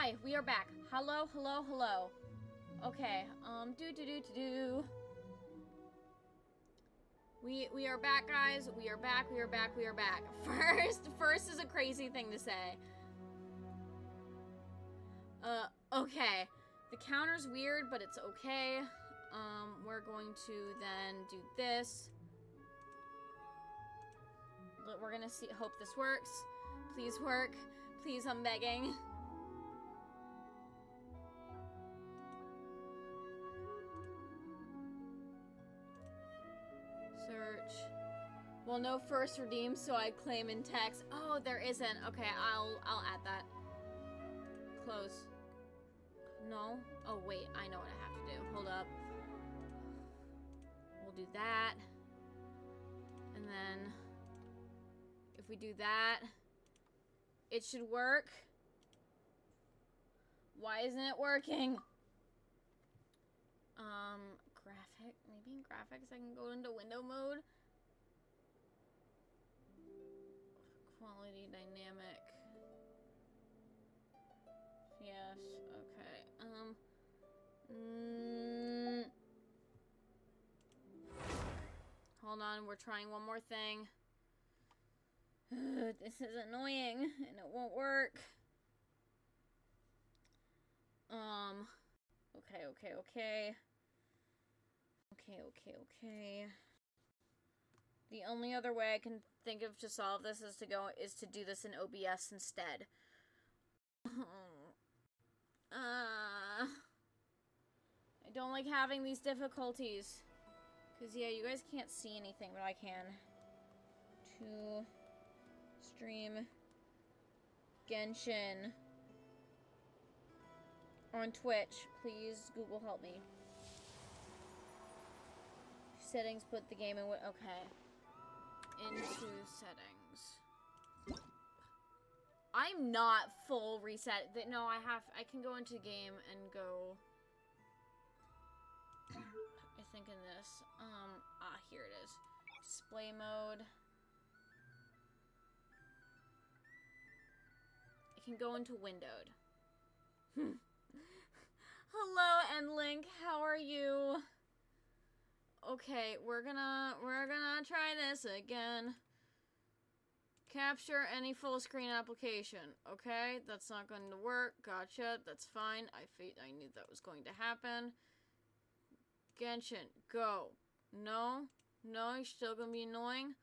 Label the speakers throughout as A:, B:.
A: Hi, we are back. Hello, hello, hello. Okay, We are back, guys. We are back, we are back, we are back. First is a crazy thing to say. Okay. The counter's weird, but it's okay. We're going to then do this. We're gonna see, hope this works. Please work. Please, I'm begging. Search. Well, no first redeem, so I claim in text. Oh, there isn't. Okay, I'll add that. Close. No? Oh, wait, I know what I have to do. Hold up. We'll do that. And then if we do that, it should work. Why isn't it working? Graphic. Maybe in graphics I can go into window mode. Quality dynamic. Yes, okay. Hold on, we're trying one more thing. This is annoying, and it won't work. Okay. Okay. The only other way I can think of to solve this is to do this in OBS instead. I don't like having these difficulties. Cause yeah, you guys can't see anything, but I can. To stream Genshin on Twitch. Please, Google, help me. Settings, put the game in. Okay. Into settings. I'm not full reset. No, I can go into game and go. I think in this. Here it is. Display mode. I can go into windowed. Hello, Endlink. How are you? Okay, we're gonna try this again. Capture any full screen application. Okay, that's not going to work. Gotcha. That's fine. I knew that was going to happen. Genshin, go. No, you're still gonna be annoying.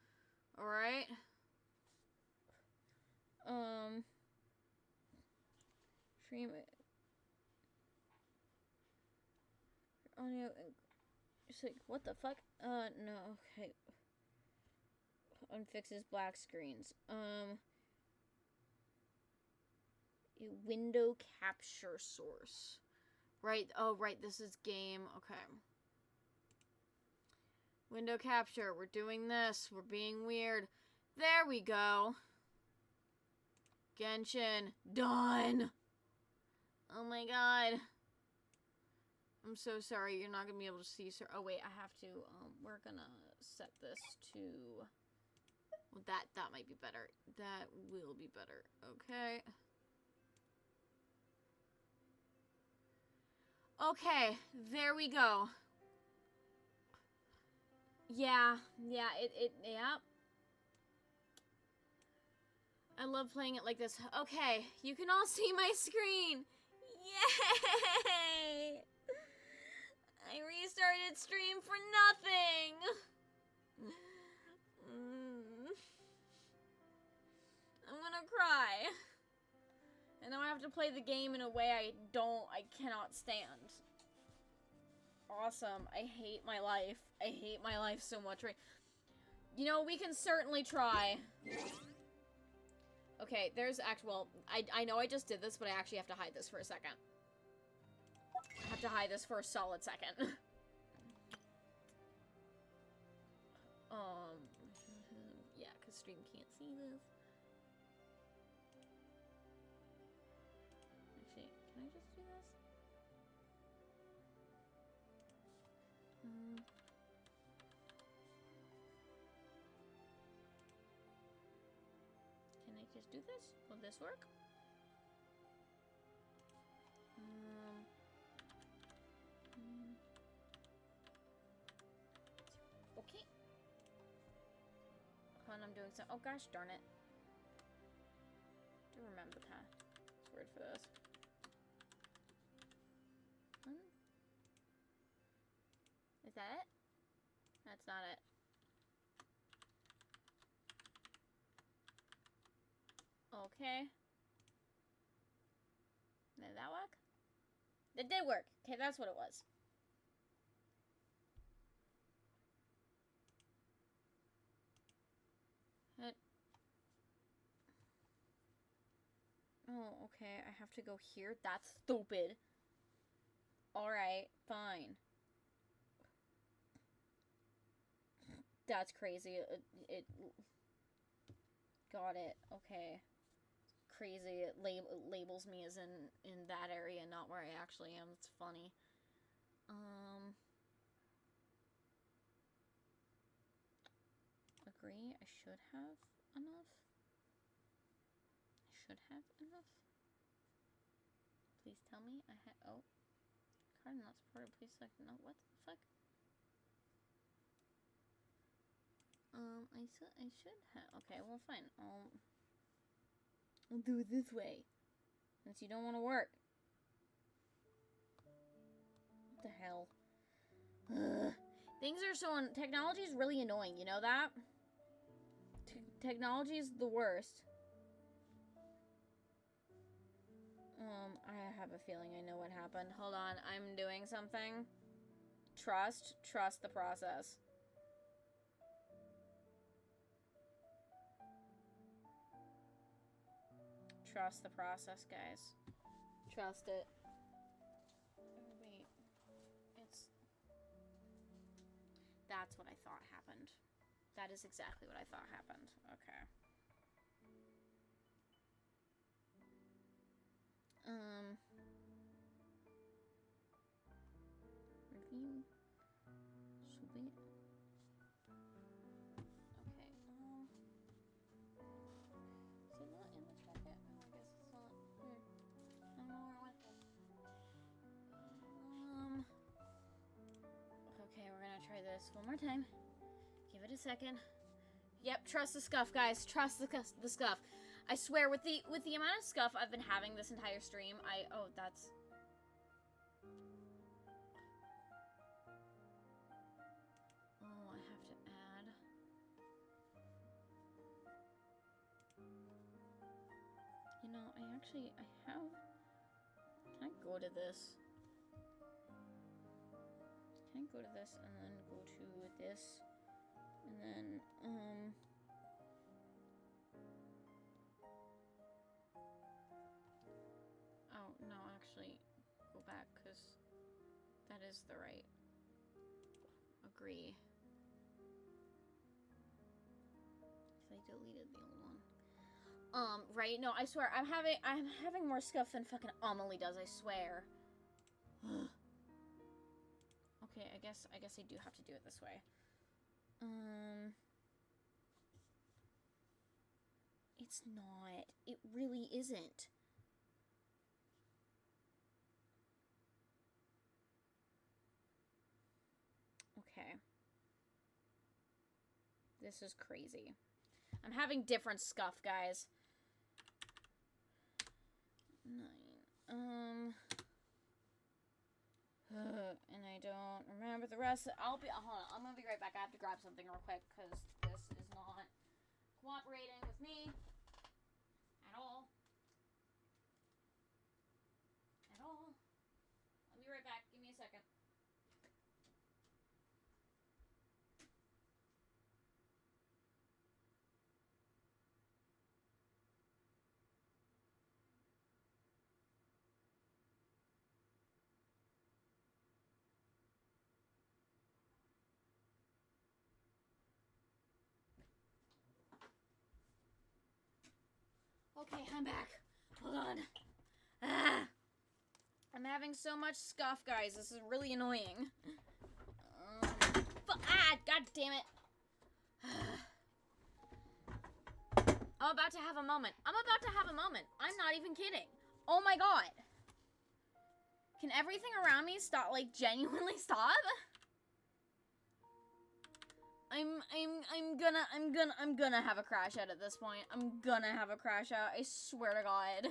A: All right. Stream it. Audio. It's like, what the fuck? No, okay. Unfixes black screens. A window capture source. Right, oh, right, this is game. Okay. Window capture. We're doing this. We're being weird. There we go. Genshin. Done. Oh my god. I'm so sorry, you're not gonna be able to see, sir. Oh wait, I have to, we're gonna set this to, well, that might be better. That will be better, okay. Okay, there we go. Yeah, yeah. I love playing it like this. Okay, you can all see my screen. Yay! I restarted stream for nothing! I'm gonna cry. And now I have to play the game in a way I cannot stand. Awesome. I hate my life. I hate my life so much, right? You know, we can certainly try. Okay, there's well, I know I just did this, but I actually have to hide this for a second. I have to hide this for a solid second. Yeah, because stream can't see this. Actually, can I just do this? Can I just do this? Will this work? I'm doing so. Oh gosh, darn it. Do remember the password for this. Is that it? That's not it. Okay. Did that work? It did work. Okay, that's what it was. Oh, okay. I have to go here? That's stupid. Alright, fine. That's crazy. It got it. Okay. Crazy. It labels me as in that area, not where I actually am. It's funny. Agree. I should have enough. I should have enough. Please tell me I had. Oh. Card not supported. Please select. No. What the fuck? I should have. Okay, well, fine. I'll do it this way. Since you don't want to work. What the hell? Ugh. Things are so. Technology is really annoying. You know that? Technology is the worst. I have a feeling I know what happened. Hold on, I'm doing something. Trust the process. Trust the process, guys. Trust it. Oh, wait. That's what I thought happened. That is exactly what I thought happened. Okay. Review. Sweet. Okay, is it not in this bucket? Oh, I guess it's not. I don't know where I went. Okay, we're gonna try this one more time. Give it a second. Yep, trust the scuff, guys. Trust the scuff. I swear, with the amount of scuff I've been having this entire stream, oh, that's... Oh, I have to add... You know, I have... Can I go to this? Can I go to this and then go to this? And then, Oh, no, actually, go back, because that is the right. Agree. Because I deleted the old one. Right? No, I swear, I'm having more scuff than fucking Amelie does, I swear. Okay, I guess I do have to do it this way. It's not. It really isn't. Okay. This is crazy. I'm having different scuff, guys. 9. And I don't remember the rest. Hold on. I'm gonna be right back. I have to grab something real quick because this is not cooperating with me at all. At all. I'll be right back. Give me a second. Okay, I'm back. Hold on. Ah! I'm having so much scuff, guys. This is really annoying. God damn it. I'm about to have a moment. I'm not even kidding. Oh my god. Can everything around me stop, like, genuinely stop? I'm gonna have a crash out at this point. I'm gonna have a crash out. I swear to God.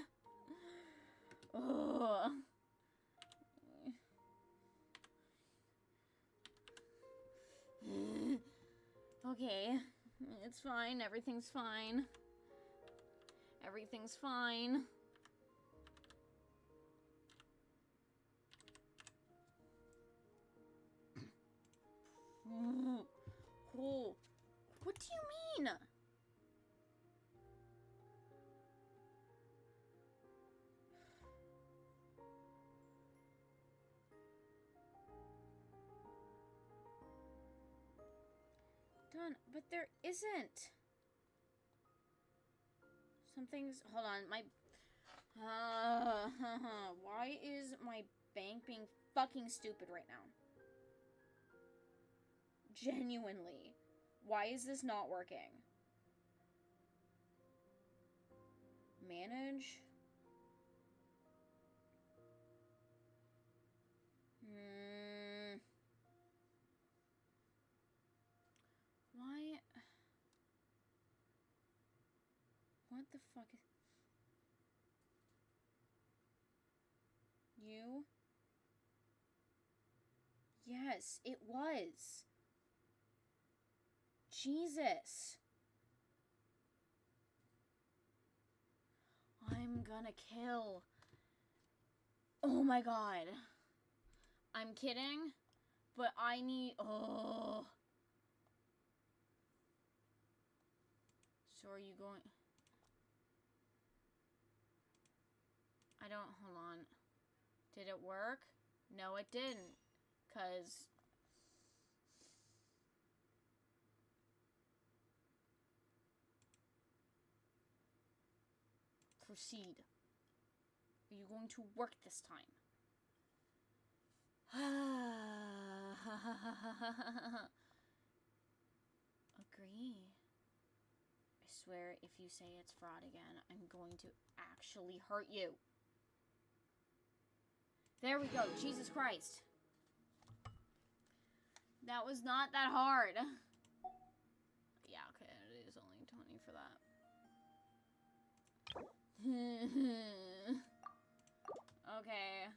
A: Ugh. Okay. It's fine. Everything's fine. Everything's fine. Oh. What do you mean? Done, but there isn't. Something's, hold on, my, why is my bank being fucking stupid right now? Genuinely. Why is this not working? Manage? Why? What the fuck is... You? Yes, it was. Jesus. I'm gonna kill. Oh my God. I'm kidding, but I need... Oh. So are you going... I don't... Hold on. Did it work? No, it didn't. 'Cause... Proceed. Are you going to work this time? Agree. I swear, if you say it's fraud again, I'm going to actually hurt you. There we go. Jesus Christ. That was not that hard. Yeah, okay. It is only 20 for that. Okay.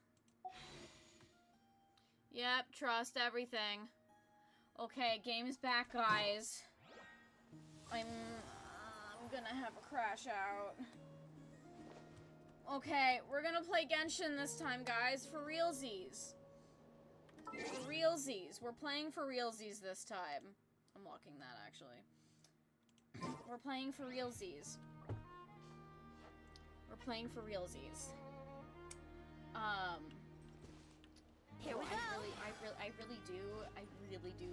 A: Yep, trust everything. Okay, game's back, guys. I'm gonna have a crash out. Okay, we're gonna play Genshin this time, guys, for realsies. For realsies. We're playing for realsies this time. I'm locking that, actually. We're playing for realsies. We're playing for realsies.
B: Here we go.
A: I really do.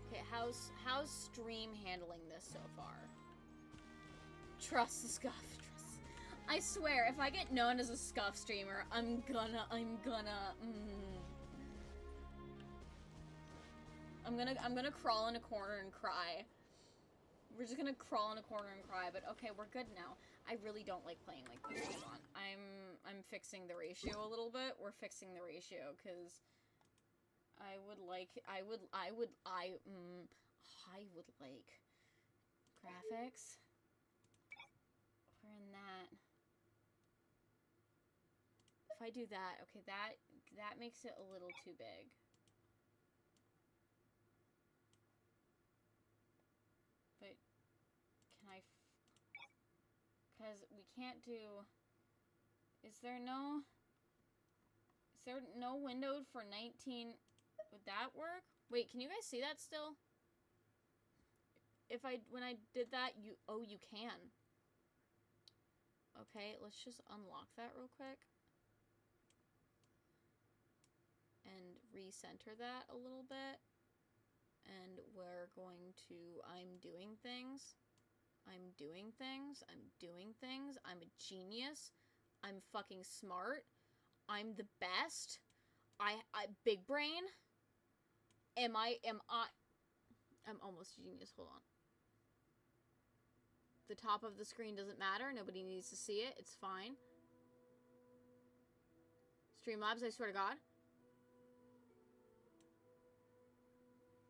A: Okay, how's stream handling this so far? Trust the scuff. I swear, if I get known as a scuff streamer, I'm gonna crawl in a corner and cry. We're just gonna crawl in a corner and cry, but okay, we're good now. I really don't like playing like this. Hold on. I'm fixing the ratio a little bit. We're fixing the ratio, because I would like graphics. We're in that. If I do that, okay, that makes it a little too big. But can I? Because we can't do. Is there no window for 19? Would that work? Wait, can you guys see that still? When I did that, you can. Okay, let's just unlock that real quick. And recenter that a little bit. And we're going to, I'm doing things. I'm a genius. I'm fucking smart. I'm the best. I big brain. I'm almost a genius. Hold on. The top of the screen doesn't matter. Nobody needs to see it. It's fine. Streamlabs, I swear to God.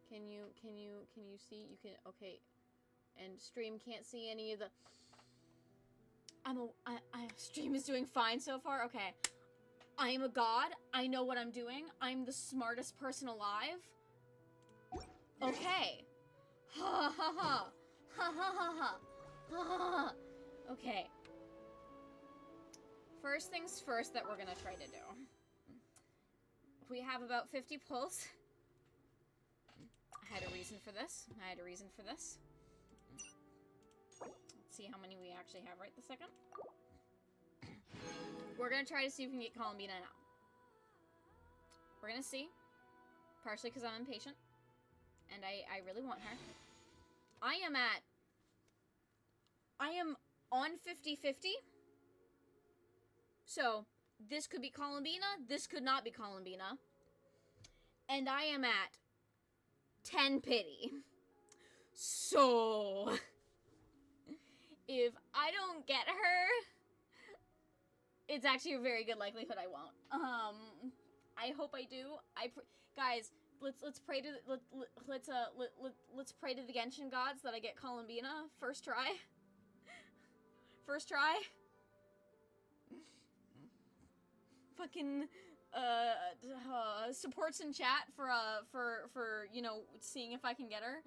A: Can you see? You can, okay. And stream can't see any of the... stream is doing fine so far? Okay. I am a god. I know what I'm doing. I'm the smartest person alive. Okay. Ha ha ha. Ha ha ha ha. Ha ha ha. Okay. First things first that we're gonna try to do. We have about 50 pulls. I had a reason for this. Let's see how many we actually have right this second. We're gonna try to see if we can get Columbina now. We're gonna see. Partially because I'm impatient. And I really want her. I am on 50-50. So, this could be Columbina, this could not be Columbina. And I am at 10 pity. So, if I don't get her, it's actually a very good likelihood I won't. I hope I do. Guys, let's pray to let's pray to the Genshin gods that I get Columbina first try. First try. Fucking supports in chat for you know, seeing if I can get her.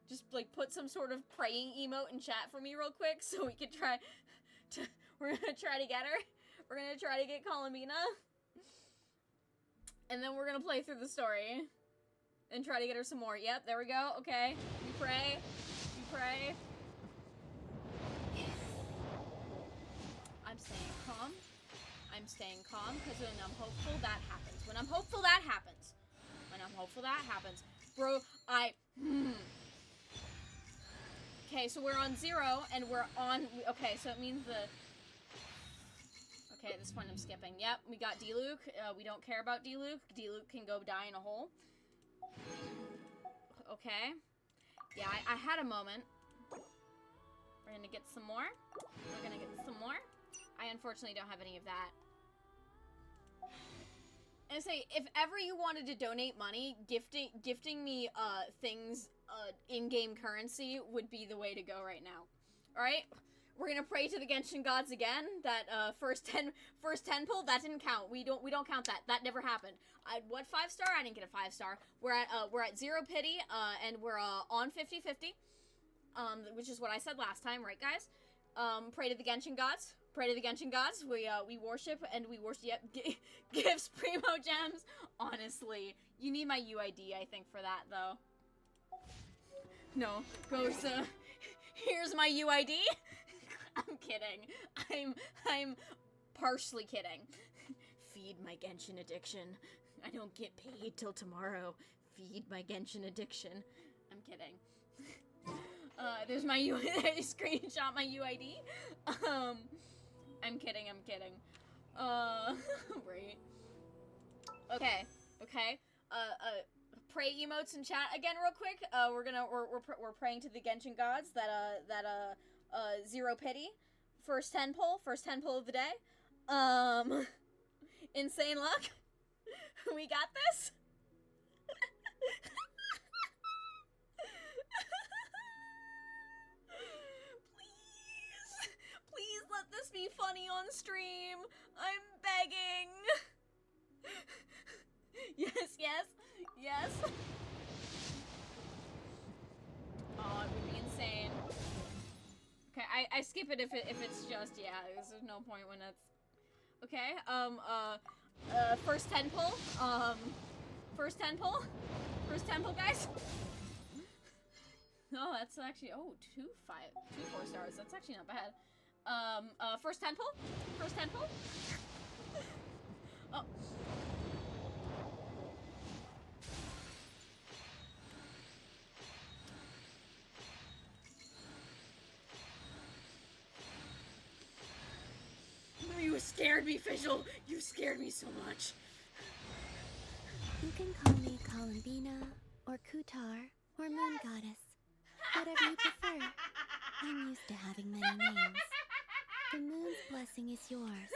A: Just like put some sort of praying emote in chat for me real quick so we can try to, we're gonna try to get her. We're gonna try to get Columbina. And then we're gonna play through the story and try to get her some more. Yep, there we go. Okay. We pray. We pray. I'm staying calm. I'm staying calm because when I'm hopeful, that happens. When I'm hopeful, that happens. When I'm hopeful, that happens. Bro, Okay, so we're on 0, and we're on... Okay, so it means the... Okay, at this point I'm skipping. Yep, we got D-Luke. We don't care about D-Luke. D-Luke can go die in a hole. Okay. Yeah, I had a moment. We're gonna get some more. We're gonna get some more. I unfortunately don't have any of that. And say, if ever you wanted to donate money, gifting me things in-game currency would be the way to go right now. Alright? We're gonna pray to the Genshin gods again. That first 10 pull, that didn't count. We don't count that. That never happened. What 5-star? I didn't get a 5-star. We're at 0 pity, and we're on 50-50. Which is what I said last time, right guys? Pray to the Genshin gods. Pray to the Genshin gods. We worship and we worship. Yep, gives primo gems. Honestly, you need my UID, I think, for that though. No, goes. Here's my UID. I'm kidding. I'm partially kidding. Feed my Genshin addiction. I don't get paid till tomorrow. Feed my Genshin addiction. I'm kidding. There's my UID. Screenshot my UID. I'm kidding. Right. Okay. Pray emotes in chat again real quick. We're praying to the Genshin gods that 0 pity. First 10 pull of the day. Insane luck. We got this. Please let this be funny on stream. I'm begging. Yes. Oh, it would be insane. Okay, I skip it if it's just, yeah, there's no point when it's... Okay, first 10 pull. First 10 pull, guys. No, that's actually, oh, 2 4 stars. That's actually not bad. First 10 pull. Oh. You scared me, Fischl. You scared me so much.
B: You can call me Columbina, or Kutar, or Moon Goddess. Whatever you prefer. I'm used to having many names. The moon's blessing is yours.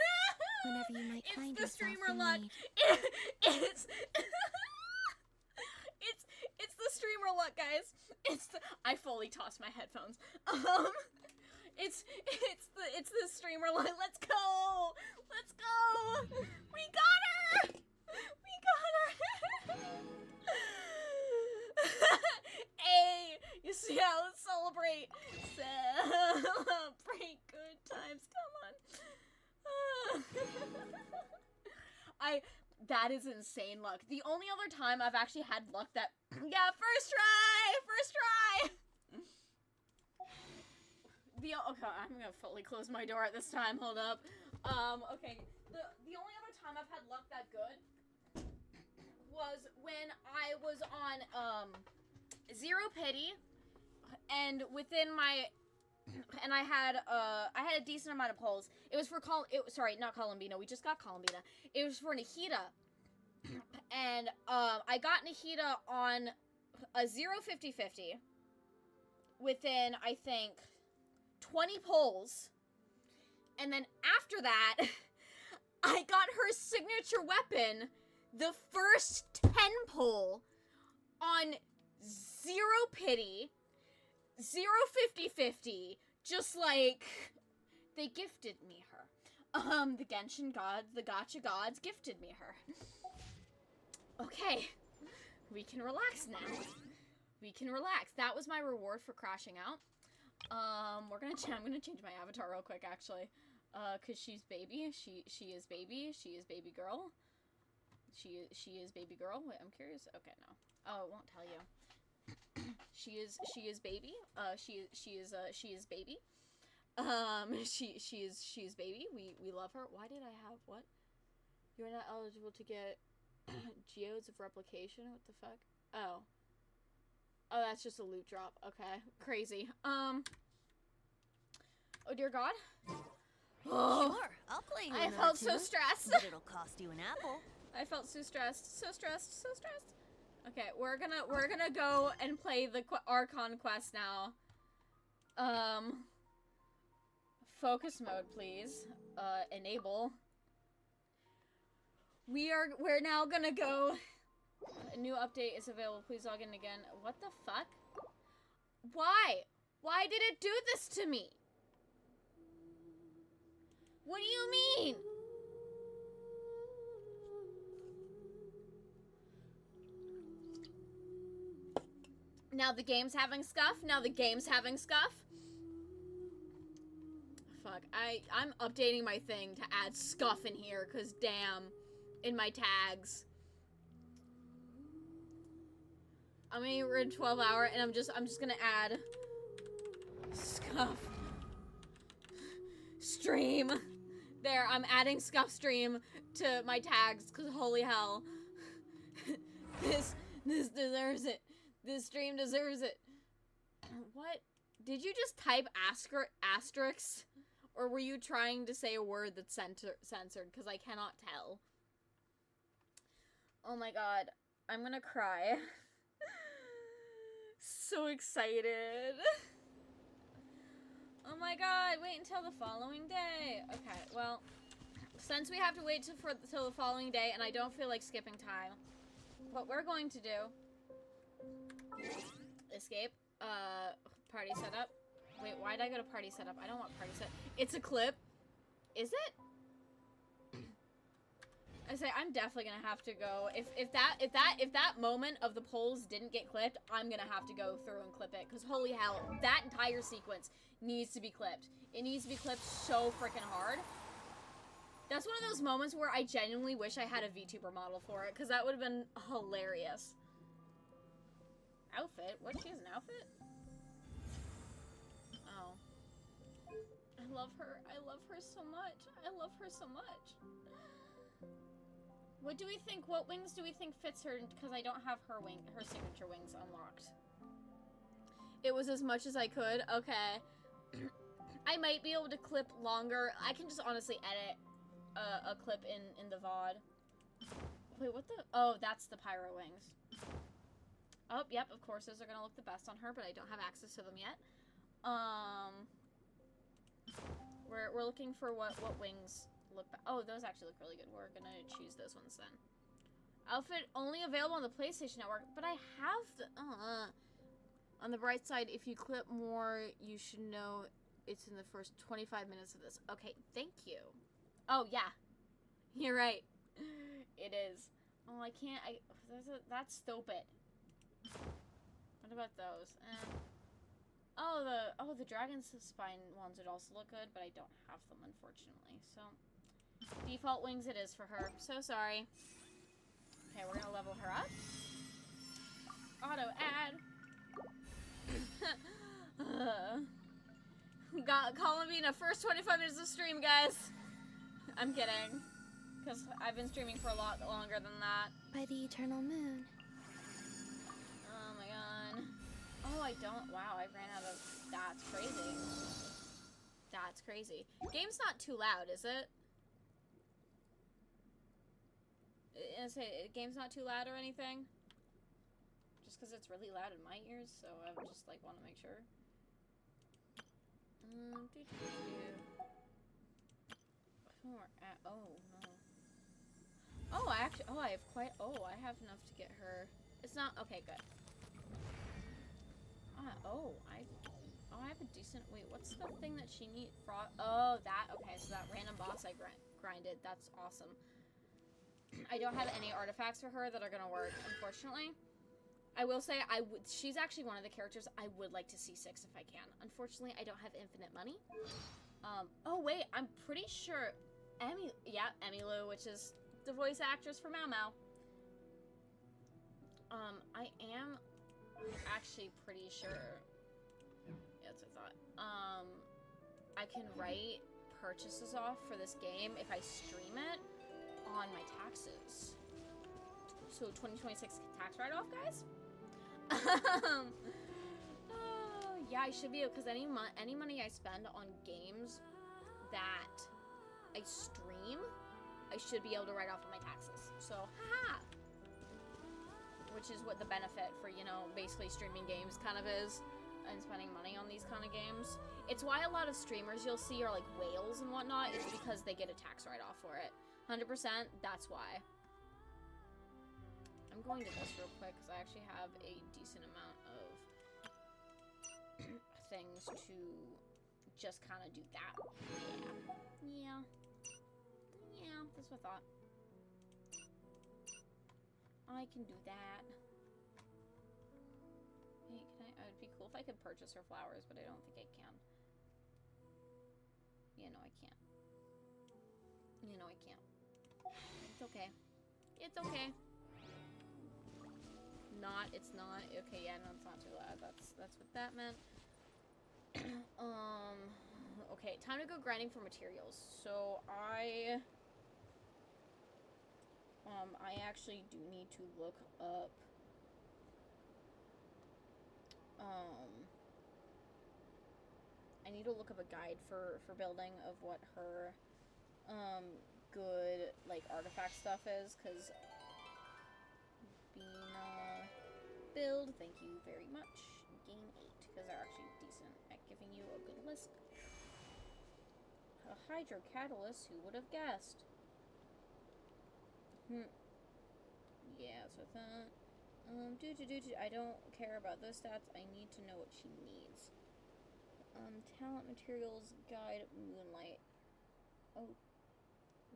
B: Whenever you might find yourself in need.
A: It's streamer luck, guys. I fully tossed my headphones. It's the streamer luck. Let's go. Let's go. We got her. We got her. Hey, you see how? Let's celebrate. Celebrate good times. Come on. That is insane luck. The only other time I've actually had luck that, yeah, first try. Okay, I'm gonna fully close my door at this time. Hold up. Okay. The only other time I've had luck that good was when I was on Zero Pity, and within my, and I had a decent amount of pulls. It was for sorry, not Columbina. We just got Columbina. It was for Nahida, and I got Nahida on a 0-50-50 within, I think, 20 pulls, and then after that, I got her signature weapon, the first 10 pull, on 0 Pity, 0-50-50, just like, they gifted me her. The Genshin gods, the gacha gods gifted me her. Okay, we can relax now. We can relax. That was my reward for crashing out. I'm gonna change my avatar real quick, actually. Cause she's baby. She is baby. She is baby girl. She is baby girl. Wait, I'm curious. Okay, no. Oh, it won't tell you. She is baby. She is baby. She is baby. We love her. Why did I have what? You're not eligible to get geodes of replication. What the fuck? Oh, that's just a loot drop. Okay, crazy. Oh dear God. Oh,
B: Sure, I'll play you.
A: I felt so stressed.
B: But it'll cost you an apple.
A: I felt so stressed. So stressed. So stressed. Okay, we're gonna go and play the Archon quest now. Focus mode, please. Enable. We're now gonna go. A new update is available. Please log in again. What the fuck? Why? Why did it do this to me? What do you mean? Now the game's having scuff? Now the game's having scuff? Fuck, I'm updating my thing to add scuff in here, cause damn, in my tags. I mean, we're in 12 hour, and I'm just gonna add scuff stream. There, I'm adding scuff stream to my tags, cause holy hell. This deserves it. This stream deserves it. What? Did you just type asterisk? Or were you trying to say a word that's censored? Because I cannot tell. Oh my god. I'm gonna cry. So excited. Oh my god, wait until the following day. Okay, well, since we have to wait till the following day and I don't feel like skipping time, what we're going to do... Escape. Party setup. Wait, why did I go to party setup? I don't want party set. It's a clip. Is it? I say I'm definitely gonna have to go. If that moment of the polls didn't get clipped, I'm gonna have to go through and clip it. Cause holy hell, that entire sequence needs to be clipped. It needs to be clipped so freaking hard. That's one of those moments where I genuinely wish I had a VTuber model for it, cause that would have been hilarious. Outfit? What? She has an outfit? Oh. I love her. I love her so much. I love her so much. What do we think? What wings do we think fits her? Because I don't have her signature wings unlocked. It was as much as I could. Okay. I might be able to clip longer. I can just honestly edit a clip in the VOD. Wait, what the? Oh, that's the pyro wings. Oh, yep, of course those are gonna look the best on her, but I don't have access to them yet. We're looking for what wings look. Oh, those actually look really good. We're gonna choose those ones then. Outfit only available on the PlayStation Network, but I have the, On the bright side, if you clip more, you should know it's in the first 25 minutes of this. Okay, thank you. Oh, yeah. You're right. It is. Oh, I can't, that's stupid. What about those? Oh, the dragon's spine ones would also look good, but I don't have them, unfortunately. So, default wings it is for her. So sorry. Okay, we're gonna level her up. Auto add. Got Columbina first 25 minutes of stream, guys. I'm kidding, because I've been streaming for a lot longer than that.
B: By the eternal moon.
A: Oh my god. Oh, I don't. Wow, I ran out of. That's crazy. That's crazy. Game's not too loud, is it? I say game's not too loud or anything. Just because it's really loud in my ears, so I just like want to make sure. Oh no. Oh, I actually. Oh, I have quite. Oh, I have enough to get her. It's not okay. Good. I have a decent. Wait, what's the thing that she needs? Oh, that. Okay, so that random boss I grinded. That's awesome. I don't have any artifacts for her that are gonna work, unfortunately. I will say she's actually one of the characters I would like to see 6 if I can. Unfortunately, I don't have infinite money. Oh wait, I'm pretty sure Emmylou, which is the voice actress for Mau Mau. I am actually pretty sure. Yeah, that's what I thought. I can write purchases off for this game if I stream it on my taxes. So 2026 tax write-off, guys. Yeah, I should be, because any money I spend on games that I stream, I should be able to write off on my taxes. So, haha. Which is what the benefit for, you know, basically streaming games kind of is, and spending money on these kind of games. It's why a lot of streamers you'll see are like whales and whatnot, is because they get a tax write-off for it. 100%, that's why. I'm going to this real quick, because I actually have a decent amount of things to just kind of do that. Yeah. Yeah, that's what I thought. I can do that. Hey, it'd be cool if I could purchase her flowers, but I don't think I can. Yeah, no, I can't. You know, I can't. It's okay. It's okay. It's not. Okay, yeah, no, it's not too loud. That's what that meant. Okay, time to go grinding for materials. So, I actually do need to look up, I need to look up a guide for building of what her, good, like, artifact stuff is, because build, thank you very much. Game 8, because they're actually decent at giving you a good list. A hydro catalyst, who would have guessed? Yeah, so that. I don't care about those stats. I need to know what she needs. Talent materials guide moonlight.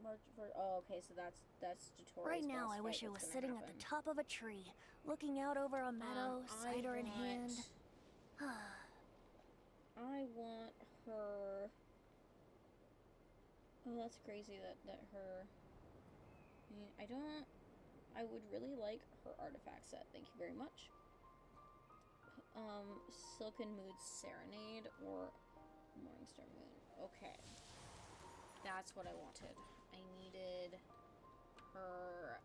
A: Okay, so that's tutorial.
B: Right now, I wish I was sitting at the top of a tree, looking out over a meadow, cider in hand.
A: I want her. Oh, that's crazy that her. I would really like her artifact set. Thank you very much. Silken Mood Serenade or Morningstar Moon. Okay. That's what I wanted. I needed her,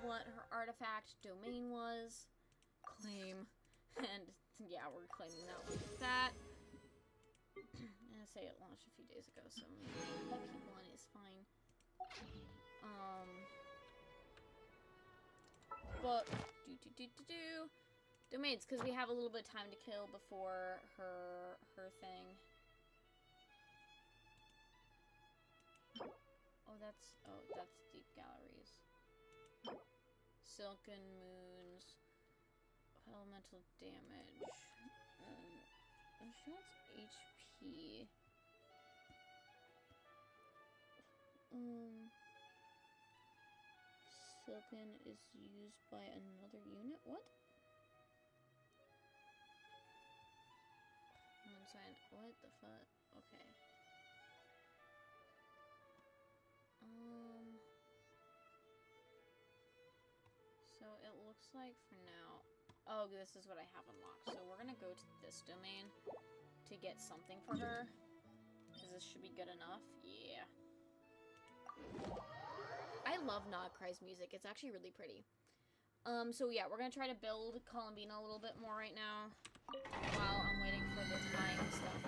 A: what her artifact domain was. Claim. And yeah, we're claiming that one. That. I'm gonna say it launched a few days ago, so maybe people in is fine. But domains, because we have a little bit of time to kill before her thing. Oh, that's deep galleries. Silken Moons. Elemental damage. Shots HP. Silken is used by another unit? What? One sign. What the fuck? Okay. So it looks like for now... Oh, this is what I have unlocked. So we're gonna go to this domain to get something for her. Because this should be good enough. Yeah. I love Nodcry's music. It's actually really pretty. So yeah, we're gonna try to build Columbina a little bit more right now. While I'm waiting for the time stuff.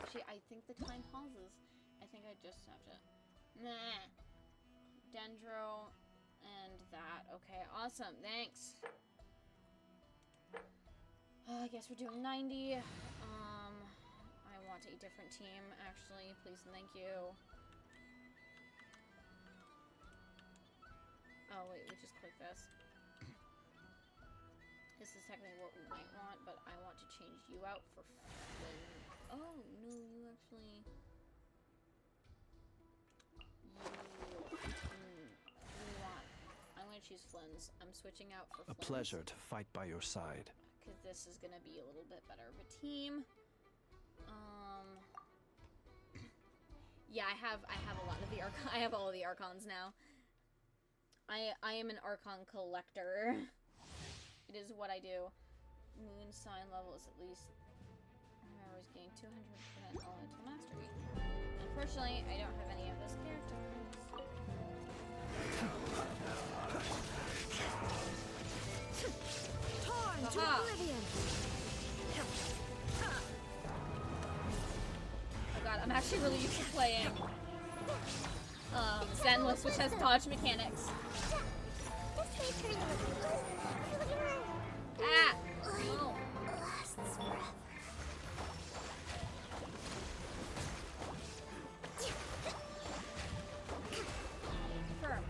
A: Actually, I think the time pauses. I think I just have to... Nah. Dendro and that. Okay, awesome. Thanks. I guess we're doing 90. I want a different team, actually. Please and thank you. Oh, wait, we just click this. This is technically what we might want, but I want to change you out for Flynn. Oh, no, you actually... I'm gonna choose Flynn's. I'm switching out for Flynn's.
C: A pleasure to fight by your side.
A: Because this is gonna be a little bit better of a team. Yeah, I have a lot of the Archon. I have all of the Archons now. I am an Archon collector. It is what I do. Moon sign level is at least... I was getting 200% elemental mastery. Unfortunately, I don't have any of those characters.
B: Torn to oblivion.
A: Oh god, I'm actually really used to playing Zenless, which has dodge mechanics. Ah! No. Confirm.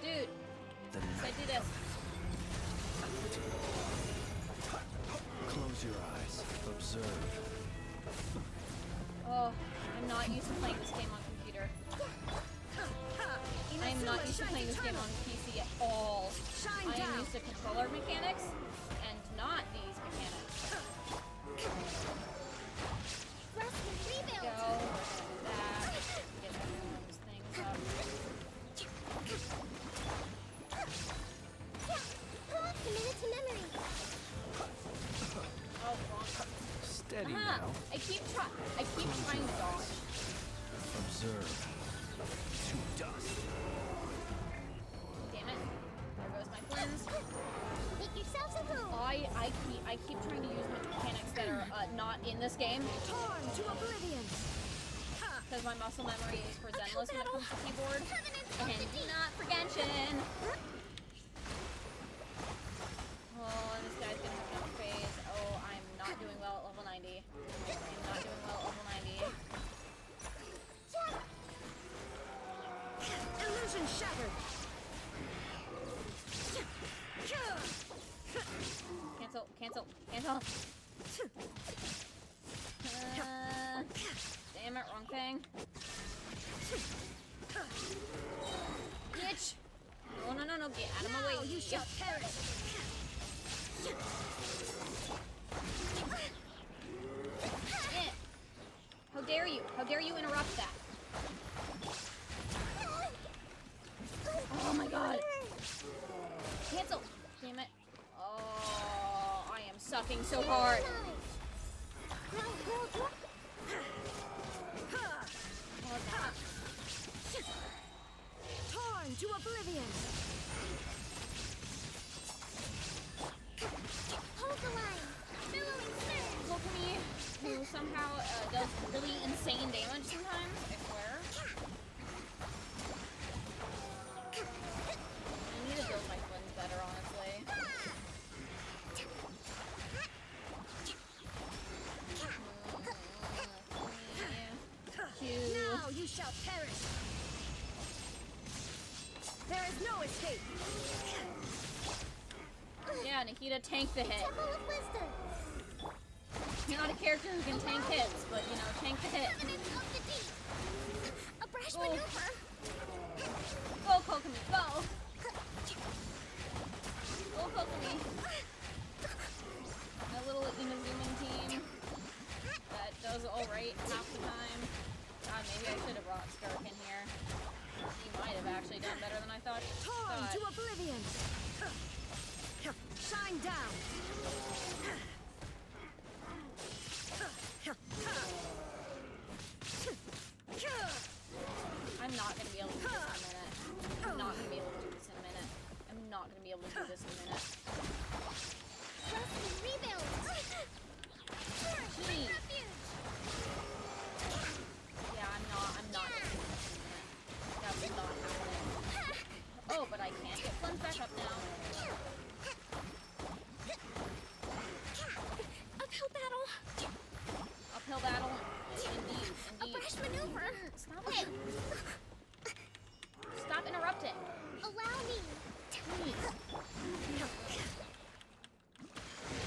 A: Dude, I do this.
C: Close your eyes. Observe.
A: Oh, I'm not used to playing this game on computer. I am not used to playing this game on PC at all. I am used to controller mechanics and not these mechanics. Go, that, get everyone's things up.
B: Committed to memory.
A: Oh, wrong.
C: Steady now.
A: I keep trying to dodge.
C: Observe. To dust.
A: Damn it. There goes my friends.
B: Make yourselves at home.
A: I keep trying to use mechanics that are not in this game.
B: Torn to oblivion.
A: Because my muscle memory is for Zenless when it comes to keyboard. And not for Genshin. Oh, and this guy's gonna have another phase. Oh, I'm not doing well at level 90. I'm not doing well at level 90.
B: Illusion shattered.
A: Cancel, cancel, cancel. Damn it, wrong thing. Bitch! No, no, no, no, get out of my way.
B: You shall perish.
A: How dare you? How dare you interrupt that? Oh my god. Cancel. Damn it. Oh, I am sucking so hard.
B: Torn to oblivion. Hold the line. Billowing surge.
A: Alchemy, who somehow does really insane damage sometimes, I swear. I need to build my Flynn's better, honestly.
D: is no escape.
A: Yeah, Nikita, tank the hit.
B: Temple of Wisdom.
A: You're not a character who can tank hits, but you know, tank the hit.
B: Covenant of the Deep. A brash
A: Oh.
B: maneuver.
A: Go, Kokomi, go! Go, Kokomi. My little Inazuman team that does alright half the time. God, maybe I should have brought Skirk in here. He might have actually done better than I thought.
D: Torn to oblivion. Shine down.
A: I'm not gonna be able to do this in a minute. I'm not gonna be able to do this in a minute. I'm not gonna be able to do this in a minute.
B: Rust and rebuild.
A: Gee. Yeah, I'm not gonna do this in a minute. That was not happening. Oh, but I can't get Flint back up now.
B: Uphill battle.
A: Uphill battle. Indeed,
B: A
A: indeed.
B: brash maneuver.
A: Stop it. Stop interrupting.
B: Allow me.
A: Please.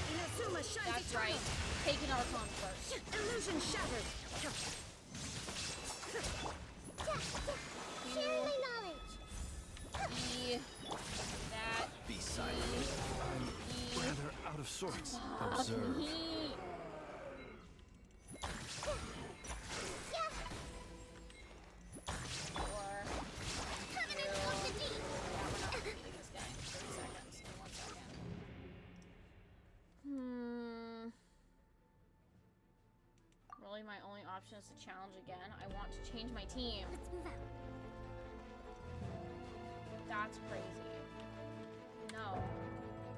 D: Inazuma shines
A: That's
D: eternal.
A: right. Take an archon first.
D: Illusion shattered.
B: Share my knowledge.
A: E. That.
C: Be silent. I'm rather out of sorts. Observe.
A: He. Or.
B: Covenant of the Deep.
A: Yeah, we're not defeating this guy in 30 seconds. In 1 second. Really, my only option is to challenge again. I want to change my team.
B: Let's move out.
A: That's crazy. No.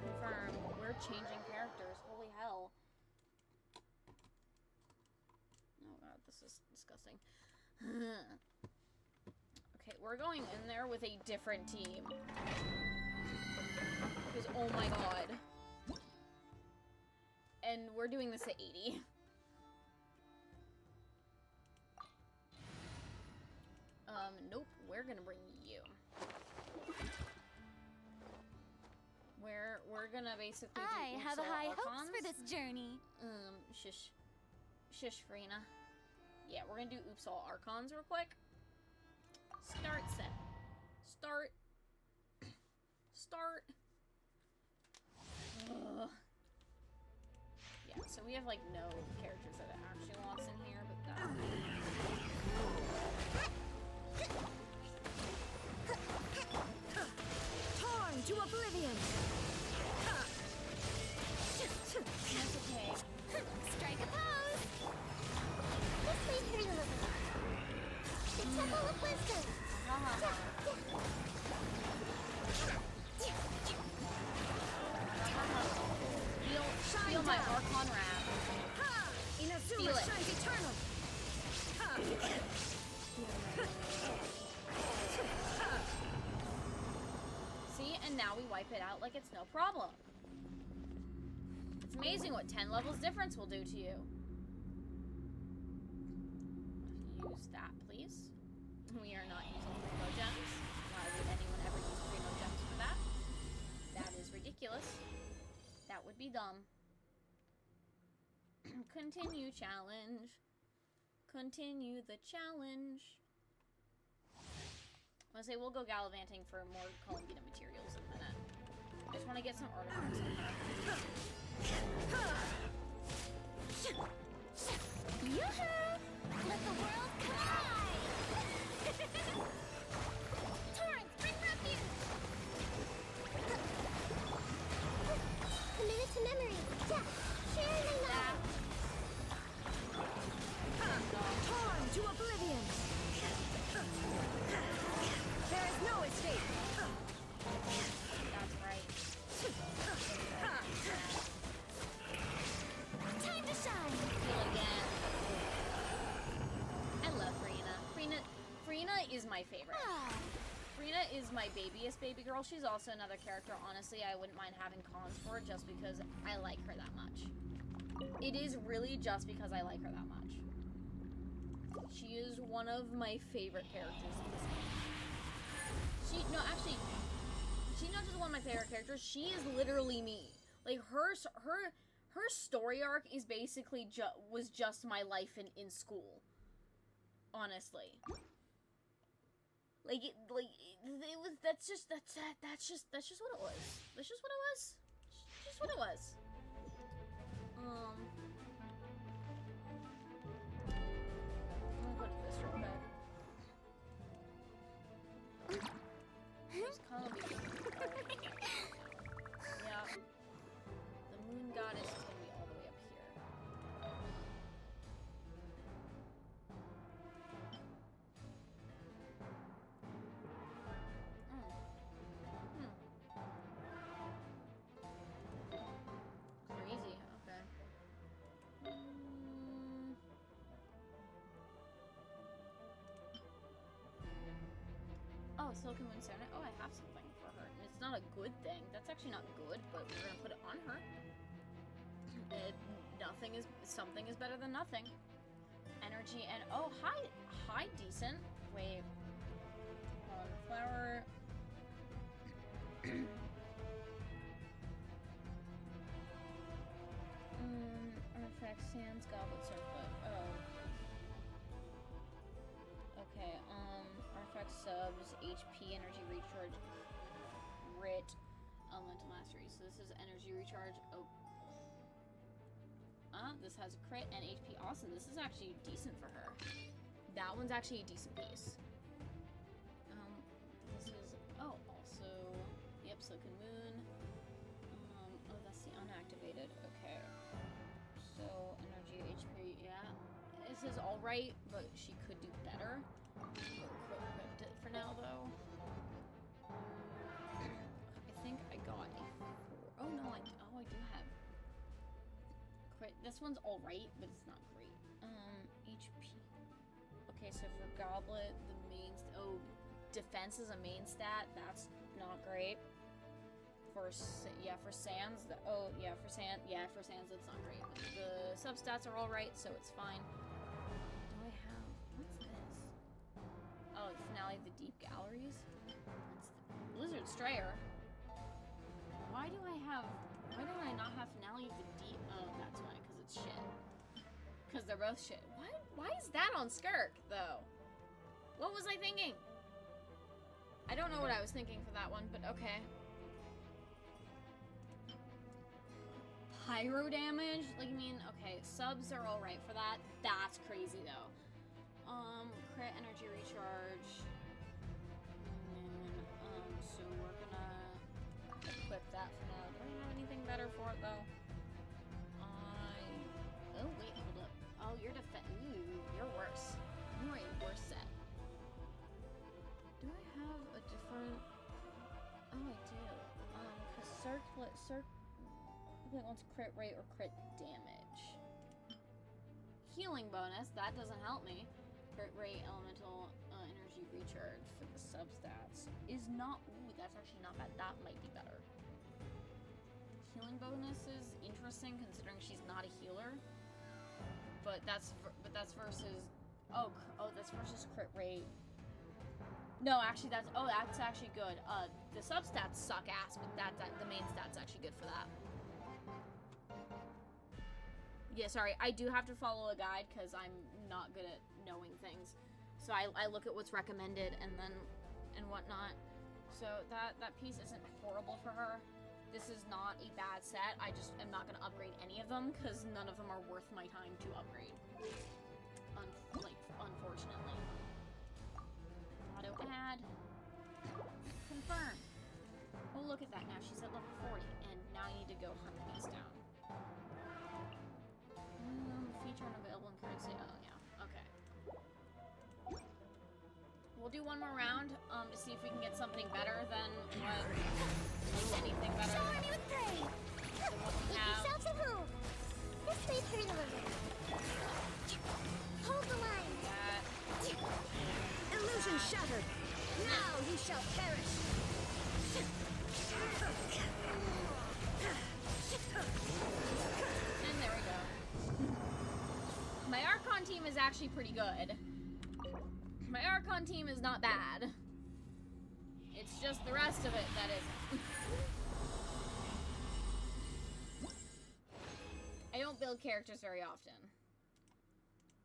A: Confirm. We're changing characters. Holy hell. Oh god, this is disgusting. Okay, we're going in there with a different team. Because, oh my god. And we're doing this at 80. Nope. We're gonna bring you. We're gonna basically
B: I
A: do
B: have
A: Upsala
B: high hopes
A: Archons.
B: for this journey.
A: Shush. Shush, Farina. Yeah, we're gonna do Upsala Archons real quick. Start set. Start. Start. Ugh. Yeah, so we have like no characters that it actually wants in here, but that.
D: Torn to oblivion.
A: That's okay.
B: Strike a pose. This way through the river. The Temple of Wisdom.
A: Feel my Archon Wrath.
D: Inazuma
A: Feel it.
D: shines eternal.
A: See, and now we wipe it out like it's no problem. It's amazing what 10 levels difference will do to you. Use that, please. We are not using Primo Gems. Why would anyone ever use Primo Gems for that? That is ridiculous. That would be dumb. Continue challenge. Continue the challenge. I was gonna say we'll go gallivanting for more Columbina materials in a minute. I just want to get some artifacts in here.
B: Yoo-hoo! Let the world collide! Torrents, bring refuge! Committed to memory. Death. Sharing my knowledge.
D: Torn to oblivion. There is no escape.
A: That's right.
B: Time to shine!
A: Feel again. I love Farina is my favorite. Farina is my babyest baby girl. She's also another character, honestly, I wouldn't mind having cons for just because I like her that much. It is really just because I like her that much. She is one of my favorite characters in this game. No, actually, favorite characters. She is literally me. Like, her story arc is basically was just my life in school. Honestly. Like, it was, that's just what it was. That's just what it was. Just what it was. I'm gonna go to this real quick. There's Columbine. Yeah. The moon goddess is gonna be all the way up here. Crazy, okay. Oh, Silken Moon Serenade. Oh, I have something for her. And it's not a good thing. That's actually not good, but we're gonna put it on her. Something is better than nothing. Energy and oh, hi, decent. Wait. Flower. Artifact, Sands, Goblet, Circlet. Oh. Okay, artifact subs, HP, energy recharge, Writ, elemental mastery. So this is energy recharge. Oh. This has crit and HP. Awesome. This is actually decent for her. That one's actually a decent piece. This is, oh, also, yep, Silken Moon. Oh, that's the unactivated. Okay. So, energy, HP, yeah. This is alright, but she could do better. We'll equip it for now, though. I think I got a 4. Oh, no, I do have crit. This one's alright, but it's not great. HP. Okay, so for Goblet, the main... Oh, defense is a main stat. That's not great. For Sands, for Sands, it's not great. But the substats are alright, so it's fine. Do I have... What's this? Oh, the Finale of the Deep Galleries? Blizzard Strayer. Why do I not have Finale of the Deep? Oh, that's why, because it's shit. Because they're both shit. Why is that on Skirk, though? What was I thinking? I don't know what I was thinking for that one, but okay. Pyro damage? Like, I mean, okay, subs are alright for that. That's crazy, though. Crit energy recharge. And, so we're gonna equip that for now. Do I have anything better for it, though? Oh, wait, hold up. Oh, you're you're worse. You're a worse set. Do I have a different... Oh, I do. Because Circlet wants crit rate or crit damage. Healing bonus, that doesn't help me. Crit rate, elemental, energy recharge for the substats is not... Ooh, that's actually not bad. That might be better. Healing bonus is interesting considering she's not a healer. But that's versus... Oh, that's versus crit rate. No, actually, that's actually good. The substats suck ass, but the main stat's actually good for that. Yeah, sorry, I do have to follow a guide because I'm not good at knowing things. So I look at what's recommended and whatnot. So that piece isn't horrible for her. This is not a bad set. I just am not gonna upgrade any of them because none of them are worth my time to upgrade. Unfortunately. Auto add. Confirm. Oh, look at that. Now she's at level 40, and now I need to go hunt these down. Feature unavailable in currency. Oh, yeah. Okay. We'll do one more round to see if we can get something better than what... Like anything better than what we have.
B: This way through the river. Hold the line.
A: That.
D: Illusion shattered. Now he shall perish.
A: And there we go. My Archon team is actually pretty good. My Archon team is not bad. It's just the rest of it that isn't. build characters very often.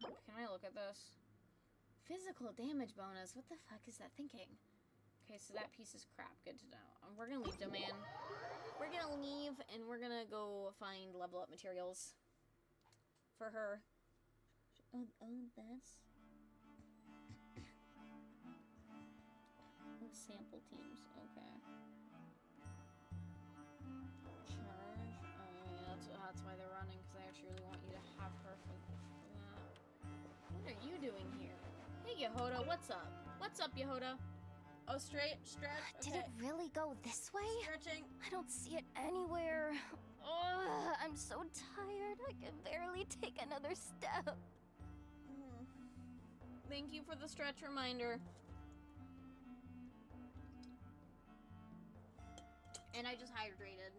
A: Can I look at this? Physical damage bonus. What the fuck is that thinking? Okay, so that piece is crap. Good to know. We're gonna leave Domain. We're gonna leave, and we're gonna go find level up materials for her. Oh, that's... Oh, sample teams. Okay. Charge. Oh, yeah, that's why they're running, because I actually really want you to have her for that. What are you doing here? Hey, Yehoda, what's up? What's up, Yehoda? Oh, stretch? Okay.
B: Did it really go this way?
A: Stretching.
B: I don't see it anywhere. Ugh, I'm so tired. I can barely take another step.
A: Thank you for the stretch reminder. And I just hydrated.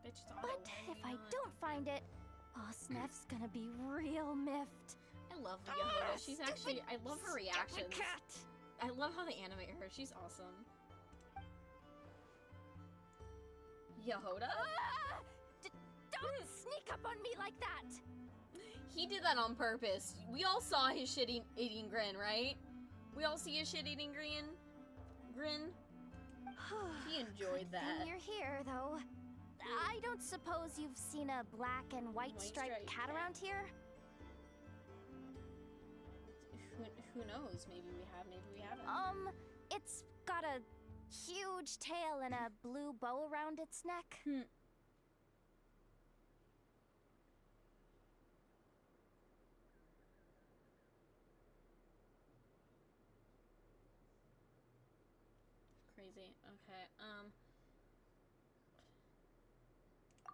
A: Bitch, it's auto.
B: But if I don't find it, Boss Neff's gonna be real miffed.
A: I love Yehoda. She's actually, I love her reactions.
B: Cat.
A: I love how they animate her. She's awesome. Yehoda?
B: Don't sneak up on me like that!
A: He did that on purpose. We all saw his shit-eating grin, right? We all see his shit-eating grin. He enjoyed
B: Good
A: that.
B: thing you're here, though. I don't suppose you've seen a black and white striped cat around here?
A: Who knows? Maybe we have, maybe we haven't.
B: It's got a huge tail and a blue bow around its neck.
A: Crazy. Okay.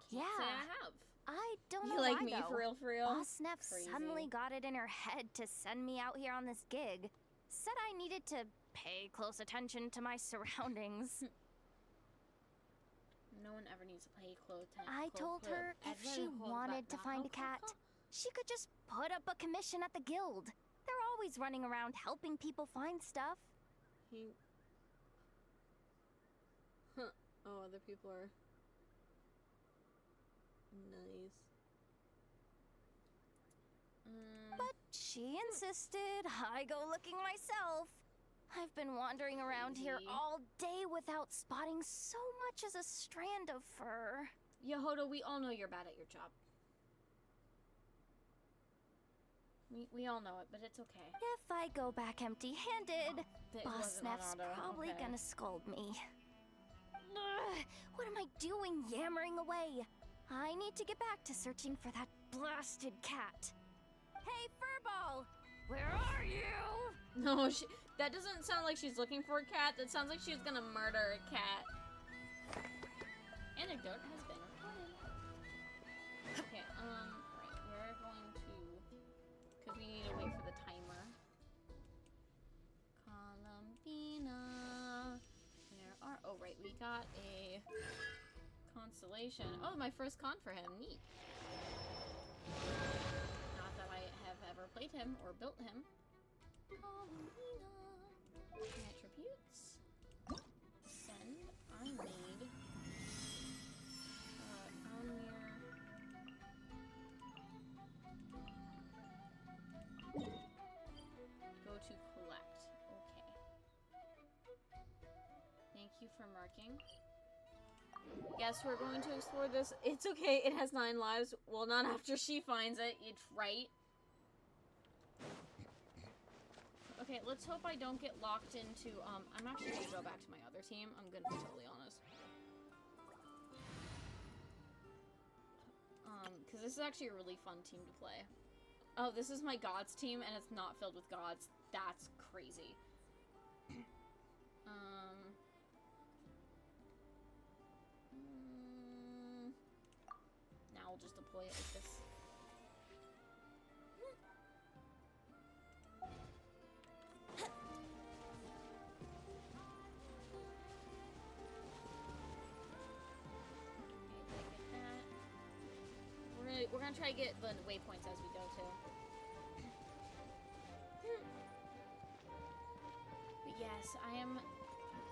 B: Yeah.
A: Say I have.
B: I don't know
A: You like
B: why,
A: me,
B: though.
A: for real?
B: Boss Neff
A: Crazy.
B: suddenly got it in her head to send me out here on this gig. Said I needed to pay close attention to my surroundings.
A: No one ever needs to pay close attention.
B: I told her if she wanted to find a cat, she could just put up a commission at the guild. They're always running around helping people find stuff.
A: Oh, other people are nice.
B: But she insisted I go looking myself. I've been wandering around here all day without spotting so much as a strand of fur.
A: Yehoda, we all know you're bad at your job. We all know it, but it's okay.
B: If I go back empty-handed,
A: It
B: Boss
A: wasn't
B: Neff's
A: Auto,
B: probably
A: okay.
B: gonna scold me. Ugh, what am I doing yammering away? I need to get back to searching for that blasted cat. Hey, Furball! Where are you?
A: No, that doesn't sound like she's looking for a cat. That sounds like she's gonna murder a cat. Anecdote has been recorded. Okay, right, we're going to... Because we need to wait for the timer. Columbina. There are... Oh, right, we got a constellation. Oh, my first con for him. Neat. Not that I have ever played him or built him. Columbina. Attributes. Send. I made. Almir. Go to collect. Okay. Thank you for marking. Yes, we're going to explore this. It's okay, it has 9 lives. Well, not after she finds it. It's right. Okay, let's hope I don't get locked into, I'm actually gonna go back to my other team. I'm gonna be totally honest. Because this is actually a really fun team to play. Oh, this is my gods team, and it's not filled with gods. That's crazy. Now we'll just deploy it like this. We're gonna try to get the waypoints as we go too. But yes,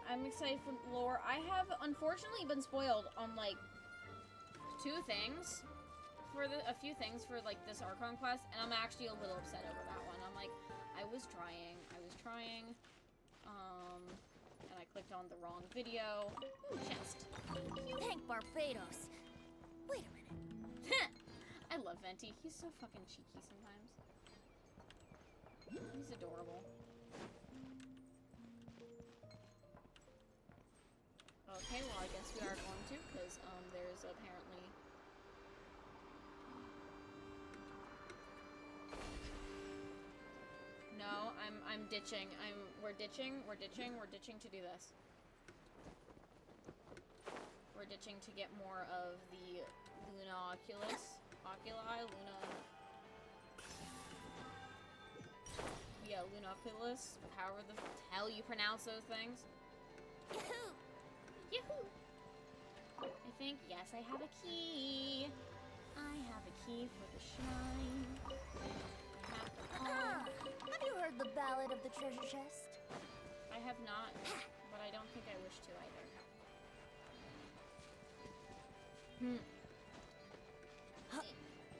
A: I'm excited for lore. I have unfortunately been spoiled on like a few things for like this Archon quest, and I'm actually a little upset over that one. I'm like, I was trying, and I clicked on the wrong video. Ooh, chest.
D: Thank Barbados. Wait a minute.
A: I love Venti. He's so fucking cheeky sometimes. He's adorable. Okay, well I guess we are going to, because there's apparently no, I'm ditching. We're ditching to do this. We're ditching to get more of the Luna Lunoculus, however the hell you pronounce those things.
D: Yahoo!
A: Yahoo! I think, yes, I have a key. I have a key for the shrine.
D: Have you heard the ballad of the treasure chest?
A: I have not, but I don't think I wish to either.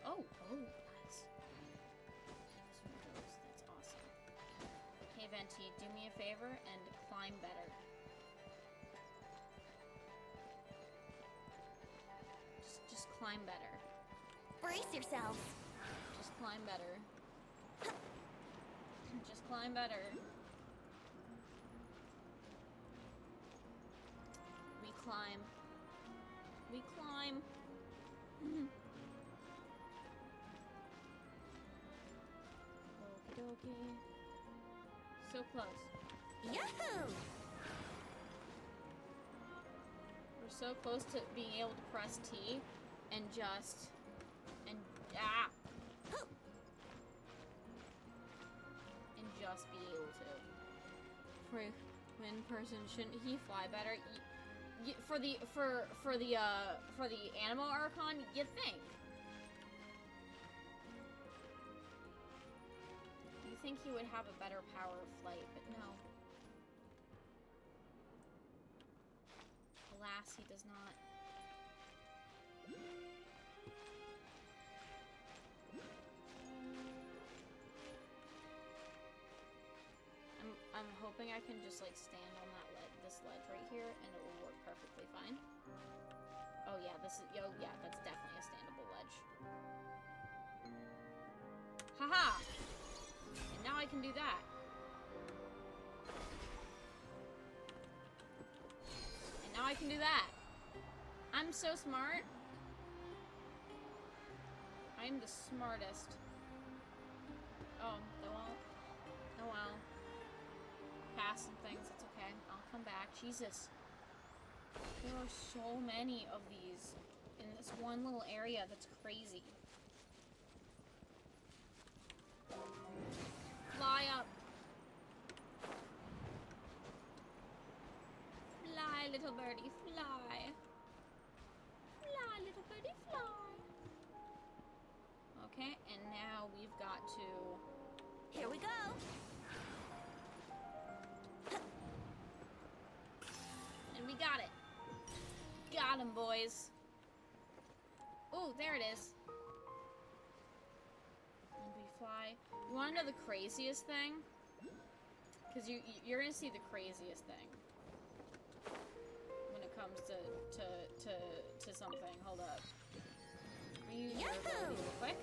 A: Oh, nice. That's awesome. Okay, Venti, do me a favor and climb better. Just climb better.
D: Brace yourself.
A: Just climb better. Just climb better. We climb. We climb. Okie dokie. So close.
D: Yahoo!
A: We're so close to being able to press T and just be able to. For when person, shouldn't he fly better? For the animal Archon, you think? You think he would have a better power of flight, but no. Alas, he does not. I'm hoping I can just like stand on that this ledge right here and it will work perfectly fine. Oh yeah, that's definitely a standable ledge. Haha! And now I can do that. And now I can do that. I'm so smart. I'm the smartest. Oh well. Pass some things, it's okay. I'll come back. Jesus. There are so many of these in this one little area that's crazy. Fly up. Fly, little birdie, fly. Fly, little birdie, fly. Okay, and now we've got to...
D: Here we go.
A: And we got it. Got him, boys. Oh, there it is. And we fly. You want to know the craziest thing? Because you're gonna see the craziest thing when it comes to something. Hold up. Real quick.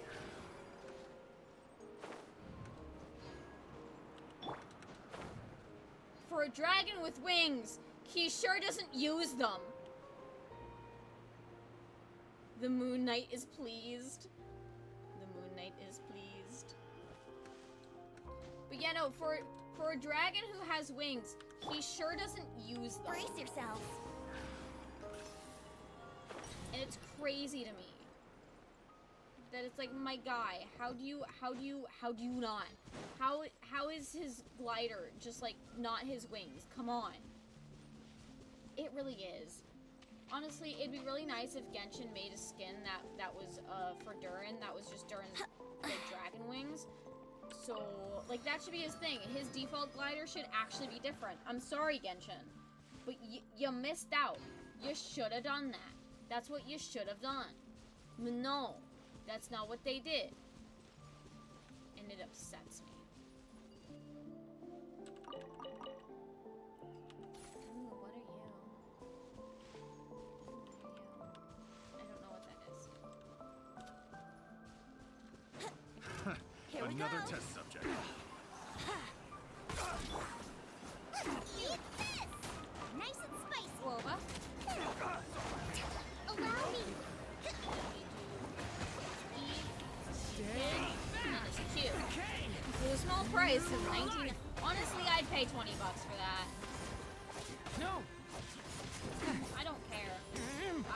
A: For a dragon with wings, he sure doesn't use them. The Moon Knight is pleased. The Moon Knight is pleased. But yeah, no, for a dragon who has wings, he sure doesn't use them.
D: Brace yourself.
A: And it's crazy to me that it's like, my guy, how do you not? How is his glider just like not his wings? Come on. It really is. Honestly, it'd be really nice if Genshin made a skin that was for Durin, that was just Durin's like dragon wings. So like that should be his thing. His default glider should actually be different. I'm sorry, Genshin, but you missed out. You should have done that. That's what you should have done. No, that's not what they did. And it upsets me. Ooh, what are you? I don't know what that is.
D: Here we
C: Another
D: go.
C: test subject.
D: Eat this! Nice and spicy.
A: Wova.
D: Allow me.
A: And it's cute. For a small price of 19. Honestly, I'd pay 20 bucks for that.
E: No!
A: I don't care.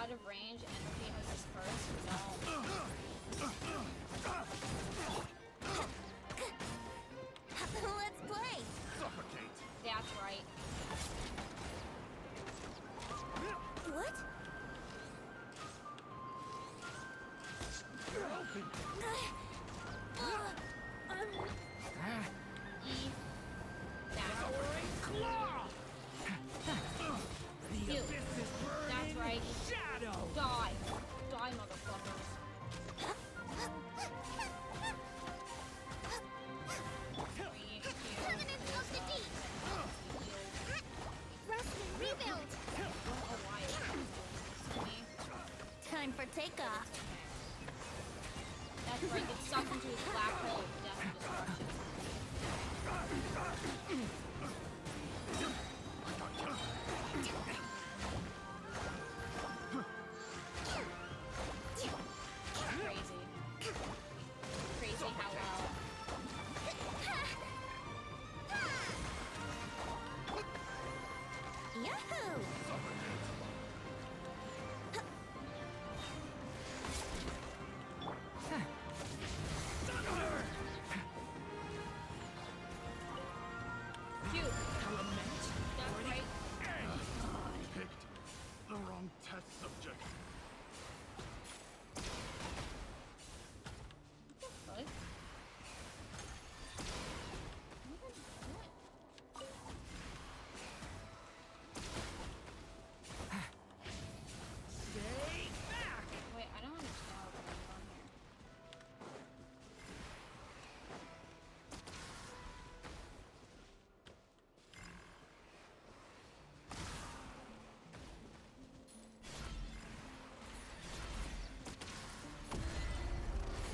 A: Out of range, energy has this first. No.
D: Let's play.
C: Suffocate.
A: That's right.
D: What?
A: E. That's
C: Claw!
E: The
A: You.
E: abyss is burning.
A: That's right.
E: Shadow!
A: Die. Die, motherfuckers.
D: Covenants of the deep. Rest and rebuild. Time for takeoff.
A: That's right, get sucked into his black hole of death and destruction. Crazy. Crazy how well.
D: Yahoo!
A: Cute. That's right.
C: Picked the wrong test subject.
A: What?
E: Stay back!
A: Wait, I don't understand what's going on here.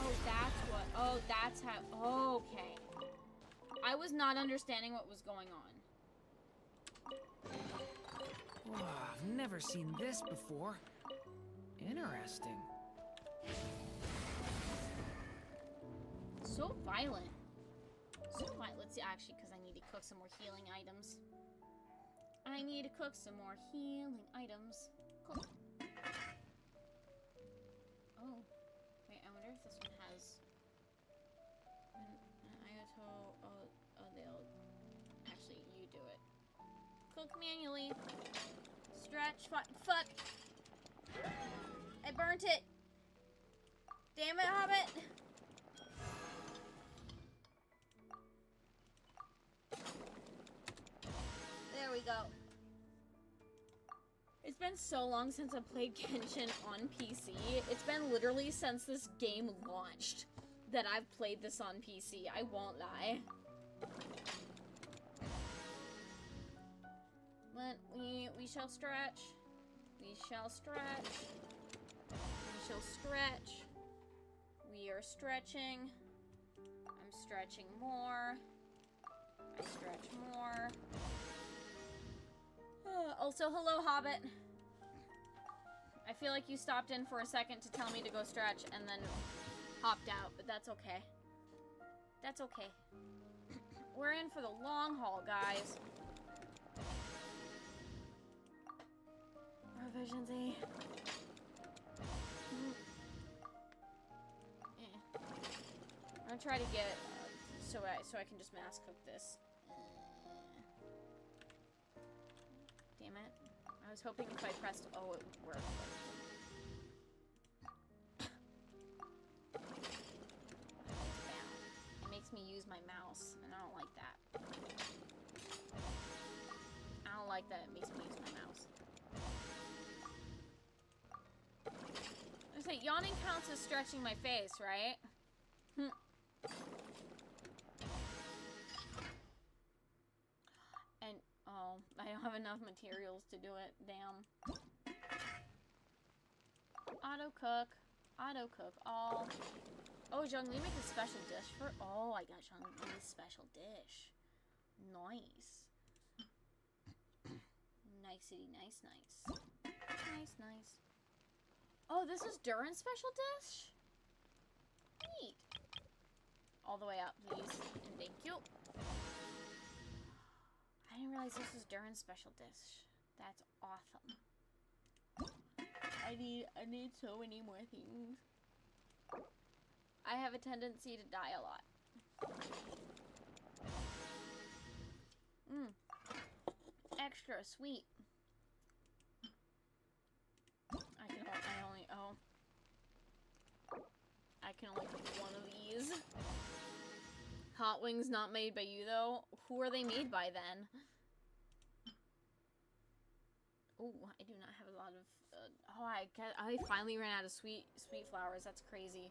A: Oh, that's what. Oh, that's how. Okay. I was not understanding what was going on.
E: Whoa, I've never seen this before. Interesting.
A: So violent. So violent. Let's see, actually, because I need to cook some more healing items. I need to cook some more healing items. Cook. Oh. Wait, I wonder if this one has... Ayato... Oh, they'll... Actually, you do it. Cook manually. Stretch. Fuck. I burnt it. Damn it, Hobbit. There we go. It's been so long since I played Genshin on PC. It's been literally since this game launched that I've played this on PC. I won't lie. But we shall stretch. We shall stretch. We shall stretch. We are stretching. I'm stretching more. I stretch more. Also, hello, Hobbit. I feel like you stopped in for a second to tell me to go stretch and then hopped out, but that's okay. That's okay. We're in for the long haul, guys. Proficiency. I'm gonna try to get so I can just mass cook this. Damn it! I was hoping if I pressed O, it would work. It makes me use my mouse, and I don't like that. I don't like that. It makes me use my mouse. I say yawning counts as stretching my face, right? And, oh, I don't have enough materials to do it. Damn. Auto cook. Auto cook. All. Oh, Zhongli make a special dish for. Oh, I got Zhongli's special dish. Nice. Nicety, nice, nice. Nice, nice. Oh, this is Durin's special dish? Neat. All the way up, please. And thank you. I didn't realize this was Durin's special dish. That's awesome. I need so many more things. I have a tendency to die a lot. Extra sweet. I can only pick one of these. Hot wings not made by you though. Who are they made by then? Oh, I do not have a lot of. I finally ran out of sweet flowers. That's crazy.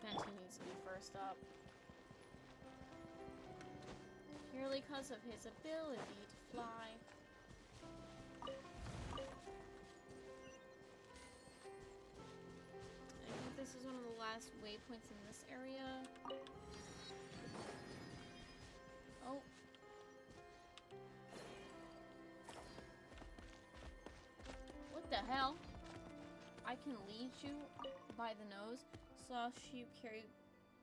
A: Benton needs to be first up. Purely because of his ability to fly. I think this is one of the last waypoints in this area. Oh. What the hell? I can lead you by the nose. Sloth sheep carry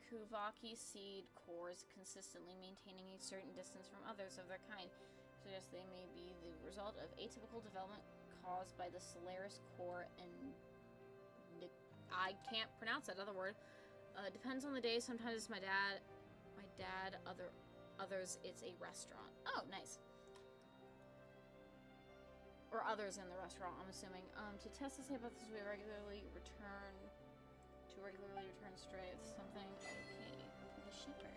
A: Kuvaki seed cores, consistently maintaining a certain distance from others of their kind. Suggests they may be the result of atypical development caused by the Solaris core and I can't pronounce that other word. Depends on the day. Sometimes it's my dad. Others it's a restaurant. Oh, nice. Or others in the restaurant, I'm assuming. To test this hypothesis, we regularly return stray with something. Okay, the shepherd.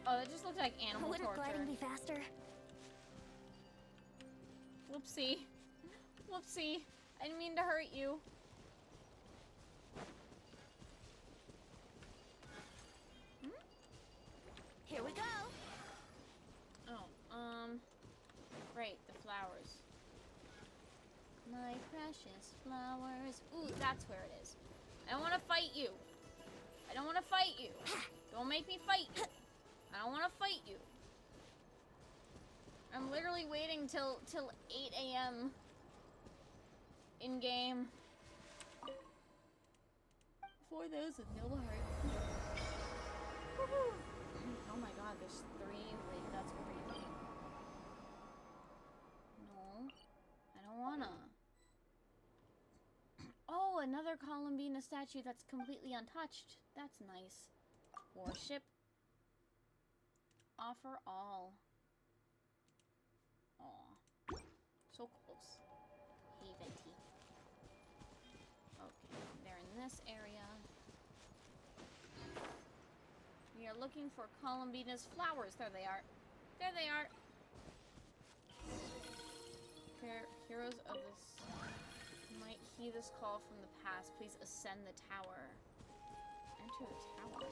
A: Oh, that just looked like animal
D: Wouldn't
A: torture.
D: gliding be faster?
A: Whoopsie. Whoopsie. I didn't mean to hurt you.
D: Here we go.
A: Oh, right, the flowers. My precious flowers. Ooh, that's where it is. I don't want to fight you. I don't want to fight you. Don't make me fight you. I don't want to fight you. I'm literally waiting till 8 a.m. in game for those with no heart. Oh my god, there's 3. Wait, that's crazy. No, I don't wanna. Oh, another Columbina statue that's completely untouched. That's nice. Warship. Offer all. Aw. So close. Hey, Venti. Okay, they're in this area. We are looking for Columbina's flowers. There they are. There they are. Heroes of this might heed this call from the past. Please ascend the tower. Enter the tower.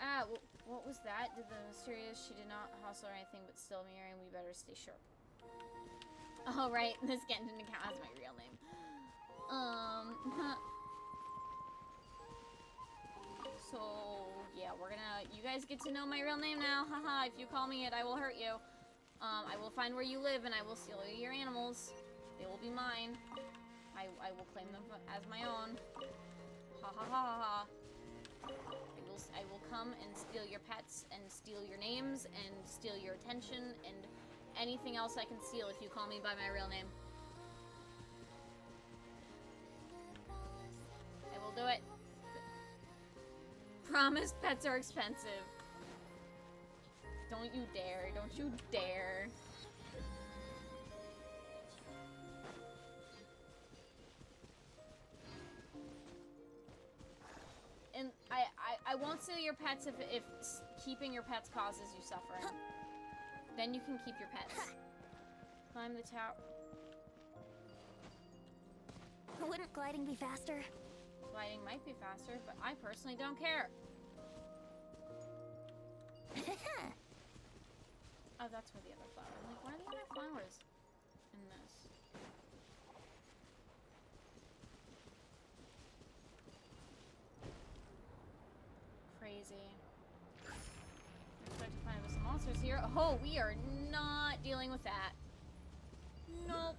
A: Ah, what was that? Did the mysterious, she did not hustle or anything, but still mirroring, we better stay sharp. Oh, right, this Genshin account has my real name. So, yeah, we're gonna, you guys get to know my real name now, haha, if you call me it, I will hurt you. I will find where you live and I will steal your animals. They will be mine. I will claim them as my own. Ha ha ha ha ha. I will come and steal your pets and steal your names and steal your attention and anything else I can steal if you call me by my real name. I will do it. promise pets are expensive. Don't you dare. Don't you dare. And I won't steal your pets if keeping your pets causes you suffering. Then you can keep your pets. Climb the tower.
D: Wouldn't gliding be faster?
A: Gliding might be faster, but I personally don't care. Oh, that's where the other flower. I'm like, why are the other flowers in this? Crazy. I expect to find some monsters here. Oh, we are not dealing with that. Nope.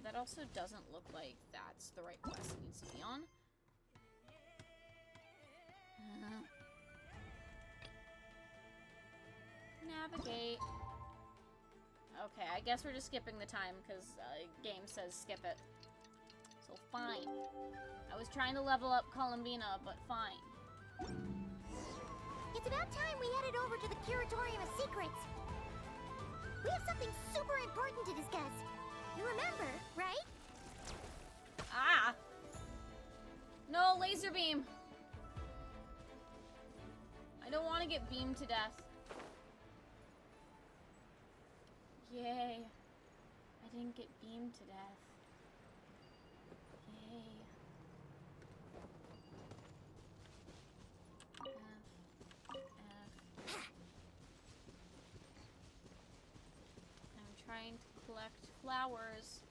A: That also doesn't look like that's the right quest it needs to be on. Navigate. Okay, I guess we're just skipping the time because game says skip it. So fine. I was trying to level up Columbina, but fine.
D: It's about time we headed over to the Curatorium of Secrets. We have something super important to discuss. You remember, right?
A: Ah! No, laser beam! I don't want to get beamed to death. Yay. I didn't get beamed to death. Yay. F. I'm trying to collect flowers.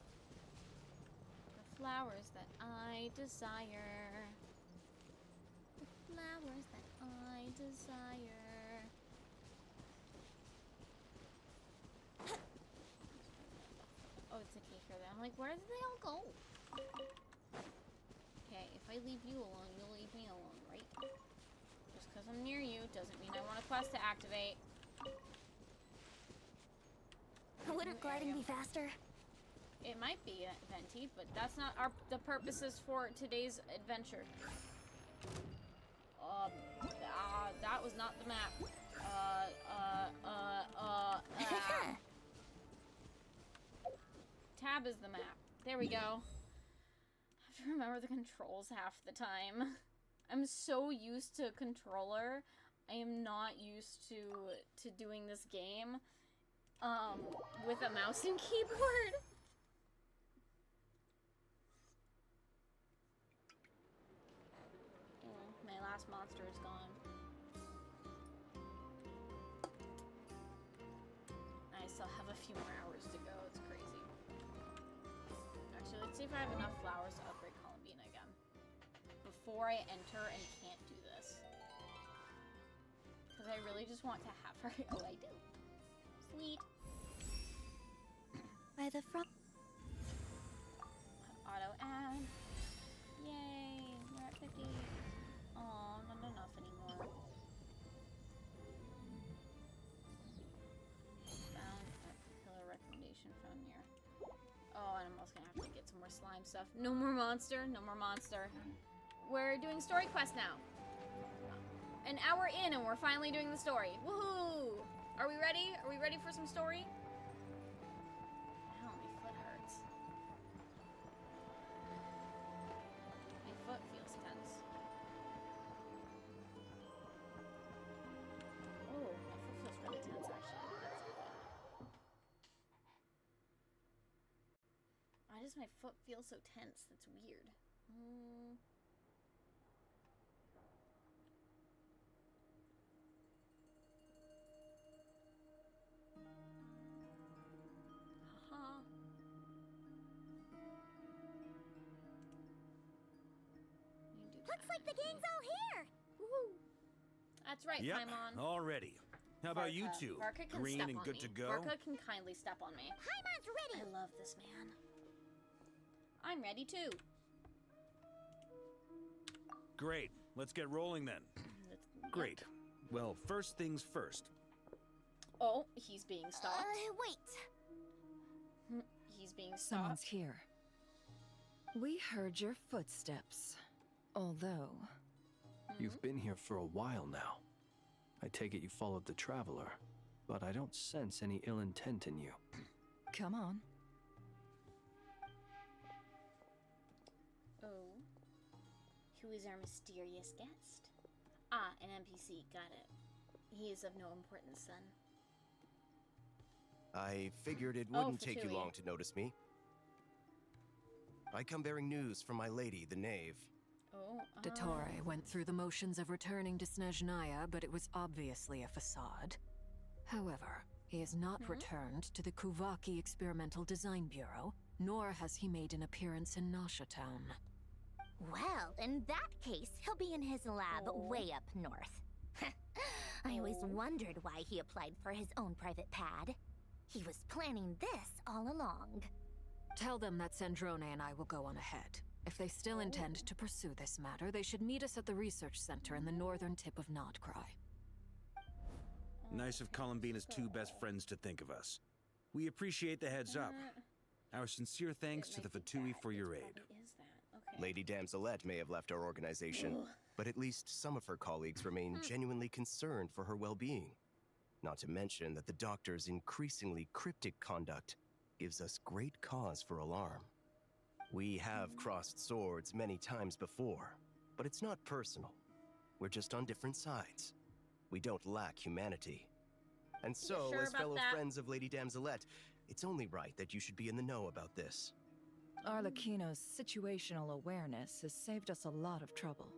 A: The flowers that I desire. The flowers that I desire. Oh, it's a cake here then. I'm like, where did they all go? Okay, if I leave you alone, you'll leave me alone, right? Just because I'm near you doesn't mean I want a quest to activate.
D: Wouldn't gliding be faster?
A: It might be venti, but that's not the purposes for today's adventure. That was not the map. Tab is the map. There we go. I have to remember the controls half the time. I'm so used to controller. I am not used to doing this game with a mouse and keyboard. Oh, my last monster is gone. I still have a few more hours to go. It's crazy. Actually, let's see if I have enough flowers to upgrade Columbina again before I enter and can't do this. Because I really just want to have her. Oh, I do. Sweet.
B: By the front.
A: Auto add. Yay. We're at 50. Oh, not enough anymore. Found a pillar recommendation found near. Oh, and I'm also gonna have to get some more slime stuff. No more monster. No more monster. We're doing story quest now. An hour in and we're finally doing the story. Woohoo! Are we ready? Are we ready for some story? Ow, my foot hurts. My foot feels tense. Oh, my foot feels really tense actually. That's good. Why does my foot feel so tense? That's weird. Haha.
D: Looks like the gang's all here.
A: Woohoo! That's right,
C: Yep,
A: Paimon.
C: all ready. How about you
A: Varka.
C: two?
A: Varka can
C: Green
A: step
C: and
A: on
C: good
A: me.
C: to go?
A: Varka can kindly step on me.
D: Paimon's
A: I
D: ready.
A: love this man. I'm ready too.
C: Great. Let's get rolling then. Great. Well, first things first.
A: Oh, he's being stopped.
D: Wait.
A: He's being
F: Someone's
A: stopped.
F: here. We heard your footsteps. Although,
G: You've been here for a while now. I take it you followed the Traveler, but I don't sense any ill intent in you.
F: come on.
A: Oh. Who is our mysterious guest? Ah, an NPC. Got it. He is of no importance then.
H: I figured it
A: Oh,
H: wouldn't take you
A: Fatui.
H: long to notice me. I come bearing news from my lady, the knave.
A: Oh.
F: Dottore went through the motions of returning to Snezhnaya, but it was obviously a facade. However, he has not returned to the Kuvaki Experimental Design Bureau, nor has he made an appearance in Nasha Town.
D: Well, in that case, he'll be in his lab way up north. I always wondered why he applied for his own private pad. He was planning this all along.
F: Tell them that Sandrone and I will go on ahead. If they still intend to pursue this matter, they should meet us at the research center in the northern tip of Nodcry.
C: Nice of Columbina's two best friends to think of us. We appreciate the heads up. Our sincere thanks to the Fatui for your aid.
A: Is that? Okay.
H: Lady Damselette may have left our organization, but at least some of her colleagues remain genuinely concerned for her well-being. Not to mention that the Doctor's increasingly cryptic conduct gives us great cause for alarm. We have crossed swords many times before, but it's not personal. We're just on different sides. We don't lack humanity. And so,
A: sure
H: as
A: about
H: fellow
A: that?
H: friends of Lady Damselette, it's only right that you should be in the know about this.
I: Arlecchino's situational awareness has saved us a lot of trouble.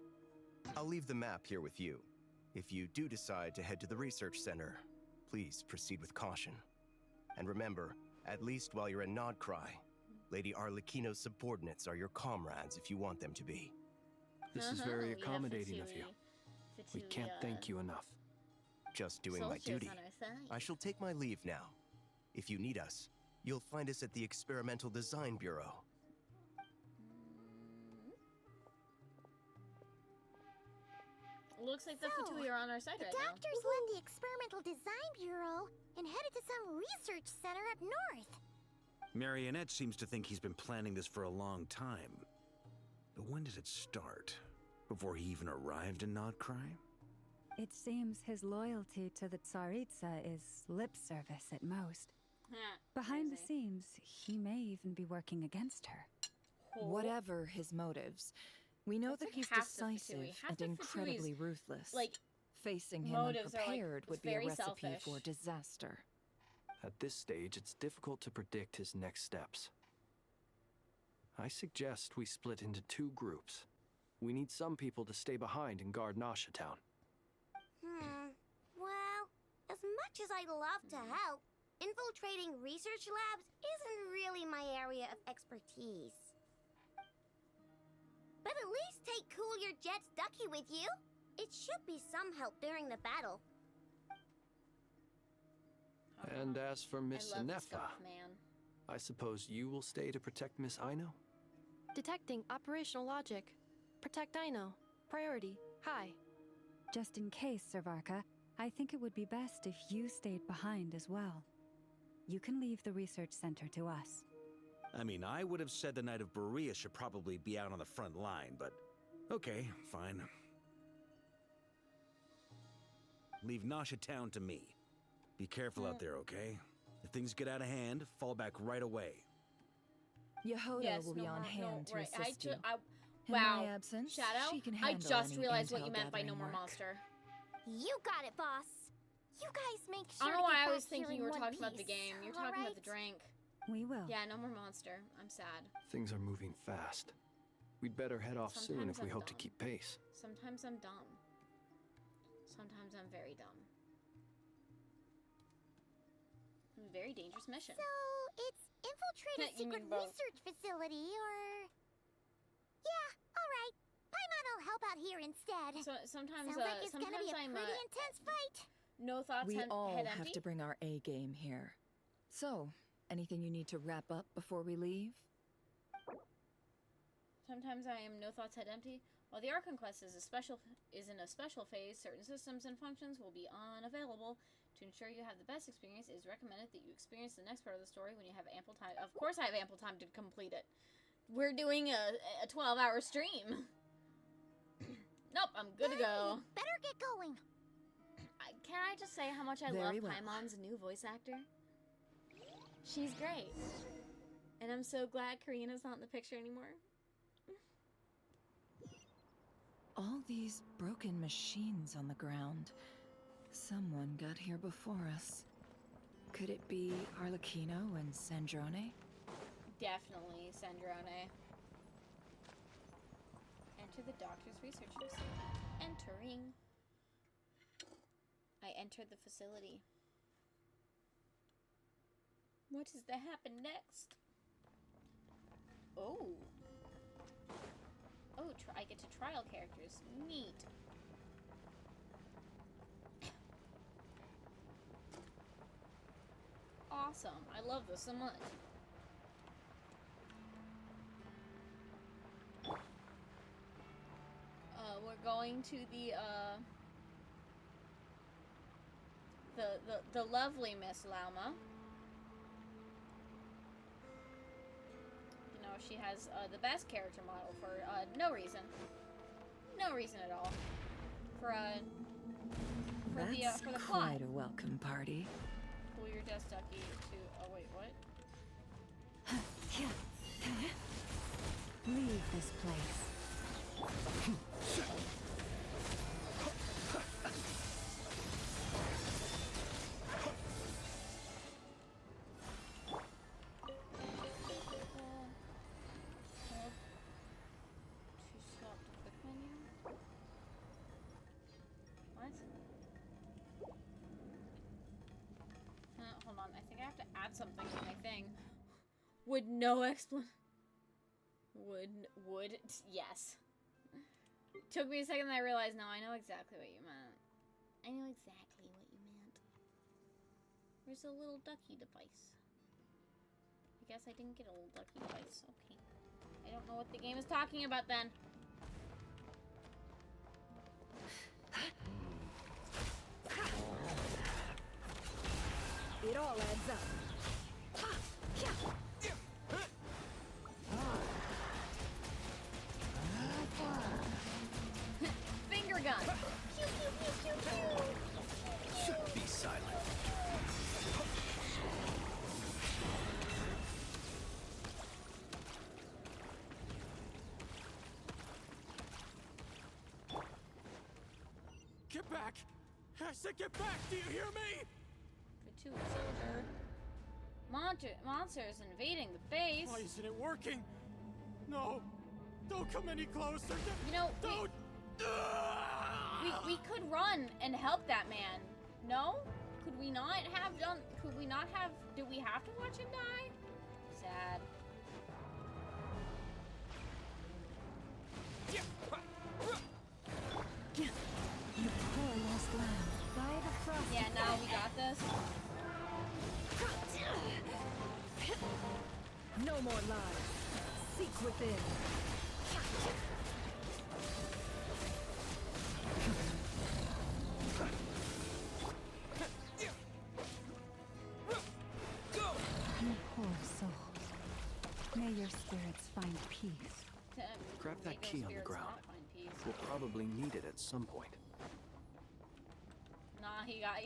H: I'll leave the map here with you. If you do decide to head to the research center, please proceed with caution. And remember, at least while you're in Nodcry, Lady Arlecchino's subordinates are your comrades if you want them to be.
G: This is very accommodating of you. We can't thank you enough.
H: Just doing my duty. I shall take my leave now. If you need us, you'll find us at the Experimental Design Bureau.
A: Looks like the
D: So,
A: Fatui are on our side
D: The
A: right now.
D: doctors led the Experimental Design Bureau and headed to some research center up north.
C: Marionette seems to think he's been planning this for a long time. But when did it start? Before he even arrived in Nodcry?
J: It seems his loyalty to the Tsaritsa is lip service at most. Behind the scenes, he may even be working against her.
I: Whatever his motives, we know
A: That's
I: that
A: like
I: he's
A: half the
I: decisive
A: Fatui. Half
I: and
A: the
I: incredibly
A: Fatui's,
I: ruthless.
A: like,
I: Facing him
A: motives are, like,
I: unprepared would be a
A: very
I: recipe
A: selfish.
I: for disaster.
G: At this stage, it's difficult to predict his next steps. I suggest we split into two groups. We need some people to stay behind and guard Nasha Town.
D: Well, as much as I'd love to help, infiltrating research labs isn't really my area of expertise. But at least take Cool Your Jet's Ducky with you. It should be some help during the battle.
G: And as for Miss
A: I love this
G: Inefa,
A: stuff, man.
G: I suppose you will stay to protect Miss Aino?
K: Detecting operational logic. Protect Dino. Priority. High.
J: Just in case, Servarka, I think it would be best if you stayed behind as well. You can leave the research center to us.
C: I mean, I would have said the Knight of Berea should probably be out on the front line, but okay, fine. Leave Nasha Town to me. Be careful out there, okay? If things get out of hand, fall back right away.
I: Yehoda will be on hand to assist you. In
A: Wow.
I: my absence,
A: Shadow,
I: she can
A: I
I: handle
A: just
I: any
A: realized what
I: intel
A: you meant by no
I: gathering
A: more
I: work.
A: monster.
D: You got it, boss. You guys make
A: I
D: sure
A: don't know
D: to
A: why
D: get
A: I was
D: back here
A: thinking
D: in
A: you were
D: one
A: talking about the
D: piece,
A: game. You're
D: all
A: talking about
D: right?
A: the drink.
J: We will.
A: Yeah, no more monster. I'm sad.
G: Things are moving fast. We'd better head off soon
A: Sometimes
G: if we
A: I'm
G: hope to
A: dumb.
G: keep pace.
A: Sometimes I'm dumb. Sometimes I'm very dumb. A very dangerous mission.
D: So, it's infiltrate a
A: You mean
D: secret
A: both.
D: research facility, or... Yeah, alright. Paimon'll help out here instead.
A: So sometimes,
D: Sounds like it's gonna
A: sometimes
D: be a
A: I'm
D: pretty intense fight.
A: no thoughts.
I: We all
A: head
I: have
A: empty.
I: to bring our A game here. So, anything you need to wrap up before we leave?
A: Sometimes I am no thoughts, head empty. While the Archon quest is in a special phase, certain systems and functions will be unavailable. To ensure you have the best experience, it is recommended that you experience the next part of the story when you have ample time. Of course I have ample time to complete it. We're doing a 12-hour stream. Nope, I'm good to go.
D: Better get going.
A: Can I just say how much I love Paimon's new voice actor? She's great. And I'm so glad Karina's not in the picture anymore.
I: All these broken machines on the ground. Someone got here before us. Could it be Arlecchino and Sandrone?
A: Definitely Sandrone. Enter the doctor's research facility. Entering. I entered the facility. What is to happen next? Oh. Oh, I get to trial characters. Neat. Awesome. I love this so much. We're going to the lovely Miss Lauma. You know, she has the best character model for no reason. No reason at all. For the plot.
I: Quite a welcome party.
A: Pull your desk ducky to. Oh wait, what?
J: Leave this place.
A: Hold on, I think I have to add something to my thing. Would no explanation. Would yes. Took me a second and I realized, no, I know exactly what you meant. I know exactly what you meant. Where's the little ducky device? I guess I didn't get a little ducky device. Okay. I don't know what the game is talking about then.
I: It all adds up.
A: Finger gun. Pew, pew, pew, pew, pew.
C: Be silent.
G: Get back! I said get back! Do you hear me?
A: Vtuber soldier. Monsters invading the base.
G: Why isn't it working? No! Don't come any closer!
A: You know,
G: don't!
A: We could run and help that man. No? Could we not have done? Could we not have? Do we have to watch him die? Sad.
J: You poor lost lamb. By the frost.
A: Yeah, now we got this.
I: No more lies. Seek within.
J: You poor souls. May your spirits find peace.
G: Grab that key on the ground. We'll probably need it at some point.
A: Nah, he got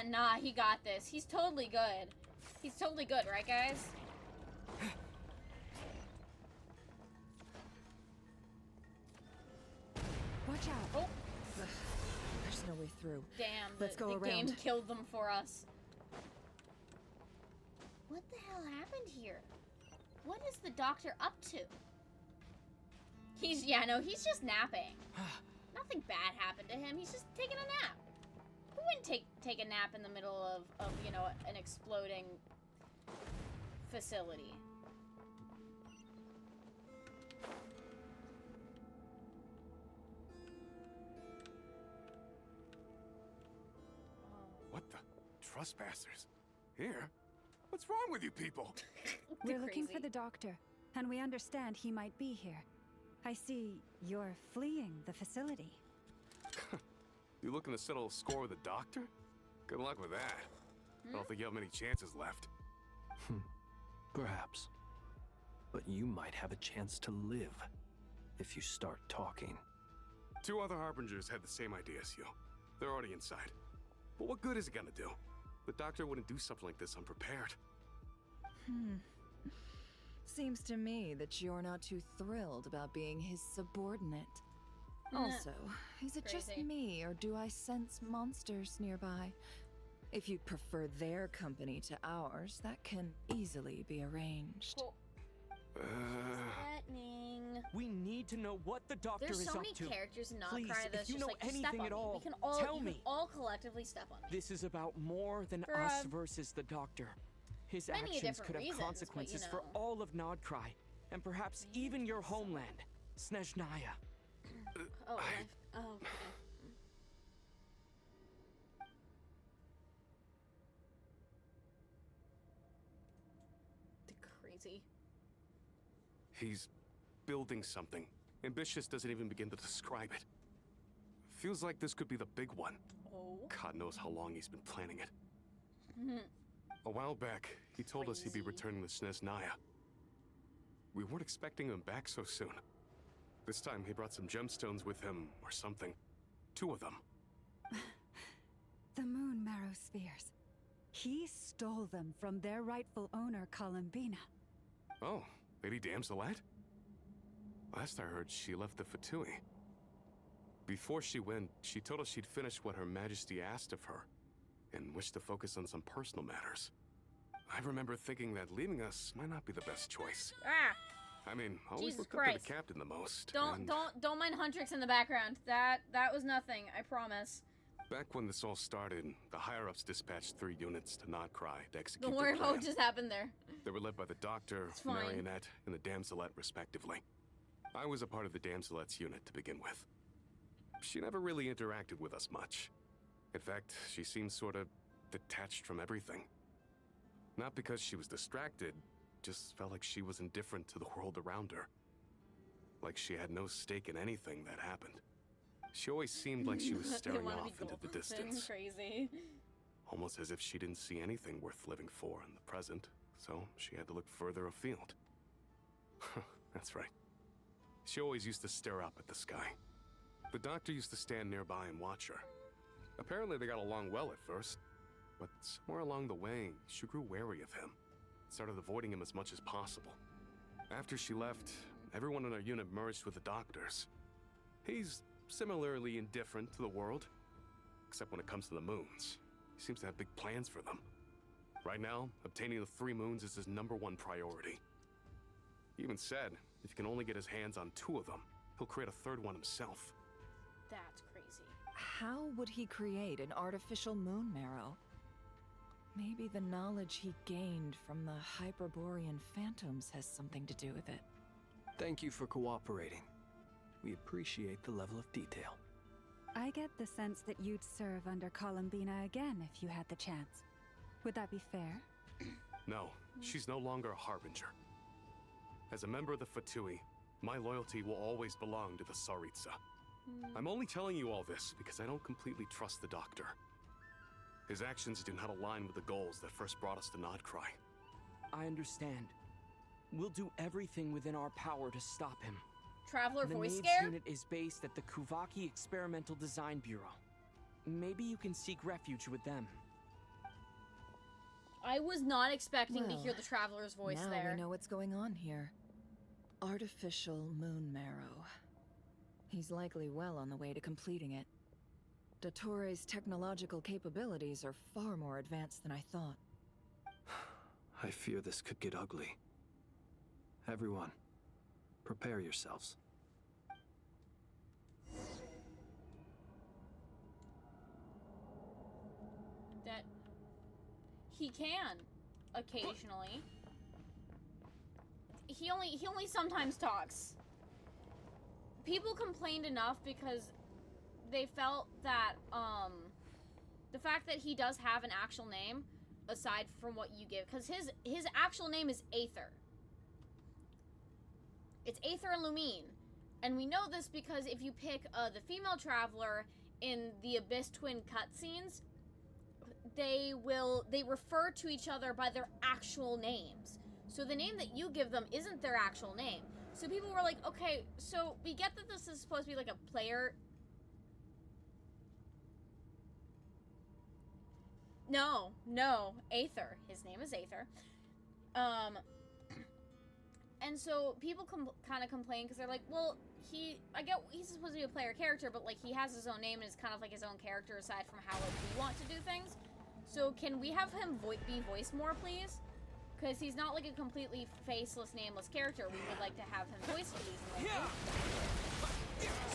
A: nah, he got this. He's totally good. He's totally good, right, guys?
I: Watch out.
A: Oh,
I: There's no way through.
A: damn!
I: Let's go
A: the
I: around.
A: game killed them for us. What the hell happened here? What is the doctor up to? He's just napping. Nothing bad happened to him. He's just taking a nap. Who wouldn't take a nap in the middle of you know, an exploding facility?
L: What the? Trespassers? Here? What's wrong with you people?
J: We're looking for the doctor, and we understand he might be here. I see you're fleeing the facility.
L: You looking to settle a score with the doctor? Good luck with that. I don't think you have many chances left.
G: Perhaps. But you might have a chance to live if you start talking.
L: 2 other Harbingers had the same idea as you. They're already inside. But what good is it gonna do? The doctor wouldn't do something like this unprepared.
I: Seems to me that you're not too thrilled about being his subordinate. Also, is it just
A: Crazy.
I: me, or do I sense monsters nearby? If you'd prefer their company to ours, that can easily be arranged.
A: Cool. Threatening.
E: We need to know what the doctor
A: There's
E: is
A: so
E: up
A: many
E: to.
A: characters in
E: Please,
A: Notcry
E: if
A: that's
E: you
A: just
E: know
A: like, just step
E: anything
A: on
E: at
A: me.
E: all,
A: We can all,
E: tell
A: you
E: me.
A: can all collectively step on me.
E: This is about more than
A: For,
E: us versus the doctor. His
A: many
E: actions
A: different
E: could have
A: reasons, but,
E: consequences
A: you
E: for
A: know.
E: all of Nodcry, and perhaps even your homeland, Snezhnaya.
A: Oh, oh, okay. Crazy.
L: He's building something. Ambitious doesn't even begin to describe it. Feels like this could be the big one.
A: Oh.
L: God knows how long he's been planning it. A while back, he told us he'd be returning to Snezhnaya. We weren't expecting him back so soon. This time he brought some gemstones with him, or something. 2 of them.
J: The moon marrow spheres. He stole them from their rightful owner, Columbina.
L: Oh, Lady Damselette? Last I heard, she left the Fatui. Before she went, she told us she'd finished what Her Majesty asked of her, and wished to focus on some personal matters. I remember thinking that leaving us might not be the best choice.
A: Ah!
L: I mean, I always
A: Jesus
L: looked up
A: Christ.
L: to the captain the most.
A: Don't
L: and
A: mind Huntrix in the background. That was nothing, I promise.
L: back when this all started, the higher-ups dispatched 3 units to Nodcry to execute
A: Don't
L: their
A: worry about
L: plan.
A: what just happened there.
L: They were led by the Doctor,
A: It's fine.
L: Marionette, and the Damselette, respectively. I was a part of the Damselette's unit to begin with. She never really interacted with us much. In fact, she seemed sort of detached from everything. Not because she was distracted, just felt like she was indifferent to the world around her. Like she had no stake in anything that happened. She always seemed like she was
A: They
L: staring
A: wanna
L: off
A: be
L: into the
A: Goldblum.
L: distance.
A: Crazy.
L: Almost as if she didn't see anything worth living for in the present, so she had to look further afield. That's right. She always used to stare up at the sky. The Doctor used to stand nearby and watch her. Apparently they got along well at first, but somewhere along the way, she grew wary of him. Started avoiding him as much as possible. After she left, everyone in our unit merged with the Doctor's. He's similarly indifferent to the world, except when it comes to the moons. He seems to have big plans for them. Right now, obtaining the 3 moons is his #1 priority. He even said, if he can only get his hands on 2 of them, he'll create a 3rd one himself.
A: That's crazy.
I: How would he create an artificial moon marrow? Maybe the knowledge he gained from the Hyperborean phantoms has something to do with it.
G: Thank you for cooperating. We appreciate the level of detail.
J: I get the sense that you'd serve under Columbina again if you had the chance. Would that be fair?
L: No, she's no longer a Harbinger. As a member of the Fatui, my loyalty will always belong to the Tsaritsa. I'm only telling you all this because I don't completely trust the Doctor. His actions do not align with the goals that first brought us to Nodcry.
E: I understand. We'll do everything within our power to stop him.
A: Traveler
E: The
A: voice
E: Maids
A: scare?
E: unit is based at the Kuvaki Experimental Design Bureau. Maybe you can seek refuge with them.
A: I was not expecting to hear
I: Well,
A: the Traveler's voice
I: now
A: there.
I: we know what's going on here. Artificial moon marrow. He's likely well on the way to completing it. Dottore's technological capabilities are far more advanced than I thought.
G: I fear this could get ugly. Everyone, prepare yourselves.
A: That he can occasionally. He only sometimes talks. People complained enough because they felt that the fact that he does have an actual name aside from what you give, because his actual name is Aether. It's Aether Lumine. And we know this because if you pick the female traveler in the Abyss Twin cutscenes, they refer to each other by their actual names. So the name that you give them isn't their actual name. So people were like, okay, so we get that this is supposed to be like a player No, Aether. His name is Aether. And so people kind of complain because they're like, well, I get he's supposed to be a player character, but like he has his own name and is kind of like his own character aside from how like, we want to do things. So can we have him be voiced more, please? Because he's not like a completely faceless, nameless character. We would like to have him voiced, please.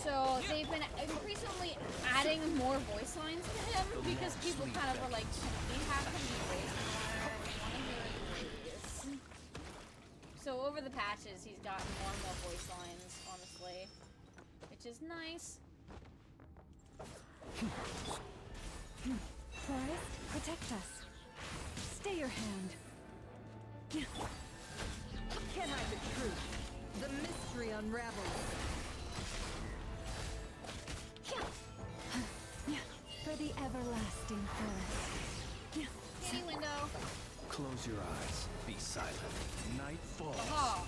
A: So they've been increasingly adding more voice lines to him because people kind of are like, can we have him be voiced more? We want to hear it, please. So over the patches, he's gotten more and more voice lines, honestly, which is nice.
J: Forest, protect us. Stay your hand.
I: Can't hide the truth. The mystery unravels.
J: For the everlasting forest.
A: Kitty window.
C: Close your eyes. Be silent. Night falls.
A: Aha!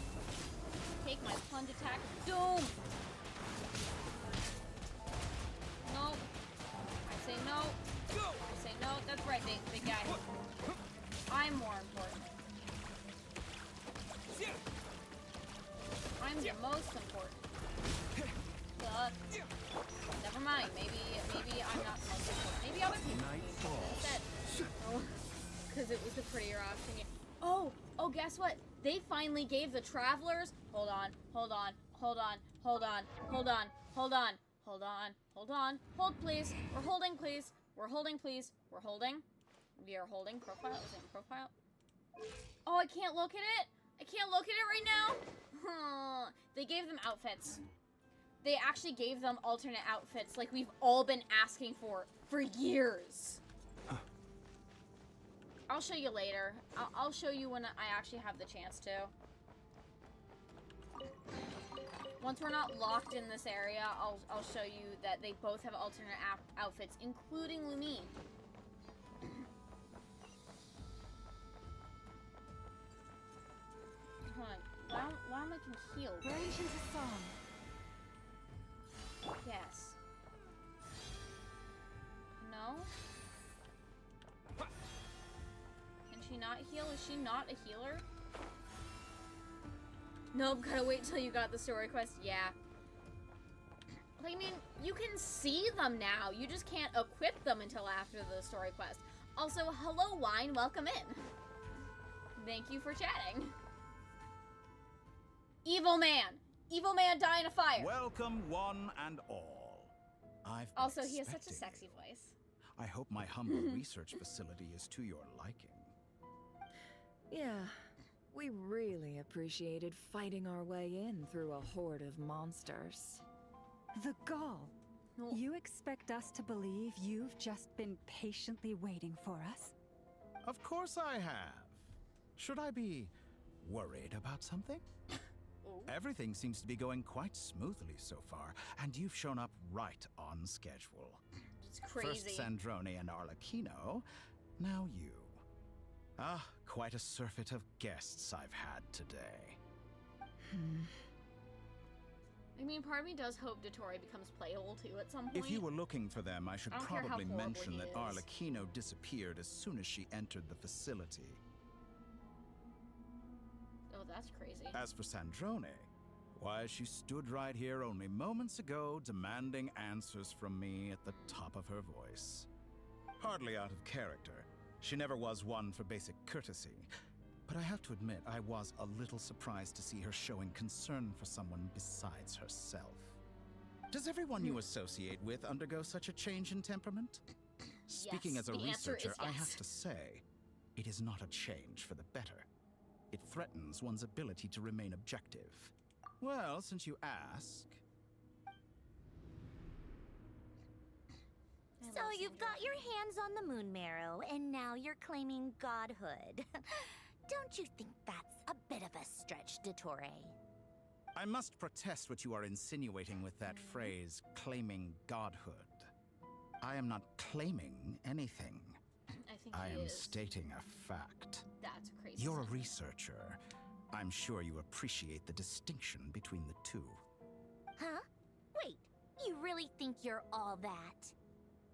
A: Take my plunge attack. Doom! No. I say no. I say no. That's right, big guy. I'm more important. I'm the most important. Never mind. Maybe I'm not the most important. Maybe other people.
C: Night falls.
A: Because it was the prettier option. Oh, guess what? They finally gave the travelers. Hold on. Hold, please. We're holding, please. We're holding. We are holding. Profile. Is it in profile? Oh, I can't look at it. I can't look at it right now. They gave them outfits. They actually gave them alternate outfits like we've all been asking for years. I'll show you later. I'll show you when I actually have the chance to. Once we're not locked in this area, I'll show you that they both have alternate outfits, including Lumine. Hold on. Lama can heal.
J: Rage is a song.
A: Yes. No? Can she not heal? Is she not a healer? Nope, gotta wait till you got the story quest. Yeah. I mean, you can see them now. You just can't equip them until after the story quest. Also, hello, Wine. Welcome in. Thank you for chatting. Evil man. Evil man, die in a fire.
M: Welcome, one and all. I've been
A: Also, he has such a
M: expecting
A: sexy
M: you.
A: voice.
M: I hope my humble research facility is to your liking.
I: Yeah, we really appreciated fighting our way in through a horde of monsters.
J: The gall. You expect us to believe you've just been patiently waiting for us?
M: Of course I have. Should I be worried about something? Everything seems to be going quite smoothly so far, and you've shown up right on schedule.
A: It's crazy.
M: First Sandrone and Arlecchino, now you. Ah, quite a surfeit of guests I've had today.
A: I mean, part of me does hope dottore becomes playable too at some point.
M: If you were looking for them, I should
A: I don't care how
M: probably
A: horrible
M: mention
A: he
M: that
A: is.
M: Arlecchino disappeared as soon as she entered the facility.
A: Oh, that's crazy.
M: As for Sandrone, why, she stood right here only moments ago demanding answers from me at the top of her voice. Hardly out of character. She never was one for basic courtesy. But I have to admit, I was a little surprised to see her showing concern for someone besides herself. Does everyone you associate with undergo such a change in temperament? Speaking
A: Yes,
M: as a
A: the answer
M: researcher,
A: is
M: I
A: yes.
M: have to say, it is not a change for the better. It threatens one's ability to remain objective. Well, since you ask...
D: So you've got your hands on the moon marrow, and now you're claiming godhood. Don't you think that's a bit of a stretch, dottore?
M: I must protest what you are insinuating with that phrase, claiming godhood. I am not claiming anything.
A: I think
M: I
A: he
M: am
A: is.
M: stating a fact.
A: That's a crazy.
M: You're a
A: sentiment.
M: researcher. I'm sure you appreciate the distinction between the two.
D: Huh? Wait, you really think you're all that?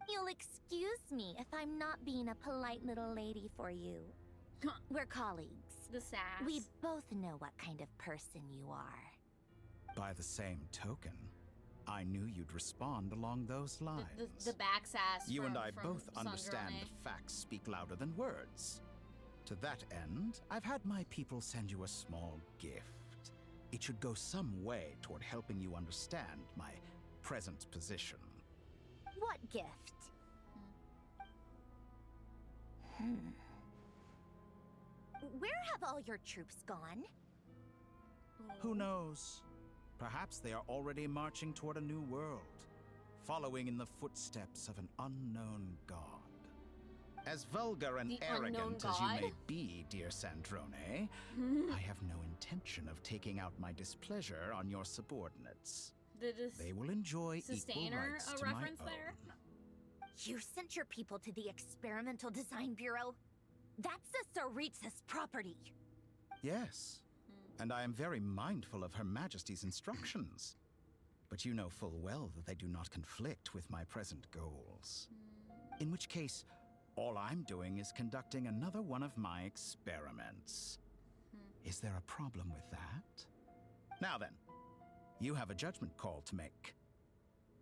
D: You'll excuse me if I'm not being a polite little lady for you. We're colleagues.
A: The sass.
D: We both know what kind of person you are.
M: By the same token, I knew you'd respond along those lines.
A: The back sass.
M: You and I
A: from
M: both understand
A: Sundrone.
M: that facts speak louder than words. To that end, I've had my people send you a small gift. It should go some way toward helping you understand my present position.
D: What gift? Where have all your troops gone?
M: Who knows? Perhaps they are already marching toward a new world, following in the footsteps of an unknown god. As vulgar and
A: The
M: arrogant
A: unknown
M: as you
A: god?
M: may be, dear Sandrone, I have no intention of taking out my displeasure on your subordinates. They will enjoy equal
A: Sustainer
M: rights
A: a
M: to my
A: reference
M: own.
A: there?
D: You sent your people to the Experimental Design Bureau? That's the Tsaritsa's property.
M: Yes, and I am very mindful of Her Majesty's instructions. But you know full well that they do not conflict with my present goals. In which case, all I'm doing is conducting another one of my experiments. Is there a problem with that? Now then, you have a judgment call to make.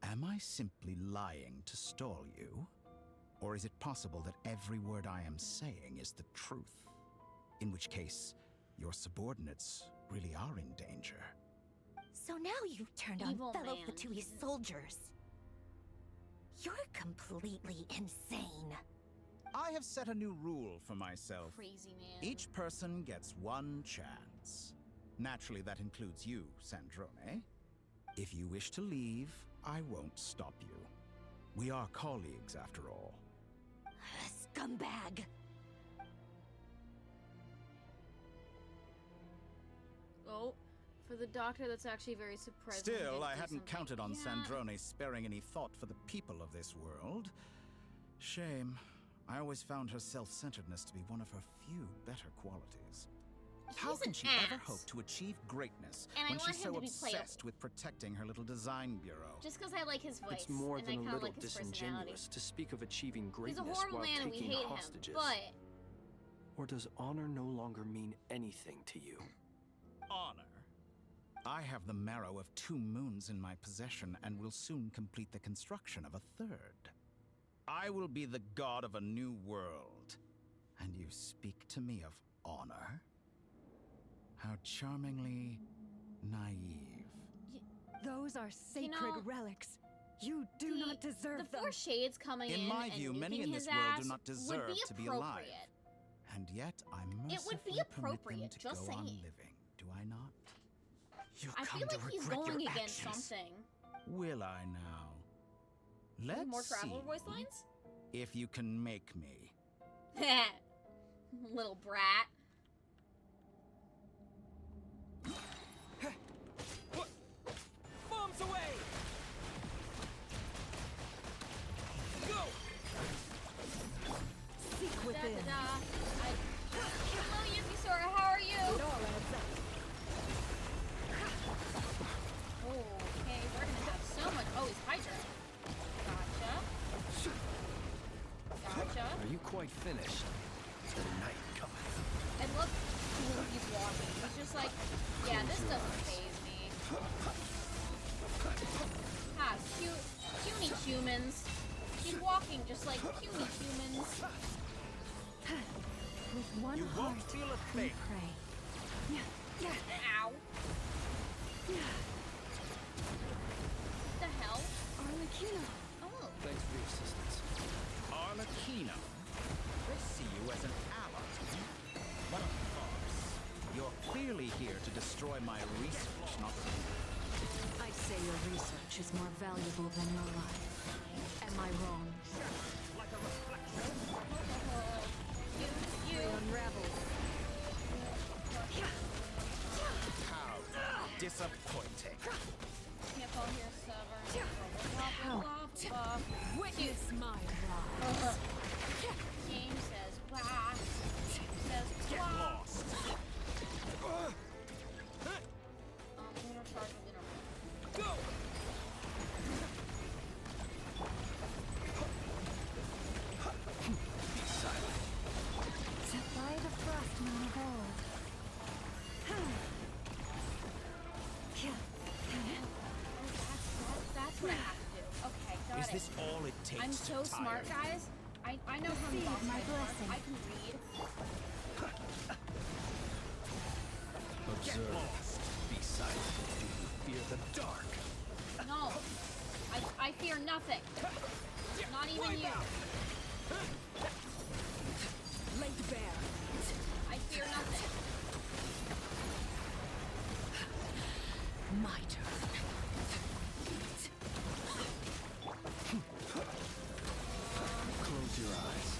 M: Am I simply lying to stall you? Or is it possible that every word I am saying is the truth? In which case, your subordinates really are in danger.
D: So now you've turned
A: Evil
D: on fellow
A: man.
D: Fatui soldiers. You're completely insane.
M: I have set a new rule for myself.
A: Crazy man.
M: Each person gets one chance. Naturally, that includes you, Sandrone. If you wish to leave, I won't stop you. We are colleagues, after all.
D: Scumbag.
A: Oh, for the doctor, that's actually very surprising.
M: Still, I hadn't counted on Sandrone sparing any thought for the people of this world. Shame. I always found her self-centeredness to be one of her few better qualities. How can she ever hope to achieve greatness
A: And I
M: when
A: want
M: she's
A: him
M: so
A: to be playable.
M: obsessed with protecting her little design bureau?
A: Just because I like his voice.
G: It's more
A: and
G: than
A: I
G: a
A: kinda
G: little
A: like his personality.
G: disingenuous to speak of achieving
A: He's a
G: greatness
A: horrible
G: while
A: man and we
G: taking
A: hate
G: hostages.
A: him, but
G: Or does honor no longer mean anything to you?
M: Honor? I have the marrow of 2 moons in my possession and will soon complete the construction of a 3rd. I will be the god of a new world. And you speak to me of honor? How charmingly naive.
J: Those are sacred
A: know,
J: relics. You do not deserve
A: the
J: them.
A: 4 shades coming in
M: In my
A: and
M: view, many
A: nuking
M: in
A: his
M: this world
A: ass
M: do not deserve
A: would be
M: to be alive.
A: appropriate.
M: And yet I
A: It would be
M: mercifully permit them
A: appropriate,
M: to
A: just
M: go on
A: saying.
M: living, do I not?
A: I feel like he's going against something.
M: Will I now? Let's
A: More traveler
M: see
A: voice lines?
M: if you can make me.
A: Little brat.
E: Bombs away! Go!
J: Seek within.
A: Hello, Yukisora, how are you? Okay, we're gonna have so much. Oh, he's Hydra. Gotcha.
G: Are you quite finished? The night cometh.
A: I love who he's walking. He's just like, yeah, this doesn't faze me. Ah, puny humans. He's walking just like puny humans.
J: With one
M: You
J: heart,
M: won't feel a
J: we
M: thing.
J: pray.
A: Ow. What the hell?
J: Arlecchino.
A: Oh.
G: Thanks for your assistance.
M: Arlecchino. They see you as an ally. What a farce. You're clearly here to destroy my research, not
F: I'd say your research is more valuable than your life. Am I wrong?
A: You.
F: Unravel.
M: how disappointing.
A: Can't fall here, Sever.
F: Witness my
A: Uh-huh.
F: rise.
A: Game says, wah. Says,
M: Get
A: wah.
M: lost.
A: Lunar charge with interval.
E: Go!
C: this all it takes?
A: I'm so smart, guys. I know how many boss fights are. I can read.
C: Get lost. Be silent. Do you fear the dark?
A: No. I fear nothing. Not even you.
F: Laid bare.
A: I fear nothing.
F: My turn.
G: Close your eyes.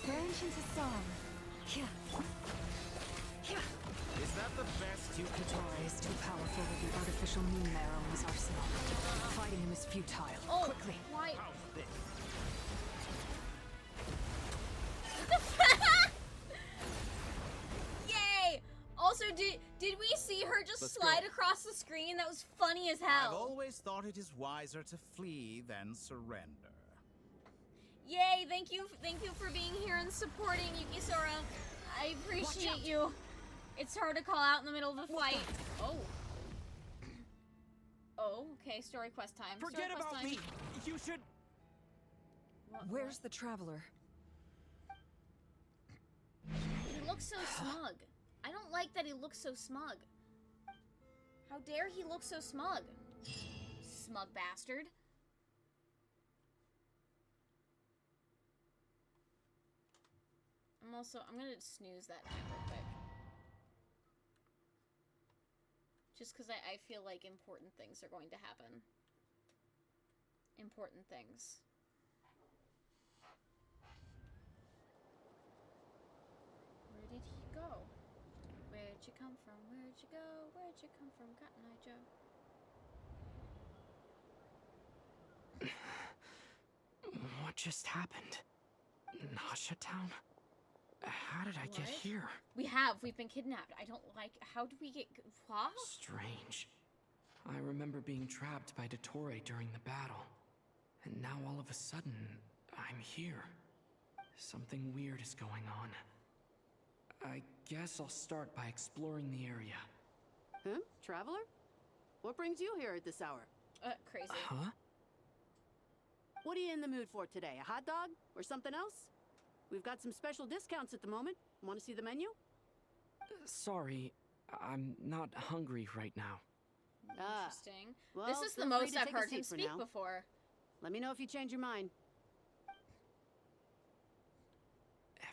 J: Branch into song.
M: Is that the best you could
F: Dottore is too powerful with the artificial moon marrow in his arsenal. Fighting him is futile.
A: Oh,
F: Quickly.
A: why? Yay! Also, did we see her just
M: Let's
A: slide
M: go.
A: across the screen? That was funny as
M: I've
A: hell.
M: always thought it is wiser to flee than surrender.
A: Yay! Thank you for being here and supporting Yukisora. I appreciate you. It's hard to call out in the middle of a fight. Oh. Oh, okay. Story quest time.
E: Forget
A: Story quest
E: about
A: time.
E: me. You should.
I: Where's the traveler?
A: He looks so smug. I don't like that he looks so smug. How dare he look so smug? Smug bastard. I'm gonna snooze that time real quick. Just because I feel like important things are going to happen. Important things. Where did he go? Where'd you come from? Where'd you go? Where'd you come from, Cotton Eye Joe?
E: What just happened? Nasha Town? How did I get
A: What?
E: here?
A: We've been kidnapped. I don't like, how do we get, what?
E: Strange. I remember being trapped by dottore during the battle. And now all of a sudden, I'm here. Something weird is going on. I guess I'll start by exploring the area.
N: Huh? Traveler? What brings you here at this hour?
A: Crazy.
E: Huh?
N: What are you in the mood for today? A hot dog? Or something else? We've got some special discounts at the moment. Want to see the menu?
E: Sorry, I'm not hungry right now.
A: Interesting.
N: Well,
A: This is the
N: feel free
A: most
N: to
A: I've
N: take a
A: heard him
N: seat for
A: speak
N: now.
A: before.
N: Let me know if you change your mind.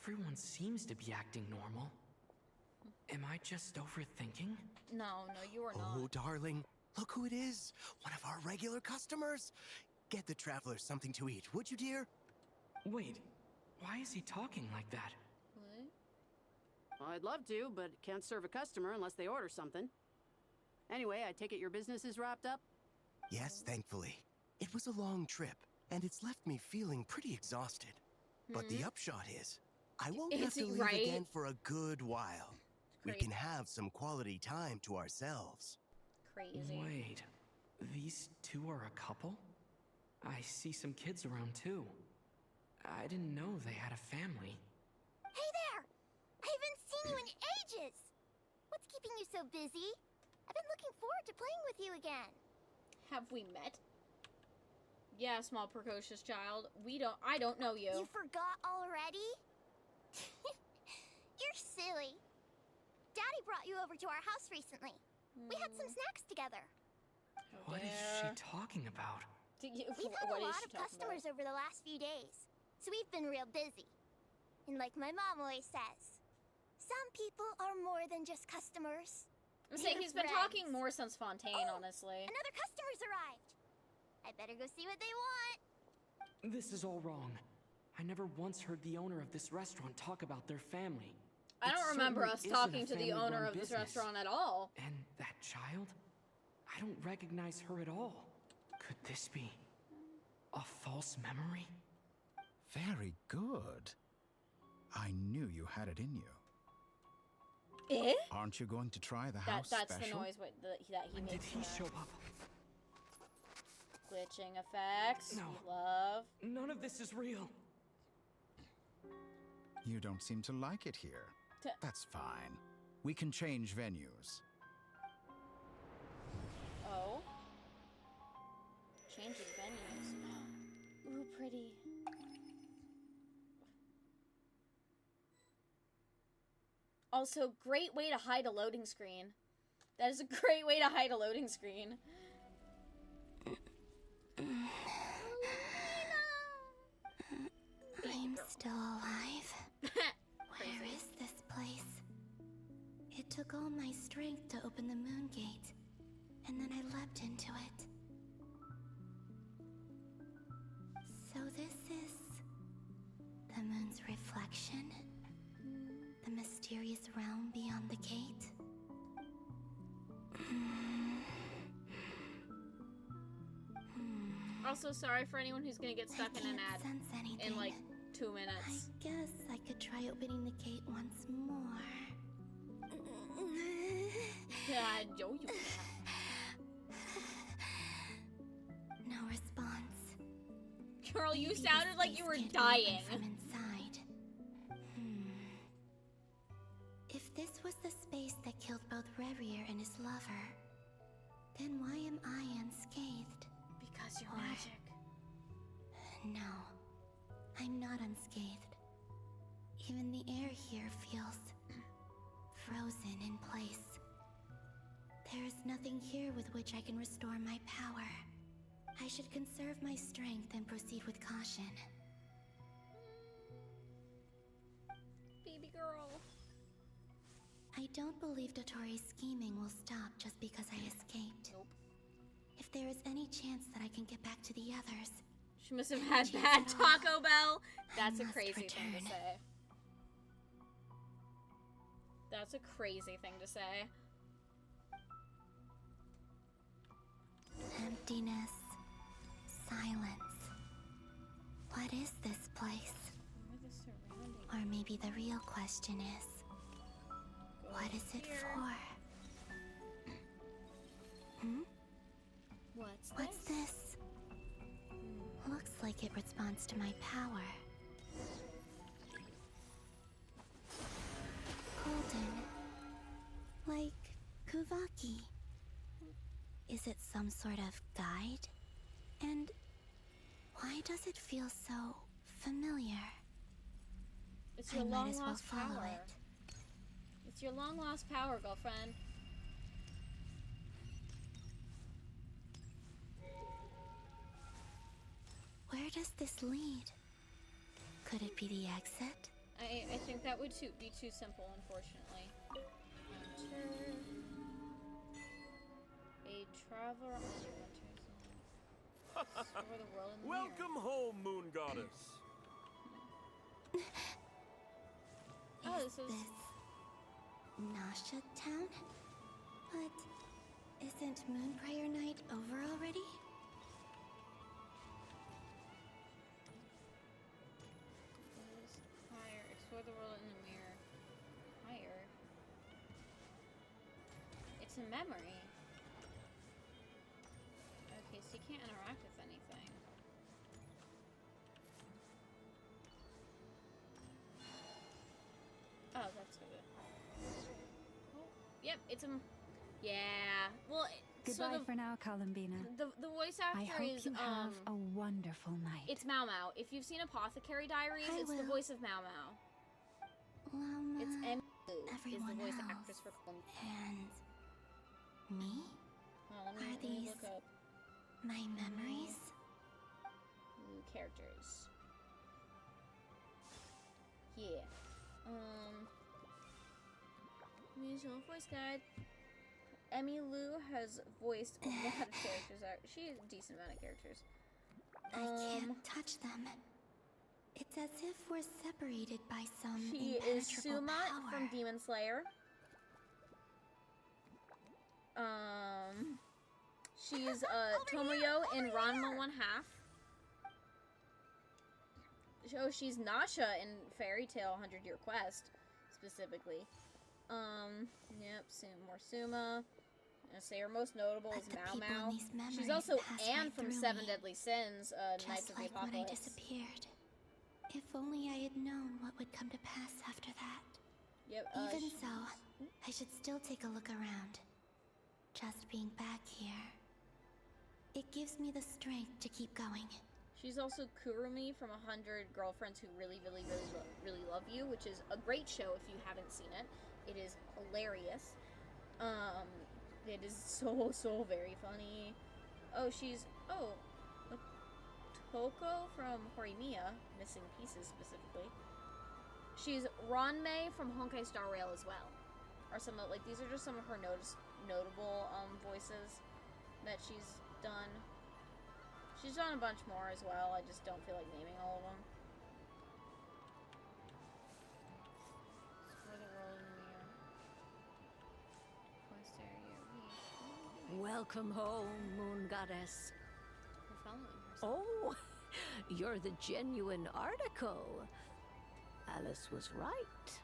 E: Everyone seems to be acting normal. Am I just overthinking?
A: No, you are not.
H: Oh, darling, look who it is. One of our regular customers. Get the traveler something to eat, would you, dear?
E: Wait, why is he talking like that?
A: What?
N: Well, I'd love to, but can't serve a customer unless they order something. Anyway, I take it your business is wrapped up?
H: Yes, thankfully. It was a long trip, and it's left me feeling pretty exhausted. But the upshot is, I won't have to leave again for a good while. We can have some quality time to ourselves.
A: Crazy.
E: Wait, these two are a couple? I see some kids around too. I didn't know they had a family.
D: Hey there! I haven't seen you in ages! What's keeping you so busy? I've been looking forward to playing with you again.
A: Have we met? Yeah, small precocious child. I don't know you.
D: You forgot already? You're silly. Daddy brought you over to our house recently. We had some snacks together.
E: What is she talking about?
D: We've had a lot of customers over the last few days, so we've been real busy. And like my mom always says, some people are more than just customers.
A: I'm saying he's been talking more since Fontaine, honestly.
D: Another customer's arrived. I better go see what they want.
E: This is all wrong. I never once heard the owner of this restaurant talk about their family.
A: I don't remember us
E: certainly
A: talking
E: isn't
A: to
E: a
A: the owner
E: family-run
A: of this
E: business.
A: restaurant at all.
E: And that child? I don't recognize her at all. Could this be a false memory?
M: Very good. I knew you had it in you.
A: Eh?
M: Aren't you going to try the house
A: That's
M: special?
A: the noise that he makes.
E: Did he show up?
A: Glitching effects.
E: No.
A: We love.
E: None of this is real.
M: You don't seem to like it here. That's fine. We can change venues.
A: pretty. Also, great way to hide a loading screen. That is a great way to hide a loading screen.
B: I'm still alive. Where is this place? It took all my strength to open the moon gate, and then I leapt into it. So this is the moon's reflection? The mysterious realm beyond the gate?
A: Also, sorry for anyone who's gonna get stuck in an ad in like 2 minutes.
B: I guess I could try opening the gate once more.
A: Yeah, yo, you.
B: No response.
A: Girl, you sounded like you were dying.
B: From inside. If this was the space that killed both Revier and his lover, then why am I unscathed?
A: Because you're magic.
B: No, I'm not unscathed. Even the air here feels frozen in place. There is nothing here with which I can restore my power. I should conserve my strength and proceed with caution.
A: Baby girl.
B: I don't believe Dottore's scheming will stop just because I escaped.
A: Nope.
B: If there is any chance that I can get back to the others...
A: She must have had bad Taco Bell. That's a crazy thing to say. That's a crazy thing to say.
B: Emptiness. Silence. What is this place? Or maybe the real question is, what is it for? What's this? Looks like it responds to my power. Golden. Like Kuvaki. Is it some sort of guide? And why does it feel so familiar?
A: It's your long lost power. It's your long lost power, girlfriend.
B: Where does this lead? Could it be the exit?
A: I think that would be too simple, unfortunately. Enter a traveler on the winter zone. Discover the world in the
O: Welcome home, Moon Goddess.
A: Oh, this is
B: Nasha Town? But isn't Moonbriar Night over already?
A: higher. Explore the world in the mirror. Higher. It's a memory. Okay, so you can't interact with anything. Oh, that's good. Oh, yep, it's a... Yeah. Well,
J: Goodbye for now, Columbina.
A: The voice actor
J: I hope
A: is
J: you have a wonderful night.
A: It's Mau Mau. If you've seen Apothecary Diaries, it's the voice of Mau Mau.
B: Llama,
A: It's Emily is the voice
B: else.
A: actress for Columbina.
B: And me?
A: Well, let
B: Are
A: me
B: these
A: look up
B: my memories?
A: characters. Yeah. Musical voice guide. Emmy Lou has voiced a lot of characters. She has a decent amount of characters.
B: I can't touch them. It's as if we're separated by some
A: She is
B: impenetrable
A: Suma
B: power.
A: from Demon Slayer. She's Tomoyo in Ranma 1/2. Oh, she's Nasha in Fairy Tail 100 Year Quest, specifically. Yep, more Suma. I say her most notable is Mau Mau. She's also Anne from Seven Deadly Sins, Knights of the
B: Just like when I
A: Apocalypse.
B: disappeared. If only I had known what would come to pass after that.
A: Yep.
B: Even so, I should still take a look around. Just being back here, it gives me the strength to keep going.
A: She's also Kurumi from 100 Girlfriends Who Really, Really, Really, Really Love You, which is a great show if you haven't seen it. It is hilarious. It is so, so very funny. Oh, she's... Oh, Toko from Horimiya, Missing Pieces specifically. She's Ranmei from Honkai Star Rail as well. Or some of, like, these are just some of her notable voices that she's done. She's done a bunch more as well. I just don't feel like naming all of them. For the world in the
P: Welcome home, Moon Goddess.
A: We're following her.
P: Oh, you're the genuine article. Alice was right.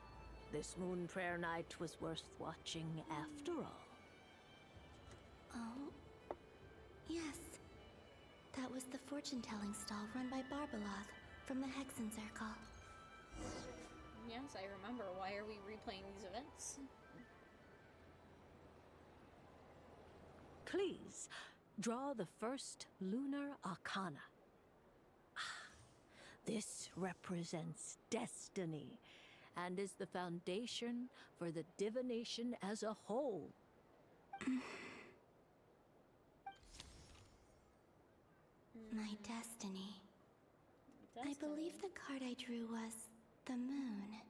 P: This Moon Prayer Night was worth watching after all.
B: Oh, yes. That was the fortune-telling stall run by Barbeloth from the Hexen Circle.
A: Yes, I remember. Why are we replaying these events?
P: Please, draw the first lunar arcana. This represents destiny and is the foundation for the divination as a whole.
B: My destiny. I believe the card I drew was the moon.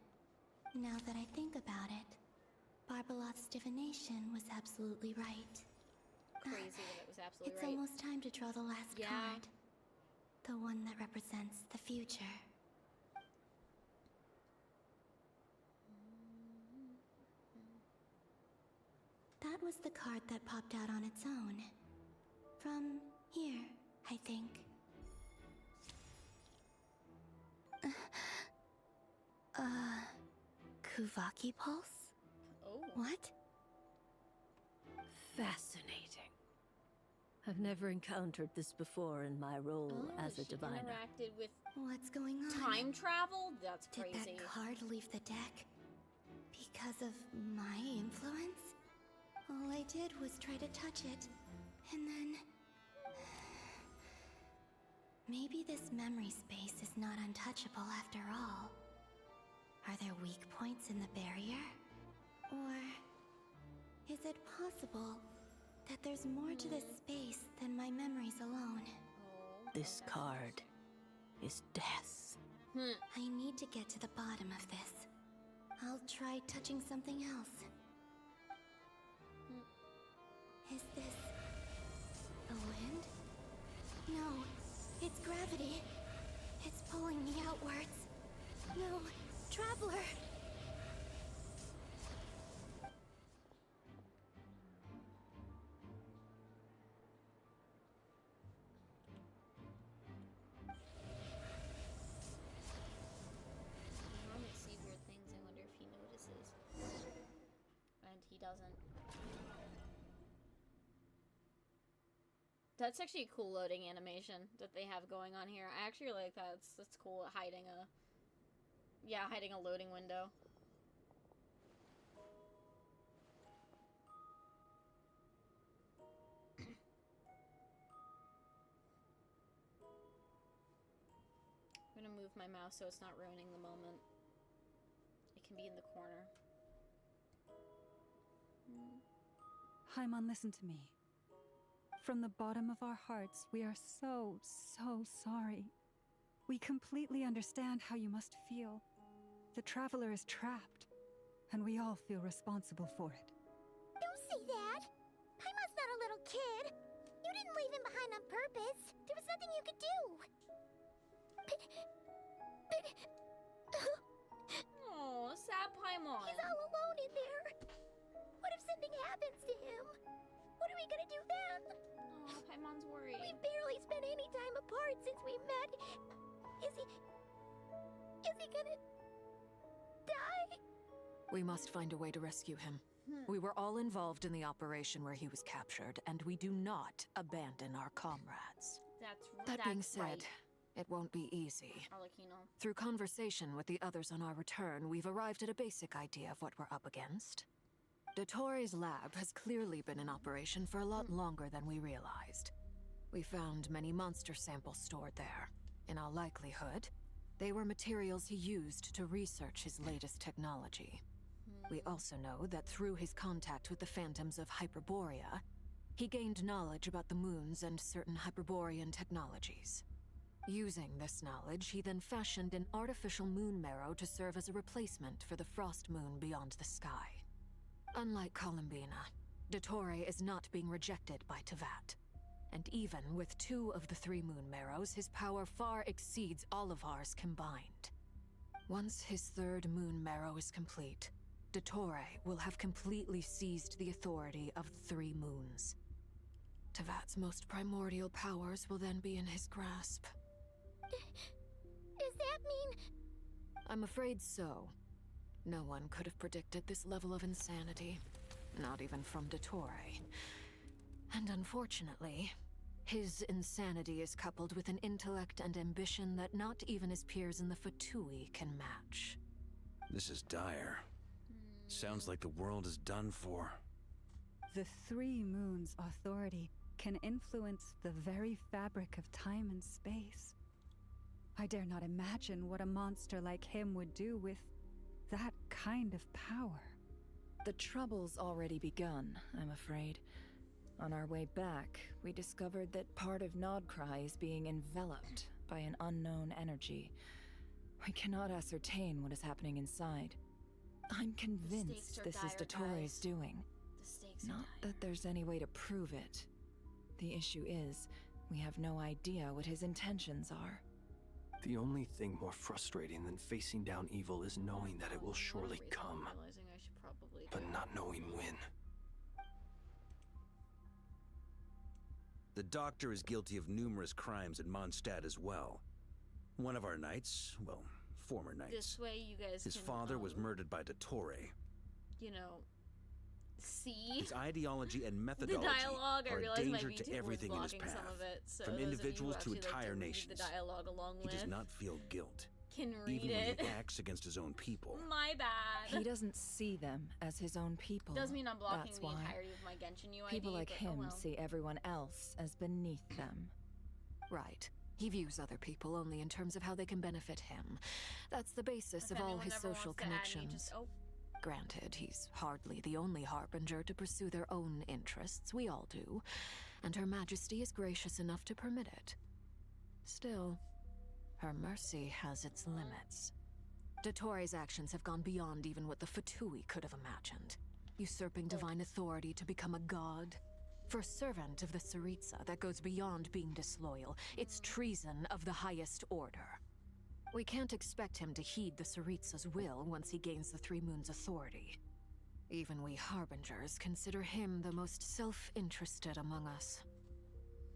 B: Now that I think about it, Barbeloth's divination was absolutely right.
A: Crazy that it was absolutely
B: It's
A: right.
B: almost time to draw the last card. The one that represents the future. That was the card that popped out on its own. From here, I think. Kuvaki Pulse?
A: Oh.
B: What?
P: Fascinating. I've never encountered this before in my role as a diviner.
A: Interacted with
B: What's going on?
A: time travel? That's crazy.
B: Did that card leave the deck because of my influence? All I did was try to touch it, and then... Maybe this memory space is not untouchable after all. Are there weak points in the barrier? Or is it possible that there's more to this space than my memories alone?
P: This card is death.
B: I need to get to the bottom of this. I'll try touching something else. Is this the wind? No, it's gravity. It's pulling me outwards. No, Traveler!
A: See weird things. I wonder if he notices. And he doesn't. That's actually a cool loading animation that they have going on here. I actually like that. That's cool. Hiding a... Yeah, hiding a loading window. I'm gonna move my mouse so it's not ruining the moment. It can be in the corner.
J: Haimon, listen to me. From the bottom of our hearts, we are so, so sorry. We completely understand how you must feel. The Traveler is trapped, and we all feel responsible for it.
D: Don't say that! Paimon's not a little kid! You didn't leave him behind on purpose! There was nothing you could do! But...
A: Oh, sad Paimon.
D: He's all alone in there! What if something happens to him? What are we gonna do then?
A: Oh, Paimon's worried.
D: We've barely spent any time apart since we met. Is he gonna... die?
F: We must find a way to rescue him. We were all involved in the operation where he was captured, and we do not abandon our comrades. That being said,
A: right.
F: It won't be easy.
A: Arlecchino.
F: Through conversation with the others on our return, we've arrived at a basic idea of what we're up against. Dottore's lab has clearly been in operation for a lot longer than we realized. We found many monster samples stored there. In all likelihood, they were materials he used to research his latest technology. We also know that through his contact with the phantoms of Hyperborea, he gained knowledge about the moons and certain Hyperborean technologies. Using this knowledge, he then fashioned an artificial moon marrow to serve as a replacement for the frost moon beyond the sky. Unlike Columbina, dottore is not being rejected by Teyvat. And even with 2 of the 3 moon marrows, his power far exceeds all of ours combined. Once his 3rd moon marrow is complete, dottore will have completely seized the authority of the 3 moons. Teyvat's most primordial powers will then be in his grasp.
D: Does that mean...
F: I'm afraid so. No one could have predicted this level of insanity. Not even from dottore. And unfortunately, his insanity is coupled with an intellect and ambition that not even his peers in the Fatui can match.
C: This is dire. Sounds like the world is done for.
J: The 3 moons' authority can influence the very fabric of time and space. I dare not imagine what a monster like him would do with that kind of power.
I: The trouble's already begun, I'm afraid. On our way back, we discovered that part of Nodcry is being enveloped by an unknown energy. We cannot ascertain what is happening inside. I'm convinced this is dottore's doing. Not that there's any way to prove it. The issue is, we have no idea what his intentions are.
G: The only thing more frustrating than facing down evil is knowing that it will surely come, but not knowing when.
C: The doctor is guilty of numerous crimes in Mondstadt as well. One of our knights, well, former knights.
A: This way you guys
C: His
A: can,
C: father was murdered by dottore.
A: You know, see?
C: His ideology and
A: The
C: methodology
A: dialogue, I
C: are a
A: realized my
C: danger
A: VTuber
C: to everything
A: was
C: in his
A: blocking
C: path.
A: some of it, so
C: From
A: those of you who
C: individuals to
A: actually like
C: entire
A: read
C: nations.
A: the dialogue along
C: He does
A: with
C: not feel guilt,
A: can read
C: even when
A: it.
C: he acts against his own people.
A: My bad.
I: He doesn't see them as his own people.
A: Does mean I'm blocking
I: That's
A: the
I: why.
A: entirety of my Genshin UID.
I: People like
A: but
I: him
A: oh well.
I: see everyone else as beneath them.
F: Right. He views other people only in terms of how they can benefit him. That's the basis
A: If
F: of all
A: anyone
F: his
A: ever
F: social
A: wants to add me,
F: connections.
A: just, oh.
F: Granted, he's hardly the only harbinger to pursue their own interests. We all do. And Her Majesty is gracious enough to permit it. Still, her mercy has its limits. Dottore's actions have gone beyond even what the Fatui could have imagined. Usurping divine authority to become a god. For a servant of the Tsaritsa, that goes beyond being disloyal. It's treason of the highest order. We can't expect him to heed the Tsaritsa's will once he gains the 3 moons' authority. Even we harbingers consider him the most self-interested among us.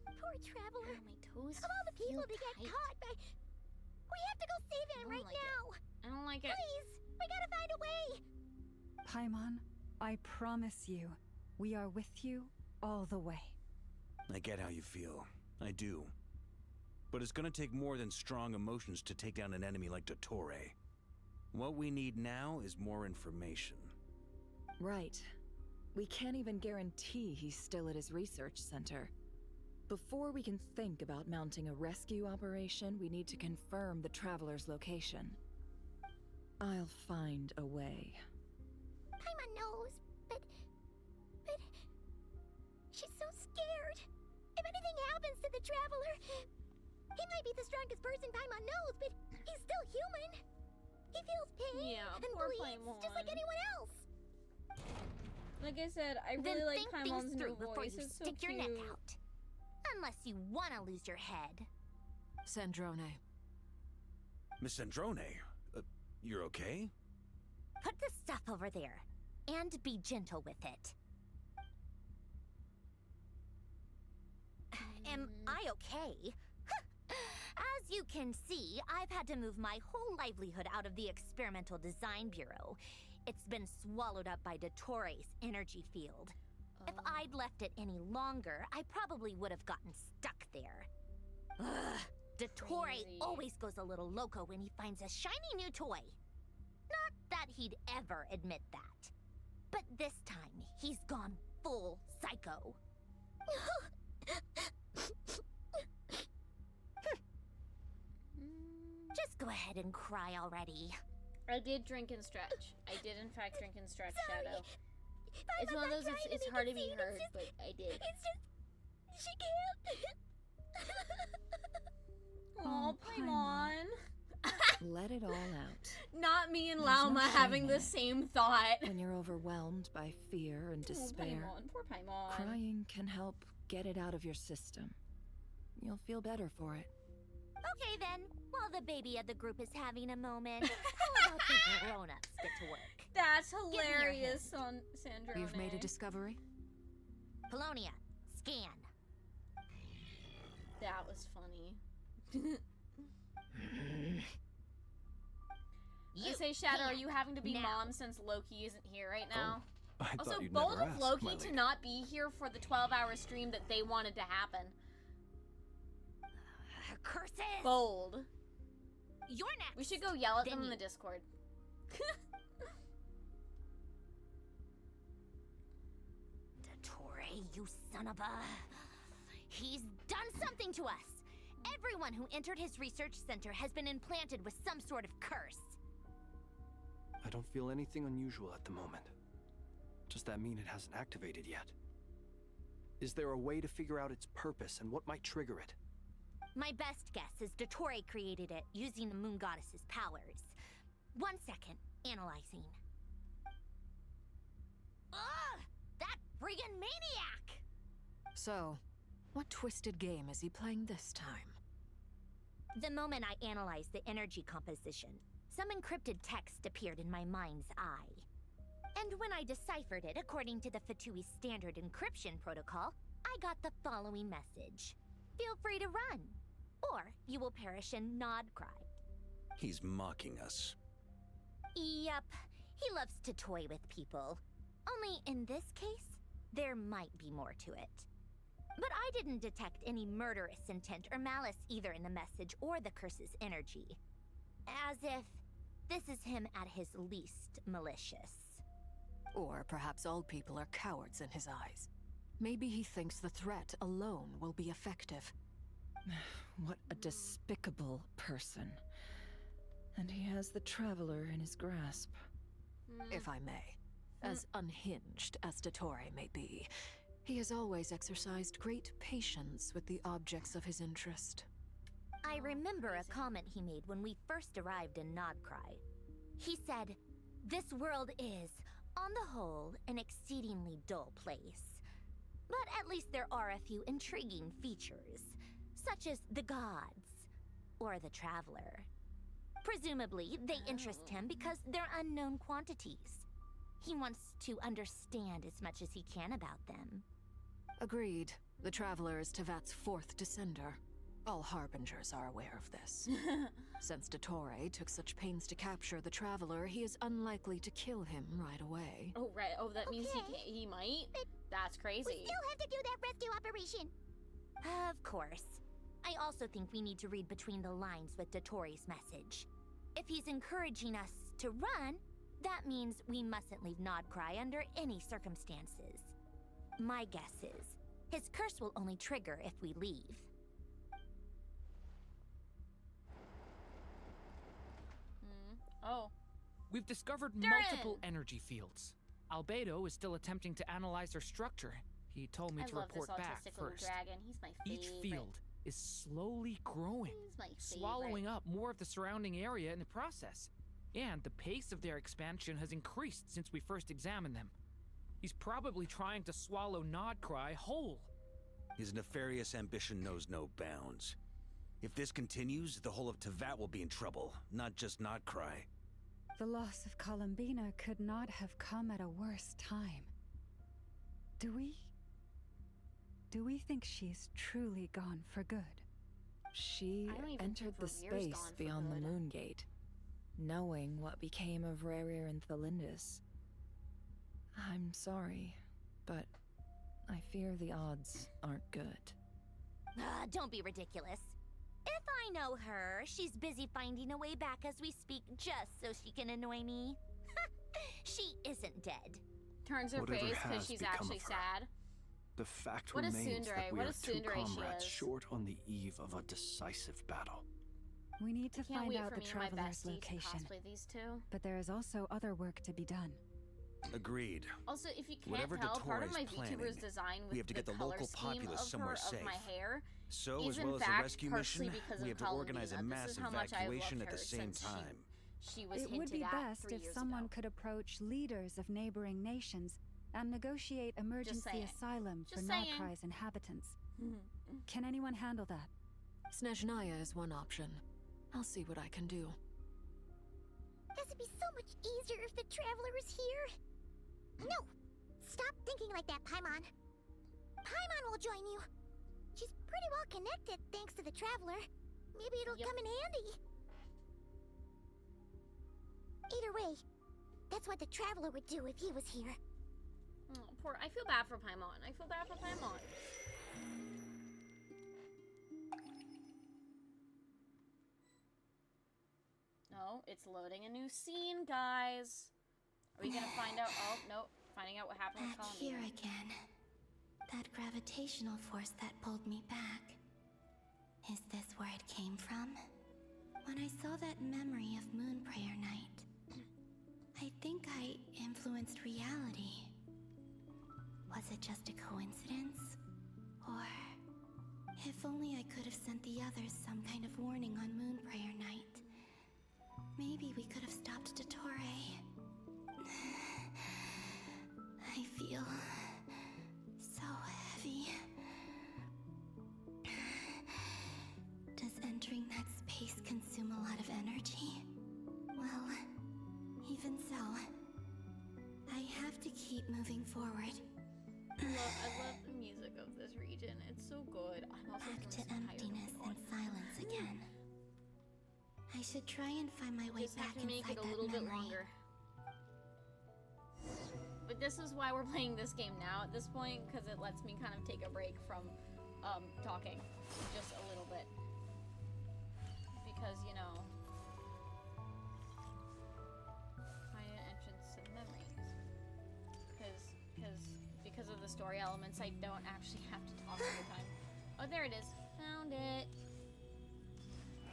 D: Poor traveler.
A: My toes
D: Of all the people
A: feel
D: to get
A: tight.
D: caught by... We have to go save him right now!
A: I don't like it.
D: Please! We gotta find a way!
J: Paimon, I promise you, we are with you all the way.
C: I get how you feel. I do. But it's gonna take more than strong emotions to take down an enemy like dottore. What we need now is more information.
I: Right. We can't even guarantee he's still at his research center. Before we can think about mounting a rescue operation, we need to confirm the traveler's location. I'll find a way.
D: Paimon knows, but... She's so scared. If anything happens to the traveler... He might be the strongest person Paimon knows, but he's still human. He feels pain and
A: poor
D: bleeds just like
A: Paimon.
D: anyone else.
A: Like I said, I
D: Then
A: really like
D: think
A: Paimon's
D: things
A: new
D: through before
A: voice.
D: you
A: It's so
D: stick your neck
A: cute.
D: out. Unless you want to lose your head.
F: Sandrone.
C: Miss Sandrone, you're okay?
D: Put the stuff over there. And be gentle with it. Am I okay? As you can see, I've had to move my whole livelihood out of the Experimental Design Bureau. It's been swallowed up by dottore's energy field. If I'd left it any longer, I probably would have gotten stuck there. Ugh, dottore always goes a little loco when he finds a shiny new toy. Not that he'd ever admit that. But this time, he's gone full psycho. Just go ahead and cry already.
A: I did drink and stretch. I did in fact drink and stretch,
D: Sorry.
A: Shadow.
D: Paimon,
A: It's one of
D: not
A: those,
D: trying to
A: it's
D: make
A: hard
D: a
A: to be
D: scene,
A: heard,
D: it's just,
A: but I did.
D: It's just... She can't...
A: Oh, Paimon.
I: Let it all out.
A: Not me and
I: There's no
A: Lauma
I: shame
A: having
I: in
A: the
I: it.
A: same thought.
I: When you're overwhelmed by fear and
A: Oh,
I: despair,
A: Paimon, poor Paimon.
I: crying can help get it out of your system. You'll feel better for it.
D: Okay then, while the baby of the group is having a moment, how about the grown-ups get to work?
A: That's
D: Give me your
A: hilarious, Sandrone.
F: You've made a discovery?
D: Polonia, scan.
A: That was funny. I say, Shadow, are you having to be
D: now.
A: mom since Loki isn't here right now?
C: I
A: Also,
C: thought you'd
A: bold
C: never
A: of
C: ask,
A: Loki
C: my
A: to
C: lady.
A: not be here for the 12-hour stream that they wanted to happen.
D: Curses!
A: Bold.
D: You're next.
A: We should go yell at
D: Then
A: them in
D: you.
A: the Discord.
D: Dottore, you son of a... He's done something to us! Everyone who entered his research center has been implanted with some sort of curse.
G: I don't feel anything unusual at the moment. Does that mean it hasn't activated yet? Is there a way to figure out its purpose and what might trigger it?
D: My best guess is Dottore created it using the moon goddess's powers. 1 second, analyzing. Ugh! That friggin' maniac!
F: So, what twisted game is he playing this time?
D: The moment I analyzed the energy composition, some encrypted text appeared in my mind's eye. And when I deciphered it according to the Fatui standard encryption protocol, I got the following message. Feel free to run, or you will perish in nod cry.
C: He's mocking us.
D: Yep, he loves to toy with people. Only in this case, there might be more to it. But I didn't detect any murderous intent or malice either in the message or the curse's energy. As if this is him at his least malicious.
F: Or perhaps all people are cowards in his eyes. Maybe he thinks the threat alone will be effective.
I: What a despicable person. And he has the Traveler in his grasp.
F: If I may. As unhinged as Dottore may be, he has always exercised great patience with the objects of his interest.
D: I remember a comment he made when we first arrived in Nodcry. He said, "This world is, on the whole, an exceedingly dull place. But at least there are a few intriguing features, such as the gods, or the Traveler. Presumably, they interest him because they're unknown quantities. He wants to understand as much as he can about them."
F: Agreed. The Traveler is Tevat's fourth descender. All Harbingers are aware of this. Since Dottore took such pains to capture the Traveler, he is unlikely to kill him right away.
A: Oh, right. Oh, that means he might? That's crazy.
D: We still have to do that rescue operation. Of course. I also think we need to read between the lines with Dottore's message. If he's encouraging us to run, that means we mustn't leave Nodcry under any circumstances. My guess is, his curse will only trigger if we leave.
A: Oh.
Q: We've discovered
A: Durin!
Q: multiple energy fields. Albedo is still attempting to analyze their structure. He told me
A: I
Q: to
A: love
Q: report
A: this
Q: back
A: autistic little
Q: first.
A: dragon. He's my favorite.
Q: Each field is slowly growing,
A: He's my
Q: swallowing
A: favorite.
Q: up more of the surrounding area in the process. And the pace of their expansion has increased since we first examined them. He's probably trying to swallow Nodcry whole.
C: His nefarious ambition knows no bounds. If this continues, the whole of Tevat will be in trouble, not just Nodcry.
J: The loss of Columbina could not have come at a worse time. Do we think she's truly gone for good?
I: She
J: I don't even
I: entered
J: think
I: the
J: Revere's
I: space
J: gone for
I: beyond the
J: good.
I: Moon Gate, knowing what became of Rerir and Thalindus. I'm sorry, but I fear the odds aren't good.
D: Don't be ridiculous. If I know her, she's busy finding a way back as we speak just so she can annoy me. She isn't dead.
A: Turns her
G: Whatever
A: face
G: has
A: because she's
G: become
A: actually
G: of her.
A: sad.
G: The fact
A: What a
G: remains
A: tsundere,
G: that we
A: what
G: are
A: a
G: two
A: tsundere she
G: comrades
A: is.
G: short on the eve of a decisive battle.
J: We need to
A: Can't
J: find
A: wait
J: out
A: for
J: the
A: me and my
J: traveler's
A: bestie
J: location.
A: to cosplay these two.
J: But there is also other work to be done.
C: Agreed.
A: Also, if you can't
C: Whatever
A: tell, part of
C: Dottore's
A: my
C: planning,
A: VTuber's design with
C: we have to get the
A: color
C: local
A: scheme
C: populace
A: of
C: somewhere
A: her,
C: safe.
A: of my hair,
C: So,
A: is
C: as well
A: in
C: as the
A: fact
C: rescue
A: partially
C: mission,
A: because
C: we
A: of
C: have to organize a
A: Columbina. This is
C: massive
A: how much I
C: evacuation
A: loved
C: at
A: her
C: the same
A: since
C: time.
A: she was
J: It
A: hinted
J: would be
A: at
J: best
A: 3
J: if
A: years
J: someone
A: ago.
J: could approach leaders of neighboring nations and negotiate emergency
A: saying.
J: asylum for
A: Just saying.
J: Nodkrai's inhabitants. Can anyone handle that?
F: Snezhnaya is one option. I'll see what I can do.
D: This would be so much easier if the Traveler was here. No! Stop thinking like that, Paimon. Paimon will join you. She's pretty well connected thanks to the Traveler. Maybe it'll come in handy. Either way, that's what the Traveler would do if he was here.
A: Oh, poor. I feel bad for Paimon. I feel bad for Paimon. No, it's loading a new scene, guys. Are we gonna find out? Oh, no. Finding out what happened with
B: Back
A: Columbina.
B: here again. That gravitational force that pulled me back. Is this where it came from? When I saw that memory of Moon Prayer Night, I think I influenced reality. Was it just a coincidence? Or if only I could have sent the others some kind of warning on Moon Prayer Night. Maybe we could have stopped dottore. I feel so heavy. Does entering that space consume a lot of energy? Well, even so, I have to keep moving forward.
A: I love the music of this region. It's so good. I'm also
B: Back to emptiness and silence again. I should try and find my way
A: Just
B: back
A: have to make
B: inside
A: it a
B: that
A: little bit
B: memory.
A: longer. But this is why we're playing this game now at this point, because it lets me kind of take a break from talking just a little bit. Because, you know, find an entrance to the memories. Because of the story elements, I don't actually have to talk all the time. Oh, there it is. Found it.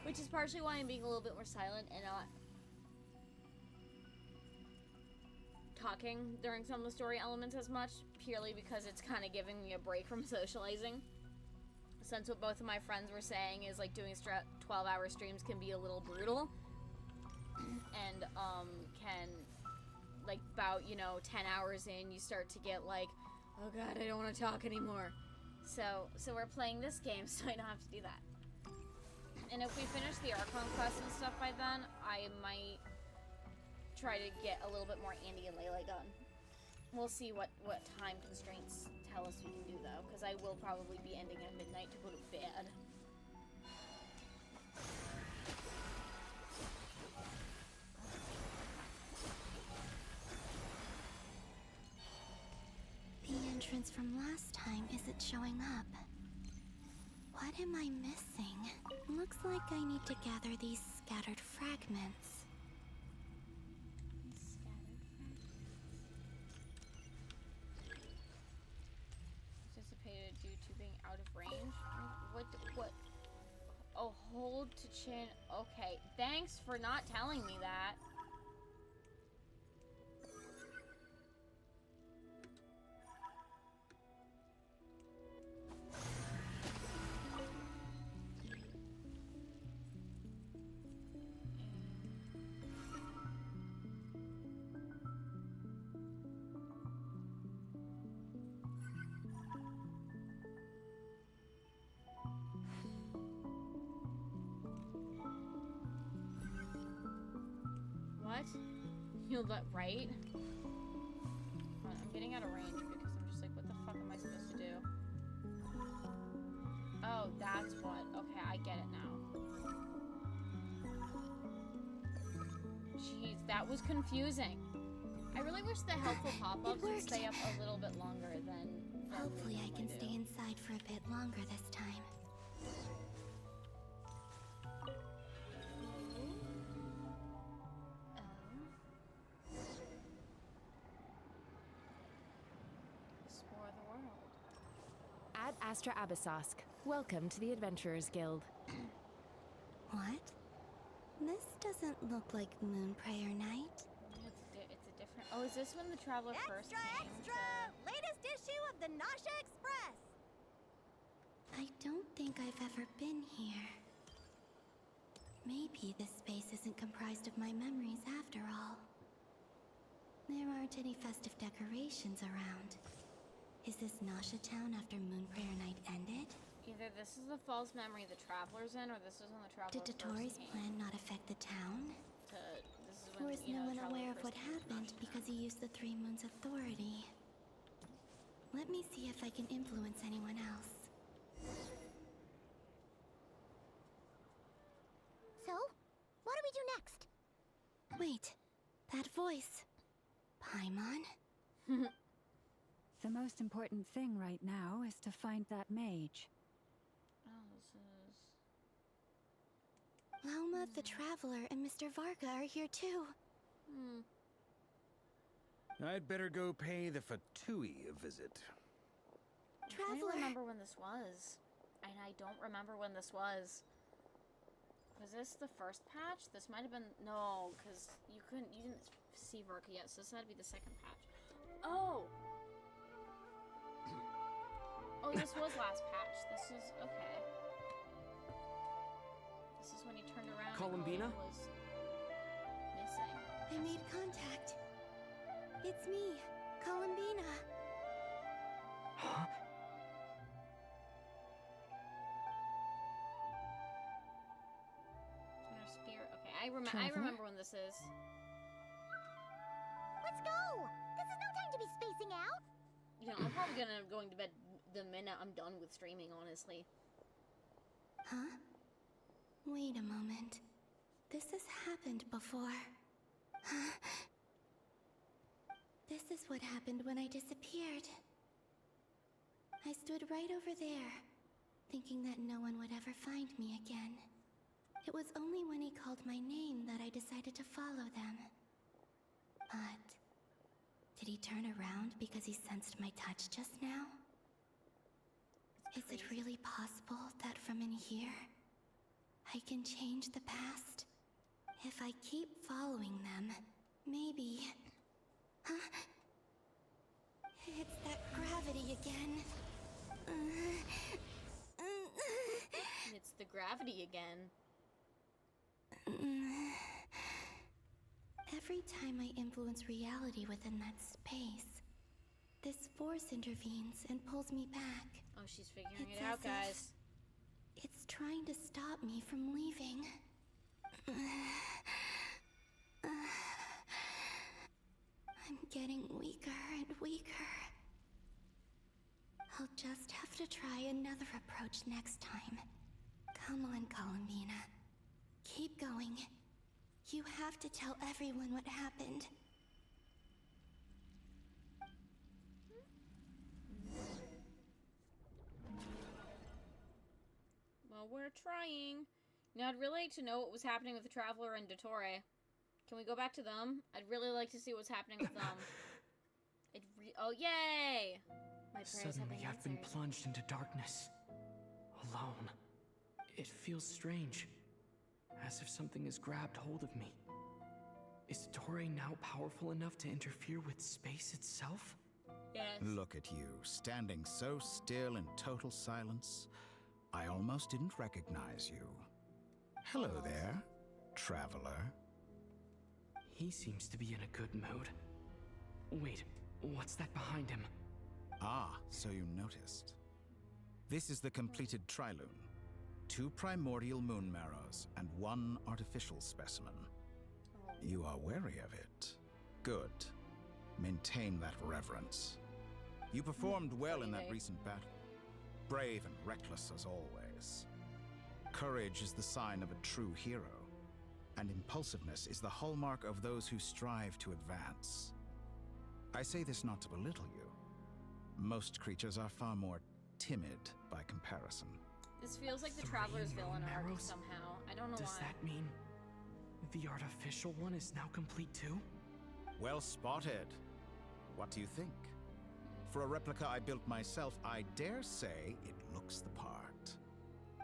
A: Which is partially why I'm being a little bit more silent and not talking during some of the story elements as much, purely because it's kind of giving me a break from socializing. Since what both of my friends were saying is like doing 12-hour streams can be a little brutal, and can like about, you know, 10 hours in you start to get like, oh god, I don't want to talk anymore. So we're playing this game so I don't have to do that. And if we finish the archon quest and stuff by then, I might try to get a little bit more Andy and Layla done. We'll see what time constraints tell us we can do, though, because I will probably be ending at midnight to go to bed.
B: The entrance from last time isn't showing up. What am I missing? Looks like I need to gather these scattered fragments.
A: Anticipated due to being out of range? What? Oh, hold to chin. Okay, thanks for not telling me that. What? You'll let right? I'm getting out of range because I'm just like, what the fuck am I supposed to do? Oh, that's what. Okay, I get it now. Jeez, that was confusing. I really wish the helpful pop-ups would stay up a little bit longer than
B: Hopefully I can stay inside for a bit longer this time.
A: Explore the world.
R: Ad Astra Abyssosk. Welcome to the Adventurers Guild.
B: What? This doesn't look like Moon Prayer Night.
A: It's a different. Oh, is this when the Traveler first came?
D: Extra! Latest issue of the Nasha Express!
B: I don't think I've ever been here. Maybe this space isn't comprised of my memories after all. There aren't any festive decorations around. Is this Nasha Town after Moon Prayer Night ended?
A: Either this is the false memory the Traveler's in, or this is when the Traveler
B: Did Dottore's plan not affect the town?
A: This is when,
B: Or is
A: you
B: no
A: know,
B: one
A: Traveler
B: aware of
A: first
B: what
A: came to
B: happened
A: Nasha
B: because he used the Three Moons' authority? Let me see if I can influence anyone else.
D: So, what do we do next?
B: Wait, that voice. Paimon?
J: The most important thing right now is to find that mage.
A: Oh, this is...
B: Lauma, the Traveler, and Mr. Varga are here too.
C: I'd better go pay the Fatui a visit.
A: I'm trying to remember when this was. And I don't remember when this was. Was this the first patch? This might have been... No, because you didn't see Varga yet, so this had to be the second patch. Oh! Oh, this was last patch. This is... Okay. This is when he turned around
E: Columbina?
A: and was missing.
B: I made contact. It's me, Columbina.
E: Huh?
A: Turn her spear. Okay, I remember when this is.
D: Let's go! This is no time to be spacing out!
A: You know, I'm probably gonna end up going to bed the minute I'm done with streaming, honestly.
B: Huh? Wait a moment. This has happened before. This is what happened when I disappeared. I stood right over there, thinking that no one would ever find me again. It was only when he called my name that I decided to follow them. But did he turn around because he sensed my touch just now? Is it really possible that from in here, I can change the past? If I keep following them, maybe... Huh? It's that gravity again.
A: It's the gravity again.
B: Every time I influence reality within that space, this force intervenes and pulls me back.
A: Oh, she's figuring
B: It's
A: it out,
B: as
A: guys.
B: if it's trying to stop me from leaving. I'm getting weaker and weaker. I'll just have to try another approach next time. Come on, Columbina. Keep going. You have to tell everyone what happened.
A: Well, we're trying. Now, I'd really like to know what was happening with the Traveler and dottore. Can we go back to them? I'd really like to see what's happening with them. Oh, yay! My prayers have
E: Suddenly,
A: been
E: I've been
A: answered.
E: plunged into darkness. Alone. It feels strange. As if something has grabbed hold of me. Is dottore now powerful enough to interfere with space itself?
A: Yes.
M: Look at you, standing so still in total silence. I almost didn't recognize you. Hello there, traveler.
E: He seems to be in a good mood. Wait, what's that behind him?
M: Ah, so you noticed. This is the completed trilune. 2 primordial moon marrows and 1 artificial specimen. You are wary of it. Good. Maintain that reverence. You performed well in that recent battle. Brave and reckless as always. Courage is the sign of a true hero, and impulsiveness is the hallmark of those who strive to advance. I say this not to belittle you. Most creatures are far more timid by comparison.
A: This feels like the
E: 3
A: Traveler's villain
E: moon
A: arc
E: marrows?
A: somehow. I don't know
E: Does
A: why.
E: that mean the artificial one is now complete too?
M: Well spotted. What do you think? For a replica I built myself, I dare say it looks the part.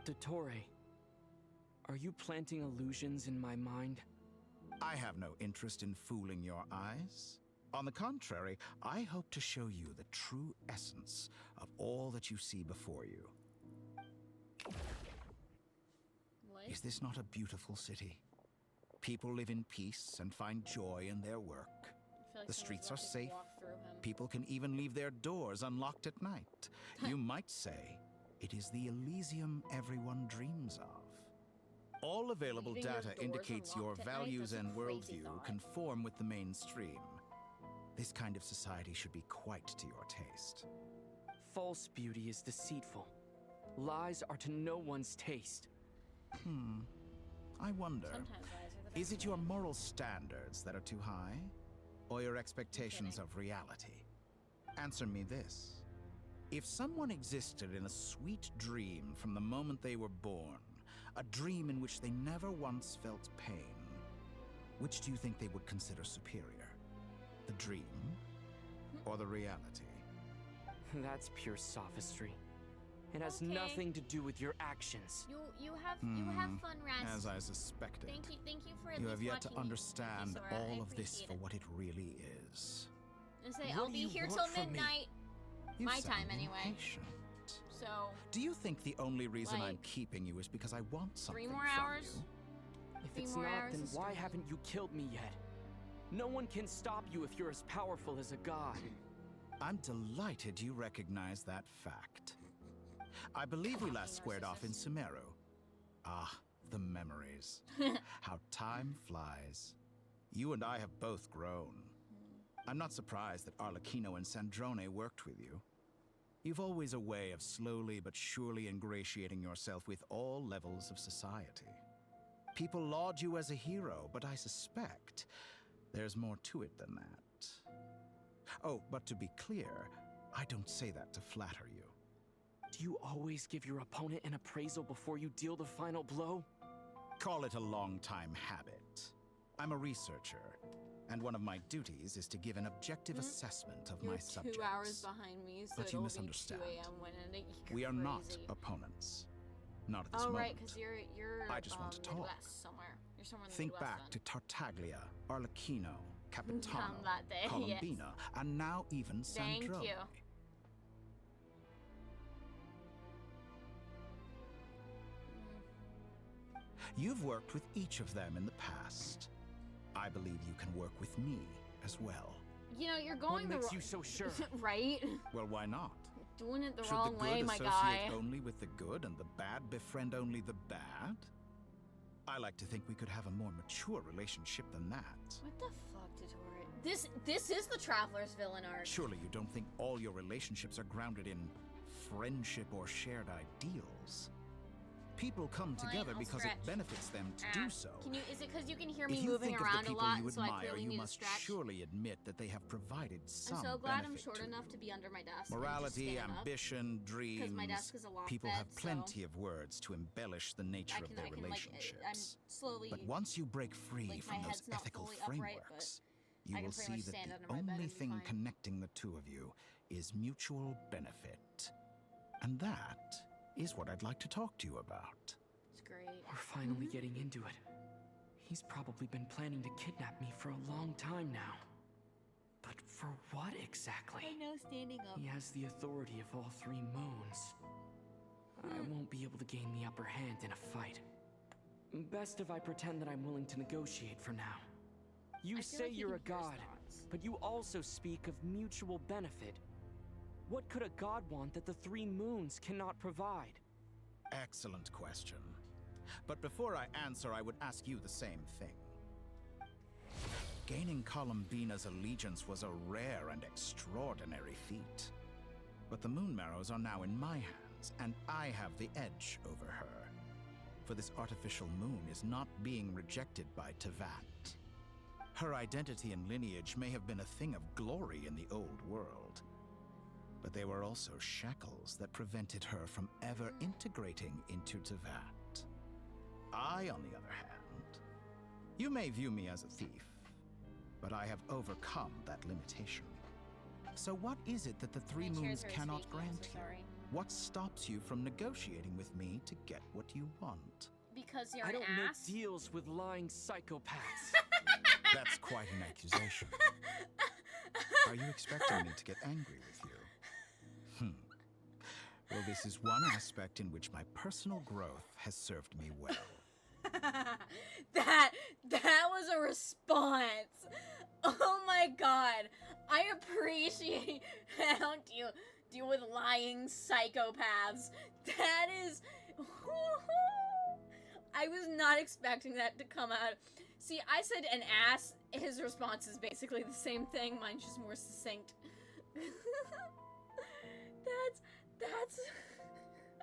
E: Dottore, Are you planting illusions in my mind?
M: I have no interest in fooling your eyes. On the contrary, I hope to show you the true essence of all that you see before you.
A: What?
M: Is this not a beautiful city? People live in peace and find joy in their work.
A: I feel like
M: The
A: someone's
M: streets
A: about
M: are
A: to
M: safe.
A: walk through him.
M: People can even leave their doors unlocked at night. You might say it is the Elysium everyone dreams of. All available
A: Leaving your
M: data
A: doors
M: indicates your
A: unlocked at night?
M: values
A: That's a
M: and
A: crazy
M: worldview
A: thought.
M: conform with the mainstream. This kind of society should be quite to your taste.
E: False beauty is deceitful. Lies are to no one's taste.
M: I wonder,
A: Sometimes lies are the
M: is
A: best
M: it your
A: way.
M: moral standards that are too high? Or your expectations of reality? Answer me this. If someone existed in a sweet dream from the moment they were born, a dream in which they never once felt pain, which do you think they would consider superior? The dream or the reality?
E: That's pure sophistry. It has
A: Okay.
E: nothing to do with your actions.
A: You have fun, Raz.
M: As I suspected.
A: Thank you for at
M: You
A: least
M: have yet to
A: watching me.
M: understand
A: Thank you, Sora. I
M: all of this
A: appreciate
M: for
A: it.
M: what it really is.
A: And say
E: What
A: I'll
E: do
A: be
E: you
A: here
E: want
A: till
E: from me?
A: midnight.
M: You
A: My
M: sound
A: time anyway.
M: impatient.
A: So
M: Do you think the only reason I'm
A: Like,
M: keeping you is because I want something
A: 3 more
M: from
A: hours.
M: you?
E: If
A: 3
E: it's
A: more
E: not,
A: hours
E: then
A: of
E: why
A: stream.
E: haven't you killed me yet? No one can stop you if you're as powerful as a god.
M: I'm delighted you recognize that fact. I believe we last squared off in Sumeru. Ah, the memories. How time flies. You and I have both grown. I'm not surprised that Arlecchino and Sandrone worked with you. You've always a way of slowly but surely ingratiating yourself with all levels of society. People laud you as a hero, but I suspect there's more to it than that. Oh, but to be clear, I don't say that to flatter you.
E: Do you always give your opponent an appraisal before you deal the final blow?
M: Call it a long-time habit. I'm a researcher, and one of my duties is to give an objective assessment of
A: you're
M: my
A: 2
M: subjects.
A: hours behind me, so
M: But you
A: it'll
M: misunderstand.
A: be 2 a.m. when it
M: We are not
A: crazy.
M: opponents. Not at this
A: Oh
M: moment.
A: right, because you're
M: I just want to talk.
A: Midwest somewhere. You're somewhere in the
M: Think
A: Midwest
M: back to Tartaglia, Arlecchino, Capitano,
A: On that day,
M: Columbina, and now even
A: Thank
M: Sandrone.
A: you.
M: You've worked with each of them in the past. I believe you can work with me as well.
A: You know, you're going
E: What
A: the
E: makes
A: wrong.
E: you so sure?
A: Right?
M: Well, why not?
A: Doing it the
M: Should
A: wrong
M: the good
A: way, my
M: associate
A: guy.
M: only with the good and the bad befriend only the bad? I like to think we could have a more mature relationship than that.
A: What the fuck, Dottore? This is the Traveler's villain arc.
M: Surely you don't think all your relationships are grounded in friendship or shared ideals? People come
A: Fine,
M: together
A: I'll
M: because
A: stretch.
M: it benefits them to do so.
A: Can you? Is it because you can hear
M: If
A: me
M: you
A: moving
M: think
A: around
M: of the
A: a
M: people
A: lot,
M: you
A: so I
M: admire,
A: clearly
M: you
A: need to
M: must
A: stretch?
M: surely admit that they have provided some
A: I'm so glad I'm
M: benefit
A: short
M: to
A: enough
M: you.
A: to be under my desk.
M: Morality,
A: and just stand up.
M: ambition, dreams.
A: my desk is a loft
M: People
A: bed,
M: have
A: so
M: plenty of words to embellish the nature of their
A: like,
M: relationships.
A: I'm slowly.
M: But once you break free
A: like,
M: from
A: my
M: those
A: head's not
M: ethical
A: fully upright,
M: frameworks,
A: but
M: you
A: I can
M: will
A: pretty
M: see
A: much
M: that
A: stand
M: the
A: under my bed
M: only
A: and be
M: thing
A: fine.
M: connecting the two of you is mutual benefit. And that is what I'd like to talk to you about.
A: It's great.
E: We're finally getting into it. He's probably been planning to kidnap me for a long time now. But for what exactly?
A: I know, standing up.
E: He has the authority of all 3 moons. I won't be able to gain the upper hand in a fight. Best if I pretend that I'm willing to negotiate for now. You
A: I feel
E: say
A: like you
E: you're a
A: can hear his
E: god,
A: thoughts.
E: but you also speak of mutual benefit. What could a god want that the 3 moons cannot provide?
M: Excellent question. But before I answer, I would ask you the same thing. Gaining Columbina's allegiance was a rare and extraordinary feat. But the Moon Marrows are now in my hands, and I have the edge over her. For this artificial moon is not being rejected by Tevat. Her identity and lineage may have been a thing of glory in the old world, but they were also shackles that prevented her from ever integrating into Tevat. I, on the other hand, you may view me as a thief, but I have overcome that limitation. So what is it that the 3
A: My chair's
M: moons
A: very
M: cannot
A: squeaky, I'm
M: grant
A: so
M: you?
A: sorry.
M: What stops you from negotiating with me to get what you want?
A: because you're
E: I
A: an
E: don't
A: ass?
E: make deals with lying psychopaths.
M: That's quite an accusation. Are you expecting me to get angry with you? Well, this is one aspect in which my personal growth has served me well.
A: that was a response. Oh my god. I appreciate how you deal with lying psychopaths. That is I was not expecting that to come out. See, I said an ass. His response is basically the same thing. Mine's just more succinct. That's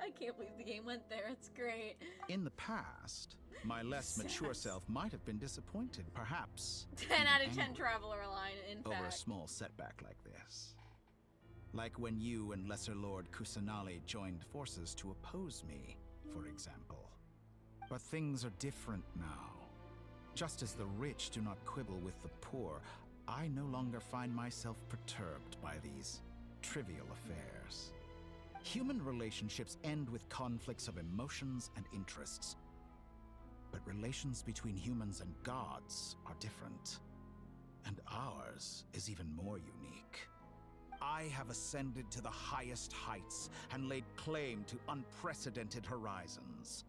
A: I can't believe the game went there. It's great.
M: In the past, my less mature self might have been disappointed, perhaps
A: 10 out of
M: even
A: 10
M: angry
A: Traveler line, in
M: over a
A: fact.
M: small setback like this. Like when you and Lesser Lord Kusanali joined forces to oppose me, for example. But things are different now. Just as the rich do not quibble with the poor, I no longer find myself perturbed by these trivial affairs. Human relationships end with conflicts of emotions and interests. But relations between humans and gods are different. And ours is even more unique. I have ascended to the highest heights and laid claim to unprecedented horizons.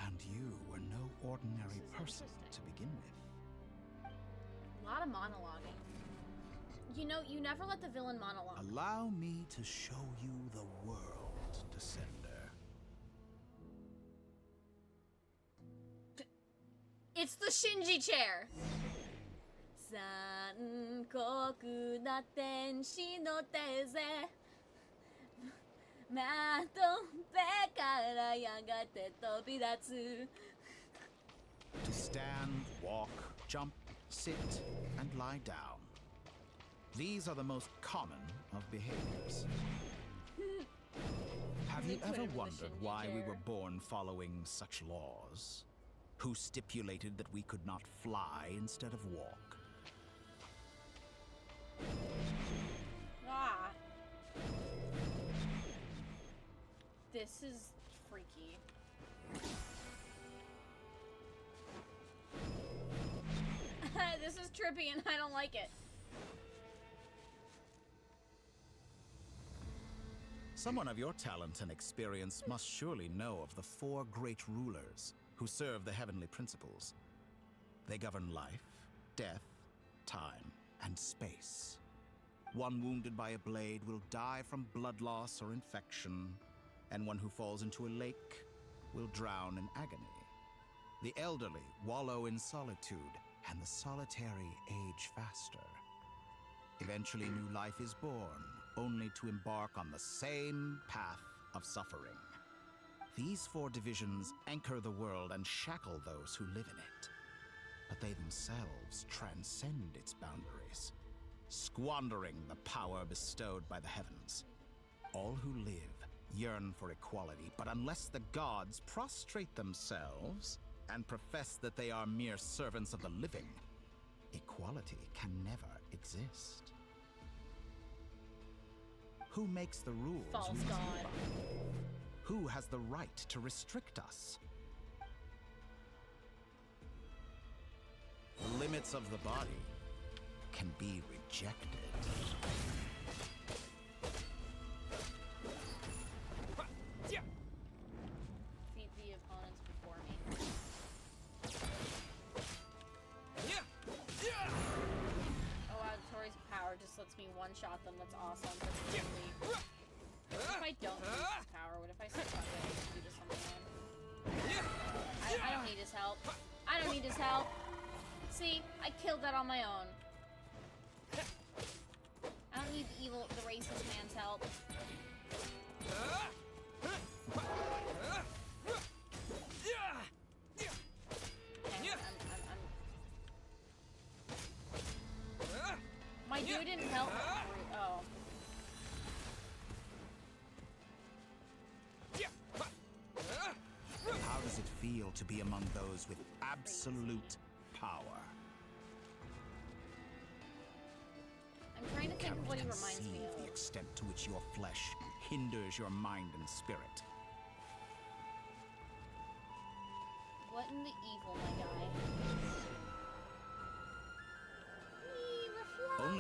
M: And you were no ordinary person to begin with.
A: A lot of monologuing. You know, you never let the villain monologue.
M: Allow me to show you the world, Descender.
A: It's the Shinji chair. 残酷な天使の手勢窓辺からやがて飛び立つ
M: To stand, walk, jump, sit, and lie down. These are the most common of behaviors. Have you ever wondered why we were born following such laws? Who stipulated that we could not fly instead of walk?
A: Ah. This is freaky. This is trippy and I don't like it.
M: Someone of your talent and experience must surely know of the 4 great rulers who serve the heavenly principles. They govern life, death, time, and space. One wounded by a blade will die from blood loss or infection, and one who falls into a lake will drown in agony. The elderly wallow in solitude, and the solitary age faster. Eventually, new life is born, only to embark on the same path of suffering. These 4 divisions anchor the world and shackle those who live in it. But they themselves transcend its boundaries, squandering the power bestowed by the heavens. All who live yearn for equality, but unless the gods prostrate themselves and profess that they are mere servants of the living, equality can never exist. Who makes the rules?
A: False
M: we must
A: god.
M: live by? Who has the right to restrict us? The limits of the body can be rejected.
A: Defeat the opponents before me. Oh wow, Tori's power just lets me one-shot them. That's awesome. That's really... What if I don't use his power? What if I stick on it and do this on my own? I don't need his help. I don't need his help. See, I killed that on my own. I don't need the racist man's help. My dude didn't help me. Oh.
M: How does it feel to be among those with absolute power?
A: I'm trying to think of what he reminds me
M: Conceive
A: of.
M: the extent to which your flesh hinders your mind and spirit.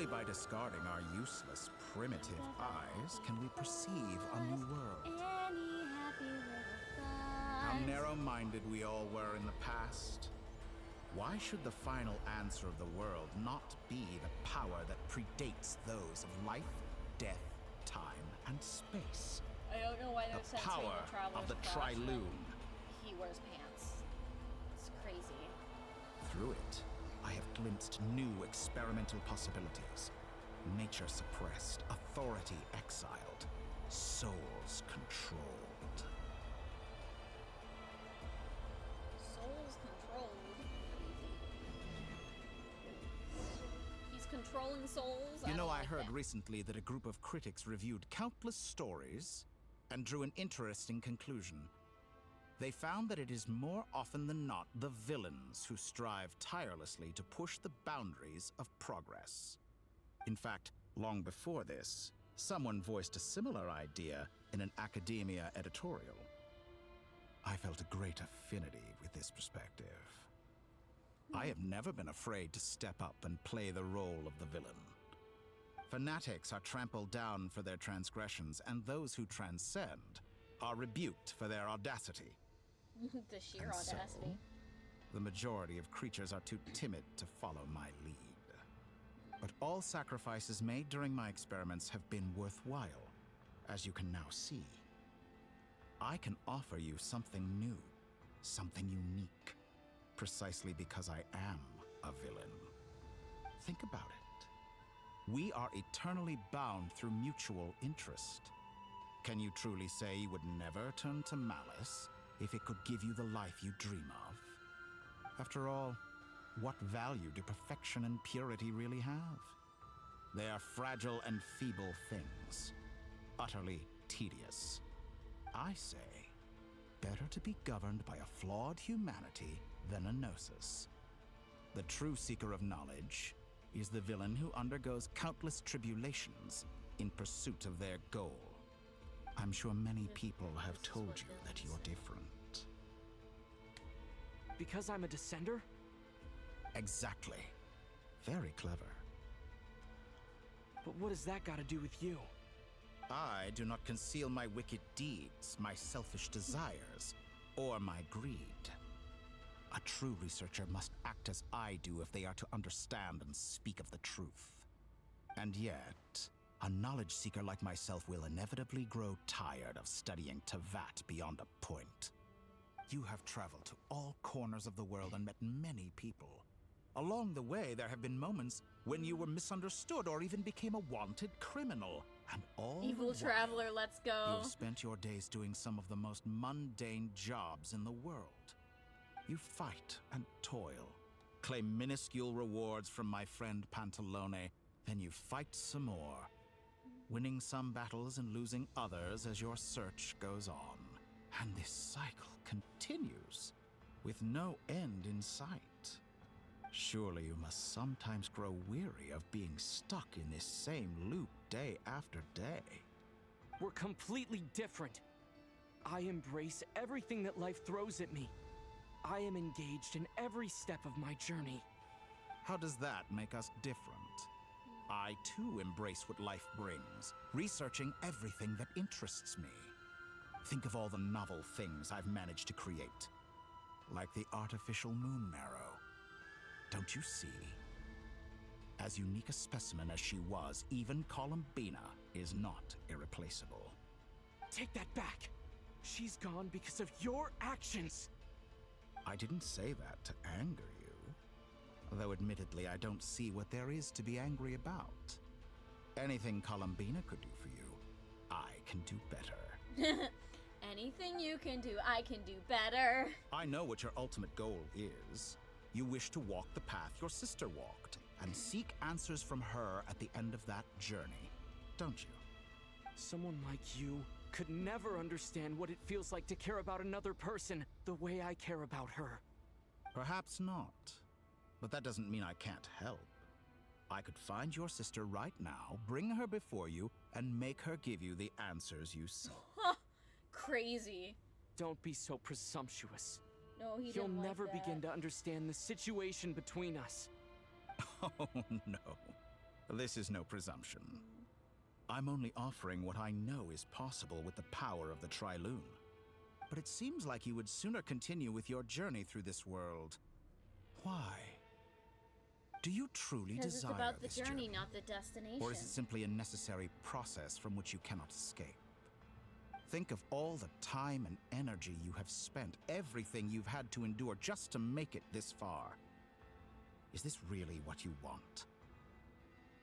M: by discarding our useless, primitive eyes can we perceive a new world.
A: Any happy little
M: How
A: thoughts.
M: narrow-minded we all were in the past. Why should the final answer of the world not be the power that predates those of life, death, time, and space?
A: I don't know why they're
M: The
A: censoring
M: power
A: the Traveler's
M: of the
A: Crotch when
M: Triloon.
A: he wears pants. It's crazy.
M: Through it, I have glimpsed new experimental possibilities. Nature suppressed, authority exiled, souls controlled.
A: Souls controlled. He's controlling souls?
M: You know,
A: don't
M: I
A: like
M: heard
A: that.
M: recently that a group of critics reviewed countless stories and drew an interesting conclusion. They found that it is more often than not the villains who strive tirelessly to push the boundaries of progress. In fact, long before this, someone voiced a similar idea in an academia editorial. I felt a great affinity with this perspective. I have never been afraid to step up and play the role of the villain. Fanatics are trampled down for their transgressions, and those who transcend are rebuked for their audacity.
A: The sheer
M: And so,
A: audacity.
M: the majority of creatures are too timid to follow my lead. But all sacrifices made during my experiments have been worthwhile, as you can now see. I can offer you something new, something unique, precisely because I am a villain. Think about it. We are eternally bound through mutual interest. Can you truly say you would never turn to malice if it could give you the life you dream of? After all, what value do perfection and purity really have? They are fragile and feeble things, utterly tedious. I say, better to be governed by a flawed humanity than a gnosis. The true seeker of knowledge is the villain who undergoes countless tribulations in pursuit of their goal. I'm sure many people have told you that you're different.
E: Because I'm a descender?
M: Exactly. Very clever.
E: But what has that got to do with you?
M: I do not conceal my wicked deeds, my selfish desires, or my greed. A true researcher must act as I do if they are to understand and speak of the truth. And yet, a knowledge seeker like myself will inevitably grow tired of studying Teyvat beyond a point. You have traveled to all corners of the world and met many people. Along the way, there have been moments when you were misunderstood or even became a wanted criminal. And all
A: Evil
M: the
A: traveler,
M: while,
A: let's go.
M: You've spent your days doing some of the most mundane jobs in the world. You fight and toil, claim minuscule rewards from my friend Pantalone, then you fight some more, winning some battles and losing others as your search goes on. And this cycle continues, with no end in sight. Surely you must sometimes grow weary of being stuck in this same loop day after day.
E: We're completely different. I embrace everything that life throws at me. I am engaged in every step of my journey.
M: How does that make us different? I too embrace what life brings, researching everything that interests me. Think of all the novel things I've managed to create, like the artificial moon marrow. Don't you see? As unique a specimen as she was, even Columbina is not irreplaceable.
E: Take that back! She's gone because of your actions!
M: I didn't say that to anger you. Though admittedly, I don't see what there is to be angry about. Anything Columbina could do for you, I can do better.
A: Anything you can do, I can do better.
M: I know what your ultimate goal is. You wish to walk the path your sister walked, and seek answers from her at the end of that journey, don't you?
E: Someone like you could never understand what it feels like to care about another person the way I care about her.
M: Perhaps not. But that doesn't mean I can't help. I could find your sister right now, bring her before you, and make her give you the answers you seek.
A: Crazy.
E: Don't be so presumptuous.
A: No, he
E: You'll
A: didn't like
E: never
A: that.
E: begin to understand the situation between us.
M: Oh, no. This is no presumption. I'm only offering what I know is possible with the power of the Trilune. But it seems like you would sooner continue with your journey through this world. Why? Do you truly
A: Because it's
M: desire
A: about the
M: this
A: journey, not the destination.
M: Or is it simply a necessary process from which you cannot escape? Think of all the time and energy you have spent, everything you've had to endure just to make it this far. Is this really what you want?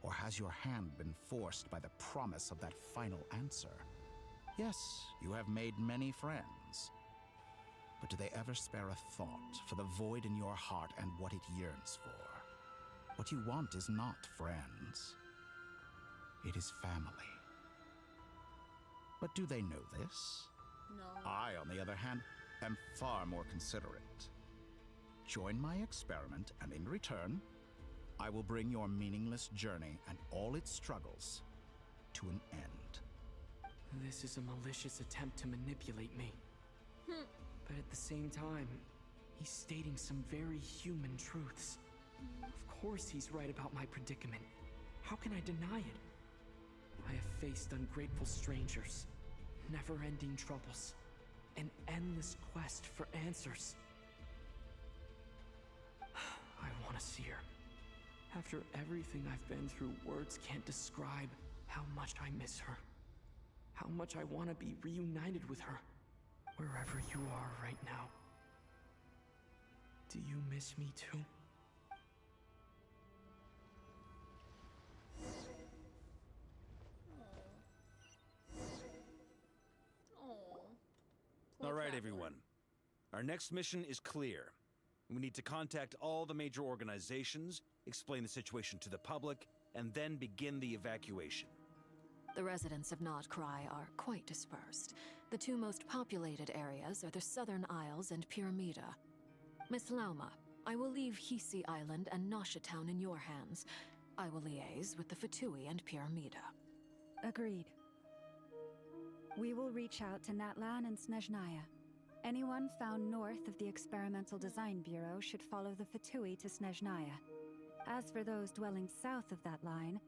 M: Or has your hand been forced by the promise of that final answer? Yes, you have made many friends. But do they ever spare a thought for the void in your heart and what it yearns for? What you want is not friends. It is family. But do they know this?
A: No.
M: I, on the other hand, am far more considerate. Join my experiment, and in return, I will bring your meaningless journey and all its struggles to an end.
E: This is a malicious attempt to manipulate me. But at the same time, he's stating some very human truths. Of course he's right about my predicament. How can I deny it? I have faced ungrateful strangers, never-ending troubles, an endless quest for answers. I want to see her. After everything I've been through, words can't describe how much I miss her. How much I want to be reunited with her, wherever you are right now. Do you miss me too?
C: All right, everyone. Our next mission is clear. We need to contact all the major organizations, explain the situation to the public, and then begin the evacuation.
F: The residents of Notcry are quite dispersed. The two most populated areas are the Southern Isles and Pyramida. Miss Lauma, I will leave Hisi Island and Nasha Town in your hands. I will liaise with the Fatui and Pyramida.
J: Agreed. We will reach out to Natlan and Snezhnaya. Anyone found north of the Experimental Design Bureau should follow the Fatui to Snezhnaya. As for those dwelling south of that line,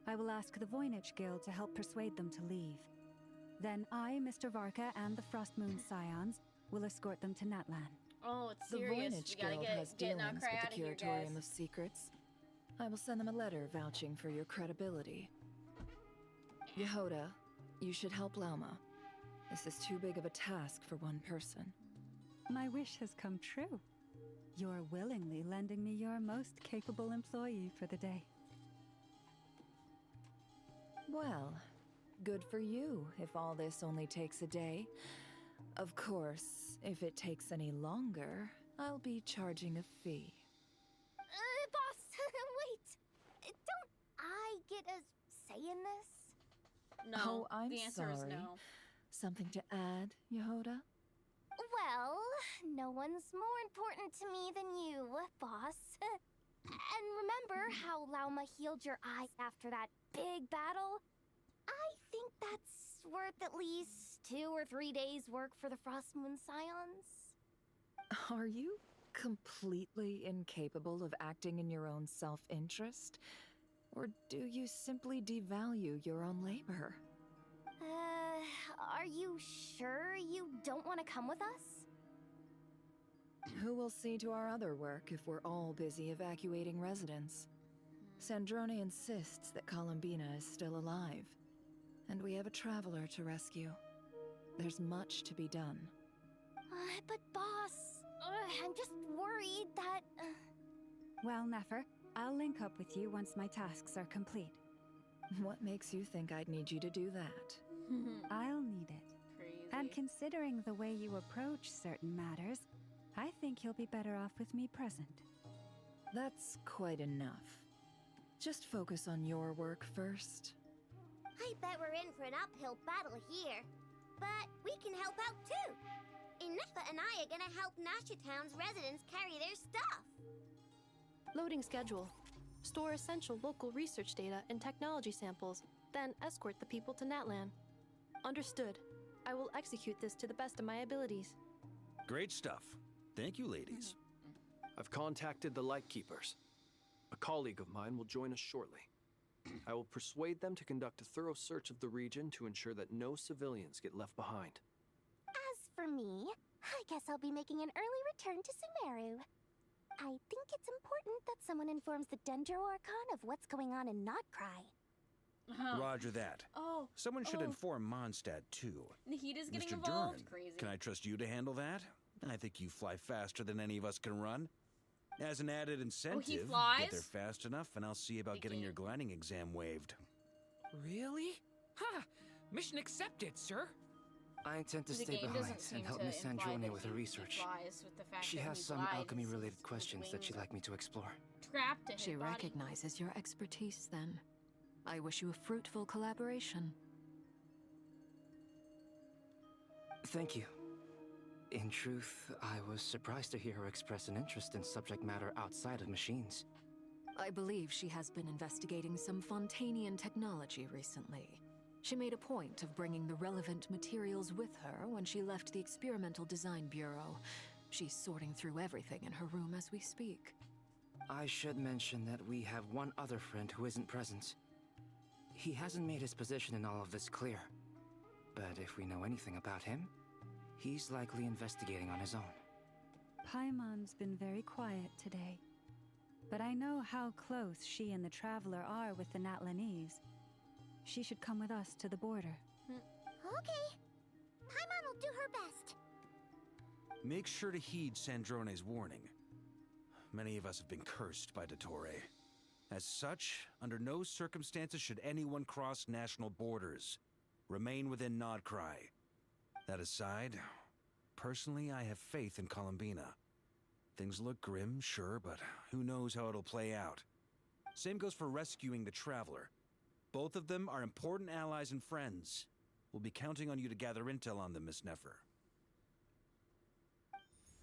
J: I will ask the Voynich Guild to help persuade them to leave. Then I, Mr. Varka, and the Frostmoon Scions will escort them to Natlan.
A: Oh, it's
I: The
A: serious.
I: Voynich
A: We gotta
I: Guild has
A: get
I: dealings
A: Notcry
I: with
A: out
I: the
A: of here,
I: Curatorium
A: guys.
I: of Secrets. I will send them a letter vouching for your credibility. Yehoda, you should help Lauma. This is too big of a task for one person.
J: My wish has come true. You're willingly lending me your most capable employee for the day.
I: Well, good for you if all this only takes a day. Of course, if it takes any longer, I'll be charging a fee.
D: Boss, wait. Don't I get a say in this?
A: No.
I: Oh, I'm
A: the answer
I: sorry.
A: is no.
I: Something to add, Yehoda?
D: Well, no one's more important to me than you, boss. And remember how Lauma healed your eyes after that big battle? I think that's worth at least 2 or 3 days' work for the Frostmoon Scions.
I: Are you completely incapable of acting in your own self-interest? Or do you simply devalue your own labor?
D: Are you sure you don't want to come with us?
I: Who will see to our other work if we're all busy evacuating residents? Sandrone insists that Columbina is still alive, and we have a traveler to rescue. There's much to be done.
D: But boss, I'm just worried that...
J: Well, Nefer, I'll link up with you once my tasks are complete.
I: What makes you think I'd need you to do that?
J: I'll need it.
A: Crazy.
J: And considering the way you approach certain matters, I think you'll be better off with me present.
I: That's quite enough. Just focus on your work first.
R: I bet we're in for an uphill battle here. But we can help out too. Inefa and I are gonna help Nasha Town's residents carry their stuff.
K: Loading schedule. Store essential local research data and technology samples, then escort the people to Natlan. Understood. I will execute this to the best of my abilities.
C: Great stuff. Thank you, ladies.
G: I've contacted the Lightkeepers. A colleague of mine will join us shortly. I will persuade them to conduct a thorough search of the region to ensure that no civilians get left behind.
D: As for me, I guess I'll be making an early return to Sumeru. I think it's important that someone informs the Dendro Archon of what's going on in Notcry.
C: Roger that.
A: Oh.
C: Someone should inform Mondstadt, too.
A: Nahita's getting
C: Mr.
A: involved.
C: Duran,
A: Crazy.
C: can I trust you to handle that? I think you fly faster than any of us can run. As an added incentive,
A: flies?
C: get there fast enough and I'll see about getting your gliding exam waived.
Q: Really? Ha! Mission accepted, sir.
E: I intend to
A: The
E: stay
A: game
E: behind
A: doesn't seem
E: and help
A: to
E: Miss
A: imply
E: Androne
A: that
E: with her
A: he
E: research.
A: flies with the fact
E: She
A: that
E: has
A: he
E: some
A: glides.
E: alchemy-related
A: His
E: questions that she'd
A: wings
E: like me to explore.
A: trapped to his
F: She
A: body.
F: recognizes your expertise then. I wish you a fruitful collaboration.
E: Thank you. In truth, I was surprised to hear her express an interest in subject matter outside of machines.
F: I believe she has been investigating some Fontanian technology recently. She made a point of bringing the relevant materials with her when she left the Experimental Design Bureau. She's sorting through everything in her room as we speak.
E: I should mention that we have one other friend who isn't present. He hasn't made his position in all of this clear. But if we know anything about him, he's likely investigating on his own.
J: Paimon's been very quiet today. But I know how close she and the Traveler are with the Natlanese. She should come with us to the border.
R: Okay. Paimon will do her best.
C: Make sure to heed Sandrone's warning. Many of us have been cursed by dottore. As such, under no circumstances should anyone cross national borders. Remain within Nodcry. That aside, personally, I have faith in Columbina. Things look grim, sure, but who knows how it'll play out. Same goes for rescuing the Traveler. Both of them are important allies and friends. We'll be counting on you to gather intel on them, Miss Nefer.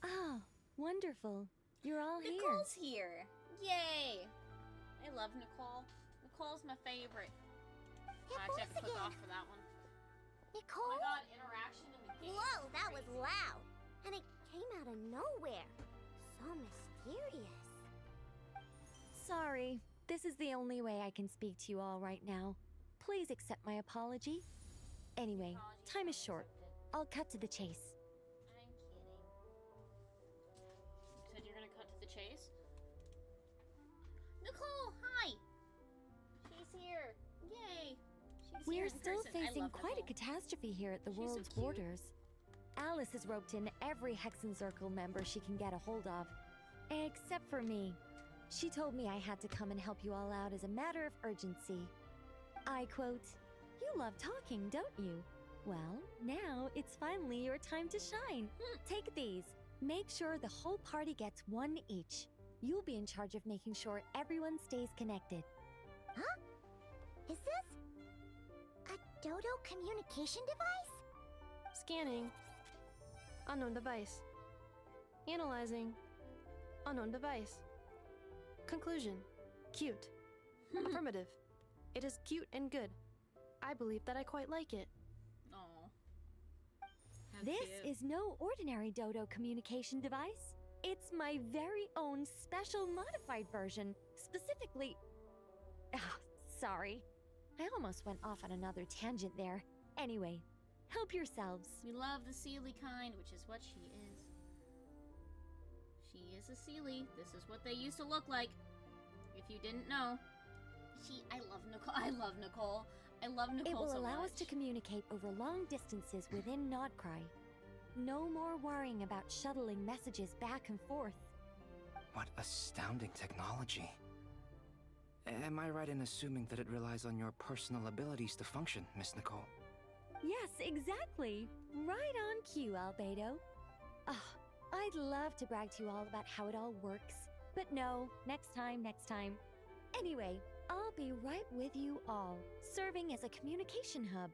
B: Oh, wonderful. You're all
A: Nicole's here. Yay! I love Nicole. Nicole's my favorite. I actually have to click off for that one.
R: Nicole?
A: Oh my god, interaction in the game.
R: Whoa, that was loud. And it came out of nowhere. So mysterious.
B: Sorry. This is the only way I can speak to you all right now. Please accept my apology. Anyway, time is short. I'll cut to the chase.
A: I'm kidding. You said you're gonna cut to the chase? Nicole, hi! She's here. Yay! She's here
B: We're
A: in
B: still
A: person. I
B: facing
A: love
B: quite a
A: Nicole.
B: catastrophe here at the
A: She's so
B: world's
A: cute.
B: borders. Alice has roped in every Hexencircle member she can get a hold of. Except for me. She told me I had to come and help you all out as a matter of urgency. I quote, "You love talking, don't you? Well, now it's finally your time to shine. Take these. Make sure the whole party gets one each. You'll be in charge of making sure everyone stays connected."
R: Huh? Is this a dodo communication device?
K: Scanning. Unknown device. Analyzing. Unknown device. Conclusion. Cute. Affirmative. It is cute and good. I believe that I quite like it.
A: Aw.
B: This is no ordinary dodo communication device. It's my very own special modified version, specifically... sorry. I almost went off on another tangent there. Anyway, help yourselves.
A: We love the Sealy kind, which is what she is. She is a Sealy. This is what they used to look like. If you didn't know. I love Nicole. I love Nicole. I love Nicole
B: It will
A: so
B: allow
A: much.
B: us to communicate over long distances within Nodcry. No more worrying about shuttling messages back and forth.
E: What astounding technology. Am I right in assuming that it relies on your personal abilities to function, Miss Nicole?
B: Yes, exactly. Right on cue, Albedo. I'd love to brag to you all about how it all works. But no, next time. Anyway, I'll be right with you all, serving as a communication hub.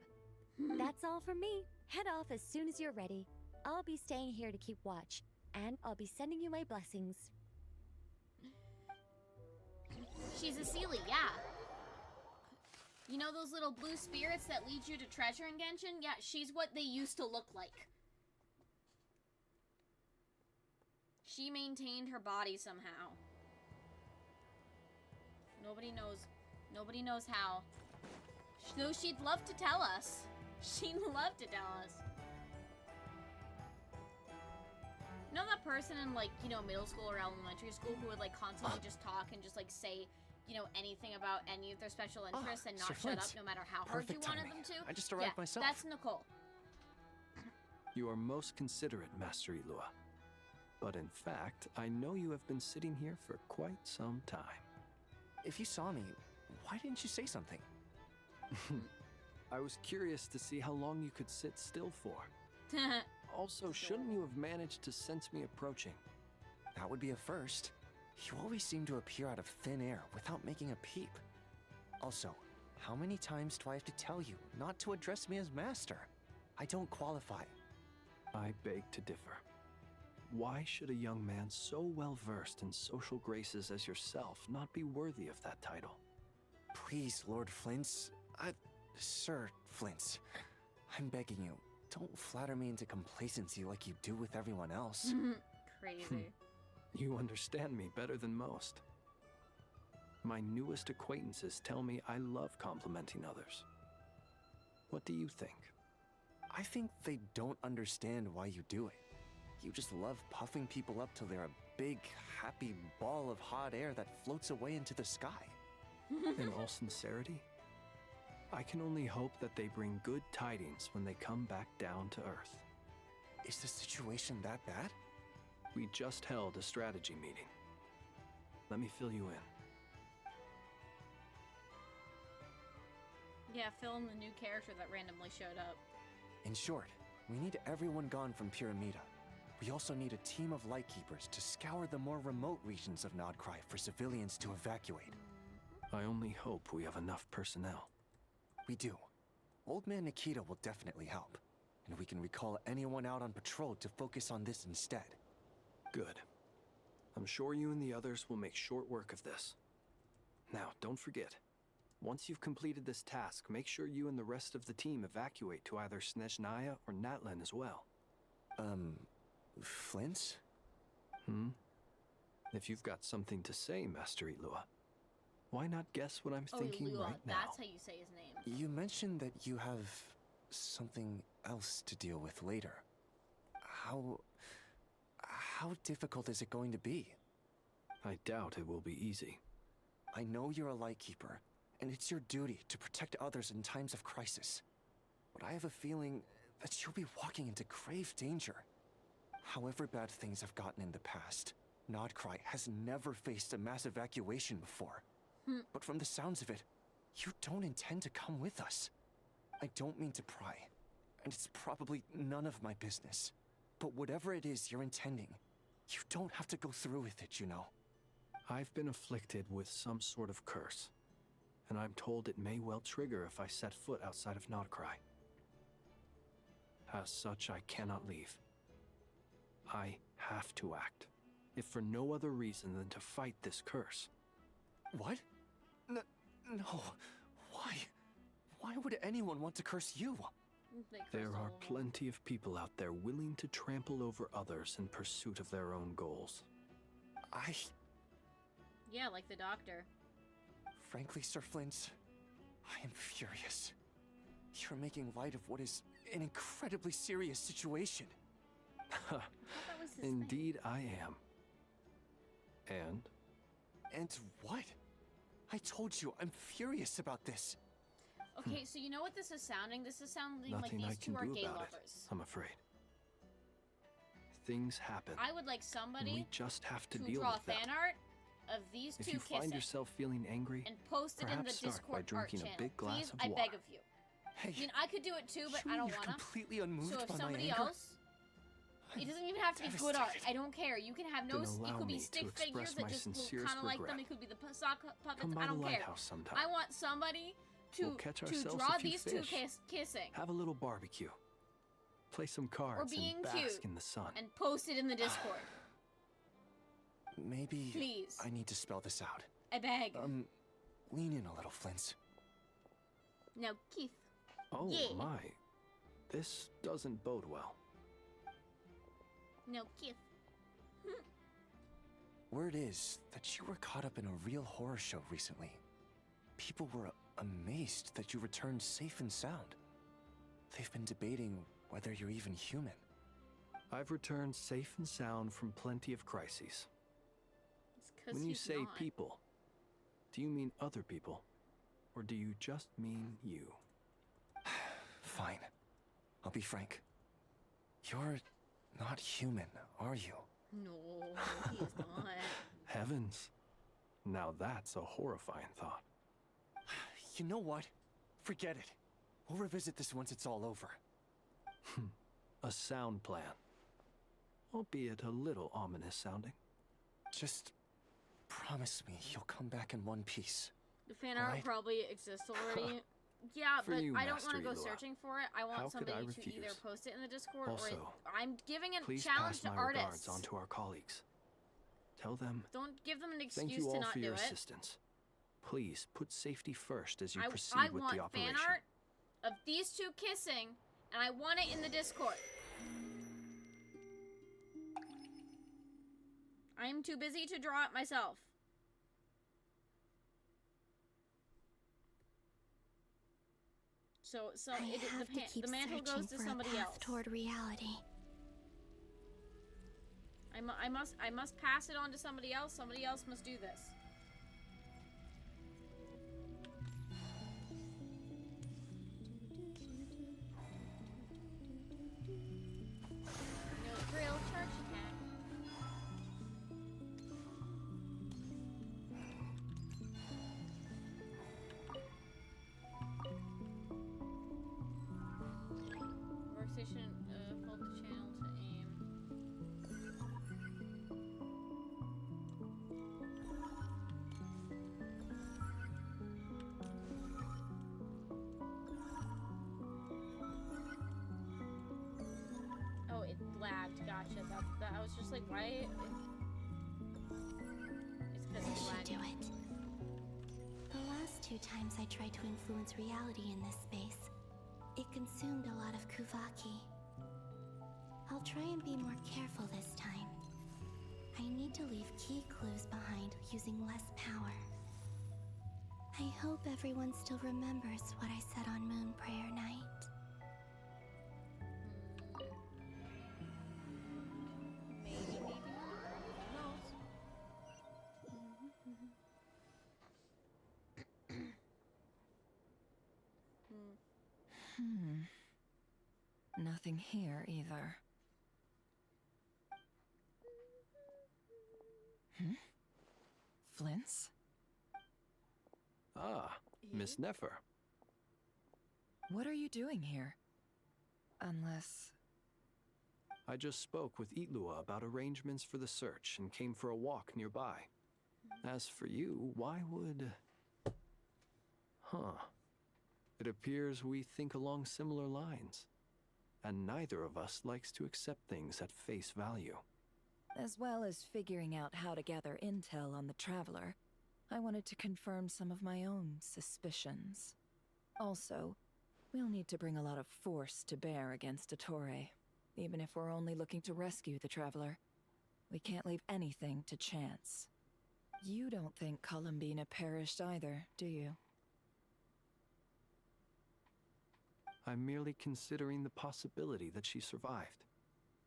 B: That's all from me. Head off as soon as you're ready. I'll be staying here to keep watch, and I'll be sending you my blessings.
A: She's a Sealy, yeah. You know those little blue spirits that lead you to treasure in Genshin? Yeah, she's what they used to look like. She maintained her body somehow. Nobody knows Nobody knows how. Though she'd love to tell us. She'd love to tell us. You know that person in, like, you know, middle school or elementary school who would, like, constantly just talk and just, like, say, you know, anything about any of their special interests and not
G: Sir
A: shut up
G: Flint.
A: no matter how hard you
G: Perfect
A: wanted
G: timing.
A: them to?
G: I just arrived myself.
A: That's Nicole.
G: You are most considerate, Master Ilua. But in fact, I know you have been sitting here for quite some time.
S: If you saw me, why didn't you say something?
G: I was curious to see how long you could sit still for. Also, shouldn't you have managed to sense me approaching?
S: That would be a first. You always seem to appear out of thin air without making a peep. Also, how many times do I have to tell you not to address me as master? I don't qualify.
G: I beg to differ. Why should a young man so well versed in social graces as yourself not be worthy of that title?
S: Please, Lord Flint's... Sir Flint's. I'm begging you, don't flatter me into complacency like you do with everyone else.
A: Crazy.
G: You understand me better than most. My newest acquaintances tell me I love complimenting others. What do you think?
S: I think they don't understand why you do it. You just love puffing people up till they're a big, happy ball of hot air that floats away into the sky.
G: In all sincerity, I can only hope that they bring good tidings when they come back down to Earth.
S: Is the situation that bad?
G: We just held a strategy meeting. Let me fill you in.
A: Yeah, fill in the new character that randomly showed up.
S: In short, we need everyone gone from Pyramida. We also need a team of Lightkeepers to scour the more remote regions of Nodcry for civilians to evacuate.
G: I only hope we have enough personnel.
S: We do. Old Man Nikita will definitely help. And we can recall anyone out on patrol to focus on this instead.
G: Good. I'm sure you and the others will make short work of this. Now, don't forget. Once you've completed this task, make sure you and the rest of the team evacuate to either Snezhnaya or Natlan as well.
S: Flint?
G: If you've got something to say, Master Ilua, why not guess what I'm thinking
A: Ilua,
G: right now?
A: that's how you say his name.
S: You mentioned that you have something else to deal with later. How difficult is it going to be?
G: I doubt it will be easy.
S: I know you're a Lightkeeper, and it's your duty to protect others in times of crisis. But I have a feeling that you'll be walking into grave danger. However bad things have gotten in the past, Nodcry has never faced a mass evacuation before. But from the sounds of it, you don't intend to come with us. I don't mean to pry, and it's probably none of my business. But whatever it is you're intending, you don't have to go through with it, you know.
G: I've been afflicted with some sort of curse, and I'm told it may well trigger if I set foot outside of Nodcry. As such, I cannot leave. I have to act, if for no other reason than to fight this curse.
S: What? No. Why? Why would anyone want to curse you?
G: There are plenty of people out there willing to trample over others in pursuit of their own goals.
A: Yeah, like the doctor.
S: Frankly, Sir Flint, I am furious. You're making light of what is an incredibly serious situation.
G: Indeed, I am. And?
S: And what? I told you, I'm furious about this.
A: Okay, so you know what this is sounding? This is sounding
G: Nothing
A: like
G: I
A: these
G: can
A: two are
G: do
A: gay
G: about
A: lovers.
G: it, I'm afraid. Things happen.
A: I would like somebody
G: and we just have to
A: to
G: deal
A: draw
G: with that.
A: fan art of these
G: If
A: two
G: you
A: kissing
G: find yourself feeling angry,
A: and post it in the
G: perhaps start by
A: Discord art
G: drinking
A: channel.
G: a big glass
A: Please,
G: of
A: I
G: water.
A: beg of you. I mean, I could do it too, but I don't
S: you're
A: wanna.
S: completely unmoved
A: So if
S: by my
A: somebody
S: anger?
A: else, it doesn't even have to be good art. I don't care. You can have no.
G: Then
A: It
G: allow
A: could be
G: me to
A: stick figures
G: express
A: that
G: my
A: just look
G: sincerest
A: kind of like them.
G: regret.
A: It could be the sock puppets.
G: Come by
A: I
G: the
A: don't care.
G: lighthouse sometime.
A: I want somebody to
G: We'll catch
A: to
G: ourselves
A: draw
G: a few
A: these two
G: fish.
A: kissing
G: Have a little barbecue. Play some cards
A: or being
G: and bask
A: cute
G: in the sun.
A: and post it in the Discord.
S: Maybe
A: Please.
S: I need to spell this out.
A: I beg.
S: Lean in a little, Flint.
A: Now, Keith.
G: Oh
A: Yeah.
G: my. This doesn't bode well.
A: No, Keith.
S: Word is that you were caught up in a real horror show recently. people were amazed that you returned safe and sound. They've been debating whether you're even human.
G: I've returned safe and sound from plenty of crises. When you say people, do you mean other people? Or do you just mean you?
S: Fine. I'll be frank. You're not human, are you?
A: No, he is not.
G: Heavens. Now that's a horrifying thought.
S: You know what? Forget it. We'll revisit this once it's all over.
G: A sound plan. Albeit a little ominous sounding.
S: Just promise me you'll come back in one piece.
A: The fan art probably exists already. Yeah, but I don't want to go searching for it. I want somebody to either post it in the Discord or I'm giving a challenge to artists.
G: Onto our colleagues. Tell them.
A: Don't give them an excuse
G: thank you all
A: to not
G: for
A: do
G: your
A: it.
G: assistance. Please put safety first as you proceed
A: I
G: with
A: want
G: the operation.
A: fan art of these two kissing, and I want it in the Discord. I'm too busy to draw it myself. So the mantle goes to somebody else.
B: Toward reality.
A: I must pass it on to somebody else. Somebody else must do this. No drill, charge attack. Workstation, hold the channel to aim. Oh, it lagged. Gotcha. That I was just like, why? It's because it's lagging.
B: Do it. The last 2 times I tried to influence reality in this space, it consumed a lot of Kuvaki. I'll try and be more careful this time. I need to leave key clues behind using less power. I hope everyone still remembers what I said on Moon Prayer Night.
A: Maybe. Who knows?
I: Nothing here either. Flints?
G: Ah, Miss Nefer.
I: What are you doing here? Unless...
G: I just spoke with Itlua about arrangements for the search and came for a walk nearby. As for you, why would... Huh. It appears we think along similar lines. And neither of us likes to accept things at face value.
I: As well as figuring out how to gather intel on the Traveler, I wanted to confirm some of my own suspicions. Also, we'll need to bring a lot of force to bear against dottore, even if we're only looking to rescue the Traveler. We can't leave anything to chance. You don't think Columbina perished either, do you?
G: I'm merely considering the possibility that she survived,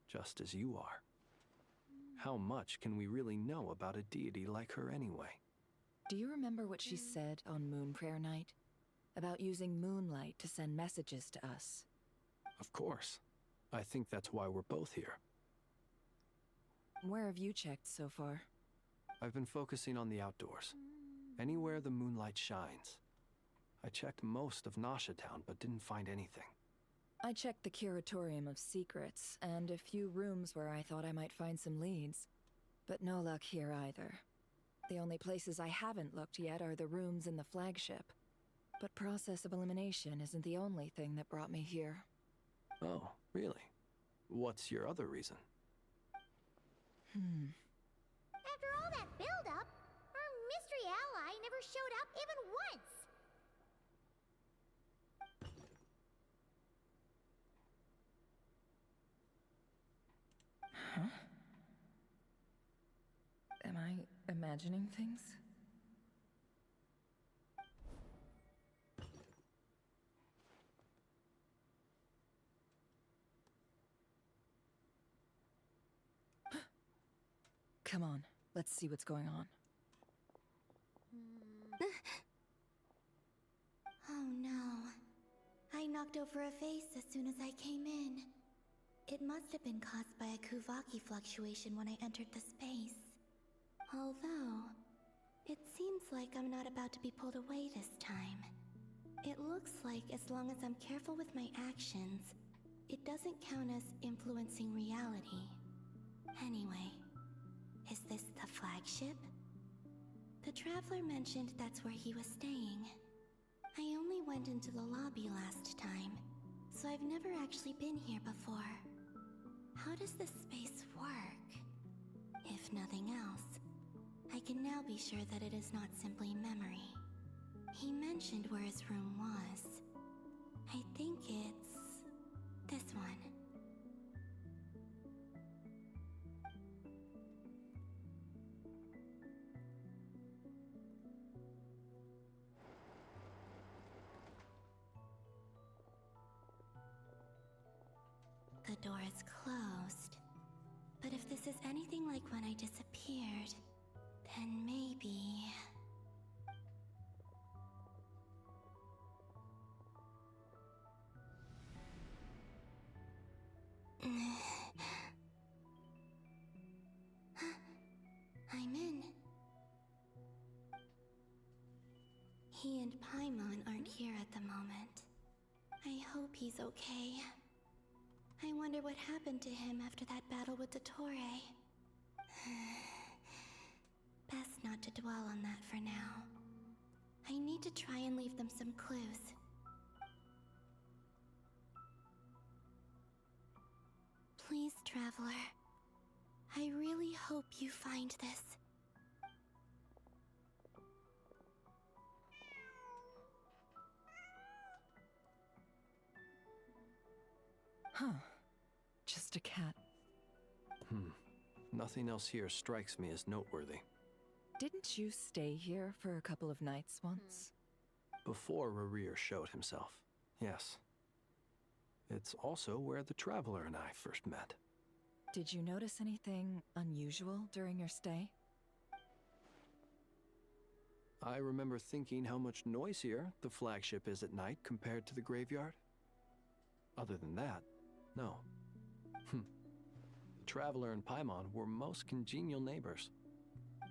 G: just as you are. How much can we really know about a deity like her anyway?
I: Do you remember what she said on Moon Prayer Night? About using moonlight to send messages to us?
G: Of course. I think that's why we're both here.
I: Where have you checked so far?
G: I've been focusing on the outdoors. Anywhere the moonlight shines. I checked most of Nasha Town, but didn't find anything.
I: I checked the Curatorium of Secrets, and a few rooms where I thought I might find some leads. But no luck here either. The only places I haven't looked yet are the rooms in the flagship. But process of elimination isn't the only thing that brought me here.
G: Oh, really? What's your other reason?
R: After all that build-up, our mystery ally never showed up even once.
I: Huh? Am I imagining things? Come on, let's see what's going on.
B: Oh no. I knocked over a vase as soon as I came in. It must have been caused by a Kuvaki fluctuation when I entered the space. Although, it seems like I'm not about to be pulled away this time. It looks like as long as I'm careful with my actions, it doesn't count as influencing reality. Anyway, is this the flagship? The Traveler mentioned that's where he was staying. I only went into the lobby last time, so I've never actually been here before. How does this space work? If nothing else, I can now be sure that it is not simply memory. He mentioned where his room was. I think it's this one. The door is closed. But if this is anything like when I disappeared, then maybe... I'm in. He and Paimon aren't here at the moment. I hope he's okay. I wonder what happened to him after that battle with dottore. Best not to dwell on that for now. I need to try and leave them some clues. Please, Traveler. I really hope you find this.
I: Huh. Just a cat.
G: Nothing else here strikes me as noteworthy.
I: Didn't you stay here for a couple of nights once?
G: Before Rerir showed himself, yes. It's also where the Traveler and I first met.
I: Did you notice anything unusual during your stay?
G: I remember thinking how much noisier the flagship is at night compared to the graveyard. Other than that, no. The Traveler and Paimon were most congenial neighbors.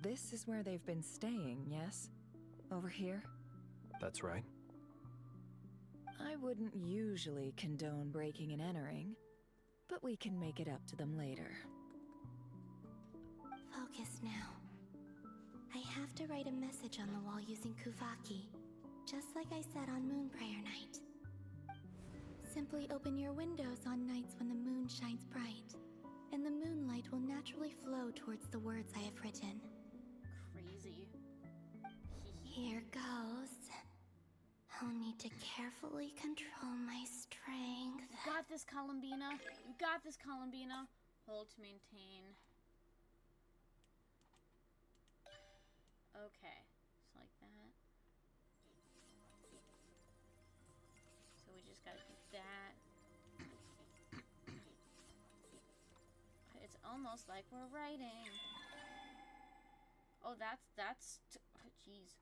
I: This is where they've been staying, yes? Over here?
G: That's right.
I: I wouldn't usually condone breaking and entering, but we can make it up to them later.
B: Focus now. I have to write a message on the wall using Kuvaki, just like I said on Moon Prayer Night. Simply open your windows on nights when the moon shines bright, and the moonlight will naturally flow towards the words I have written.
A: Crazy.
B: Here goes. I'll need to carefully control my strength.
A: You got this, Columbina. You got this, Columbina. Hold to maintain. Okay, just like that. So we just gotta do that. It's almost like we're writing. Oh, that's jeez.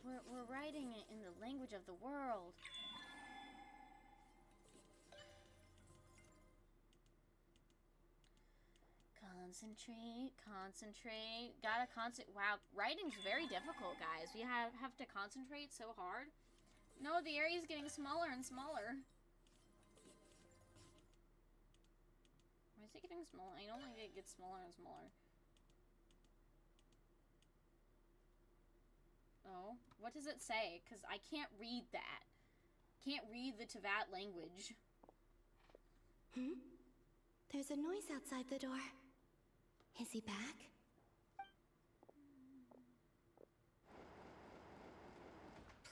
A: We're writing it in the language of the world. Concentrate. Gotta concentrate. Wow, writing's very difficult, guys. We have to concentrate so hard. No, the area's getting smaller and smaller. Why is it getting smaller? I don't think it gets smaller and smaller. Oh, what does it say? Because I can't read that. Can't read the Teyvat language.
B: There's a noise outside the door. Is he back?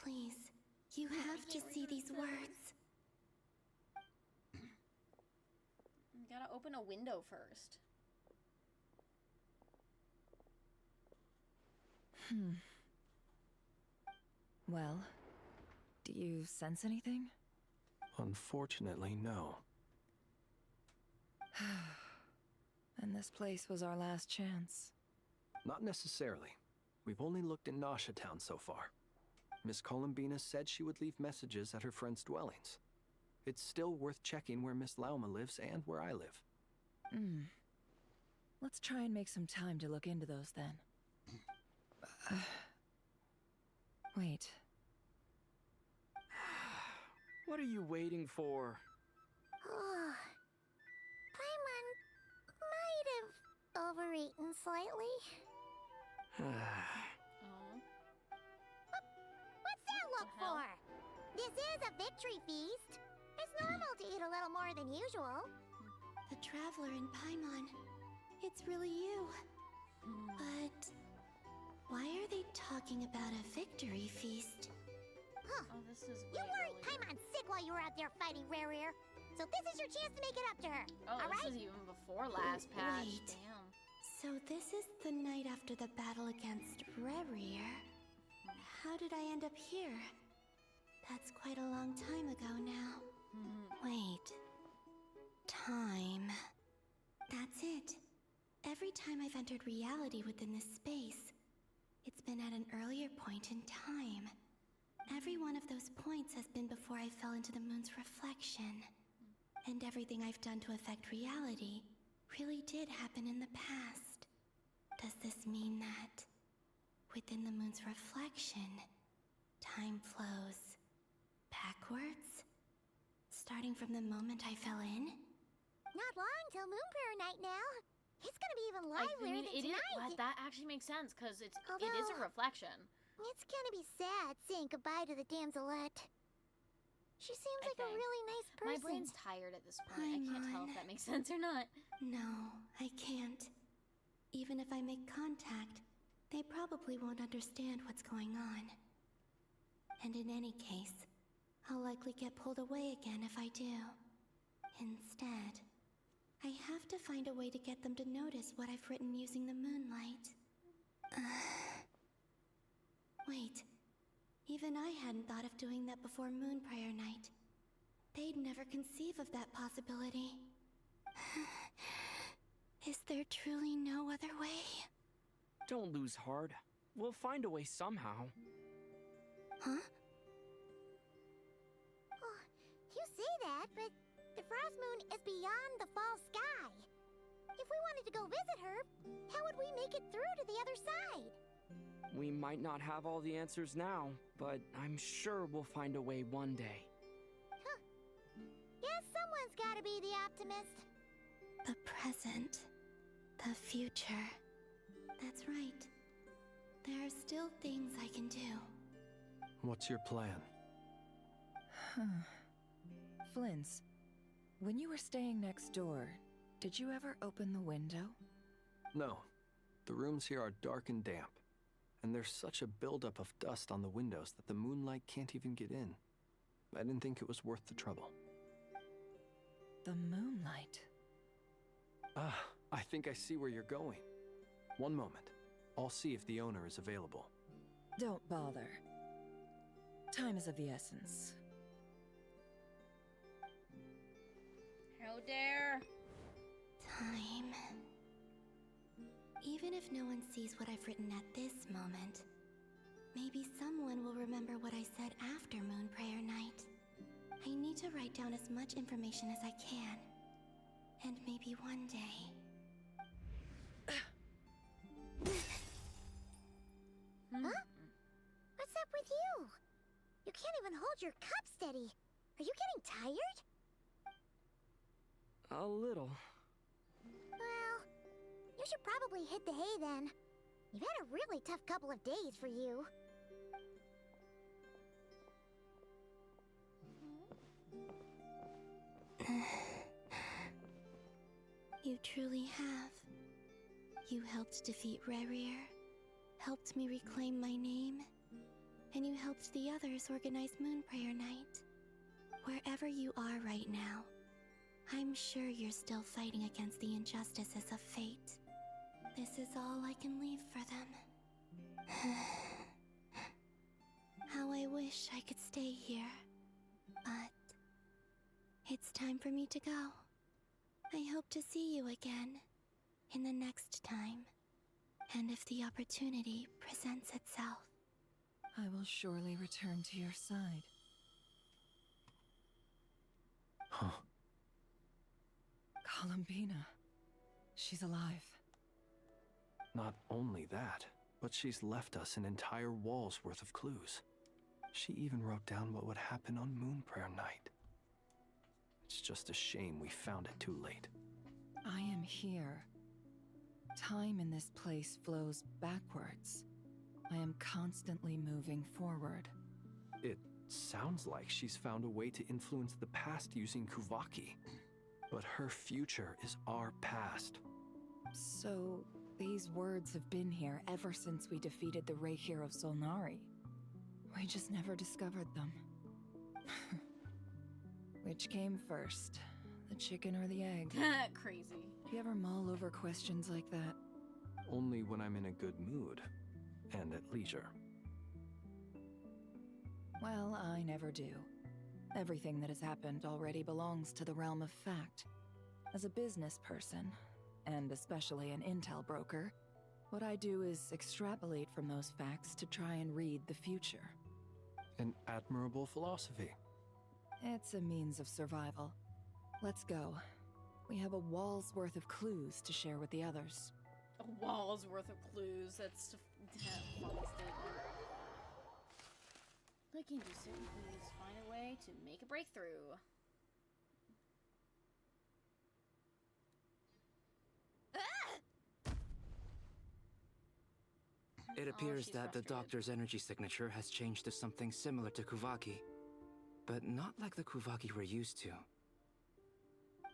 B: Please, you have to see these words.
A: You gotta open a window first.
I: Well, do you sense anything?
G: Unfortunately, no.
I: And this place was our last chance.
G: Not necessarily. We've only looked in Nasha Town so far. Miss Columbina said she would leave messages at her friends' dwellings. It's still worth checking where Miss Lauma lives and where I live.
I: Let's try and make some time to look into those then. Wait.
E: What are you waiting for?
R: Paimon might have overeaten slightly. What's that look for? This is a victory feast. It's normal to eat a little more than usual.
B: The Traveler in Paimon. It's really you. But why are they talking about a victory feast?
R: Huh.
A: Oh, this is
R: You worried Paimon sick while you were out there fighting Rare. So this is your chance to make it up to her.
A: Oh,
R: all
A: this
R: right?
A: is even before last patch.
B: Wait.
A: Damn.
B: So this is the night after the battle against Rare. How did I end up here? That's quite a long time ago now. Wait. Time. That's it. Every time I've entered reality within this space, it's been at an earlier point in time. Every one of those points has been before I fell into the moon's reflection. And everything I've done to affect reality really did happen in the past. Does this mean that within the moon's reflection, time flows backwards? Starting from the moment I fell in?
R: Not long till Moon Prayer Night now. It's gonna be even livelier than
A: it is,
R: tonight.
A: what? That actually makes sense because it is a
R: Although-
A: reflection.
R: It's gonna be sad saying goodbye to the damselette. She seems like a really nice person.
A: My brain's tired at this point. I can't tell if that makes sense or not.
B: No, I can't. Even if I make contact, they probably won't understand what's going on. And in any case, I'll likely get pulled away again if I do. Instead, I have to find a way to get them to notice what I've written using the moonlight. Wait, even I hadn't thought of doing that before Moon Prayer Night. They'd never conceive of that possibility. Is there truly no other way?
E: Don't lose heart. We'll find a way somehow.
B: Huh?
R: Oh, you say that, but the Frost Moon is beyond the fall sky. If we wanted to go visit her, how would we make it through to the other side?
E: We might not have all the answers now, but I'm sure we'll find a way one day.
R: Huh. Guess someone's gotta be the optimist.
B: The present. The future. That's right. There are still things I can do.
G: What's your plan?
I: Flins, when you were staying next door, did you ever open the window?
G: No. The rooms here are dark and damp. And there's such a buildup of dust on the windows that the moonlight can't even get in. I didn't think it was worth the trouble.
I: The moonlight?
G: Ah, I think I see where you're going. One moment. I'll see if the owner is available.
I: Don't bother. Time is of the essence.
A: How dare!
B: Time. Even if no one sees what I've written at this moment, maybe someone will remember what I said after Moon Prayer Night. I need to write down as much information as I can. And maybe one day...
R: Huh? What's up with you? You can't even hold your cup steady. Are you getting tired?
E: A little.
R: Well, you should probably hit the hay then. You've had a really tough couple of days for you.
B: You truly have. You helped defeat Rerir, helped me reclaim my name, and you helped the others organize Moon Prayer Night. Wherever you are right now, I'm sure you're still fighting against the injustices of fate. This is all I can leave for them. How I wish I could stay here, but for me to go. I hope to see you again in the next time. And if the opportunity presents itself.
I: I will surely return to your side.
G: Huh.
I: Columbina. She's alive.
G: Not only that, but she's left us an entire wall's worth of clues. She even wrote down what would happen on Moon Prayer Night. It's just a shame we found it too late.
I: I am here. Time in this place flows backwards. I am constantly moving forward.
G: It sounds like she's found a way to influence the past using Kuvaki. But her future is our past.
I: So, these words have been here ever since we defeated the Reikir of Solnari. We just never discovered them. Which came first, the chicken or the egg?
A: Crazy.
I: Do you ever mull over questions like that?
G: Only when I'm in a good mood and at leisure.
I: Well, I never do. Everything that has happened already belongs to the realm of fact. As a business person, and especially an intel broker, what I do is extrapolate from those facts to try and read the future.
G: An admirable philosophy.
I: It's a means of survival. Let's go. We have a wall's worth of clues to share with the others.
A: A wall's worth of clues. That's a funny statement. Looking to certain clues, find a way to make a breakthrough.
T: It appears that the doctor's energy signature has changed to something similar to Kuvaki, but not like the Kuvaki we're used to.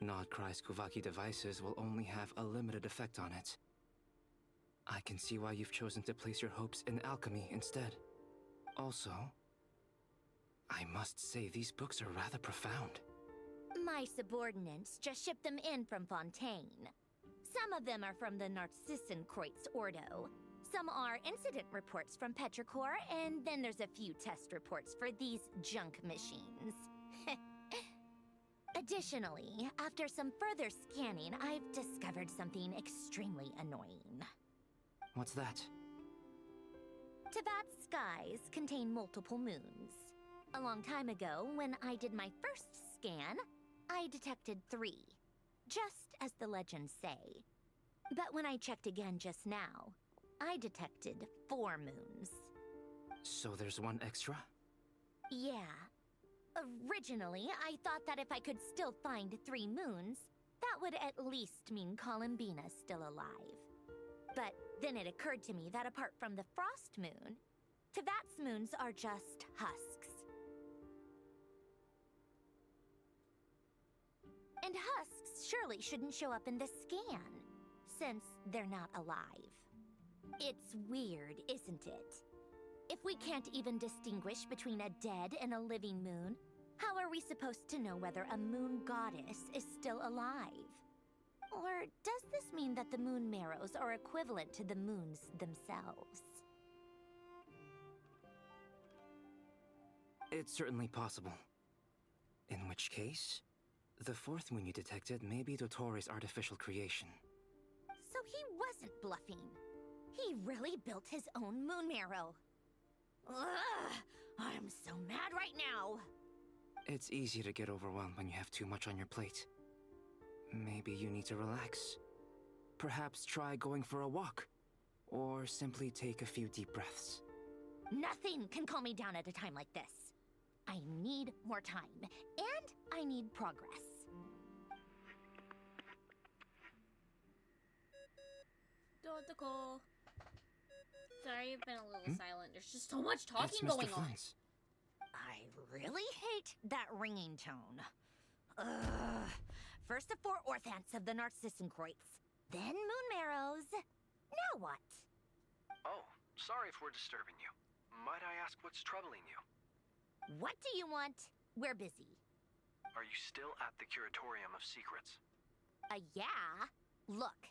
T: Nodcry's Kuvaki devices will only have a limited effect on it. I can see why you've chosen to place your hopes in alchemy instead. Also, I must say these books are rather profound.
D: My subordinates just shipped them in from Fontaine. Some of them are from the Narcissenkreuz Ordo. Some are incident reports from Petrichor, and then there's a few test reports for these junk machines. Additionally, after some further scanning, I've discovered something extremely annoying.
T: What's that?
D: Teyvat's skies contain multiple moons. A long time ago, when I did my first scan, I detected 3, just as the legends say. But when I checked again just now, I detected 4 moons.
T: So there's one extra?
D: Yeah. Originally, I thought that if I could still find 3 moons, that would at least mean Columbina's still alive. But then it occurred to me that apart from the Frost Moon, Teyvat's moons are just husks. And husks surely shouldn't show up in the scan, since they're not alive. It's weird, isn't it? If we can't even distinguish between a dead and a living moon, how are we supposed to know whether a moon goddess is still alive? Or does this mean that the moon marrows are equivalent to the moons themselves?
T: It's certainly possible. In which case, the 4th moon you detected may be Dottore's artificial creation.
D: So he wasn't bluffing. He really built his own moon marrow. Ugh! I'm so mad right now!
T: It's easy to get overwhelmed when you have too much on your plate. Maybe you need to relax. Perhaps try going for a walk. Or simply take a few deep breaths.
D: Nothing can calm me down at a time like this. I need more time, and I need progress.
A: Dottore. Sorry, you've been a little silent. There's just so much talking going on.
D: I really hate that ringing tone. Ugh. First the 4 orthants of the Narcissenkreuz, then moon marrows. Now what?
G: Oh, sorry if we're disturbing you. Might I ask what's troubling you?
D: What do you want? We're busy.
G: Are you still at the Curatorium of Secrets?
D: Yeah. Look,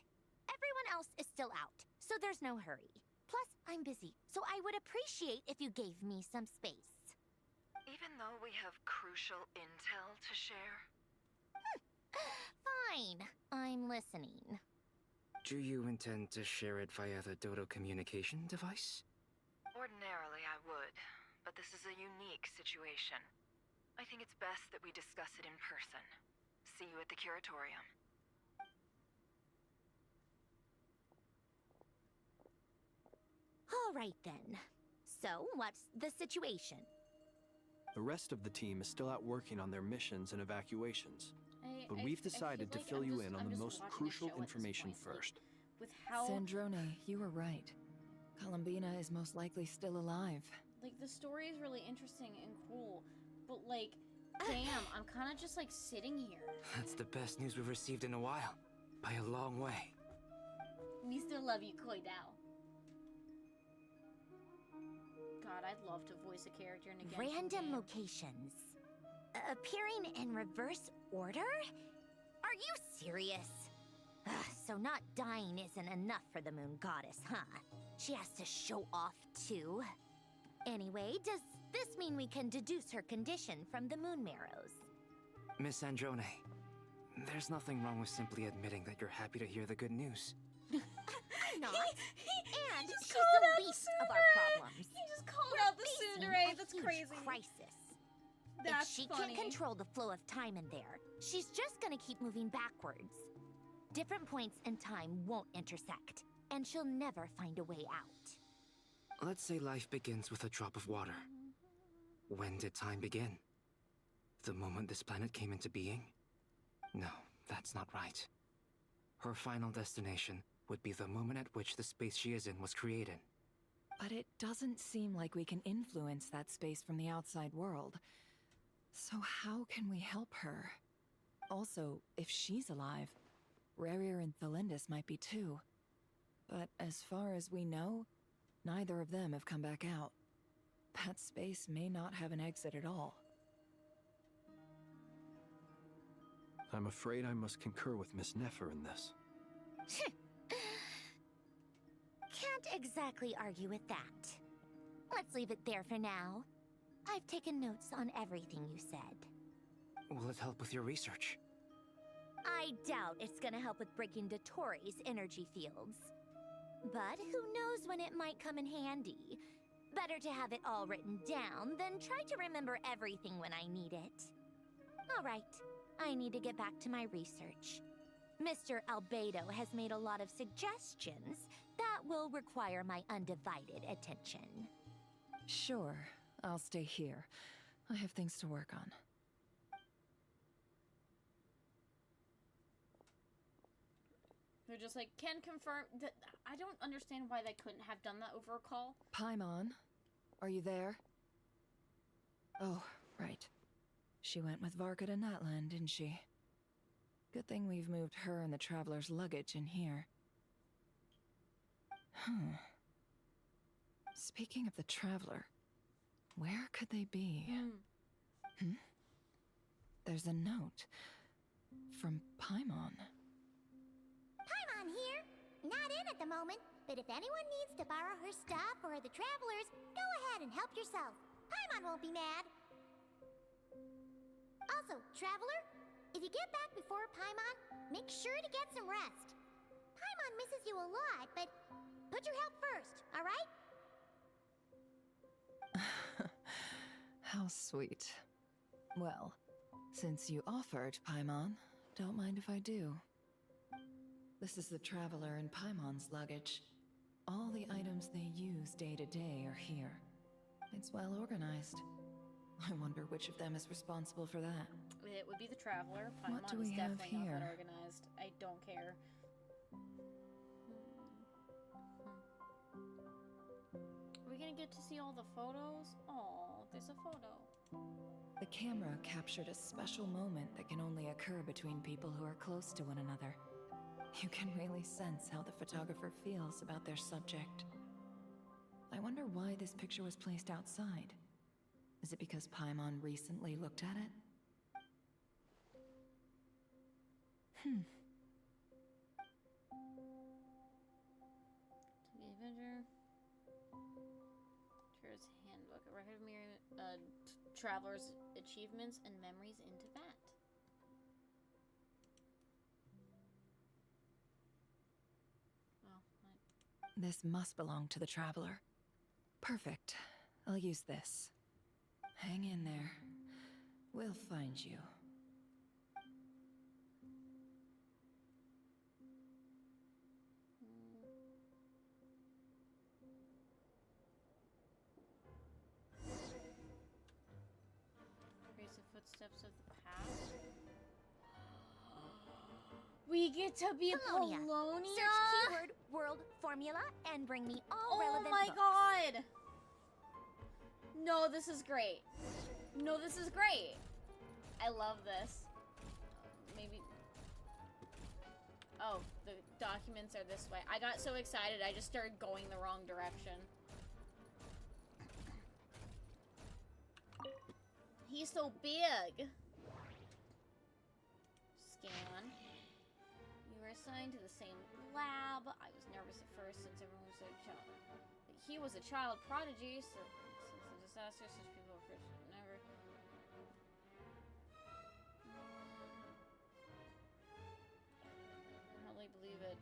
D: everyone else is still out, so there's no hurry. Plus, I'm busy, so I would appreciate if you gave me some space.
U: Even though we have crucial intel to share?
D: Fine, I'm listening.
T: Do you intend to share it via the Dodo communication device?
F: Ordinarily, I would, but this is a unique situation. I think it's best that we discuss it in person. See you at the curatorium.
D: All right then. So, what's the situation?
G: The rest of the team is still out working on their missions and evacuations. But we've decided to fill you in on the most crucial information first.
A: With how
I: Sandrone, you were right. Columbina is most likely still alive.
A: like the story is really interesting and cool, but like, damn, I'm kind of just like sitting here.
T: That's the best news we've received in a while. By a long way.
A: We still love you, Koi Dao. God, I'd love to voice a character in a Genshin
D: Random
A: game.
D: locations. Appearing in reverse order? Are you serious? Ugh, so not dying isn't enough for the moon goddess, huh? She has to show off too. Anyway, does this mean we can deduce her condition from the moon marrows?
T: Miss Androne, there's nothing wrong with simply admitting that you're happy to hear the good news.
D: I'm not. And
A: just
D: she's
A: called out
D: the
A: the
D: least of our
A: tsundere.
D: problems.
A: He just called
D: We're
A: out the
D: facing
A: tsundere.
D: a
A: That's
D: huge
A: crazy.
D: crisis.
A: That's
D: if she
A: funny.
D: can't control the flow of time in there, she's just gonna keep moving backwards. Different points in time won't intersect, and she'll never find a way out.
T: Let's say life begins with a drop of water. When did time begin? The moment this planet came into being? No, that's not right. Her final destination would be the moment at which the space she is in was created.
I: But it doesn't seem like we can influence that space from the outside world. So how can we help her? Also, if she's alive, Rarier and Thalindus might be too. But as far as we know, neither of them have come back out. That space may not have an exit at all.
G: I'm afraid I must concur with Miss Nefer in this.
D: Can't exactly argue with that. Let's leave it there for now. I've taken notes on everything you said.
T: Will it help with your research?
D: I doubt it's gonna help with breaking Dottore's energy fields. But who knows when it might come in handy. Better to have it all written down than try to remember everything when I need it. Alright, I need to get back to my research. Mr. Albedo has made a lot of suggestions that will require my undivided attention.
I: Sure, I'll stay here. I have things to work on.
A: They're just like, can confirm that. I don't understand why they couldn't have done that over a call.
I: Paimon, are you there? Oh, right. She went with Varka to Natlan, didn't she? Good thing we've moved her and the Traveler's luggage in here. Speaking of the Traveler, where could they be? There's a note from Paimon.
R: Paimon here. Not in at the moment, but if anyone needs to borrow her stuff or the Travelers, go ahead and help yourself. Paimon won't be mad. Also, Traveler, if you get back before Paimon, make sure to get some rest. Paimon misses you a lot, but put your help first, alright?
I: How sweet. Well, since you offered, Paimon, don't mind if I do. This is the Traveler and Paimon's luggage. All the items they use day to day are here. It's well organized. I wonder which of them is responsible for that.
A: It would be the Traveler.
I: What do
A: Paimon
I: we
A: is
I: have
A: definitely not
I: here?
A: that organized. I don't care. Are we gonna get to see all the photos? Oh, there's a photo.
I: The camera captured a special moment that can only occur between people who are close to one another. You can really sense how the photographer feels about their subject. I wonder why this picture was placed outside. Is it because Paimon recently looked at it?
A: To the Avenger. Tourist Handbook. A record of Traveler's achievements and memories into that.
I: This must belong to the Traveler. Perfect. I'll use this. Hang in there. We'll find you.
A: Trace the footsteps of the past. We get to be
D: Polonia.
A: Polonia?
D: Search keyword world formula and bring me all relevant
A: Oh my
D: books.
A: god! No, this is great. No, this is great. I love this. Maybe... Oh, the documents are this way. I got so excited, I just started going the wrong direction. He's so big. Scan. You were assigned to the same lab. I was nervous at first since everyone was a child. He was a child prodigy, so since the disaster, such people were first never. I can hardly believe it.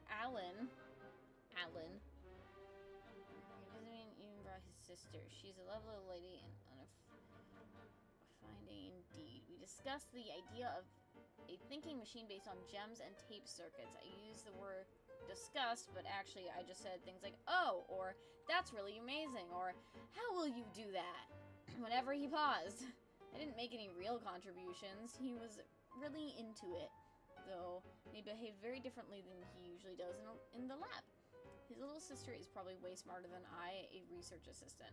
A: Alan. He doesn't even brought his sister. She's a lovely lady and finding indeed. We discussed the idea of a thinking machine based on gems and tape circuits. I used the word discussed, but actually I just said things like, oh, or that's really amazing, or how will you do that? Whenever he paused. I didn't make any real contributions. He was really into it, though he behaved very differently than he usually does in the lab. His little sister is probably way smarter than I, a research assistant.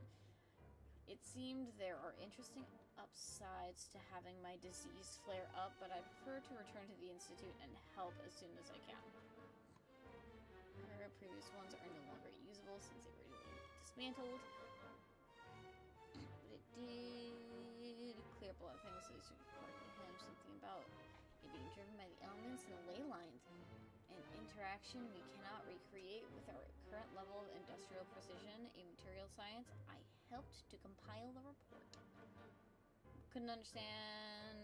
A: It seemed there are interesting upsides to having my disease flare up, but I prefer to return to the Institute and help as soon as I can. Her previous ones are no longer usable since they were dismantled. But it did clear up a lot of things, so they should partly hinge something about it being driven by the elements and the ley lines. An interaction we cannot recreate with our current level of industrial precision in material science. I helped to compile the report. Couldn't understand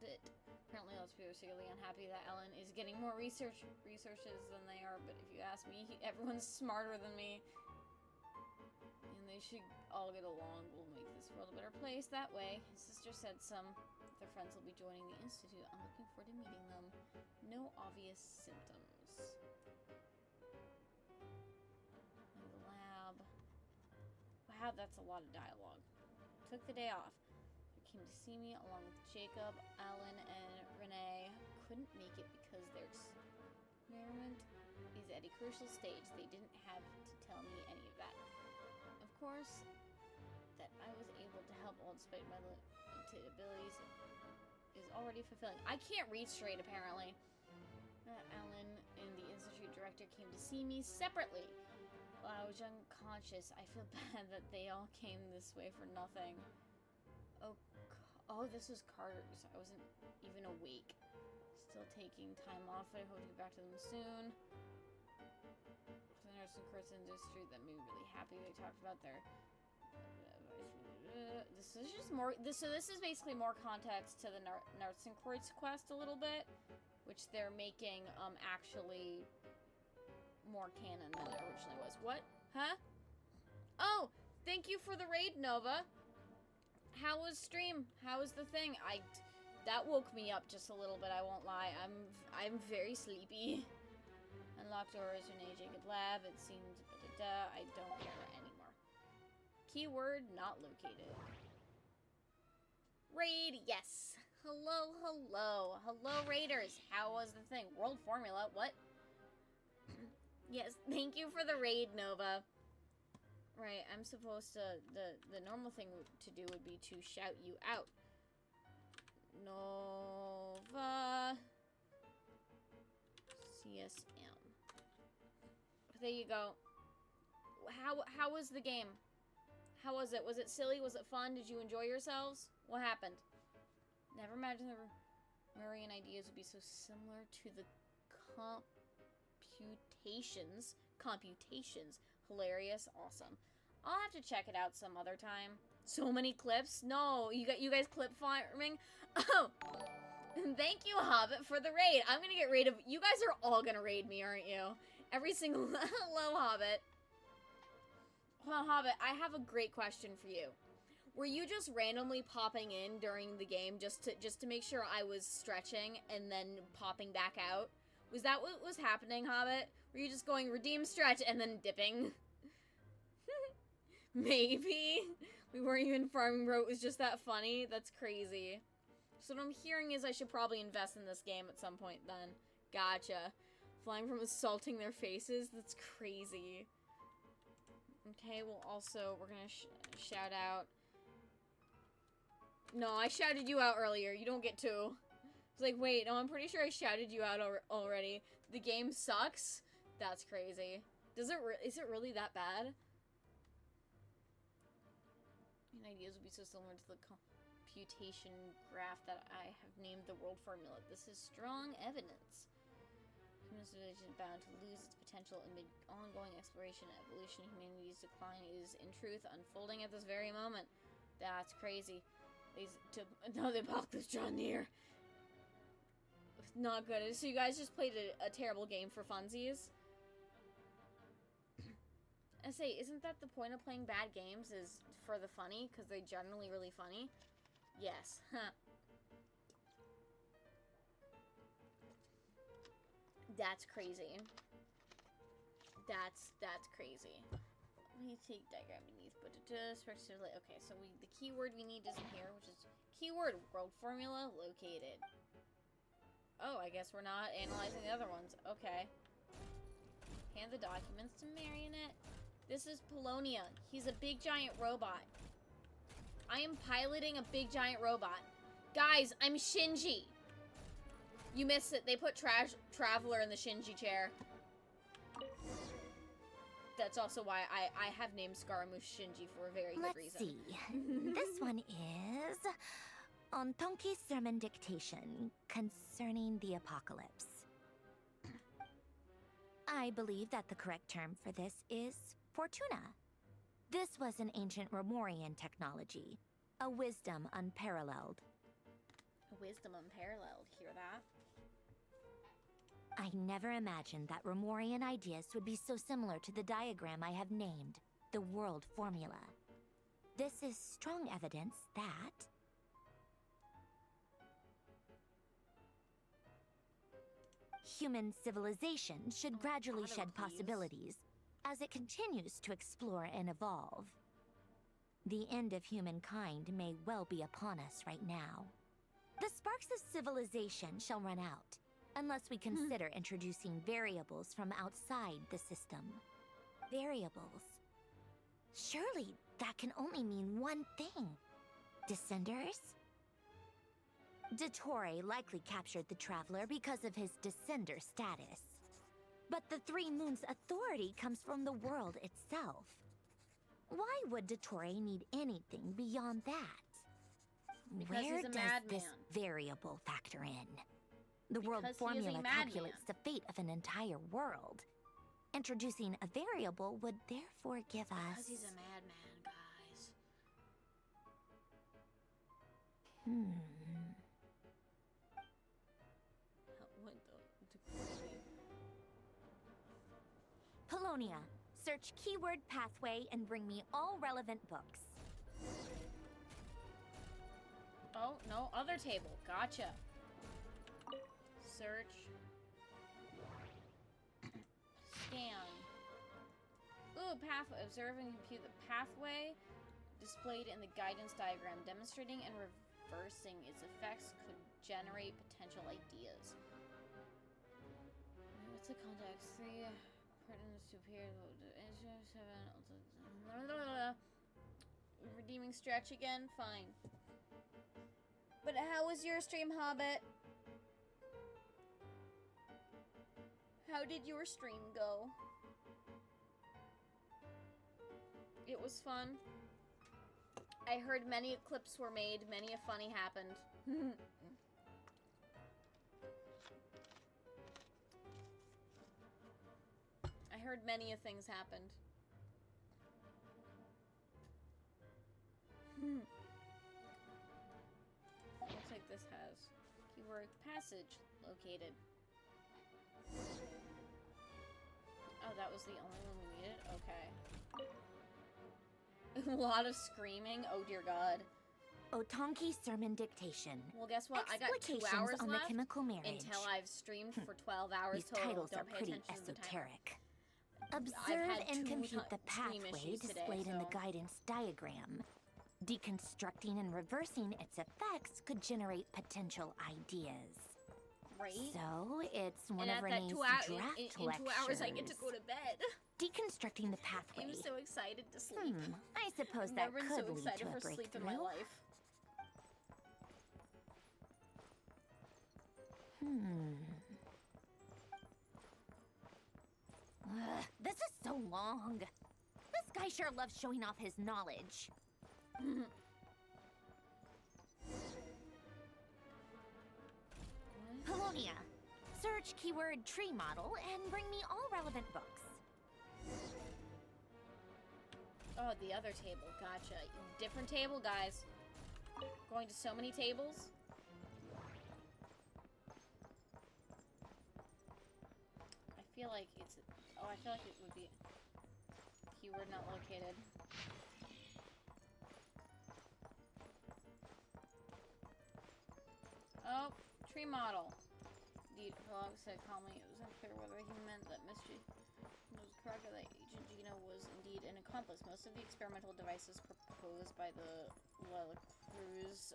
A: it. Apparently lots of people are secretly unhappy that Ellen is getting more researches than they are, but if you ask me, everyone's smarter than me. And they should all get along. We'll make this world a better place that way. His sister said some of their friends will be joining the Institute. I'm looking forward to meeting them. No obvious symptoms. In the lab. Wow, that's a lot of dialogue. Took the day off. They came to see me along with Jacob, Alan, and Renee. Couldn't make it because their experiment is at a crucial stage. They didn't have to tell me any of that. Of course, that I was able to help all despite my limited abilities is already fulfilling. I can't read straight, apparently. Alan and the Institute director came to see me separately. While I was unconscious, I feel bad that they all came this way for nothing. Oh, this was Carter's. I wasn't even awake. Still taking time off, but I hope to get back to them soon. For the nurse and courts industry, that made me really happy. They talked about their... this is just more... So this is basically more context to the nursing courts quest a little bit, which they're making actually more canon than it originally was. What? Huh? Oh, thank you for the raid, Nova. How was stream? How was the thing? That woke me up just a little bit, I won't lie. I'm very sleepy. Unlocked doors, Renee Jacob Lab. It seems I don't care anymore. Keyword not located. Raid, yes. Hello, hello. Hello, raiders. How was the thing? World formula, what? Yes, thank you for the raid, Nova. Right, I'm supposed to... The normal thing to do would be to shout you out. Nova... CSM. There you go. How was the game? How was it? Was it silly? Was it fun? Did you enjoy yourselves? What happened? Never imagined the Murray ideas would be so similar to the computations. Hilarious. Awesome. I'll have to check it out some other time. So many clips? No, you guys clip farming? Oh! Thank you, Hobbit, for the raid. I'm gonna get raid of... You guys are all gonna raid me, aren't you? Every single hello, Hobbit. Hold on, Hobbit. I have a great question for you. Were you just randomly popping in during the game just to make sure I was stretching and then popping back out? Was that what was happening, Hobbit? Were you just going redeem stretch and then dipping? Maybe. We weren't even farming bro. It was just that funny. That's crazy. So what I'm hearing is I should probably invest in this game at some point then. Gotcha. Flying from assaulting their faces? That's crazy. Okay, well also, we're gonna shout out. No, I shouted you out earlier. You don't get to. It's like, wait, no, I'm pretty sure I shouted you out already. The game sucks? That's crazy. Is it really that bad? Ideas would be so similar to the computation graph that I have named the world formula. This is strong evidence. Human civilization is bound to lose its potential amid ongoing exploration and evolution. Humanity's decline is, in truth, unfolding at this very moment. That's crazy. No, the apocalypse draw near. Not good. So you guys just played a terrible game for funsies? I say, isn't that the point of playing bad games, is for the funny? Because they're generally really funny? Yes. Huh. That's crazy. That's crazy. We take diagram beneath, but speculatively. Okay, so the keyword we need isn't here, which is keyword world formula located. Oh, I guess we're not analyzing the other ones. Okay. Hand the documents to Marionette. This is Polonia. He's a big giant robot. I am piloting a big giant robot. Guys, I'm Shinji. You missed it. They put Traveler in the Shinji chair. That's also why I have named Scaramouche Shinji for a very good reason.
D: Let's see. This one is Ontonki's sermon dictation concerning the apocalypse. I believe that the correct term for this is Fortuna. This was an ancient Romorian technology, a wisdom unparalleled.
A: A wisdom unparalleled, hear that?
D: I never imagined that Romorian ideas would be so similar to the diagram I have named, the world formula. This is strong evidence that human civilization should gradually shed possibilities as it continues to explore and evolve. The end of humankind may well be upon us right now. The sparks of civilization shall run out, unless we consider introducing variables from outside the system. Variables. Surely that can only mean one thing. Descenders? Dottore likely captured the Traveler because of his descender status. But the Three Moons' authority comes from the world itself. Why would Dottore need anything beyond that? Where does this variable factor in? The world formula calculates the fate of an entire world. Introducing a variable would therefore give us...
A: Because he's a madman, guys.
D: Polonia, search keyword pathway and bring me all relevant books.
A: Oh, no, other table. Gotcha. Search. Scan. Ooh, pathway. Observe and compute the pathway displayed in the guidance diagram. Demonstrating and reversing its effects could generate potential ideas. What's the context? 3 pertinence to appear. 7. Redeeming stretch again? Fine. But how was your stream, Hobbit? How did your stream go? It was fun. I heard many clips were made, many a funny happened. I heard many a things happened. Looks like this has keyword passage located. Oh, that was the only one we needed? Okay. A lot of screaming. Oh, dear God.
D: Otonki sermon dictation.
A: Well, guess what? I got 2 hours
D: on
A: left
D: the chemical marriage.
A: until I've streamed for 12 hours
D: These
A: total.
D: titles
A: Don't
D: are
A: pay
D: pretty
A: attention to the timer.
D: esoteric. Observe and compute the
A: stream
D: pathway
A: issues today,
D: displayed in the
A: so-
D: guidance diagram. Deconstructing and reversing its effects could generate potential ideas.
A: Right?
D: So, it's one
A: And
D: of
A: at that
D: Renee's
A: 2
D: draft
A: in 2 hours, I get to
D: lectures.
A: go to bed.
D: Deconstructing the pathway.
A: I'm so excited to sleep.
D: I suppose
A: I've
D: that
A: never been
D: could
A: so
D: lead
A: excited
D: to a
A: for sleep in my
D: breakthrough.
A: life.
D: Ugh, this is so long. This guy sure loves showing off his knowledge. Polonia, search keyword tree model and bring me all relevant books.
A: Oh, the other table. Gotcha. Different table, guys. Going to so many tables. I feel like it's... Oh, I feel like it would be... Keyword not located. Oh, tree model. Indeed, Hello said calmly it was unclear whether he meant that Mr. was correct or that Agent Gino was indeed an accomplice. Most of the experimental devices proposed by the La Cruz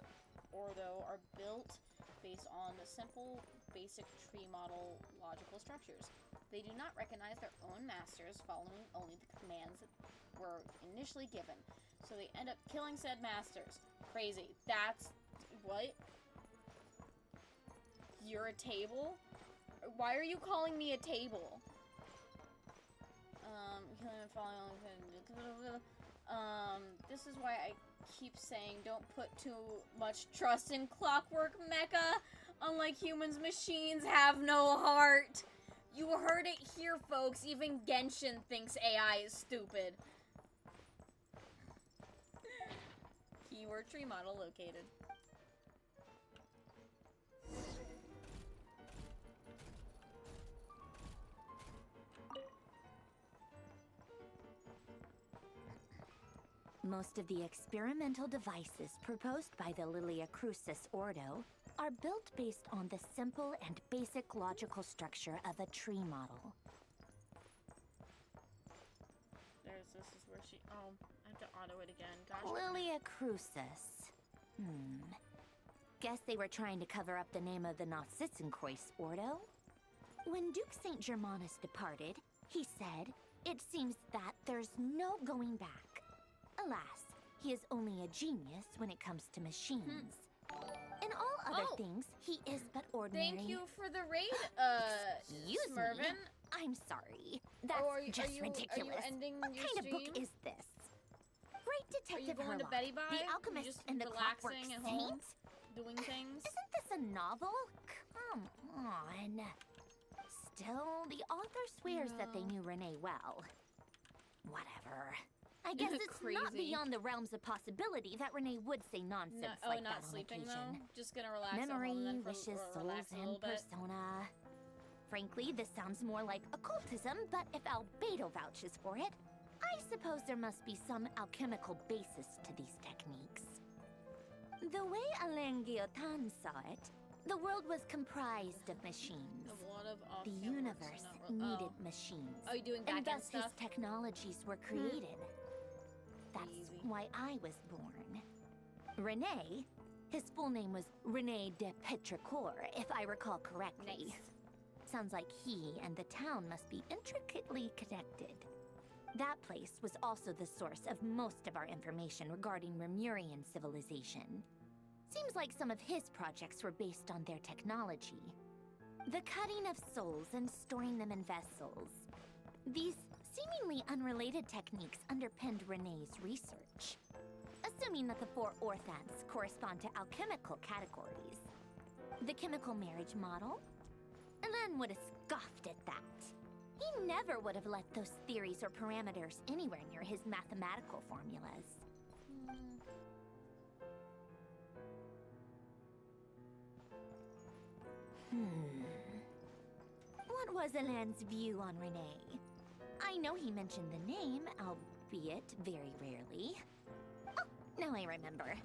A: Ordo are built based on simple, basic tree model logical structures. They do not recognize their own masters, following only the commands that were initially given. So they end up killing said masters. Crazy. That's... What? You're a table? Why are you calling me a table? Killing and following... This is why I keep saying don't put too much trust in Clockwork Mecha. Unlike humans, machines have no heart. You heard it here, folks. Even Genshin thinks AI is stupid. Keyword tree model located.
D: Most of the experimental devices proposed by the Lilia Crucis Ordo are built based on the simple and basic logical structure of a tree model.
A: This is where she... Oh, I have to auto it again. Gosh.
D: Lilia Crucis. Guess they were trying to cover up the name of the Nautitzenkreuz Ordo? When Duke St. Germanus departed, he said, "It seems that there's no going back." Alas, he is only a genius when it comes to machines. In all other things, he is but ordinary.
A: Thank you for the raid,
D: Excuse
A: Smurvin.
D: me. I'm sorry. That's just ridiculous.
A: Are you ending
D: what
A: your
D: kind
A: stream?
D: of book is this? Great
A: Are you
D: Detective
A: going to
D: Herlock,
A: Betty Bye?
D: the
A: You
D: Alchemist
A: just
D: and the Clockwork
A: relaxing at home?
D: Saint?
A: Doing things?
D: Isn't this a novel? Come on. Still, the author swears that they knew Renee well. Whatever. I guess
A: Isn't it
D: it's not
A: crazy?
D: beyond the realms of possibility that Renee would say nonsense like
A: not
D: that on
A: sleeping
D: occasion.
A: though? Just gonna relax
D: Memory,
A: at home then
D: wishes, souls,
A: relax a
D: and
A: little bit?
D: persona. Frankly, this sounds more like occultism, but if Albedo vouches for it, I suppose there must be some alchemical basis to these techniques. The way Alain Guillotin saw it, the world was comprised of machines.
A: A lot of
D: The
A: offhand words
D: universe
A: are not
D: needed machines.
A: Oh, you doing
D: and
A: back-end
D: thus his
A: stuff?
D: technologies were created. That's why I was born. Renee, his full name was Renee de Petrichor, if I recall correctly.
A: Nice.
D: Sounds like he and the town must be intricately connected. That place was also the source of most of our information regarding Remurian civilization. Seems like some of his projects were based on their technology. The cutting of souls and storing them in vessels. These seemingly unrelated techniques underpinned Renee's research. Assuming that the 4 orthants correspond to alchemical categories. The chemical marriage model? Alain would have scoffed at that. He never would have let those theories or parameters anywhere near his mathematical formulas.
B: What was Alain's view on Renee?
D: I know he mentioned the name, albeit very rarely. Oh, now I remember.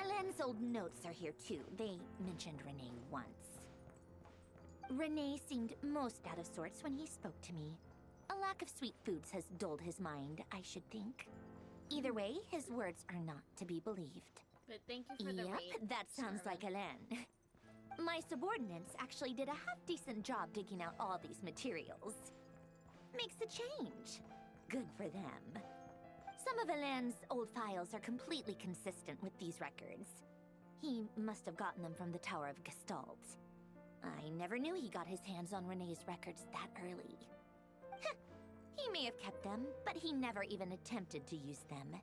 D: Alain's old notes are here too. They mentioned Renee once. Renee seemed most out of sorts when he spoke to me. A lack of sweet foods has dulled his mind, I should think. Either way, his words are not to be believed.
A: But thank you for the
D: Yep,
A: raid,
D: that sounds like Alain. My subordinates actually did a half-decent job digging out all these materials. Makes a change. Good for them. Some of Alain's old files are completely consistent with these records. He must have gotten them from the Tower of Gestalt. I never knew he got his hands on Renee's records that early. He may have kept them, but he never even attempted to use them.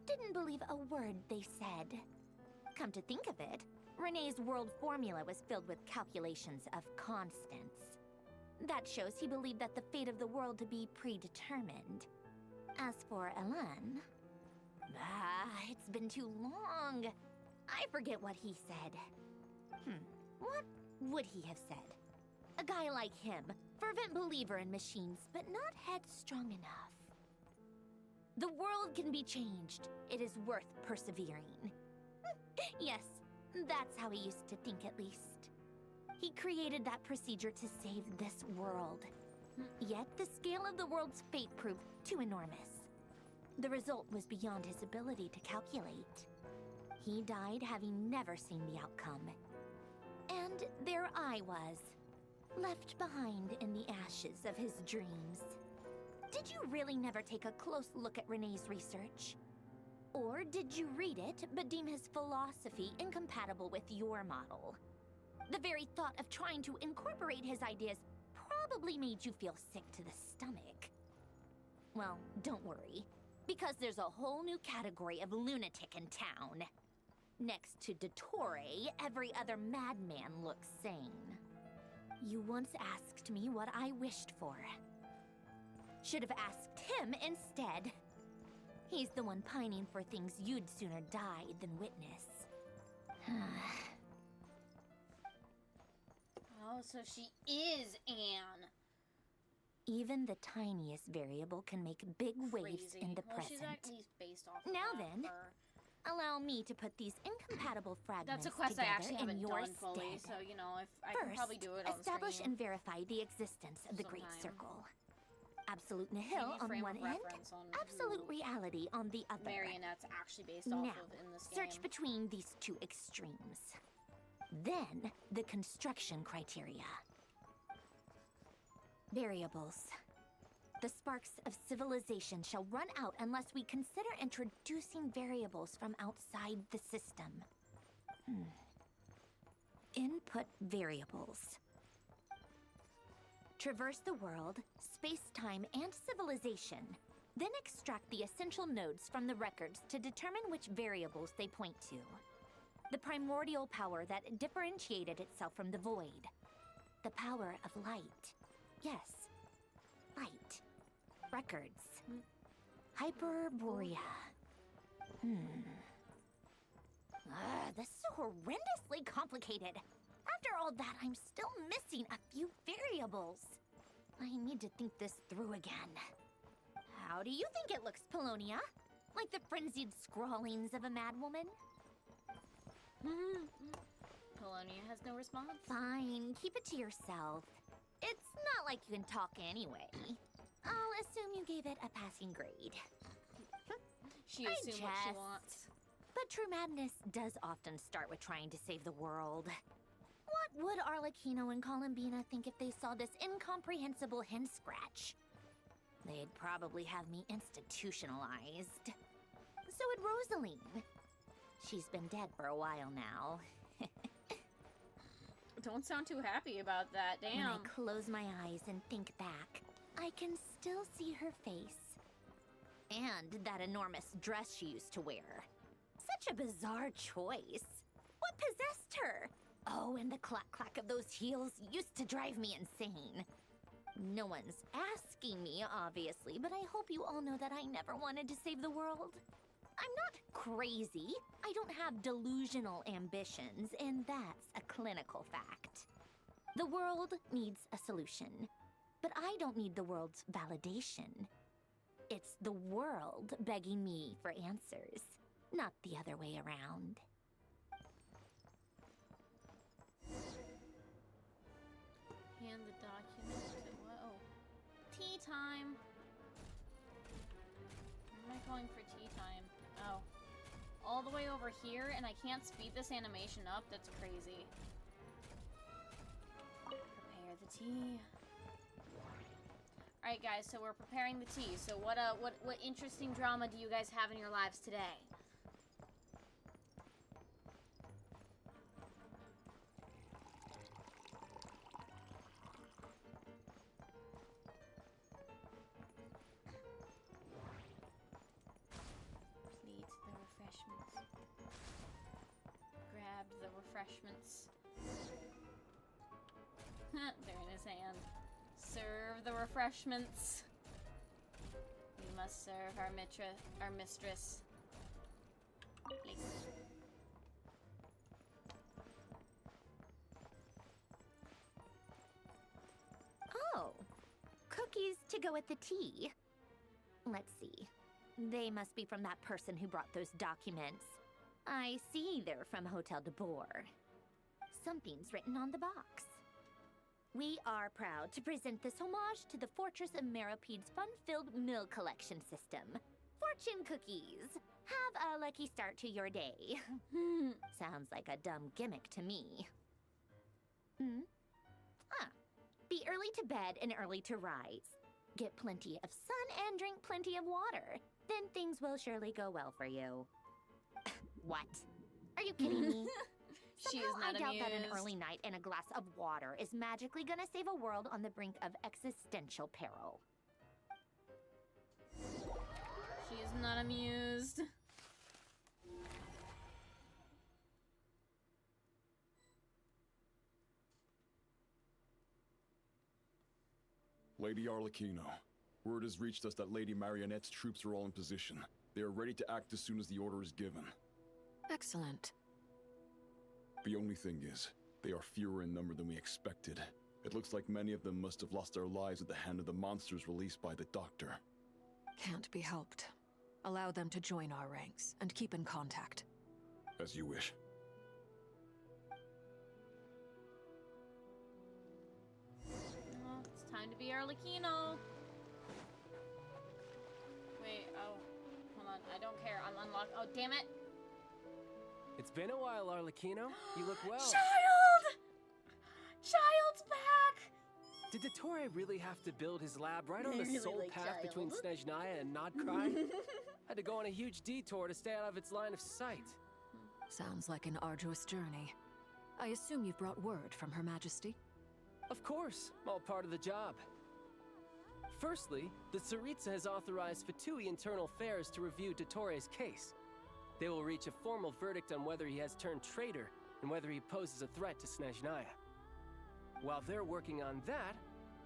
D: Didn't believe a word they said. Come to think of it, Renee's world formula was filled with calculations of constants. That shows he believed that the fate of the world to be predetermined. As for Alain... it's been too long. I forget what he said. What would he have said? A guy like him, fervent believer in machines, but not headstrong enough. The world can be changed. It is worth persevering. Yes, that's how he used to think at least. He created that procedure to save this world. Yet the scale of the world's fate proved too enormous. The result was beyond his ability to calculate. He died having never seen the outcome. And there I was, left behind in the ashes of his dreams. Did you really never take a close look at Renee's research? Or did you read it, but deem his philosophy incompatible with your model? The very thought of trying to incorporate his ideas probably made you feel sick to the stomach. Well, don't worry, because there's a whole new category of lunatic in town. Next to dottore, every other madman looks sane. You once asked me what I wished for. Should have asked him instead. He's the one pining for things you'd sooner die than witness.
A: Oh, so she is Anne.
D: Even the tiniest variable can make big waves in the
A: Well, she's
D: present.
A: at least based off of
D: Now
A: that,
D: then,
A: or-
D: allow me to put these incompatible fragments
A: That's a quest I
D: together
A: actually
D: in
A: haven't
D: your
A: done fully,
D: stead.
A: so you know, if I can probably do it on
D: establish
A: screen.
D: and verify the existence of the Great
A: sometime.
D: Circle. Absolute nihil
A: Maybe
D: on
A: frame
D: one
A: of
D: end,
A: reference on
D: absolute
A: who
D: reality on the other.
A: Marionette's actually based
D: Now,
A: off of in this game.
D: search between these two extremes. Then, the construction criteria. Variables. The sparks of civilization shall run out unless we consider introducing variables from outside the system. Input variables. Traverse the world, space-time, and civilization. Then extract the essential nodes from the records to determine which variables they point to. The primordial power that differentiated itself from the void. The power of light. Yes, light. Records. Hyperborea. This is horrendously complicated. After all that, I'm still missing a few variables. I need to think this through again. How do you think it looks, Polonia? Like the frenzied scrawlings of a madwoman?
A: Polonia has no response.
D: Fine, keep it to yourself. It's not like you can talk anyway. I'll assume you gave it a passing grade.
A: She assumed what she wants.
D: But true madness does often start with trying to save the world. What would Arlecchino and Columbina think if they saw this incomprehensible hen scratch? They'd probably have me institutionalized. So would Rosaline. She's been dead for a while now.
A: Don't sound too happy about that, damn.
D: When I close my eyes and think back, I can still see her face. And that enormous dress she used to wear. Such a bizarre choice. What possessed her? Oh, and the clack-clack of those heels used to drive me insane. No one's asking me, obviously, but I hope you all know that I never wanted to save the world. I'm not crazy. I don't have delusional ambitions, and that's a clinical fact. The world needs a solution, but I don't need the world's validation. It's the world begging me for answers, not the other way around.
A: Hand the document to whoa. Tea time. Where am I going for tea time? Oh. All the way over here, and I can't speed this animation up? That's crazy. Prepare the tea. Alright guys, so we're preparing the tea. So what interesting drama do you guys have in your lives today? Grab the refreshments. They're in his hand. Serve the refreshments. We must serve our mistress. Please.
D: Oh, cookies to go with the tea. Let's see. They must be from that person who brought those documents. I see they're from Hotel de Boer. Something's written on the box. We are proud to present this homage to the Fortress of Meropede's fun-filled mill collection system. Fortune cookies. Have a lucky start to your day. Sounds like a dumb gimmick to me. Be early to bed and early to rise. Get plenty of sun and drink plenty of water. Then things will surely go well for you. What? Are you kidding me?
A: She is
D: Somehow
A: not
D: I doubt that an
A: amused.
D: early night and a glass of water is magically gonna save a world on the brink of existential peril.
A: She is not amused.
O: Lady Arlecchino, word has reached us that Lady Marionette's troops are all in position. They are ready to act as soon as the order is given.
F: Excellent.
O: The only thing is, they are fewer in number than we expected. It looks like many of them must have lost their lives at the hand of the monsters released by the Doctor.
F: Can't be helped. Allow them to join our ranks and keep in contact.
O: As you wish.
A: Oh, it's time to be Arlecchino. Wait, oh. Hold on, I don't care. I'm unlocked. Oh, damn it.
U: It's been a while, Arlecchino. You look well.
A: Child! Child's back!
U: Did dottore really have to build his lab right on
A: I
U: the
A: really
U: sole
A: like
U: path between
A: Child.
U: Snezhnaya and Nodcry? Had to go on a huge detour to stay out of its line of sight.
F: Sounds like an arduous journey. I assume you've brought word from Her Majesty?
U: Of course, all part of the job. Firstly, the Tsaritsa has authorized Fatui Internal Affairs to review dottore's case. They will reach a formal verdict on whether he has turned traitor and whether he poses a threat to Snezhnaya. While they're working on that,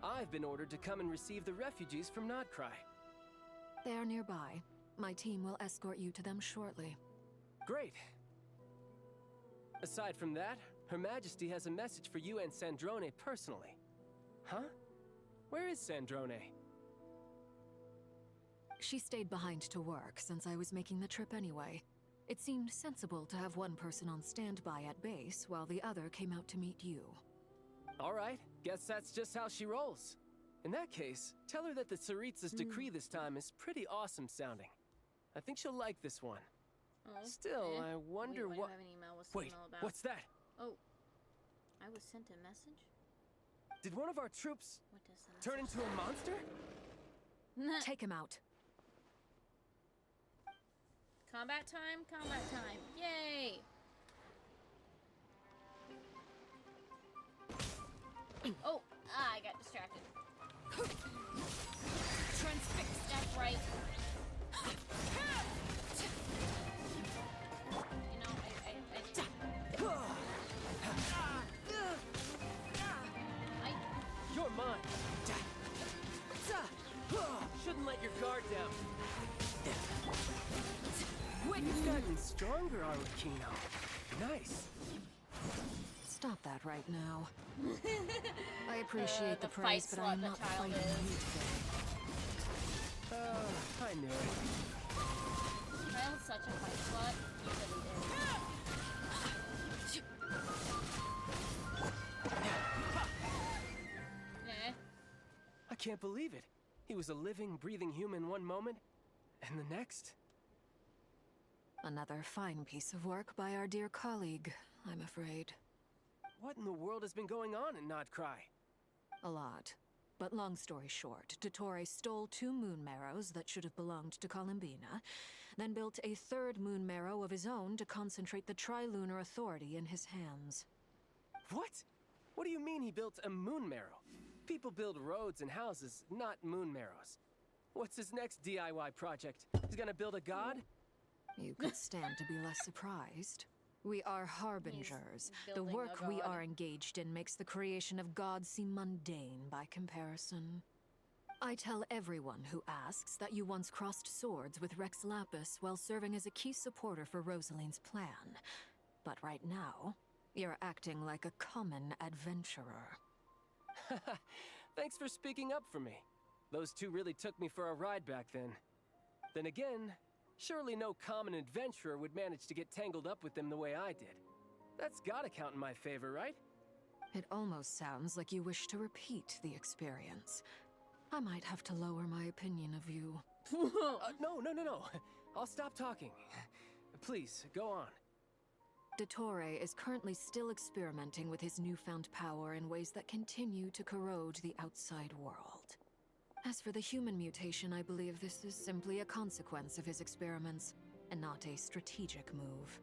U: I've been ordered to come and receive the refugees from Nodcry.
F: They are nearby. My team will escort you to them shortly.
U: Great. Aside from that, Her Majesty has a message for you and Sandrone personally. Huh? Where is Sandrone?
F: She stayed behind to work since I was making the trip anyway. It seemed sensible to have one person on standby at base while the other came out to meet you.
U: All right, guess that's just how she rolls. In that case, tell her that the Tsaritsa's decree this time is pretty awesome sounding. I think she'll like this one.
A: Oh,
U: Still,
A: eh.
U: I wonder
A: Wait,
U: what...
A: I have an email. What's the
U: Wait,
A: email about?
U: what's that?
A: Oh. I was sent a message?
U: Did one of our troops
A: What does the
U: turn into a monster?
F: Take him out.
A: Combat time? Combat time. Yay! Oh! Ah, I got distracted. Transfixed. That's right. You know,
U: You're mine. Shouldn't let your guard down. You've gotten stronger, Arlecchino. Nice.
F: Stop that right now. I appreciate the
A: the fight
F: praise, but I am
A: slut
F: not
A: the child
F: fighting
A: is.
F: you today.
U: I knew it.
A: Child's such a fight slut. He really is. Eh.
U: I can't believe it. He was a living, breathing human one moment, and the next.
F: Another fine piece of work by our dear colleague, I'm afraid.
U: What in the world has been going on in Nodcry?
F: A lot. But long story short, dottore stole 2 moon marrows that should have belonged to Columbina, then built a 3rd moon marrow of his own to concentrate the Trilunar Authority in his hands.
U: What? What do you mean he built a moon marrow? People build roads and houses, not moon marrows. What's his next DIY project? He's gonna build a god?
F: You could stand to be less surprised. We are harbingers. The work we are engaged in makes the creation of gods seem mundane by comparison. I tell everyone who asks that you once crossed swords with Rex Lapis while serving as a key supporter for Rosaline's plan. But right now, you're acting like a common adventurer.
U: Thanks for speaking up for me. Those 2 really took me for a ride back then. Then again, surely no common adventurer would manage to get tangled up with them the way I did. That's gotta count in my favor, right?
F: It almost sounds like you wish to repeat the experience. I might have to lower my opinion of you.
U: No. I'll stop talking. Please, go on.
F: Dottore is currently still experimenting with his newfound power in ways that continue to corrode the outside world. As for the human mutation, I believe this is simply a consequence of his experiments, and not a strategic move.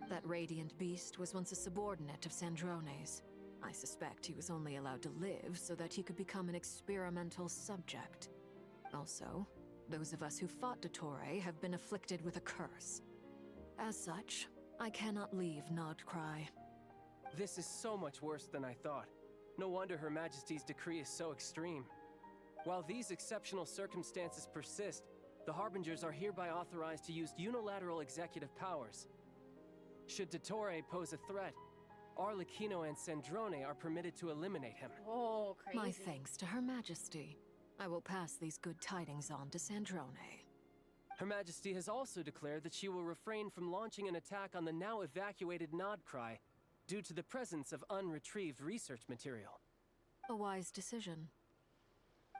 F: That radiant beast was once a subordinate of Sandrone's. I suspect he was only allowed to live so that he could become an experimental subject. Also, those of us who fought dottore have been afflicted with a curse. As such, I cannot leave Nodcry.
U: This is so much worse than I thought. No wonder Her Majesty's decree is so extreme. While these exceptional circumstances persist, the Harbingers are hereby authorized to use unilateral executive powers. Should dottore pose a threat, Arlecchino and Sandrone are permitted to eliminate him.
A: Oh, crazy.
F: My thanks to Her Majesty. I will pass these good tidings on to Sandrone.
U: Her Majesty has also declared that she will refrain from launching an attack on the now evacuated Nodcry due to the presence of unretrieved research material.
F: A wise decision.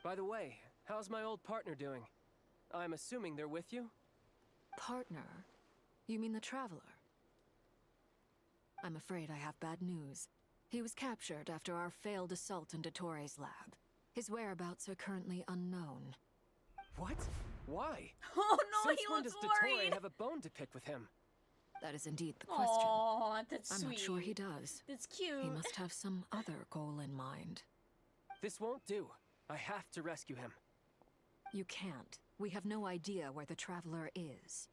U: By the way, how's my old partner doing? I'm assuming they're with you?
F: Partner? You mean the Traveler? I'm afraid I have bad news. He was captured after our failed assault in Dottore's lab. His whereabouts are currently unknown.
U: What? Why?
A: Oh no,
U: Since
A: he
U: when
A: looks
U: does dottore
A: worried.
U: have a bone to pick with him?
F: That is indeed the question.
A: Aw, that's
F: I'm
A: sweet.
F: not sure he does.
A: That's cute.
F: He must have some other goal in mind.
U: This won't do. I have to rescue him.
F: You can't. We have no idea where the Traveler is.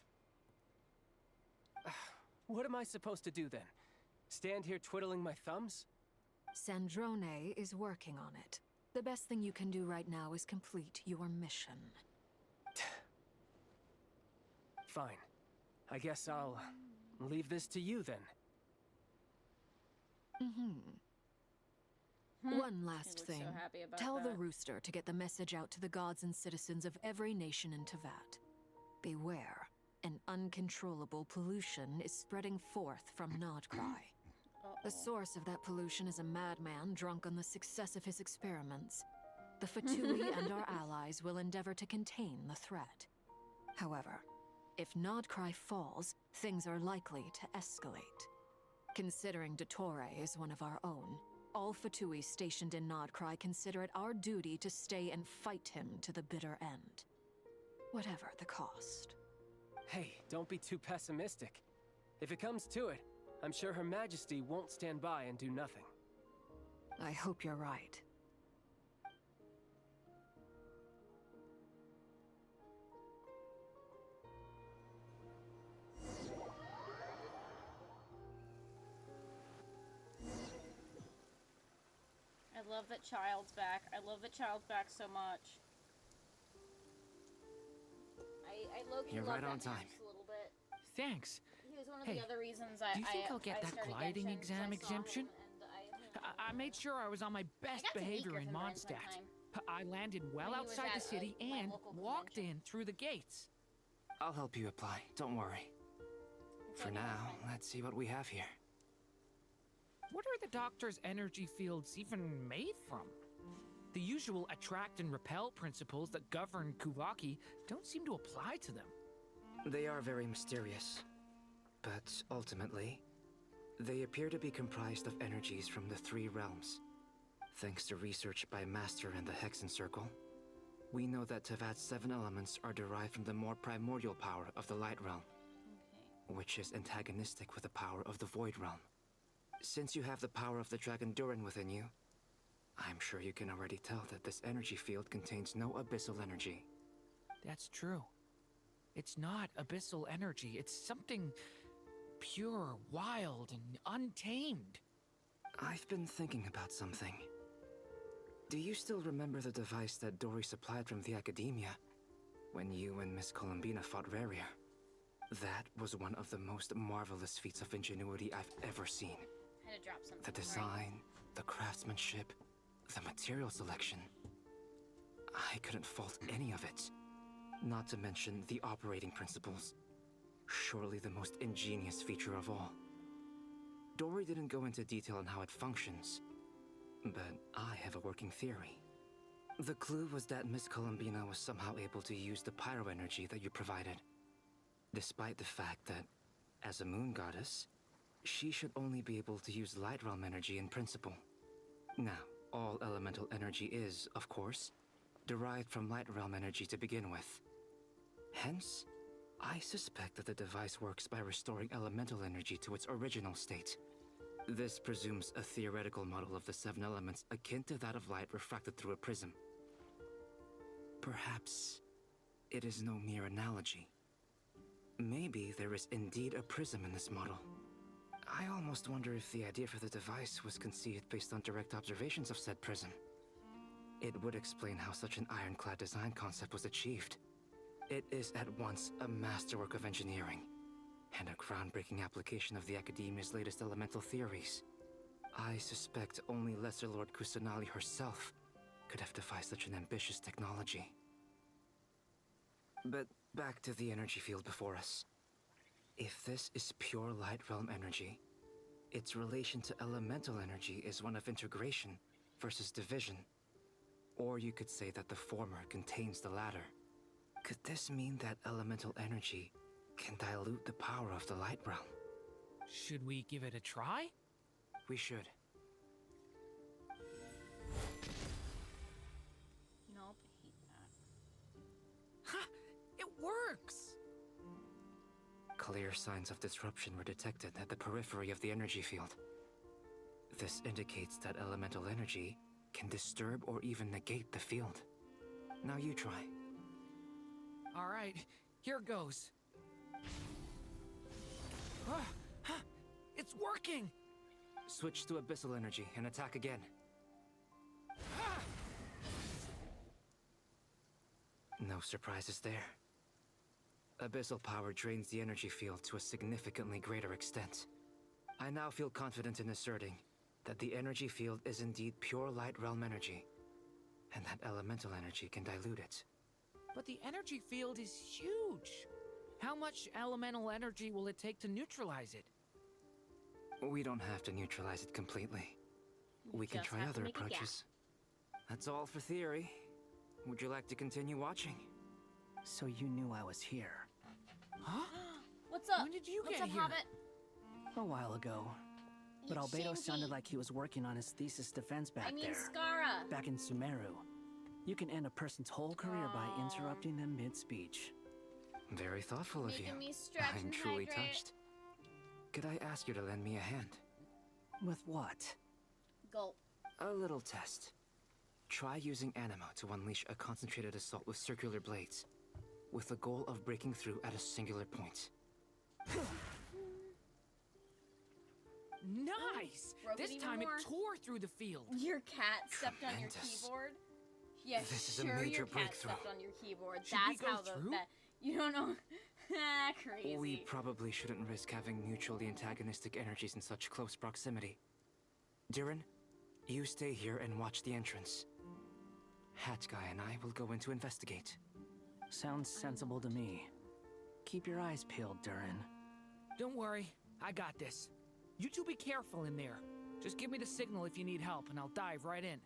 U: What am I supposed to do then? Stand here twiddling my thumbs?
F: Sandrone is working on it. The best thing you can do right now is complete your mission.
U: Fine. I guess I'll leave this to you then.
F: One last
A: looks
F: thing.
A: so happy about
F: Tell the
A: that.
F: rooster to get the message out to the gods and citizens of every nation in Tevat. Beware. An uncontrollable pollution is spreading forth from Nodcry. The source of that pollution is a madman drunk on the success of his experiments. The Fatui and our allies will endeavor to contain the threat. However, if Nodcry falls, things are likely to escalate. Considering dottore is one of our own, all Fatui stationed in Nodcry consider it our duty to stay and fight him to the bitter end. Whatever the cost.
U: Hey, don't be too pessimistic. If it comes to it, I'm sure Her Majesty won't stand by and do nothing.
F: I hope you're right.
A: I love that Child's back. I love that Child's back so much. I low-key
T: You're
A: love
T: right
A: that
T: on time.
A: Max a little bit.
Q: Thanks.
A: He was one of
Q: Hey,
A: the other reasons I
Q: do you think I'll get that
A: started
Q: gliding
A: Genshin, 'cause
Q: exam
A: I saw him
Q: exemption?
A: and
Q: I made sure I was on my best
A: got to meet
Q: behavior in
A: Griffin Brand
Q: Mondstadt.
A: sometime.
Q: I landed well
A: When he was
Q: outside the
A: at,
Q: city
A: my
Q: and
A: local
Q: walked in through the gates.
T: I'll help you apply, don't worry. For now, let's see what we have here.
Q: What are the doctor's energy fields even made from? The usual attract and repel principles that govern Kuvaki don't seem to apply to them.
T: They are very mysterious, but ultimately, they appear to be comprised of energies from the three realms. Thanks to research by Master and the Hexen Circle, we know that Tevat's 7 elements are derived from the more primordial power of the Light Realm, which is antagonistic with the power of the Void Realm. Since you have the power of the Dragon Durin within you, I'm sure you can already tell that this energy field contains no abyssal energy.
Q: That's true. It's not abyssal energy. It's something pure, wild, and untamed.
T: I've been thinking about something. Do you still remember the device that Dory supplied from the Academia when you and Miss Columbina fought Raria? That was one of the most marvelous feats of ingenuity I've ever seen.
A: Had to drop something.
T: The design, the craftsmanship, the material selection. I couldn't fault any of it. Not to mention the operating principles. Surely the most ingenious feature of all. Dory didn't go into detail on how it functions, but I have a working theory. The clue was that Miss Columbina was somehow able to use the pyro energy that you provided, despite the fact that, as a moon goddess, she should only be able to use Light Realm energy in principle. Now, all elemental energy is, of course, derived from Light Realm energy to begin with. Hence, I suspect that the device works by restoring elemental energy to its original state. This presumes a theoretical model of the 7 elements akin to that of light refracted through a prism. Perhaps it is no mere analogy. Maybe there is indeed a prism in this model. I almost wonder if the idea for the device was conceived based on direct observations of said prism. It would explain how such an ironclad design concept was achieved. It is at once a masterwork of engineering and a groundbreaking application of the Academia's latest elemental theories. I suspect only Lesser Lord Kusanali herself could have devised such an ambitious technology. But back to the energy field before us. If this is pure Light Realm energy, its relation to elemental energy is one of integration versus division. Or you could say that the former contains the latter. Could this mean that elemental energy can dilute the power of the Light Realm?
Q: Should we give it a try?
T: We should.
A: Nope, hate that.
Q: Ha! It works!
T: Clear signs of disruption were detected at the periphery of the energy field. This indicates that elemental energy can disturb or even negate the field. Now you try.
Q: All right, here goes. It's working!
T: Switch to abyssal energy and attack again. No surprises there. Abyssal power drains the energy field to a significantly greater extent. I now feel confident in asserting that the energy field is indeed pure Light Realm energy, and that elemental energy can dilute it.
Q: But the energy field is huge. How much elemental energy will it take to neutralize it?
T: We don't have to neutralize it completely. We can try other approaches. That's all for theory. Would you like to continue watching?
L: So you knew I was here.
Q: Huh?
A: What's up?
Q: When did you
A: What's
Q: get
A: up,
Q: here?
A: Hobbit?
L: A while ago. But Albedo sounded like he was working on his thesis defense back there.
A: Skara.
L: Back in Sumeru. You can end a person's whole career by interrupting them mid-speech.
T: Very thoughtful of you.
A: Making me stretch
T: I'm
A: and
T: truly
A: hydrate.
T: touched. Could I ask you to lend me a hand?
L: With what?
A: Gulp.
T: A little test. Try using Anima to unleash a concentrated assault with circular blades, with the goal of breaking through at a singular point.
Q: Nice!
A: Broke it
Q: This
A: even
Q: time
A: more.
Q: it tore through the field.
A: Your cat stepped on your
T: Tremendous.
A: keyboard? Yeah,
T: This is a
A: sure,
T: major
A: your cat
T: breakthrough.
A: stepped on your keyboard.
Q: Should we
A: That's
Q: go
A: how
Q: through?
A: you don't know. Crazy.
T: We probably shouldn't risk having mutually antagonistic energies in such close proximity. Durin, you stay here and watch the entrance. Hat Guy and I will go in to investigate.
L: Sounds sensible to me. Keep your eyes peeled, Durin.
Q: Don't worry, I got this. You two be careful in there. Just give me the signal if you need help, and I'll dive right in.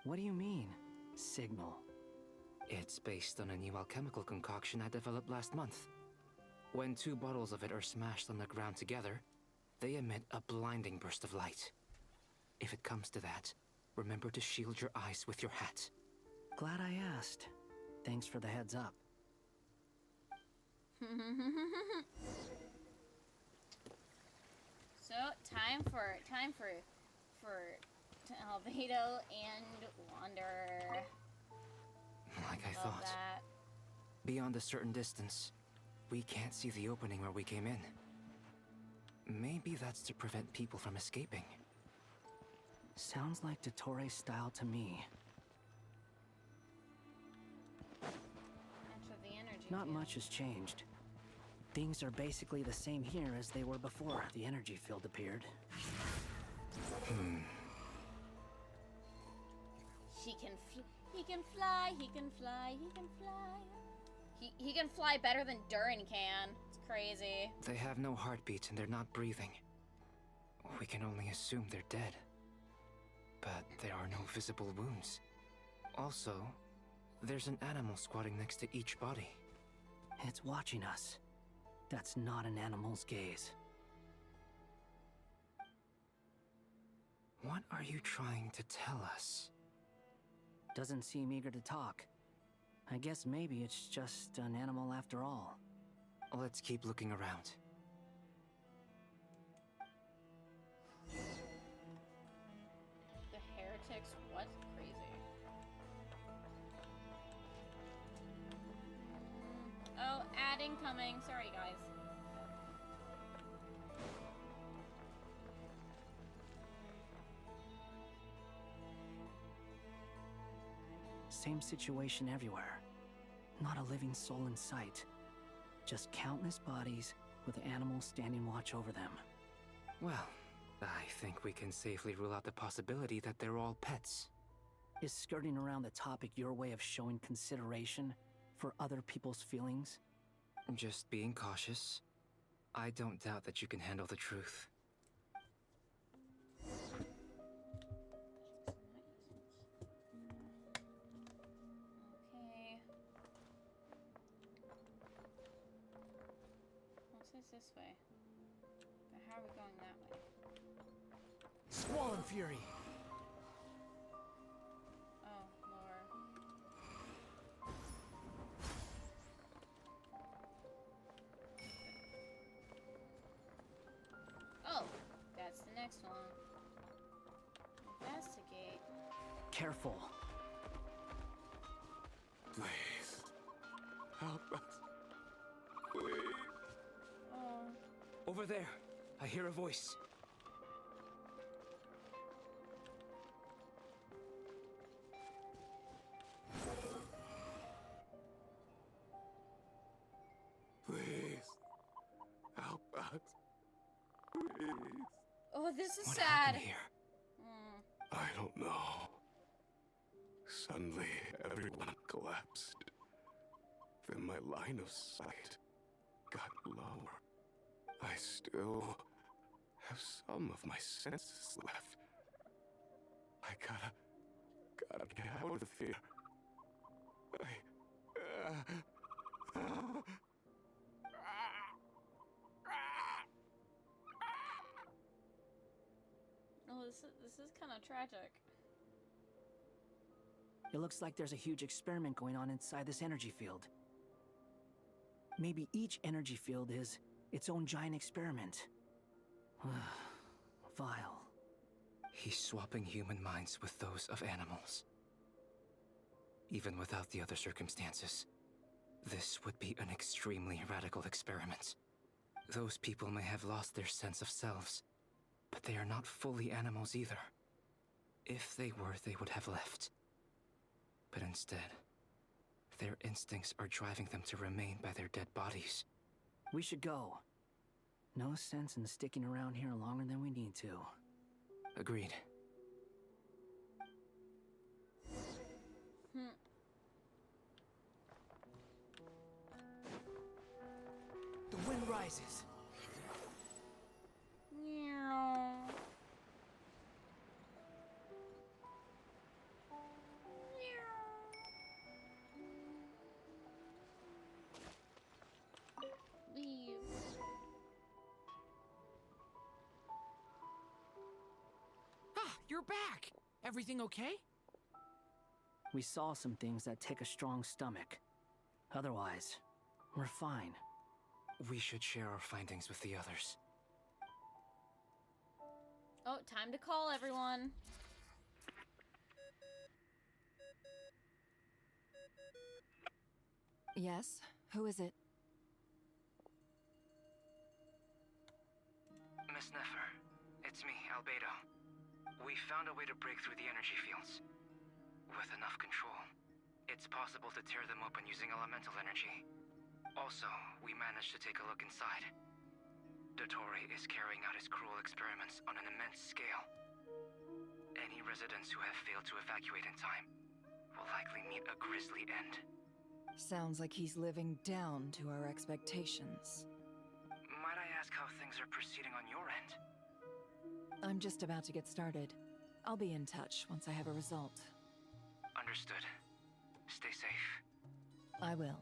L: What do you mean, signal?
T: It's based on a new alchemical concoction I developed last month. When 2 bottles of it are smashed on the ground together, they emit a blinding burst of light. If it comes to that, remember to shield your eyes with your hat.
L: Glad I asked. Thanks for the heads up.
A: So, time for Albedo and Wander.
T: Like I
A: Love
T: thought.
A: that.
T: Beyond a certain distance, we can't see the opening where we came in. Maybe that's to prevent people from escaping.
L: Sounds like Dottore's style to me.
A: Enter the energy
L: Not
A: field.
L: much has changed. Things are basically the same here as they were before the energy field appeared.
A: He can fly, he can fly, he can fly. He can fly better than Durin can. It's crazy.
T: They have no heartbeat and they're not breathing. We can only assume they're dead. But there are no visible wounds. Also, there's an animal squatting next to each body.
L: It's watching us. That's not an animal's gaze.
T: What are you trying to tell us?
L: Doesn't seem eager to talk. I guess maybe it's just an animal after all.
T: Let's keep looking around.
A: The heretics, what? Crazy. Oh, ad incoming. Sorry, guys.
L: Same situation everywhere. Not a living soul in sight. Just countless bodies with animals standing watch over them.
T: Well, I think we can safely rule out the possibility that they're all pets.
L: Is skirting around the topic your way of showing consideration for other people's feelings?
T: Just being cautious. I don't doubt that you can handle the truth.
A: Okay. What's this way? But how are we going that way?
Q: Squall and Fury!
A: Oh, lower. Oh, that's the next one. Investigate.
L: Careful.
O: Please. Help us. Please.
A: Oh.
T: Over there, I hear a voice.
O: Please. Help us. Please.
A: Oh, this is
T: What
A: sad.
T: happened here?
O: I don't know. Suddenly, everyone collapsed. Then my line of sight got lower. I still have some of my senses left. I gotta get out of here.
A: Oh, this is kind of tragic.
L: It looks like there's a huge experiment going on inside this energy field. Maybe each energy field is its own giant experiment. Vile.
T: He's swapping human minds with those of animals. Even without the other circumstances, this would be an extremely radical experiment. Those people may have lost their sense of selves, but they are not fully animals either. If they were, they would have left. But instead, their instincts are driving them to remain by their dead bodies.
L: We should go. No sense in sticking around here longer than we need to.
T: Agreed.
E: The wind rises.
A: Leaves.
Q: Ah, you're back! Everything okay?
L: We saw some things that take a strong stomach. Otherwise, we're fine.
T: We should share our findings with the others.
A: Oh, time to call everyone.
I: Yes? Who is it?
T: Miss Nefer, it's me, Albedo. We found a way to break through the energy fields. With enough control, it's possible to tear them open using elemental energy. Also, we managed to take a look inside. Dottore is carrying out his cruel experiments on an immense scale. Any residents who have failed to evacuate in time will likely meet a grisly end.
I: Sounds like he's living down to our expectations.
T: Might I ask how things are proceeding on your end?
I: I'm just about to get started. I'll be in touch once I have a result.
T: Understood. Stay safe.
I: I will.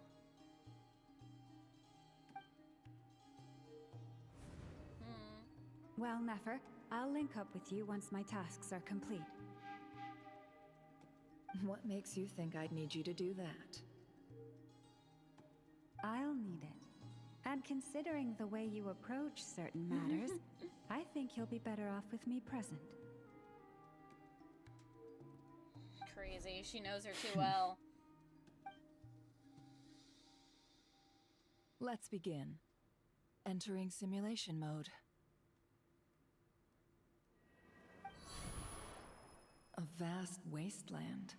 J: Well, Nefer, I'll link up with you once my tasks are complete.
I: What makes you think I'd need you to do that?
J: I'll need it. And considering the way you approach certain matters, I think you'll be better off with me present.
A: Crazy. She knows her too well.
I: Let's begin. Entering simulation mode. A vast wasteland.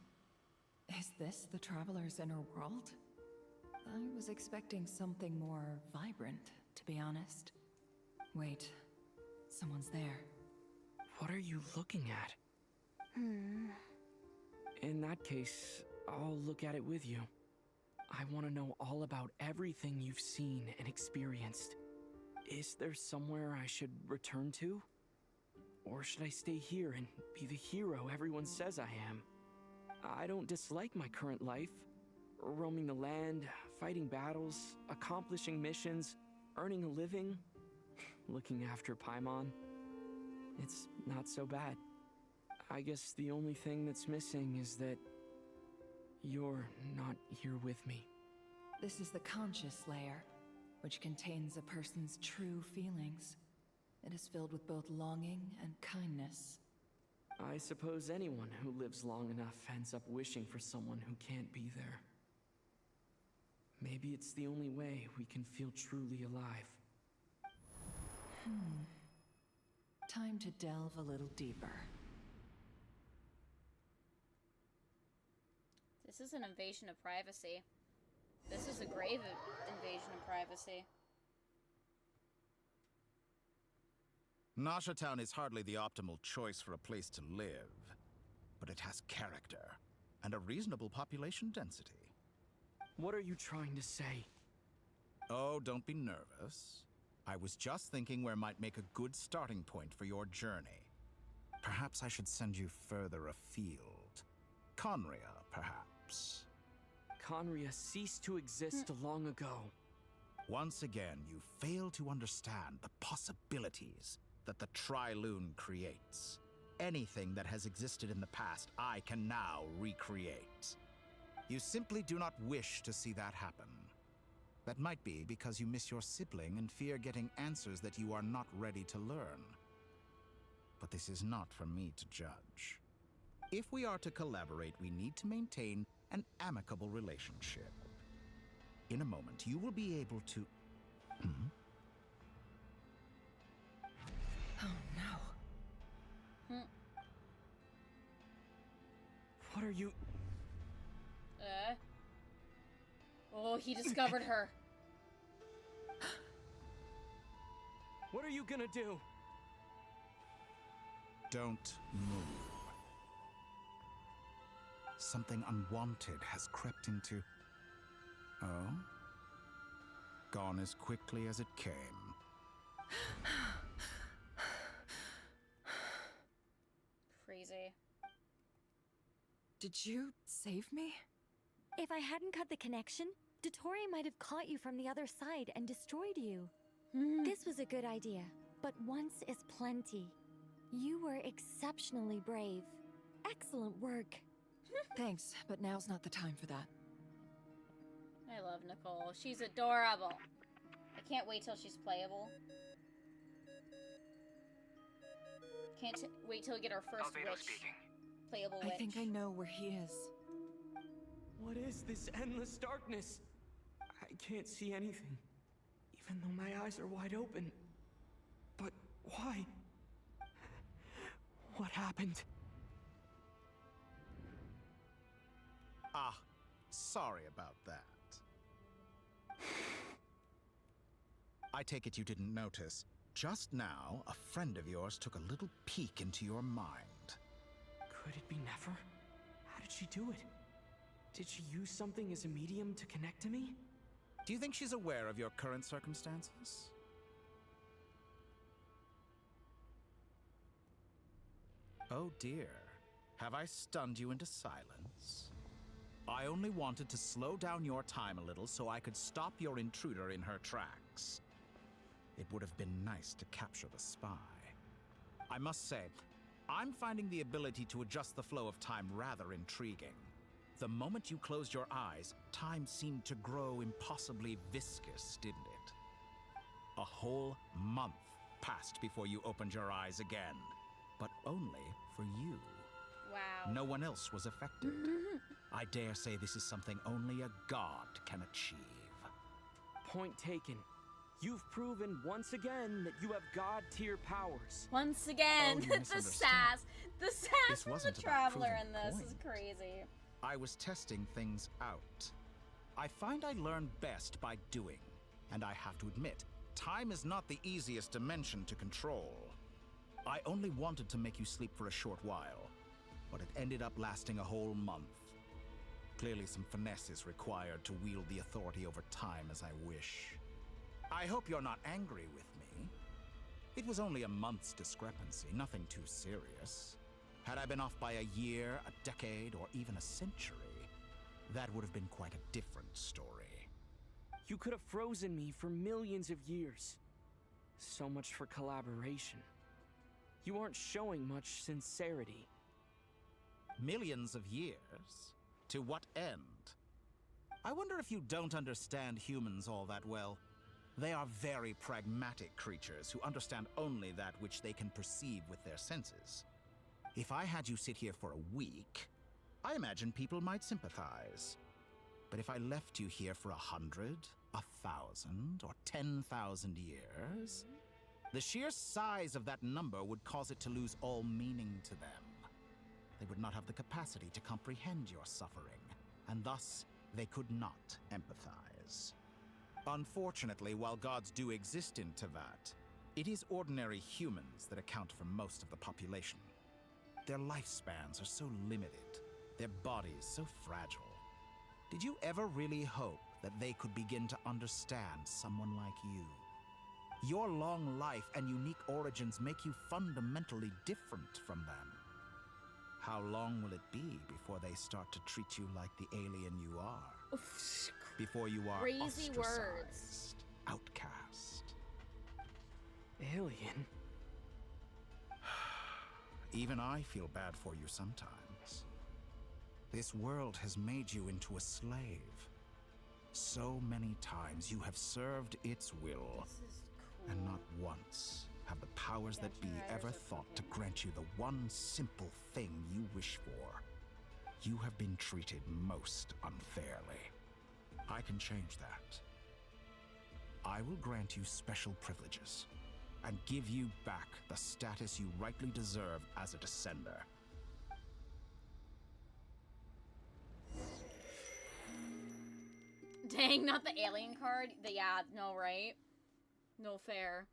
I: Is this the Traveler's inner world? I was expecting something more vibrant, to be honest. Wait, someone's there.
E: What are you looking at? In that case, I'll look at it with you. I want to know all about everything you've seen and experienced. Is there somewhere I should return to? Or should I stay here and be the hero everyone says I am? I don't dislike my current life. Roaming the land, fighting battles, accomplishing missions, earning a living, looking after Paimon. It's not so bad. I guess the only thing that's missing is that you're not here with me.
I: This is the conscious layer, which contains a person's true feelings. It is filled with both longing and kindness.
E: I suppose anyone who lives long enough ends up wishing for someone who can't be there. Maybe it's the only way we can feel truly alive.
I: Time to delve a little deeper.
A: This is an invasion of privacy. This is a grave invasion of privacy.
M: Nasha Town is hardly the optimal choice for a place to live, but it has character and a reasonable population density.
E: What are you trying to say?
M: Oh, don't be nervous. I was just thinking where might make a good starting point for your journey. Perhaps I should send you further afield. Conria, perhaps.
E: Conria ceased to exist long ago.
M: Once again, you fail to understand the possibilities that the Tri-Lune creates. Anything that has existed in the past, I can now recreate. You simply do not wish to see that happen. That might be because you miss your sibling and fear getting answers that you are not ready to learn. But this is not for me to judge. If we are to collaborate, we need to maintain an amicable relationship. In a moment, you will be able to...
I: Oh no.
E: What are you...
A: Oh, he discovered her.
E: What are you gonna do?
M: Don't move. Something unwanted has crept into... Oh? gone as quickly as it came.
A: Crazy.
I: Did you save me?
B: If I hadn't cut the connection, dottore might have caught you from the other side and destroyed you. This was a good idea, but once is plenty. You were exceptionally brave. Excellent work.
I: Thanks, but now's not the time for that.
A: I love Nicole. She's adorable. I can't wait till she's playable. Can't wait till we get our first playable witch.
I: I think I know where he is.
E: What is this endless darkness? I can't see anything, even though my eyes are wide open. But why? What happened?
M: Ah, sorry about that. I take it you didn't notice. Just now, a friend of yours took a little peek into your mind.
E: Could it be Nefer? How did she do it? Did she use something as a medium to connect to me?
M: Do you think she's aware of your current circumstances? Oh dear. Have I stunned you into silence? I only wanted to slow down your time a little so I could stop your intruder in her tracks. It would have been nice to capture the spy. I must say, I'm finding the ability to adjust the flow of time rather intriguing. The moment you closed your eyes, time seemed to grow impossibly viscous, didn't it? A whole month passed before you opened your eyes again, but only for you.
A: Wow.
M: No one else was affected. I dare say this is something only a god can achieve.
E: Point taken. You've proven once again that you have god-tier powers.
A: Once again,
M: Oh, you
A: the
M: misunderstand.
A: The sass
M: This
A: from
M: wasn't
A: the
M: about
A: traveler in
M: proving
A: this
M: a
A: is
M: point.
A: crazy.
M: I was testing things out. I find I learn best by doing, and I have to admit, time is not the easiest dimension to control. I only wanted to make you sleep for a short while, but it ended up lasting a whole month. Clearly some finesse is required to wield the authority over time as I wish. I hope you're not angry with me. It was only a month's discrepancy, nothing too serious. Had I been off by a year, a decade, or even a century, that would have been quite a different story.
E: You could have frozen me for millions of years. So much for collaboration. You aren't showing much sincerity.
M: Millions of years? To what end? I wonder if you don't understand humans all that well. They are very pragmatic creatures who understand only that which they can perceive with their senses. If I had you sit here for a week, I imagine people might sympathize. But if I left you here for 100, 1,000, or 10,000 years, the sheer size of that number would cause it to lose all meaning to them. They would not have the capacity to comprehend your suffering, and thus they could not empathize. Unfortunately, while gods do exist in Teyvat, it is ordinary humans that account for most of the population. Their lifespans are so limited, their bodies so fragile. Did you ever really hope that they could begin to understand someone like you? Your long life and unique origins make you fundamentally different from them. How long will it be before they start to treat you like the alien you are? Before you are
A: Crazy
M: ostracized,
A: words.
M: outcast.
E: Alien?
M: Even I feel bad for you sometimes. This world has made you into a slave. So many times you have served its will, and not once have the powers that be ever thought to grant you the one simple thing you wish for. You have been treated most unfairly. I can change that. I will grant you special privileges and give you back the status you rightly deserve as a descender.
A: Dang, not the alien card. Yeah, no, right? No fair.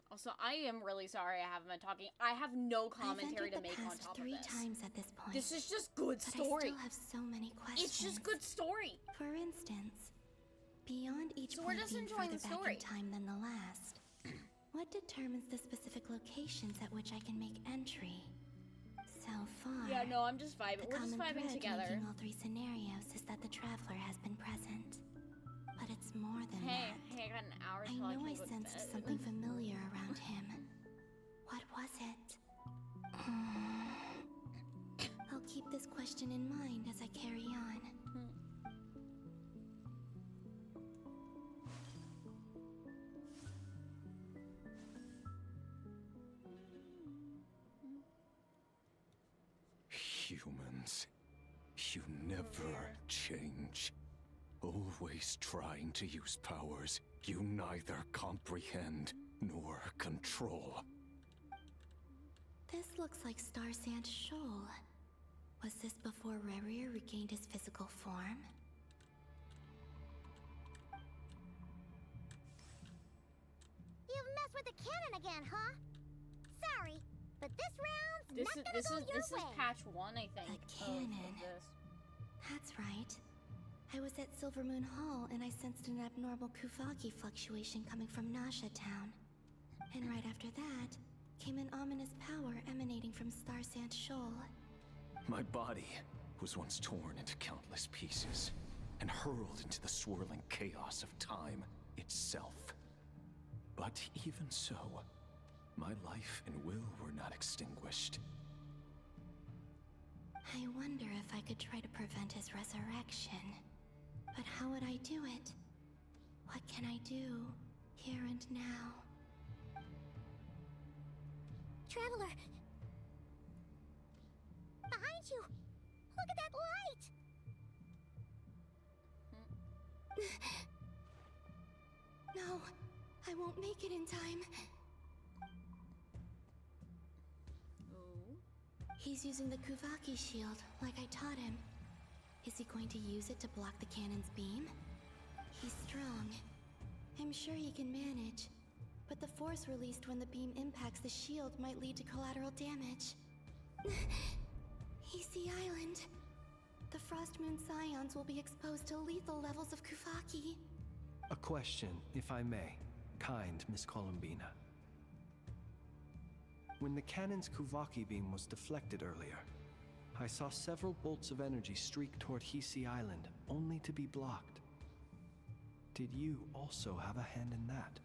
A: Also, I am really sorry I haven't been talking. I have no commentary to make on top of this.
B: 3 times at this point.
A: This is just good
B: but
A: story.
B: I still have so many questions.
A: It's just good story.
B: For instance, Beyond each
A: So we're
B: point
A: just
B: being
A: enjoying
B: further
A: the
B: back
A: story.
B: in time than the last, what determines the specific locations at which I can make entry? So far,
A: Yeah, no, I'm just vibing.
B: the
A: We're just
B: common
A: vibing
B: thread
A: together.
B: linking all three scenarios is that the traveler has been present. But it's more than
A: Hey,
B: that.
A: hey, I got an hour
B: I
A: till
B: know I
A: can go to
B: sensed
A: bed.
B: something familiar around him. What was it? I'll keep this question in mind as I carry on.
N: Humans, you never change. Always trying to use powers you neither comprehend nor control.
B: This looks like Star Sand Shoal. Was this before Rerir regained his physical form?
R: You've messed with the cannon again, huh? Sorry, but this round's not gonna go your
A: this is
R: way.
A: patch 1, I think.
B: The cannon. That's right. I was at Silver Moon Hall and I sensed an abnormal Kuvaki fluctuation coming from Nasha Town. And right after that, came an ominous power emanating from Star Sand Shoal.
N: My body was once torn into countless pieces and hurled into the swirling chaos of time itself. But even so, my life and will were not extinguished.
B: I wonder if I could try to prevent his resurrection. But how would I do it? What can I do, here and now?
R: Traveler! Behind you! Look at that light!
B: No, I won't make it in time. He's using the Kuvaki shield, like I taught him. Is he going to use it to block the cannon's beam? He's strong. I'm sure he can manage. But the force released when the beam impacts the shield might lead to collateral damage. Easy Island. The Frost Moon Scions will be exposed to lethal levels of Kuvaki.
G: A question, if I may. Kind Miss Columbina. When the cannon's Kuvaki beam was deflected earlier, I saw several bolts of energy streak toward Hisi Island, only to be blocked. Did you also have a hand in that?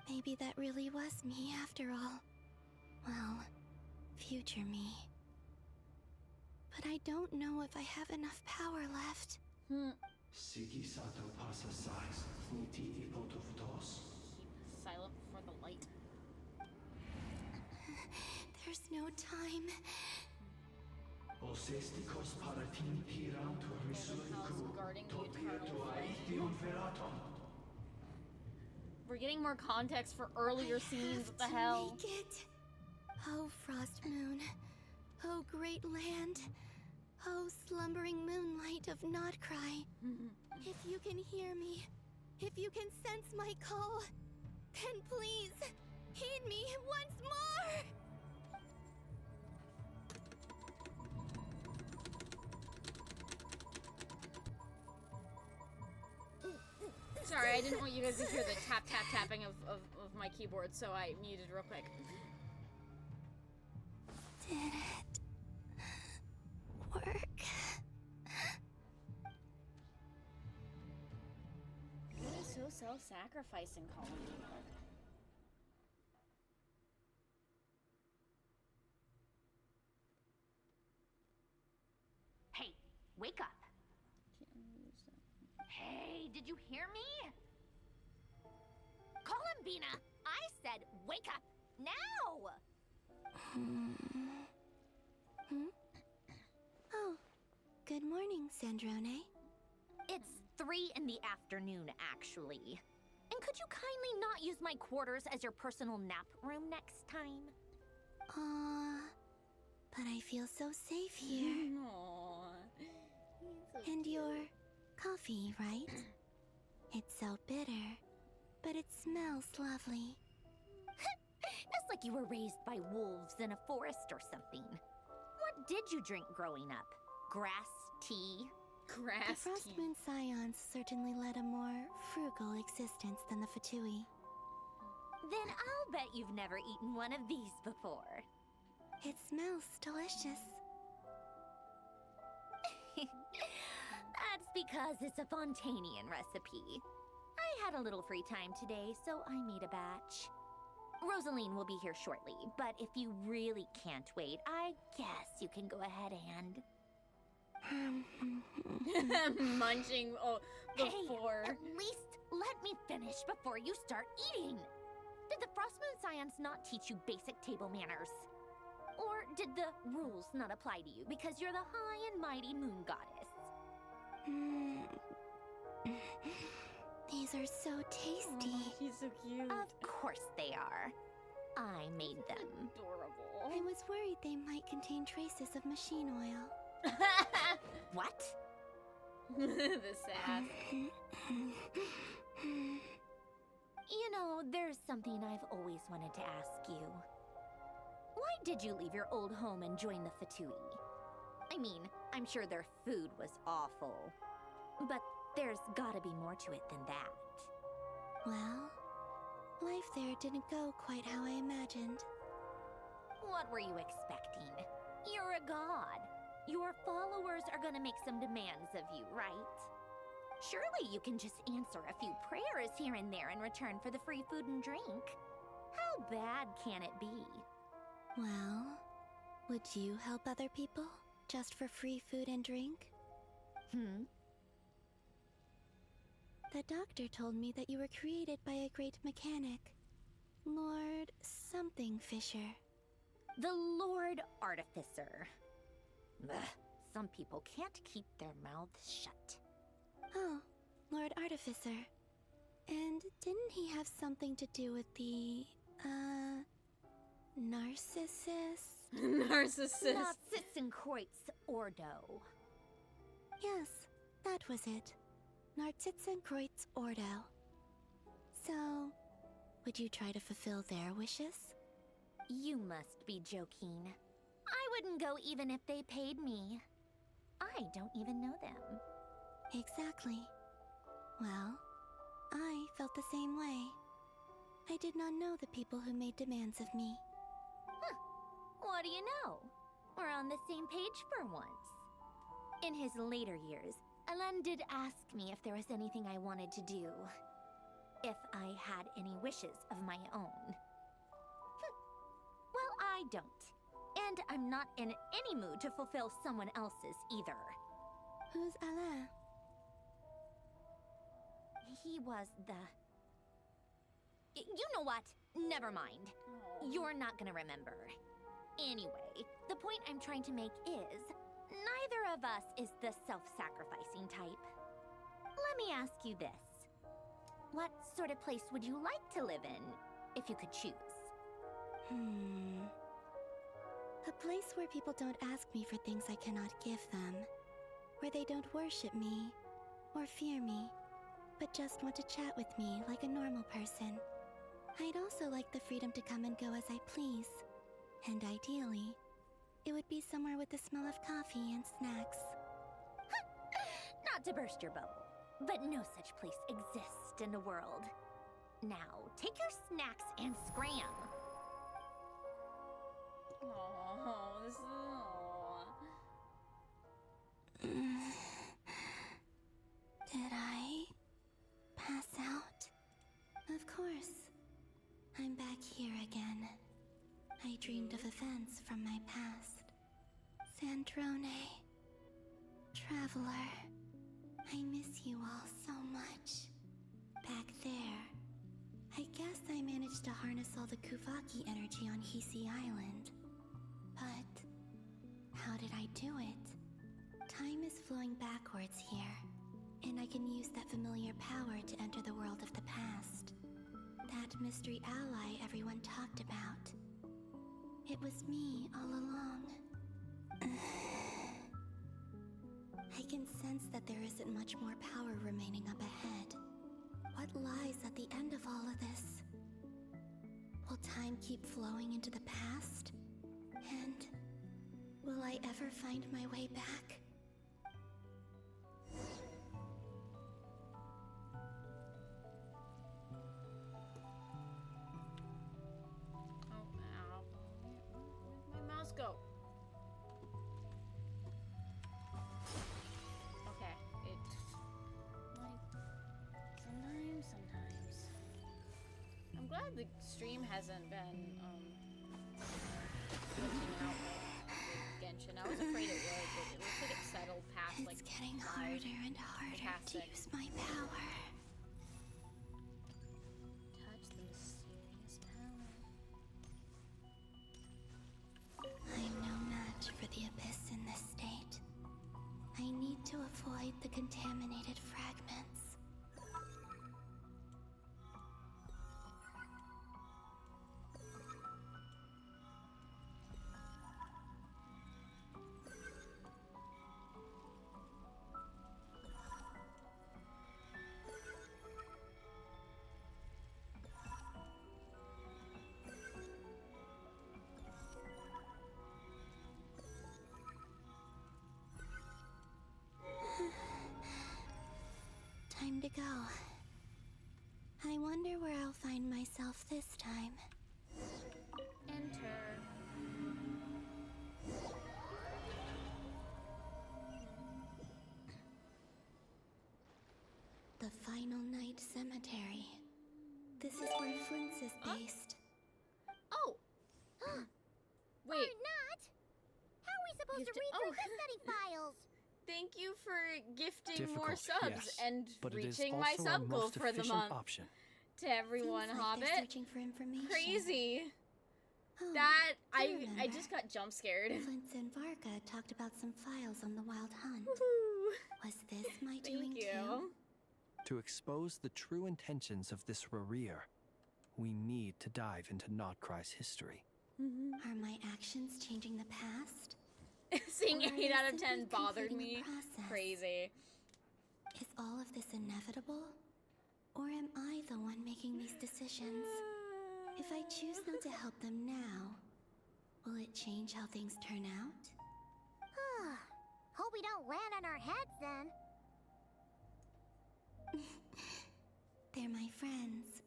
B: Maybe that really was me after all. Well, future me. But I don't know if I have enough power left.
A: Silent for the light.
B: There's no time.
A: We're getting more context for earlier scenes. What the hell?
B: Make it. Oh, Frost Moon. Oh, great land. Oh, slumbering moonlight of Nodcry. If you can hear me, if you can sense my call, then please, heed me once more!
A: Sorry, I didn't want you guys to hear the tapping of my keyboard, so I muted real quick.
B: Did it work?
A: That is so self-sacrificing, Colin.
D: Hey, wake up. Hey, did you hear me? Columbina, I said wake up now!
B: Oh, good morning, Sandrone.
D: It's 3 in the afternoon, actually. And could you kindly not use my quarters as your personal nap room next time?
B: But I feel so safe here. And your coffee, right? It's so bitter, but it smells lovely.
D: It's like you were raised by wolves in a forest or something. What did you drink growing up? Grass, tea.
B: The Frost Moon Scions certainly led a more frugal existence than the Fatui.
D: Then I'll bet you've never eaten one of these before.
B: It smells delicious.
D: That's because it's a Fontanian recipe. I had a little free time today, so I made a batch. Rosaline will be here shortly, but if you really can't wait, I guess you can go ahead and...
A: Munching before.
D: Hey, at least let me finish before you start eating. Did the Frostmoon Scions not teach you basic table manners? Or did the rules not apply to you because you're the high and mighty moon goddess?
B: These are so tasty.
A: Oh, he's so cute.
D: Of course they are. I made them.
A: Adorable.
B: I was worried they might contain traces of machine oil.
D: What?
A: The sass.
D: You know, there's something I've always wanted to ask you. Why did you leave your old home and join the Fatui? I mean, I'm sure their food was awful. But there's gotta be more to it than that.
B: Well, life there didn't go quite how I imagined.
D: What were you expecting? You're a god. Your followers are gonna make some demands of you, right? Surely you can just answer a few prayers here and there in return for the free food and drink. How bad can it be?
B: Well, would you help other people just for free food and drink? The doctor told me that you were created by a great mechanic, Lord something Fisher.
D: The Lord Artificer. Ugh, some people can't keep their mouths shut.
B: Oh, Lord Artificer. And didn't he have something to do with the, Narcissus?
A: Narcissus.
D: Narcissenkreuz Ordo.
B: Yes, that was it. Narcissenkreuz Ordo. So, would you try to fulfill their wishes?
D: You must be joking. I wouldn't go even if they paid me. I don't even know them.
B: Exactly. Well, I felt the same way. I did not know the people who made demands of me.
D: Huh. What do you know? We're on the same page for once. In his later years, Elen did ask me if there was anything I wanted to do. If I had any wishes of my own. Well, I don't. And I'm not in any mood to fulfill someone else's either.
B: Who's Alain?
D: He was the... You know what? Never mind. You're not gonna remember. Anyway, the point I'm trying to make is... neither of us is the self-sacrificing type. Let me ask you this. What sort of place would you like to live in, if you could choose?
B: A place where people don't ask me for things I cannot give them. Where they don't worship me, or fear me, but just want to chat with me like a normal person. I'd also like the freedom to come and go as I please. And ideally, it would be somewhere with the smell of coffee and snacks.
D: Not to burst your bubble, but no such place exists in the world. Now, take your snacks and scram.
A: Oh, this is...
B: Did I pass out? Of course. I'm back here again. I dreamed of events from my past. Sandrone. Traveler. I miss you all so much. Back there. I guess I managed to harness all the Kuvaki energy on Hisi Island. But how did I do it? Time is flowing backwards here, and I can use that familiar power to enter the world of the past. That mystery ally everyone talked about. It was me all along. I can sense that there isn't much more power remaining up ahead. What lies at the end of all of this? Will time keep flowing into the past? And will I ever find my way back?
A: glad the stream hasn't been glitching out with Genshin. I was afraid it would, but it looks like it settled past like
B: It's getting harder and harder to use my power.
A: Touch the mysterious power.
B: I'm no match for the Abyss in this state. I need to avoid the contaminated fragments. Time to go. I wonder where I'll find myself this time.
A: Enter.
B: The Final Night Cemetery. This is where Flint's is based.
A: Oh! Wait.
R: Or not? How are we supposed to read through the study files?
A: Thank you for gifting
G: Difficult,
A: more subs
G: yes,
A: and
G: but it is
A: reaching my
G: also our
A: sub goal
G: most
A: for the
G: efficient
A: month.
G: option.
A: To everyone,
B: Seems like
A: Hobbit.
B: they're searching for information.
A: Crazy.
B: Oh,
A: That I
B: remember.
A: just got jump scared.
B: Flint and Varka talked about some files on the Wild Hunt. Was this my doing
A: Thank you.
B: too?
G: To expose the true intentions of this Rerir, we need to dive into Notcry's history.
B: Are my actions changing the past?
A: Seeing
B: Or are
A: 8
B: they
A: out of 10
B: simply
A: bothered
B: completing
A: me.
B: a process?
A: Crazy.
B: Is all of this inevitable? Or am I the one making these decisions? If I choose not to help them now, will it change how things turn out?
R: Hope we don't land on our heads then.
B: They're my friends.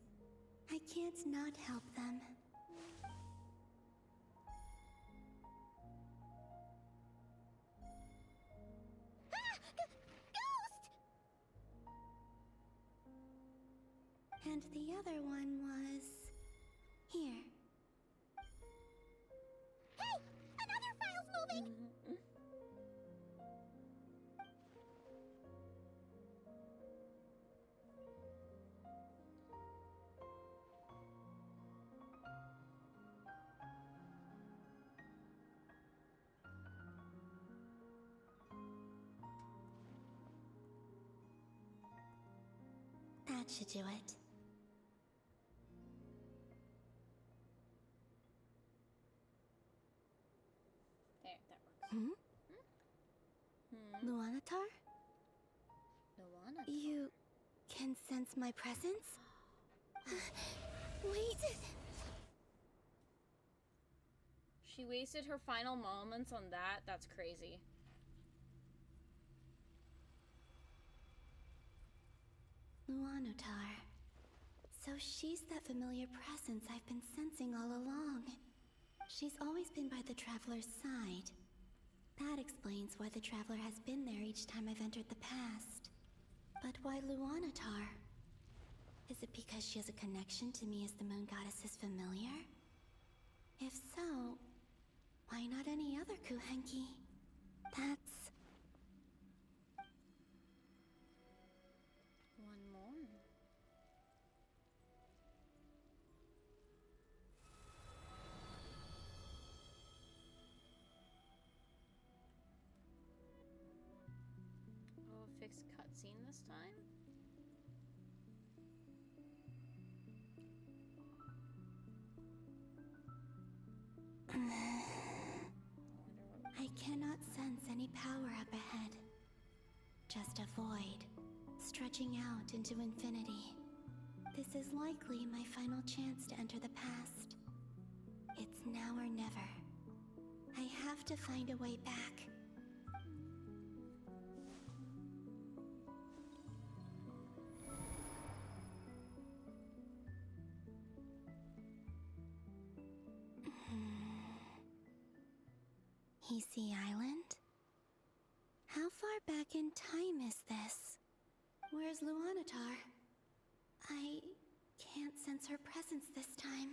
B: I can't not help them.
R: Ghost!
B: And the other one was... here.
R: Hey! Another file's moving!
B: That should do it.
A: There, that works.
B: Hmm? Luanatar?
A: Luana.
B: You can sense my presence? Wait!
A: She wasted her final moments on that? That's crazy.
B: Luanatar. So she's that familiar presence I've been sensing all along. She's always been by the Traveler's side. That explains why the Traveler has been there each time I've entered the past. But why Luanatar? Is it because she has a connection to me as the Moon Goddess's familiar? If so, why not any other Kuhenki? That's...
A: One more. Oh, fixed cutscene this time?
B: I cannot sense any power up ahead. Just a void, stretching out into infinity. This is likely my final chance to enter the past. It's now or never. I have to find a way back. Heesey Island? How far back in time is this? Where's Luanatar? I can't sense sense her presence this time.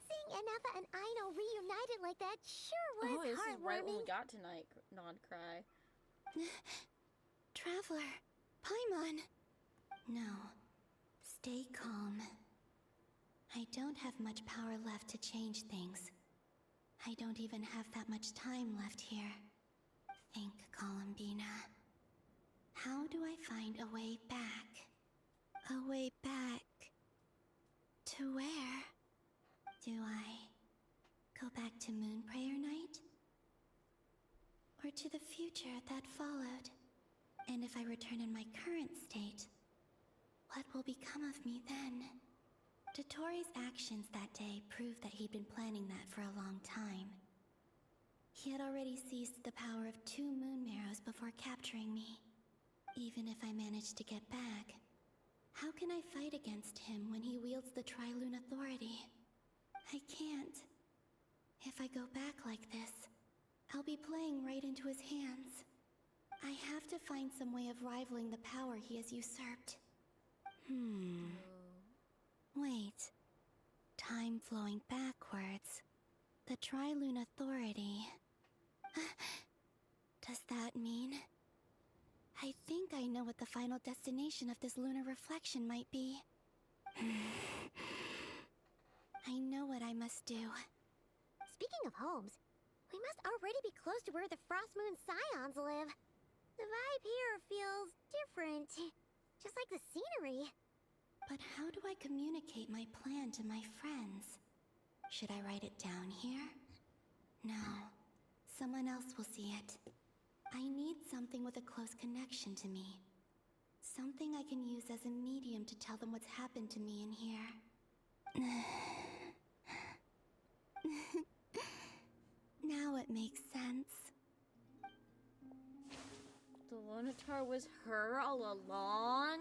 R: Seeing Anafa and Aino reunited like that sure was
A: Oh, this is right when
R: heartwarming.
A: we got tonight. Nod cry.
B: Traveler, Paimon. No. Stay calm. I don't have much power left to change things. I don't even have that much time left here. Think, Columbina. How do I find a way back? A way back... to where? Do I go back to Moonprayer Night? Or to the future that followed? And if I return in my current state, what will become of me then? Dottore's actions that day proved that he'd been planning that for a long time. He had already seized the power of 2 moon marrows before capturing me. Even if I managed to get back, how can I fight against him when he wields the Tri-Lune Authority? I can't. If I go back like this, I'll be playing right into his hands. I have to find some way of rivaling the power he has usurped. Wait. Time flowing backwards. The Tri-Lune Authority. Does that mean... I think I know what the final destination of this lunar reflection might be. I know what I must do.
R: Speaking of homes, we must already be close to where the Frost Moon Scions live. The vibe here feels different, just like the scenery.
B: But how do I communicate my plan to my friends? Should I write it down here? No. Someone else will see it. I need something with a close connection to me. Something I can use as a medium to tell them what's happened to me in here. Now it makes sense.
A: The Lunatar was her all along?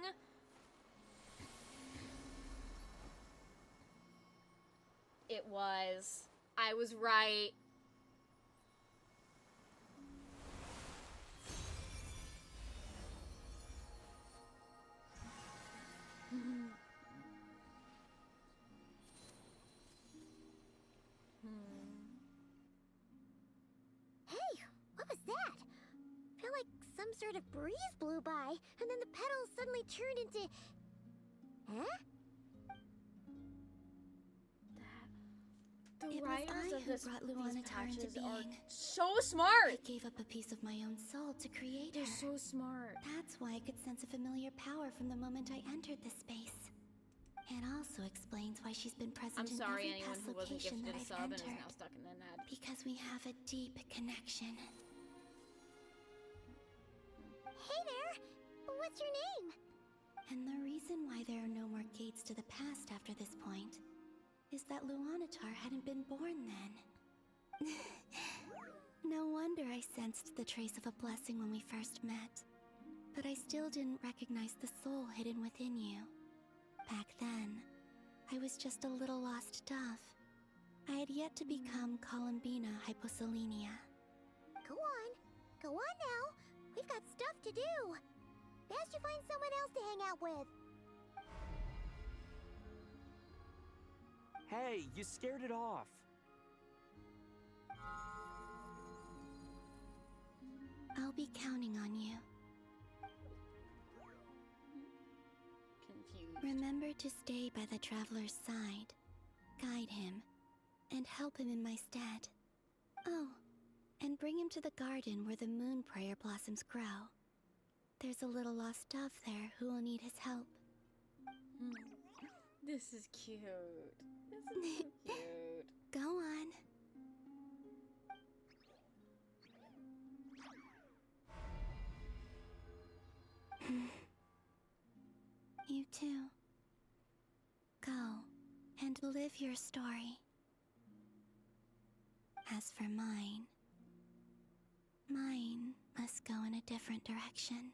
A: It was. I was right.
R: Hey, what was that? Felt like some sort of breeze blew by, and then the petals suddenly turned into... Huh?
A: The
B: It was
A: writers
B: I
A: of
B: who
A: this,
B: brought
A: these
B: Luanatar into
A: patches are
B: being.
A: so smart!
B: I gave up a piece of my own soul to create
A: They're
B: her.
A: so smart.
B: That's why I could sense a familiar power from the moment I entered this space. It also explains why she's been present
A: I'm
B: in
A: sorry
B: every
A: anyone
B: past
A: who wasn't
B: location
A: gifted
B: that
A: a
B: I've
A: sub and is
B: entered.
A: now stuck in an ad.
B: Because we have a deep connection.
R: Hey there! What's your name?
B: And the reason why there are no more gates to the past after this point is that Luanatar hadn't been born then. No wonder I sensed the trace of a blessing when we first met. But I still didn't recognize the soul hidden within you. Back then, I was just a little lost dove. I had yet to become Columbina Hyposelenia.
R: Go on. Go on now. We've got stuff to do. Best you find someone else to hang out with.
H: Hey, you scared it off.
B: I'll be counting on you.
A: Confused.
B: Remember to stay by the traveler's side, guide him, and help him in my stead. Oh, and bring him to the garden where the moon prayer blossoms grow. There's a little lost dove there who will need his help.
A: This is cute. This is so cute.
B: Go on. You too. Go and live your story. As for mine must go in a different direction.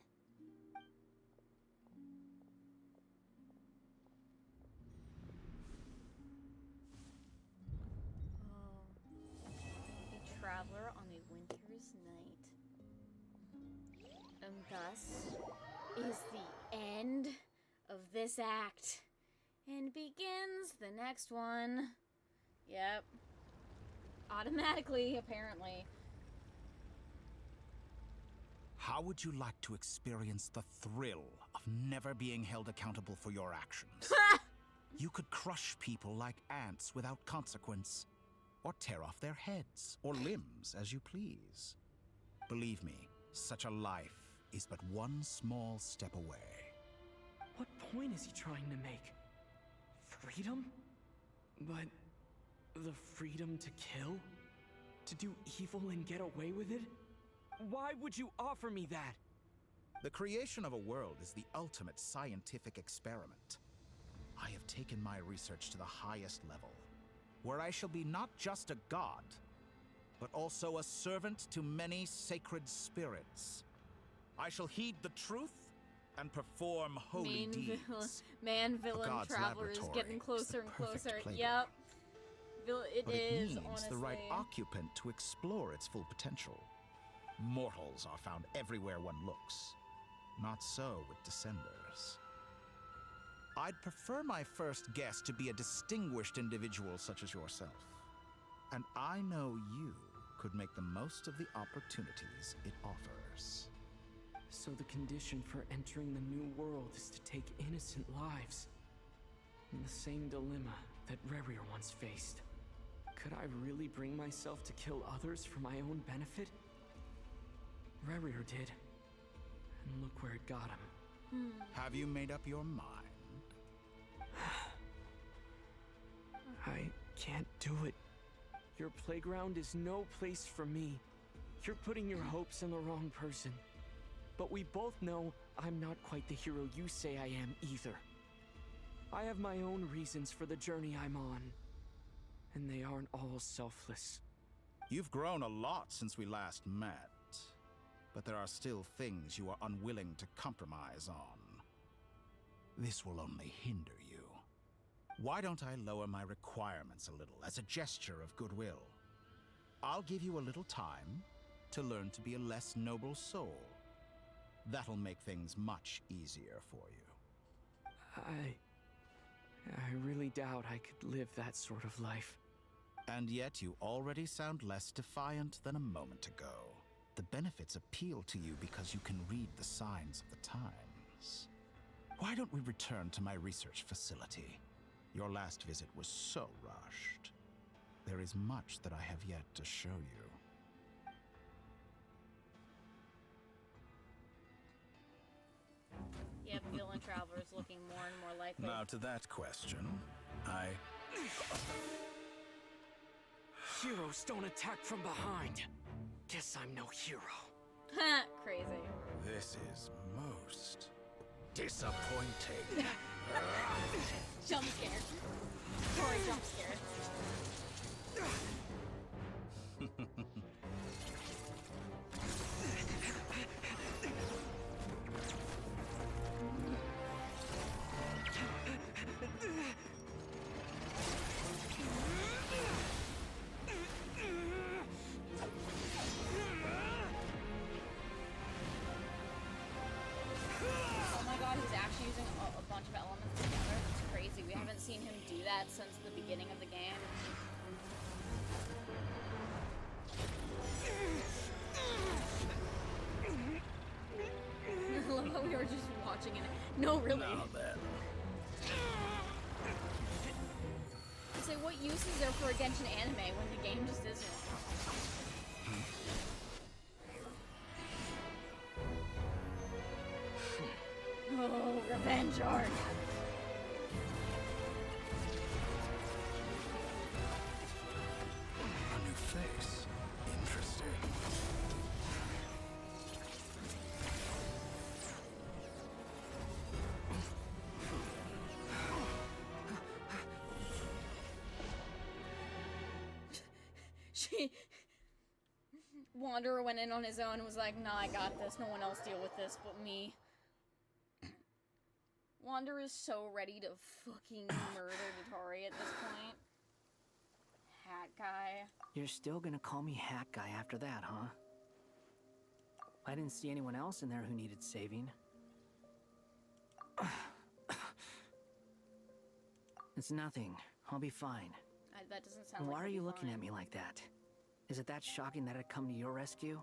A: A traveler on a winter's night. And thus, is the end of this act. And begins the next one. Yep. Automatically, apparently.
M: How would you like to experience the thrill of never being held accountable for your actions? You could crush people like ants without consequence, or tear off their heads or limbs as you please. Believe me, such a life is but one small step away.
E: What point is he trying to make? Freedom? But the freedom to kill? To do evil and get away with it? Why would you offer me that?
M: The creation of a world is the ultimate scientific experiment. I have taken my research to the highest level, where I shall be not just a god, but also a servant to many sacred spirits. I shall heed the truth and perform holy deeds.
A: Villain
M: God's
A: traveler is
M: laboratory
A: getting
M: is
A: closer
M: the
A: and
M: perfect
A: closer.
M: playground.
A: Yep. It
M: But it
A: is,
M: needs
A: honestly.
M: the right occupant to explore its full potential. Mortals are found everywhere one looks. Not so with Descenders. I'd prefer my first guest to be a distinguished individual such as yourself. And I know you could make the most of the opportunities it offers.
E: So the condition for entering the new world is to take innocent lives. In the same dilemma that Rerir once faced. Could I really bring myself to kill others for my own benefit? Rerir did. And look where it got him.
M: Have you made up your mind?
E: I can't do it. Your playground is no place for me. You're putting your hopes in the wrong person. But we both know I'm not quite the hero you say I am either. I have my own reasons for the journey I'm on. And they aren't all selfless.
M: You've grown a lot since we last met. But there are still things you are unwilling to compromise on. This will only hinder you. Why don't I lower my requirements a little as a gesture of goodwill? I'll give you a little time to learn to be a less noble soul. That'll make things much easier for you.
E: I really doubt I could live that sort of life.
M: And yet you already sound less defiant than a moment ago. The benefits appeal to you because you can read the signs of the times. Why don't we return to my research facility? Your last visit was so rushed. There is much that I have yet to show you.
A: Yep, villain traveler is looking more and more likely.
M: Now to that question,
E: Heroes don't attack from behind. Guess I'm no hero.
A: Crazy.
M: This is most disappointing.
A: Jump scare. Corey jump scare. We haven't seen him do that since the beginning of the game. I love how we were just watching it. No, really.
M: Now then.
A: I say, what use is there for a Genshin anime when the game just isn't? Oh, revenge arc.
M: A new face. Interesting.
A: Wanderer went in on his own and was like, nah, I got this. No one else deal with this but me. Wanderer is so ready to fucking murder dottore at this point. Hat guy.
L: You're still gonna call me Hat Guy after that, huh? I didn't see anyone else in there who needed saving. It's nothing. I'll be fine.
A: That doesn't sound
L: Why
A: like
L: are
A: he'll
L: you
A: be
L: looking
A: fine.
L: at me like that? Is it that shocking that I'd come to your rescue?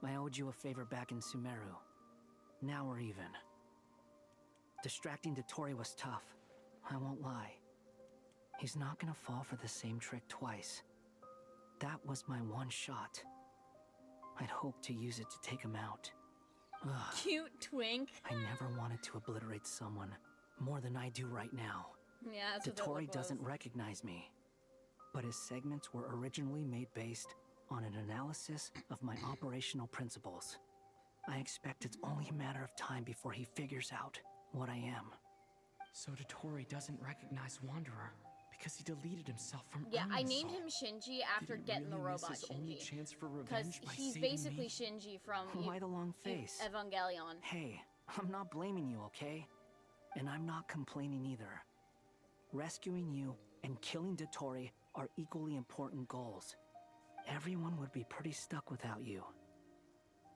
L: I owed you a favor back in Sumeru. Now we're even. Distracting dottore was tough. I won't lie. He's not gonna fall for the same trick twice. That was my one shot. I'd hoped to use it to take him out. Ugh.
A: Cute twink.
L: I never wanted to obliterate someone more than I do right now.
A: Yeah, that's what that
L: dottore
A: look
L: doesn't
A: was.
L: recognize me, but his segments were originally made based on an analysis of my operational principles. I expect it's only a matter of time before he figures out what I am.
E: So dottore doesn't recognize Wanderer because he deleted himself from
A: Yeah, I
E: Earn's
A: named
E: soul.
A: him Shinji after
E: Did he
A: getting the
E: really miss
A: robot
E: his only
A: Shinji.
E: chance for
A: Because
E: revenge by
A: he's
E: saving
A: basically
E: me?
A: Shinji from
L: Why the long face?
A: Evangelion.
L: Hey, I'm not blaming you, okay? And I'm not complaining either. Rescuing you and killing dottore are equally important goals. Everyone would be pretty stuck without you.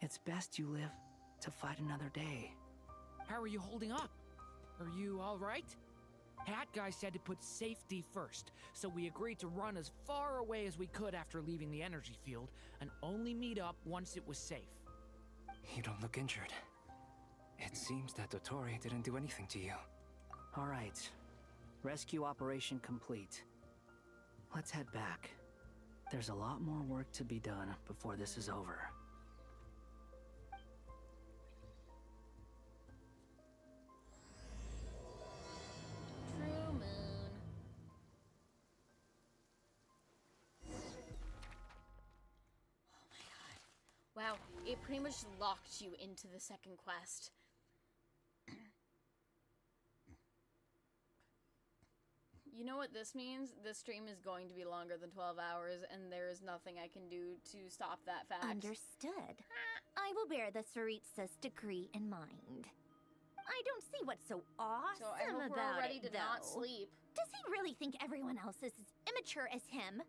L: It's best you live to fight another day.
Q: How are you holding up? Are you alright? Hat Guy said to put safety first, so we agreed to run as far away as we could after leaving the energy field, and only meet up once it was safe.
T: You don't look injured. It seems that dottore didn't do anything to you.
L: All right. Rescue operation complete. Let's head back. There's a lot more work to be done before this is over.
A: True Moon. Oh my god. Wow, it pretty much locked you into the second quest. You know what this means? This stream is going to be longer than 12 hours, and there is nothing I can do to stop that fact.
D: Understood. I will bear the Tsaritsa's decree in mind. I don't see what's so awesome
A: So I hope
D: about
A: we're ready
D: it,
A: to not
D: though.
A: sleep.
D: Does he really think everyone else is as immature as him?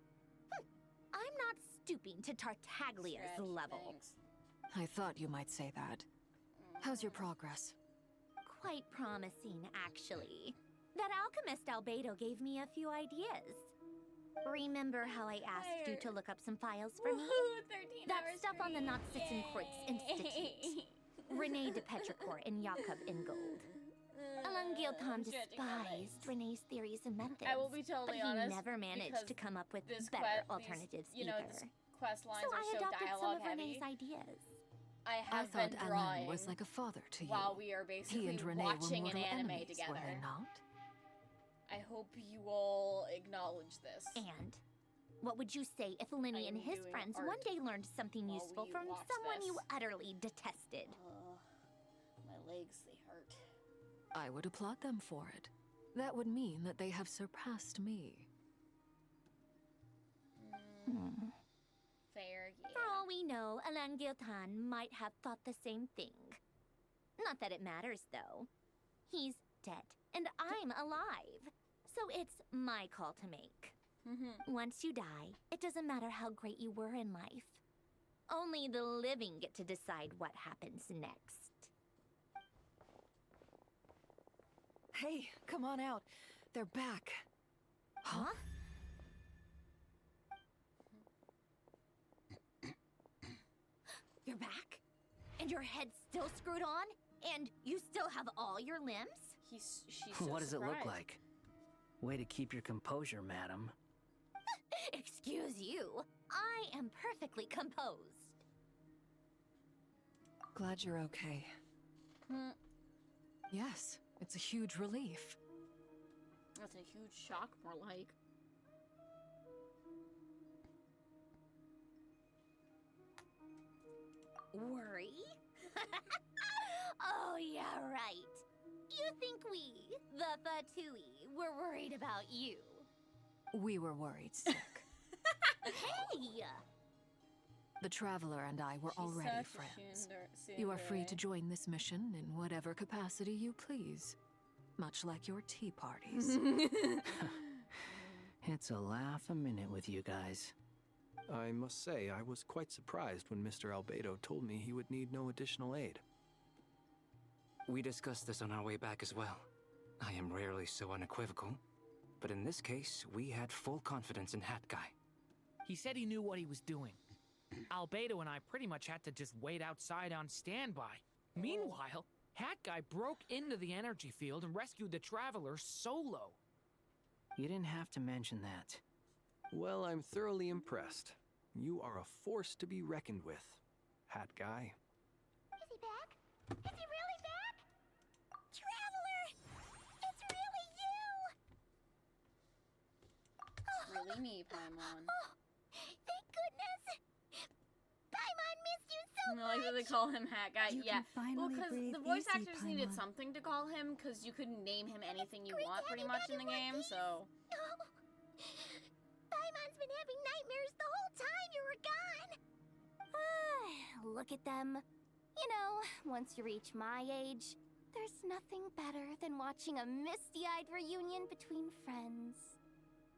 D: I'm not stooping to Tartaglia's
A: Stretch,
D: level.
A: thanks.
F: I thought you might say that. How's your progress?
D: Quite promising, actually. That alchemist Albedo gave me a few ideas. Remember how I asked you to look up some files for me?
A: Woohoo, 13
D: That
A: hours
D: stuff on the
A: free.
D: Nazis and Kreutz Institute. Rene de Petrichor and Jakob Ingold. Alan Gilton despised Rene's theories and methods.
A: I will be totally
D: but he
A: honest,
D: never managed
A: because
D: to come up with
A: this
D: better
A: quest,
D: alternatives
A: you know,
D: either.
A: this quest lines
D: So
A: are
D: I
A: so
D: adopted some
A: dialogue
D: of
A: heavy.
D: Rene's ideas.
A: I
F: I
A: have
F: thought
A: been
F: Alan
A: drawing
F: was like a father to you.
A: while we are
F: He
A: basically
F: and Renee
A: watching
F: were
A: an
F: mortal
A: anime
F: enemies,
A: together.
F: were they not?
A: I hope you all acknowledge this.
D: And what would you say if Linny and
A: am
D: his
A: doing
D: friends
A: art
D: one day learned something
A: while
D: useful
A: we
D: from
A: watch
D: someone
A: this.
D: you utterly detested?
A: My legs, they hurt.
F: I would applaud them for it. That would mean that they have surpassed me.
A: Fair, yeah.
D: For all we know, Alan Giltan might have thought the same thing. Not that it matters, though. He's dead, and I'm alive. So it's my call to make. Once you die, it doesn't matter how great you were in life. Only the living get to decide what happens next.
I: Hey, come on out. They're back.
D: Huh? You're back? And your head's still screwed on? And you still have all your limbs?
A: She's
L: What does it look like? Way to keep your composure, madam.
D: Excuse you. I am perfectly composed.
I: Glad you're okay.
F: Yes, it's a huge relief.
A: That's a huge shock, more like.
D: Worry? Oh, yeah, right. You think we, the Fatui, were worried about you?
F: We were worried sick.
D: Hey!
F: The Traveler and I were already friends. You are free to join this mission in whatever capacity you please. Much like your tea parties.
L: It's a laugh a minute with you guys.
G: I must say, I was quite surprised when Mr. Albedo told me he would need no additional aid.
T: We discussed this on our way back as well. I am rarely so unequivocal, but in this case, we had full confidence in Hat Guy.
Q: He said he knew what he was doing. Albedo and I pretty much had to just wait outside on standby. Meanwhile, Hat Guy broke into the energy field and rescued the Traveler solo.
L: You didn't have to mention that.
G: Well, I'm thoroughly impressed. You are a force to be reckoned with, Hat Guy.
R: Is he back? Is he really back? Traveler! It's really you!
A: Really me, Paimon.
R: Oh, thank goodness! Paimon missed you so
A: I like that they call him Hat Guy.
J: You
A: Yeah.
J: can finally
A: Well, because
J: breathe
A: the voice
J: easy,
A: actors needed
J: Paimon.
A: something to call him, because you couldn't name him anything you want pretty much in the game, so...
R: Oh. Paimon's been having nightmares the whole time you were gone!
D: Look at them. You know, once you reach my age, there's nothing better than watching a misty-eyed reunion between friends.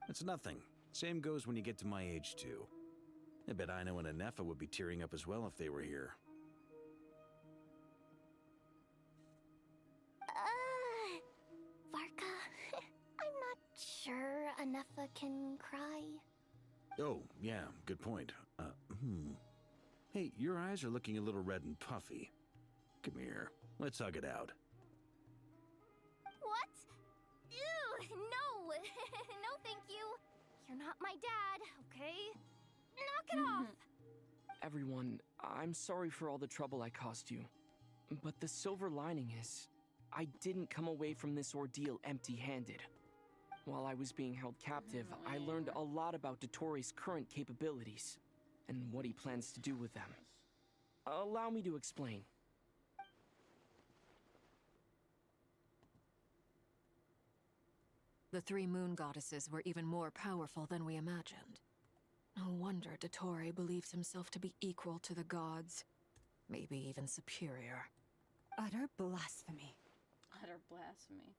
C: It's nothing. Same goes when you get to my age, too. I bet Ino and Anefa would be tearing up as well if they were here.
D: Varka, I'm not sure Anefa can cry.
C: Oh, yeah, good point. Hey, your eyes are looking a little red and puffy. Come here, let's hug it out.
D: What? Ew, no! No, thank you. You're not my dad, okay? Knock it off!
E: Everyone, I'm sorry for all the trouble I caused you. But the silver lining is, I didn't come away from this ordeal empty-handed. While I was being held captive, I learned a lot about Dottore's current capabilities, and what he plans to do with them. Allow me to explain.
F: The three moon goddesses were even more powerful than we imagined. No wonder Dottore believes himself to be equal to the gods. Maybe even superior.
J: Utter blasphemy.
A: Utter blasphemy.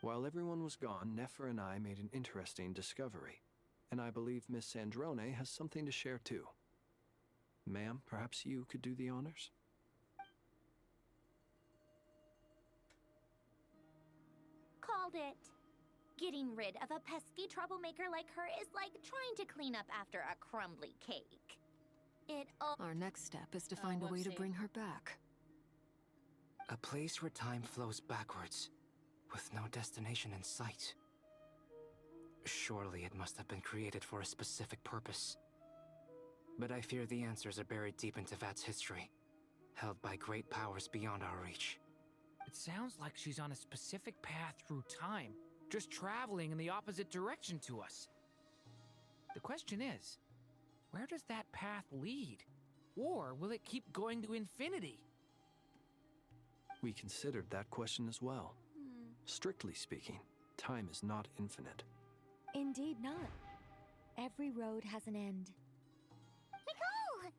G: While everyone was gone, Nefer and I made an interesting discovery. And I believe Miss Sandrone has something to share too. Ma'am, perhaps you could do the honors?
D: Called it. Getting rid of a pesky troublemaker like her is like trying to clean up after a crumbly cake.
F: Our next step is to find a way to bring her back.
T: A place where time flows backwards, with no destination in sight. Surely it must have been created for a specific purpose. But I fear the answers are buried deep into Vat's history, held by great powers beyond our reach.
Q: It sounds like she's on a specific path through time, just traveling in the opposite direction to us. The question is, where does that path lead? Or will it keep going to infinity?
G: We considered that question as well. Strictly speaking, time is not infinite.
B: Indeed not. Every road has an end.
R: Nicole!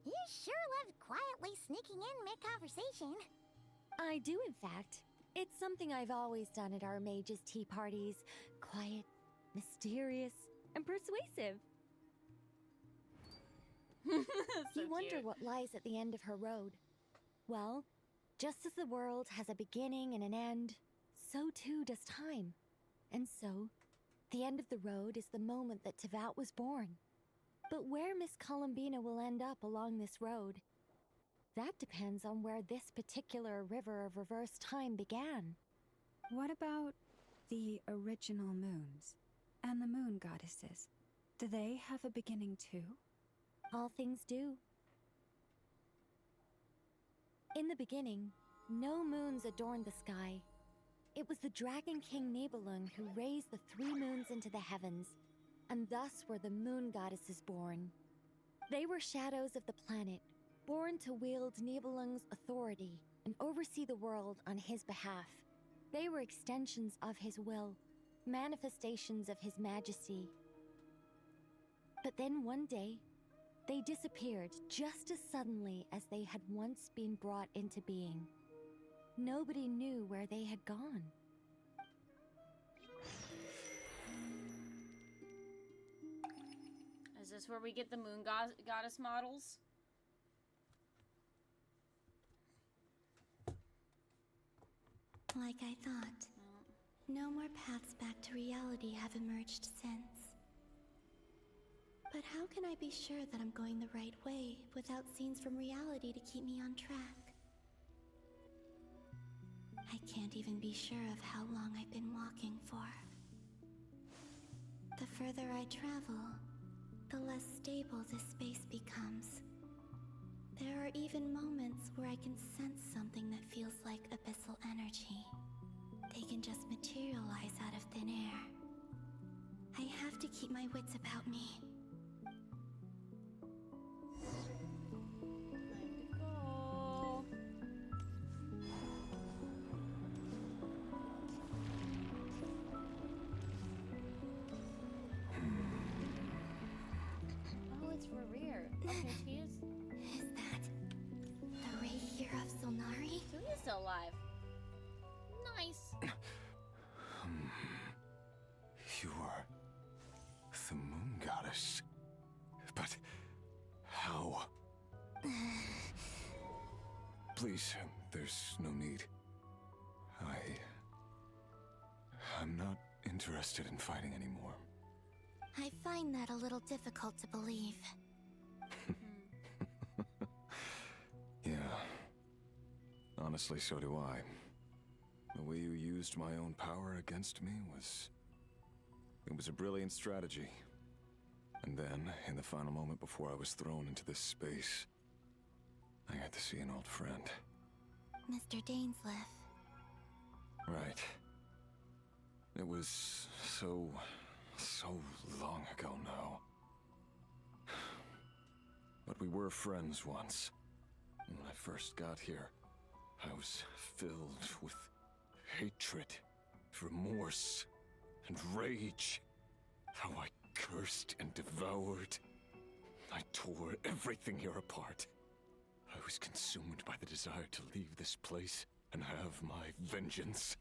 R: You sure loved quietly sneaking in mid-conversation.
B: I do, in fact. It's something I've always done at our mages' tea parties. Quiet, mysterious, and persuasive.
A: So
B: you wonder
A: cute.
B: what lies at the end of her road. Well, just as the world has a beginning and an end, so too does time. And so, the end of the road is the moment that Teyvat was born. But where Miss Columbina will end up along this road, that depends on where this particular river of reverse time began.
J: What about the original moons and the moon goddesses? Do they have a beginning too?
B: All things do. In the beginning, no moons adorned the sky. It was the Dragon King Nibelung who raised the 3 moons into the heavens, and thus were the moon goddesses born. They were shadows of the planet, born to wield Nibelung's authority and oversee the world on his behalf. They were extensions of his will, manifestations of his majesty. But then one day, they disappeared just as suddenly as they had once been brought into being. Nobody knew where they had gone.
A: Is this where we get the moon goddess models?
B: Like I thought. No more paths back to reality have emerged since. But how can I be sure that I'm going the right way without scenes from reality to keep me on track? I can't even be sure of how long I've been walking for. The further I travel, the less stable this space becomes. There are even moments where I can sense something that feels like abyssal energy. They can just materialize out of thin air. I have to keep my wits about me.
A: Go. Oh, it's for rear. Okay, she's.
B: Is that the ray here of Solnari?
A: Tui's still alive. Nice.
N: You are the moon goddess. But how? Please, there's no need. I'm not interested in fighting anymore.
B: I find that a little difficult to believe.
N: Yeah. Honestly, so do I. The way you used my own power against me was... It was a brilliant strategy. And then, in the final moment before I was thrown into this space, I got to see an old friend.
B: Mr. Dainsleif.
N: Right. It was so long ago now. But we were friends once. When I first got here, I was filled with hatred, remorse, and rage. How I cursed and devoured. I tore everything here apart. I was consumed by the desire to leave this place and have my vengeance.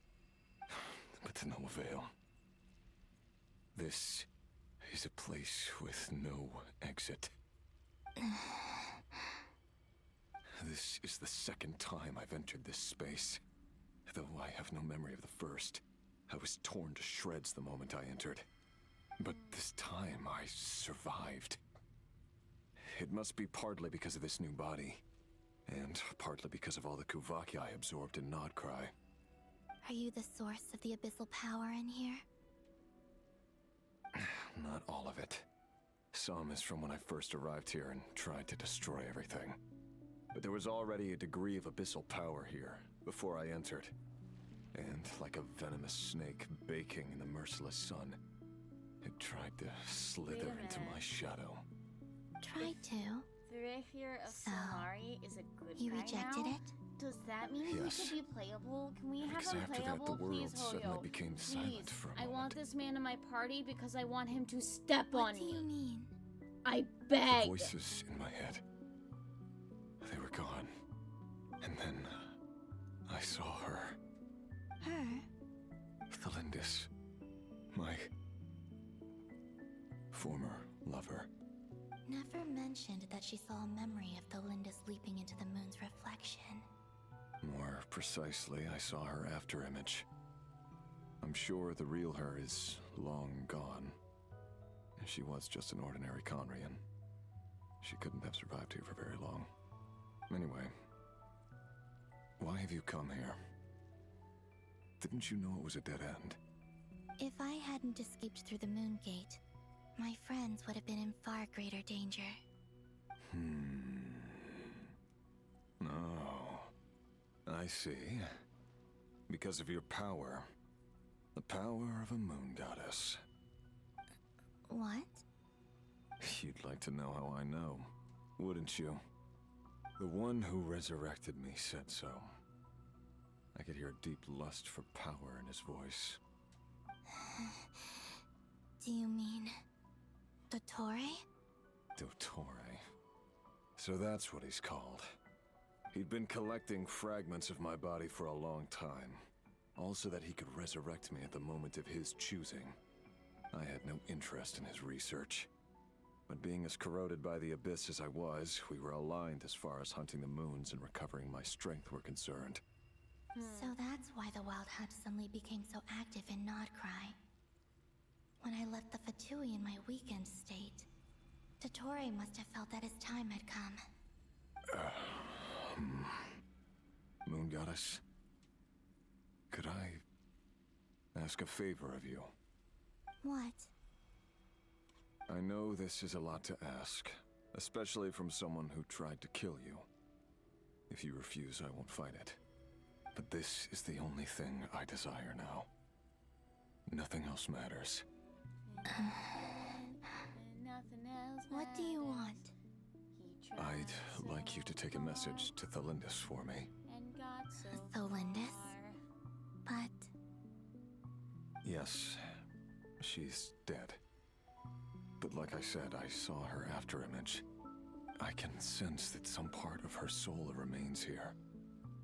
N: But to no avail. This is a place with no exit. This is the second time I've entered this space. Though I have no memory of the first. I was torn to shreds the moment I entered. But this time I survived. It must be partly because of this new body. And partly because of all the Kuvaki I absorbed in Nodcry.
B: Are you the source of the abyssal power in here?
N: Not all of it. Some is from when I first arrived here and tried to destroy everything. But there was already a degree of abyssal power here, before I entered. And like a venomous snake baking in the merciless sun, it tried to slither into my shadow.
B: Tried to?
A: The Rapier of
B: So,
A: Solnari is a good
B: you
A: guy
B: rejected
A: now?
B: it?
A: Does that mean he
N: Yes.
A: could be playable? Can we have
N: Because
A: him
N: after that,
A: playable?
N: the world
A: Please,
N: suddenly
A: Hoyo.
N: became
A: Please.
N: silent for a
A: I
N: moment.
A: want this man in my party because I want him to step
B: What
A: on
B: do
A: me.
B: you mean?
A: I
N: The
A: beg.
N: voices in my head, they were gone. And then I saw her.
B: Her?
N: Thelindis. My former lover.
B: Never mentioned that she saw a memory of Thelindis leaping into the moon's reflection.
N: More precisely, I saw her afterimage. I'm sure the real her is long gone. She was just an ordinary Conrian. She couldn't have survived here for very long. Anyway, why have you come here? Didn't you know it was a dead end?
B: If I hadn't escaped through the moon gate, my friends would have been in far greater danger.
N: Oh, I see. Because of your power. The power of a moon goddess.
B: What?
N: You'd like to know how I know, wouldn't you? The one who resurrected me said so. I could hear a deep lust for power in his voice.
B: Do you mean... dottore?
N: Dottore. So that's what he's called. He'd been collecting fragments of my body for a long time. All so that he could resurrect me at the moment of his choosing. I had no interest in his research. But being as corroded by the abyss as I was, we were aligned as far as hunting the moons and recovering my strength were concerned.
B: So that's why the Wild Hunt suddenly became so active in Nodcry. When I left the Fatui in my weakened state, dottore must have felt that his time had come.
O: Moon Goddess, could I ask a favor of you?
B: What?
O: I know this is a lot to ask, especially from someone who tried to kill you. If you refuse, I won't fight it. But this is the only thing I desire now. Nothing else matters.
B: What do you want?
O: I'd like you to take a message to Thelindis for me.
B: Thelindis? But...
O: Yes, she's dead. But like I said, I saw her afterimage. I can sense that some part of her soul remains here.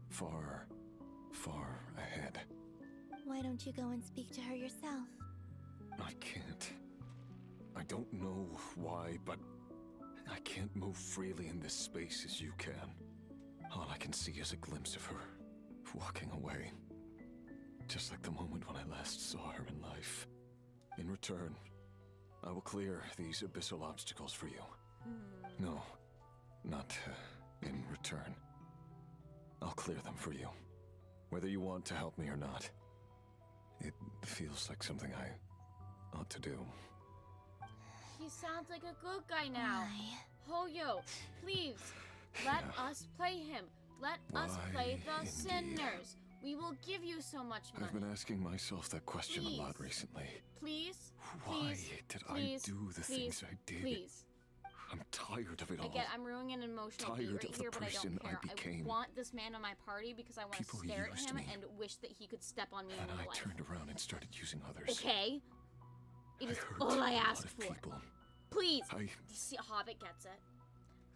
O: Far, far ahead.
B: Why don't you go and speak to her yourself?
O: I can't. I don't know why, but I can't move freely in this space as you can. All I can see is a glimpse of her walking away. Just like the moment when I last saw her in life. In return, I will clear these abyssal obstacles for you. No, not in return. I'll clear them for you. Whether you want to help me or not. It feels like something I ought to do.
A: He sounds like a good guy now. Hoyo, please, let us play him. Let us play the
O: indeed?
A: sinners. We will give you so much money.
O: I've been asking myself that question
A: Please.
O: a lot recently.
A: Please?
O: Why
A: Please?
O: did
A: Please?
O: I do the
A: Please?
O: things I did?
A: Please.
O: I'm tired of it all.
A: Again, I'm ruining an emotional beat
O: Tired
A: right
O: of the
A: here, but I
O: person
A: don't care.
O: I became.
A: want this man on my party because I want to
O: People
A: stare at
O: used
A: him
O: me.
A: and wish that he could step on me
O: And
A: in real
O: I
A: life.
O: turned around and started using others.
A: Okay? It is
O: hurt
A: all I
O: a lot
A: ask
O: of
A: for.
O: people.
A: Please!
O: I
A: You see, Hobbit gets it.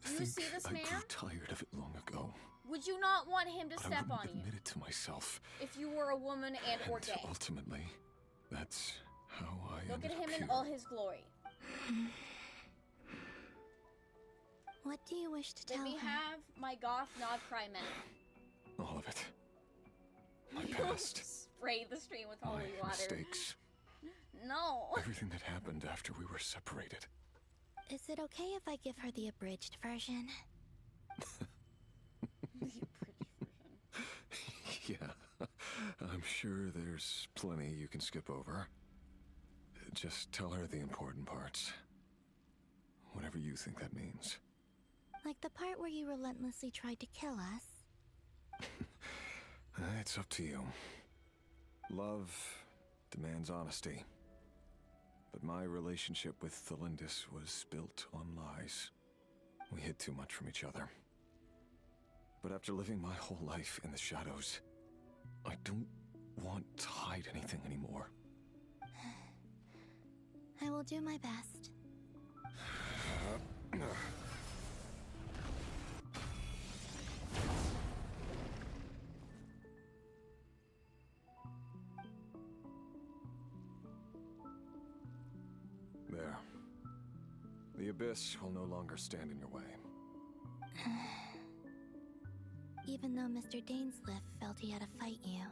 A: Do you
O: think
A: see this
O: I
A: man?
O: grew tired of it long ago.
A: Would you not want him to
O: But I
A: step
O: wouldn't
A: on you
O: admit it to myself.
A: if you were a woman and or gay?
O: Ultimately, that's how I
A: Look at
O: ended
A: him
O: up
A: in
O: here.
A: all his glory.
B: What do you wish to
A: Let
B: tell
A: me
B: her?
A: have my goth nod cry minute.
O: All of it. My
A: You
O: past.
A: Spray the stream with
O: My
A: holy water.
O: mistakes.
A: No.
O: Everything that happened after we were separated.
B: Is it okay if I give her the abridged version?
O: Yeah. I'm sure there's plenty you can skip over. Just tell her the important parts. Whatever you think that means.
B: Like the part where you relentlessly tried to kill us?
O: It's up to you. Love demands honesty. But my relationship with Thelindis was built on lies. We hid too much from each other. But after living my whole life in the shadows, I don't want to hide anything anymore.
B: I will do my best.
O: There. The abyss will no longer stand in your way.
B: Even though Mr. Dainsliff felt he had to fight you,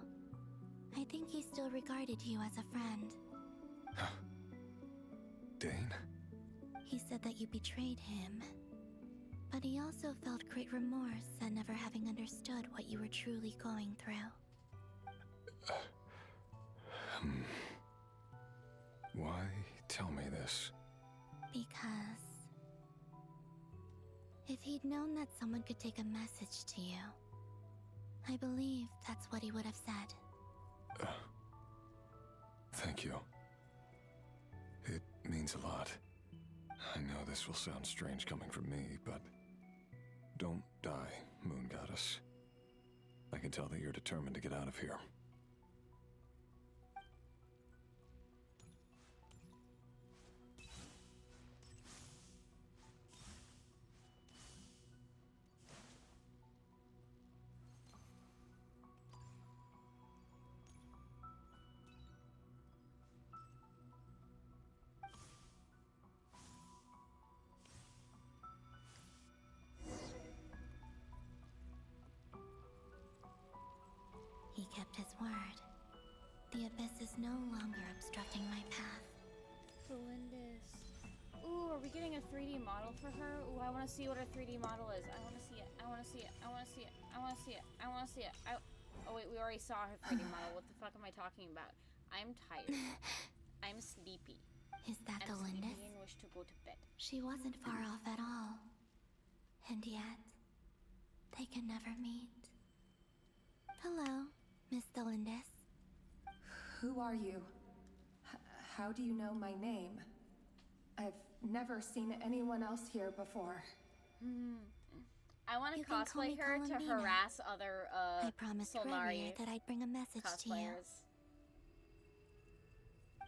B: I think he still regarded you as a friend.
O: Dane?
B: He said that you betrayed him. But he also felt great remorse at never having understood what you were truly going through.
O: Why tell me this?
B: Because... if he'd known that someone could take a message to you, I believe that's what he would have said.
O: Thank you. It means a lot. I know this will sound strange coming from me, but don't die, Moon Goddess. I can tell that you're determined to get out of here.
B: He The abyss is no longer obstructing my path.
A: Felindis. Ooh, are we getting a 3D model for her? Ooh, I want to see what her 3D model is. I want to see it. I want to see it. I want to see it. I want to see it. I want to see it. Oh wait, we already saw her 3D model. What the fuck am I talking about? I'm tired. I'm sleepy.
B: Is that the Lindis?
A: And wish to go to bed.
B: She wasn't far off at all. And yet, they can never meet. Hello, Miss Delindis.
H: Who are you? How do you know my name? I've never seen anyone else here before.
A: I want to cosplay her to harass other
B: I promised Revier that I'd bring a message to you.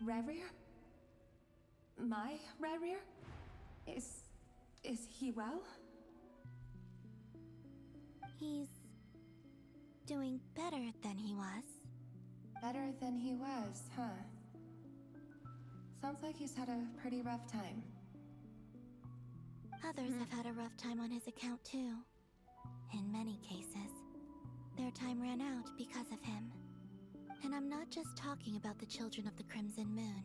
H: Revier? My Revier? Is he well?
B: He's doing better than he was.
H: Better than he was, huh? Sounds like he's had a pretty rough time.
B: Others have had a rough time on his account too. In many cases, their time ran out because of him. And I'm not just talking about the children of the Crimson Moon.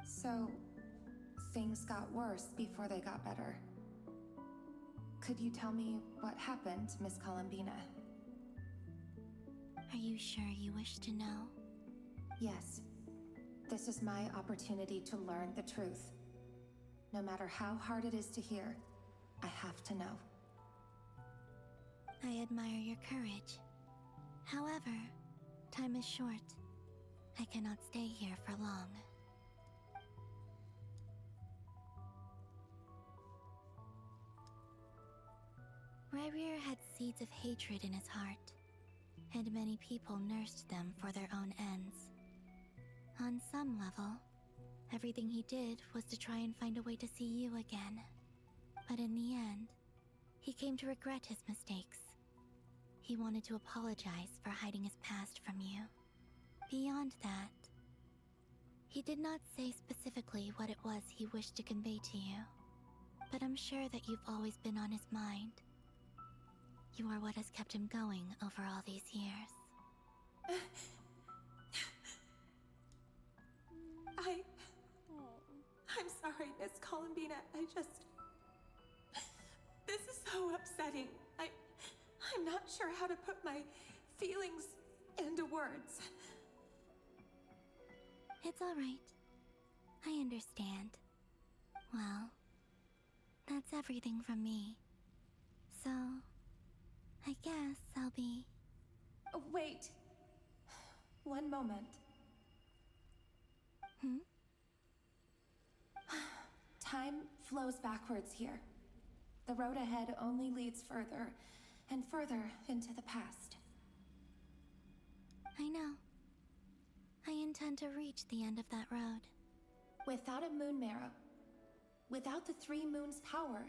H: So, things got worse before they got better. Could you tell me what happened, Miss Columbina?
B: Are you sure you wish to know?
H: Yes. This is my opportunity to learn the truth. No matter how hard it is to hear, I have to know.
B: I admire your courage. However, time is short. I cannot stay here for long. Revier had seeds of hatred in his heart, and many people nursed them for their own ends. On some level, everything he did was to try and find a way to see you again. But in the end, he came to regret his mistakes. He wanted to apologize for hiding his past from you. Beyond that, he did not say specifically what it was he wished to convey to you, but I'm sure that you've always been on his mind. You are what has kept him going over all these years.
H: I'm sorry, Miss Columbina. This is so upsetting. I'm not sure how to put my feelings into words.
B: It's all right. I understand. Well, that's everything from me. So, I guess I'll be...
H: Wait. One moment. Time flows backwards here. The road ahead only leads further and further into the past.
B: I know. I intend to reach the end of that road.
H: Without a moon marrow, without the 3 moons' power,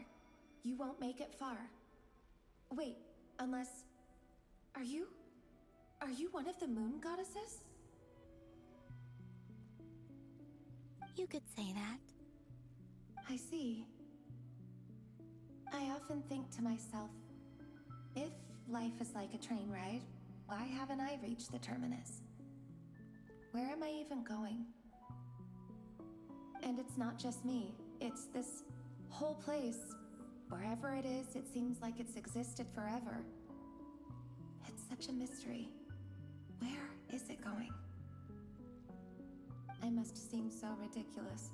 H: you won't make it far. Wait, unless... Are you one of the moon goddesses?
B: You could say that.
H: I see. I often think to myself, if life is like a train ride, why haven't I reached the terminus? Where am I even going? And it's not just me, it's this whole place. Wherever it is, it seems like it's existed forever. It's such a mystery. Where is it going? I must seem so ridiculous.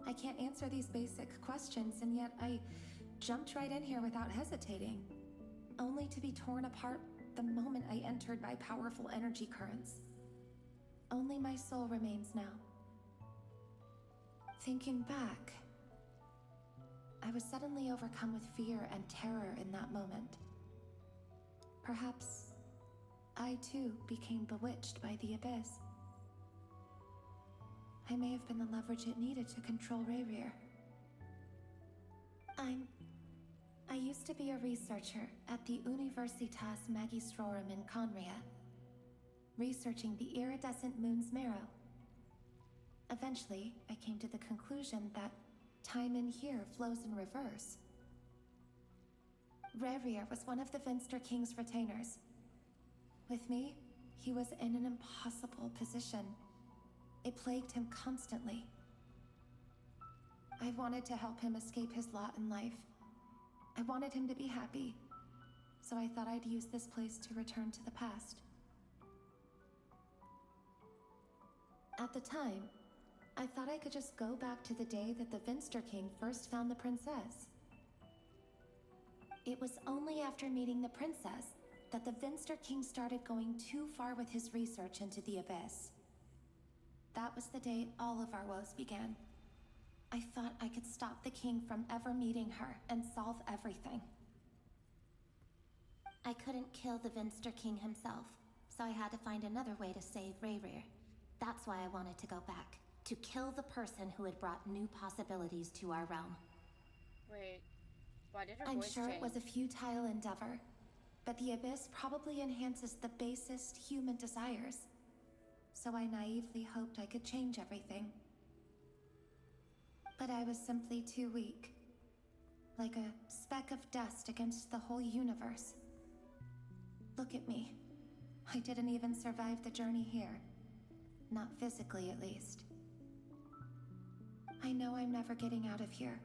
H: I can't answer these basic questions, and yet I jumped right in here without hesitating, only to be torn apart the moment I entered by powerful energy currents. Only my soul remains now. Thinking back, I was suddenly overcome with fear and terror in that moment. Perhaps I too became bewitched by the abyss. I may have been the leverage it needed to control Revier. I used to be a researcher at the Universitas Magistrorum in Conria, researching the iridescent moon's marrow. Eventually, I came to the conclusion that time in here flows in reverse. Revier was one of the Finster King's retainers. With me, he was in an impossible position. It plagued him constantly. I wanted to help him escape his lot in life. I wanted him to be happy, so I thought I'd use this place to return to the past. At the time, I thought I could just go back to the day that the Vinster King first found the princess. It was only after meeting the princess that the Vinster King started going too far with his research into the Abyss. That was the day all of our woes began. I thought I could stop the king from ever meeting her and solve everything. I couldn't kill the Vinster King himself, so I had to find another way to save Rayrir. That's why I wanted to go back, to kill the person who had brought new possibilities to our realm.
A: Wait, why did her
H: I'm
A: voice
H: sure
A: change?
H: it was a futile endeavor, but the Abyss probably enhances the basest human desires. So I naively hoped I could change everything. But I was simply too weak. Like a speck of dust against the whole universe. Look at me. I didn't even survive the journey here. Not physically, at least. I know I'm never getting out of here.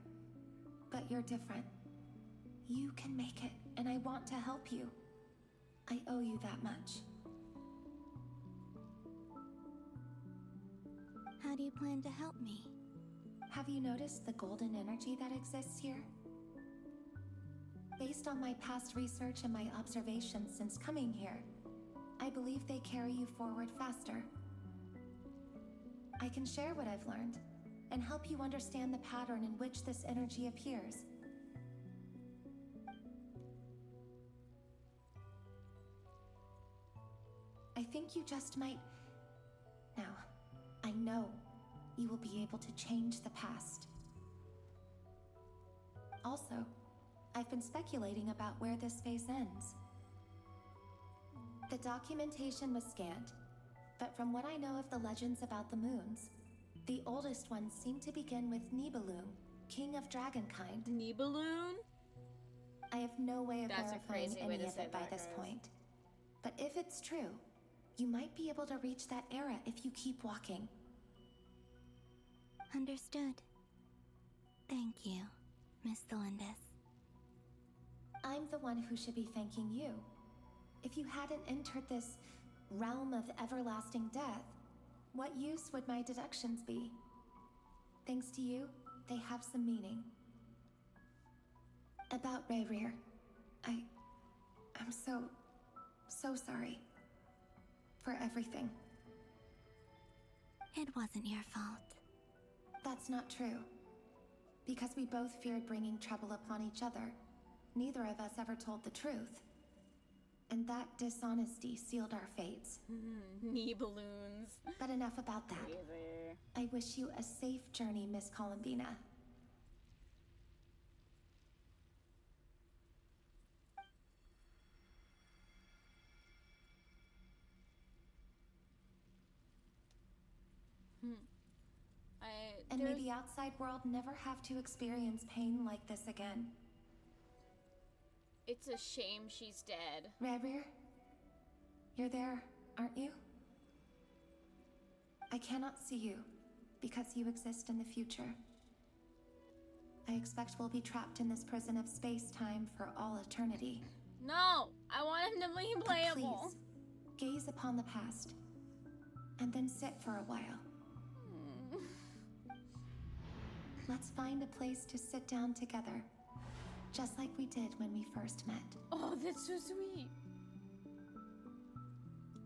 H: But you're different. You can make it, and I want to help you. I owe you that much.
B: How do you plan to help me?
H: Have you noticed the golden energy that exists here? Based on my past research and my observations since coming here, I believe they carry you forward faster. I can share what I've learned and help you understand the pattern in which this energy appears. I think you just might... Now, I know you will be able to change the past. Also, I've been speculating about where this phase ends. The documentation was scanned, but from what I know of the legends about the moons, the oldest ones seem to begin with Nibelung, king of dragonkind.
A: Nibelung?
H: I have no way of
A: That's a
H: verifying
A: crazy way
H: any
A: to
H: of
A: say
H: it by
A: that,
H: this
A: guys.
H: point. But if it's true, you might be able to reach that era if you keep walking.
B: Understood. Thank you, Miss Thelindis.
H: I'm the one who should be thanking you. If you hadn't entered this realm of everlasting death, what use would my deductions be? Thanks to you, they have some meaning. About Rayrir, I'm so sorry. For everything.
B: It wasn't your fault.
H: That's not true. Because we both feared bringing trouble upon each other, neither of us ever told the truth. And that dishonesty sealed our fates.
A: Nibelungs.
H: But enough about that.
A: Crazy.
H: I wish you a safe journey, Miss Columbina. And may the outside world never have to experience pain like this again.
A: It's a shame she's dead.
H: Rayrir, you're there, aren't you? I cannot see you, because you exist in the future. I expect we'll be trapped in this prison of space-time for all eternity.
A: No! I want him to be playable.
H: Please, gaze upon the past, and then sit for a while. Let's find a place to sit down together, just like we did when we first met.
A: Oh, that's so sweet.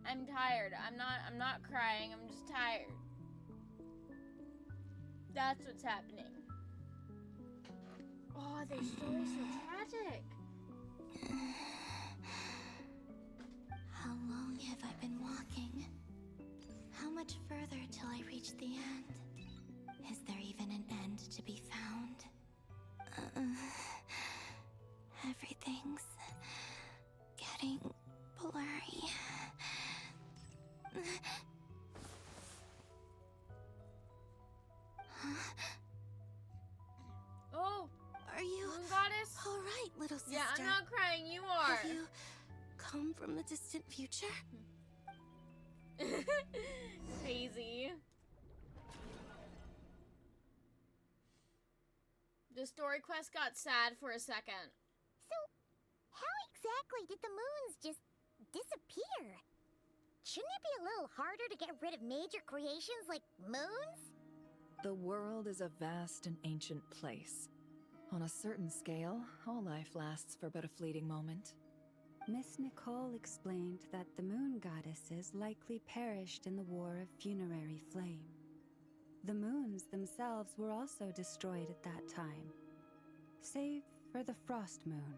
A: I'm tired. I'm not crying. I'm just tired. That's what's happening. Oh, their story's so tragic.
B: How long have I been walking? How much further till I reach the end? Is there even an end to be found? Everything's getting blurry.
A: Oh!
B: Are you
A: Moon Goddess?
B: all right, little sister?
A: Yeah, I'm not crying. You are.
B: Have you
K: come from the distant future?
A: Crazy. The story quest got sad for a second.
R: So, how exactly did the moons just disappear? Shouldn't it be a little harder to get rid of major creations like moons?
I: The world is a vast and ancient place. On a certain scale, all life lasts for but a fleeting moment.
J: Miss Nicole explained that the moon goddesses likely perished in the War of Funerary Flame. The moons themselves were also destroyed at that time, save for the Frost Moon,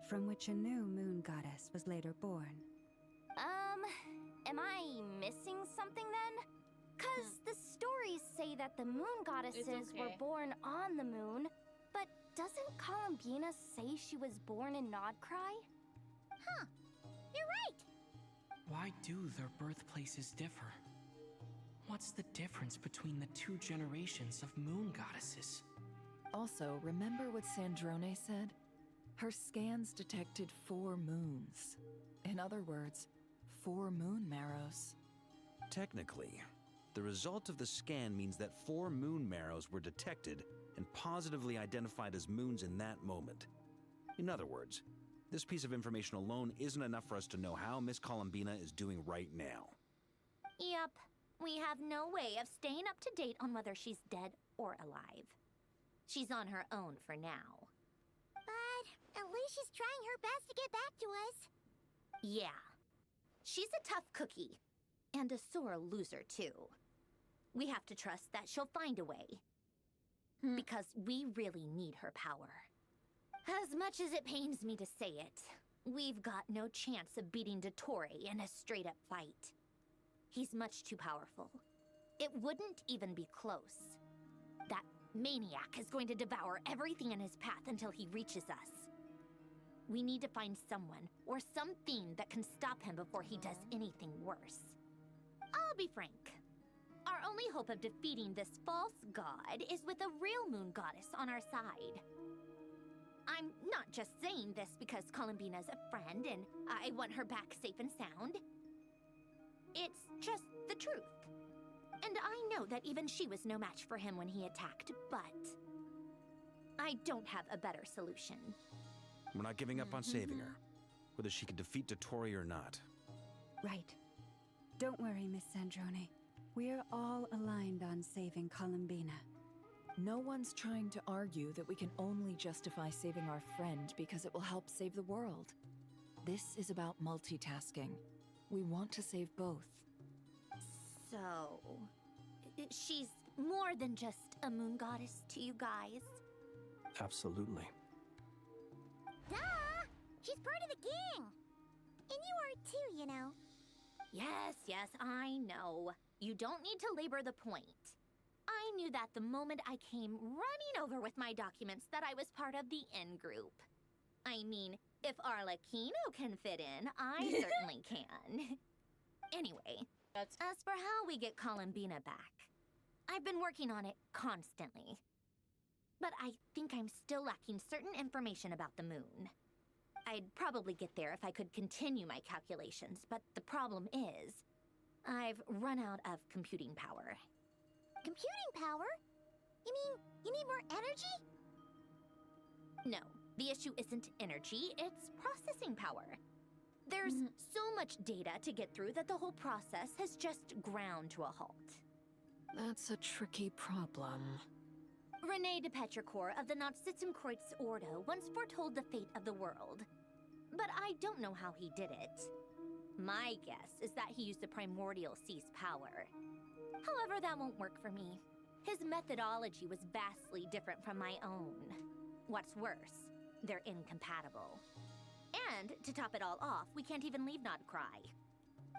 J: from which a new moon goddess was later born.
D: Am I missing something then? 'Cause the stories say that the moon goddesses were born on the moon, but doesn't Columbina say she was born in Nodcry?
R: Huh, you're right.
E: Why do their birthplaces differ? What's the difference between the two generations of moon goddesses?
I: Also, remember what Sandrone said? Her scans detected 4 moons. In other words, 4 moon marrows.
C: Technically, the result of the scan means that 4 moon marrows were detected and positively identified as moons in that moment. In other words, this piece of information alone isn't enough for us to know how Miss Columbina is doing right now.
D: Yep. We have no way of staying up to date on whether she's dead or alive. She's on her own for now.
R: But at least she's trying her best to get back to us.
D: Yeah. She's a tough cookie. And a sore loser, too. We have to trust that she'll find a way. Because we really need her power. As much as it pains me to say it, we've got no chance of beating dottore in a straight-up fight. He's much too powerful. It wouldn't even be close. That maniac is going to devour everything in his path until he reaches us. We need to find someone or something that can stop him before he does anything worse. I'll be frank. Our only hope of defeating this false god is with a real moon goddess on our side. I'm not just saying this because Columbina's a friend and I want her back safe and sound. It's just the truth. And I know that even she was no match for him when he attacked, but I don't have a better solution.
C: We're not giving up on saving her, whether she can defeat dottore or not.
J: Right. Don't worry, Miss Sandrone. We're all aligned on saving Columbina.
I: No one's trying to argue that we can only justify saving our friend because it will help save the world. This is about multitasking. We want to save both.
D: So, she's more than just a moon goddess to you guys?
G: Absolutely.
R: Duh! She's part of the gang! And you are too, you know.
D: Yes, I know. You don't need to labor the point. I knew that the moment I came running over with my documents that I was part of the in-group. I mean, if Arlecchino can fit in, I certainly can. Anyway, as for how we get Columbina back, I've been working on it constantly. But I think I'm still lacking certain information about the moon. I'd probably get there if I could continue my calculations, but the problem is, I've run out of computing power.
R: Computing power? You mean you need more energy?
D: No, the issue isn't energy, it's processing power. There's so much data to get through that the whole process has just ground to a halt.
F: That's a tricky problem.
D: René de Petrichor of the Nazissenkreuz Ordo once foretold the fate of the world. But I don't know how he did it. My guess is that he used the primordial sea's power. However, that won't work for me. His methodology was vastly different from my own. What's worse, they're incompatible. And, to top it all off, we can't even leave Nodcry.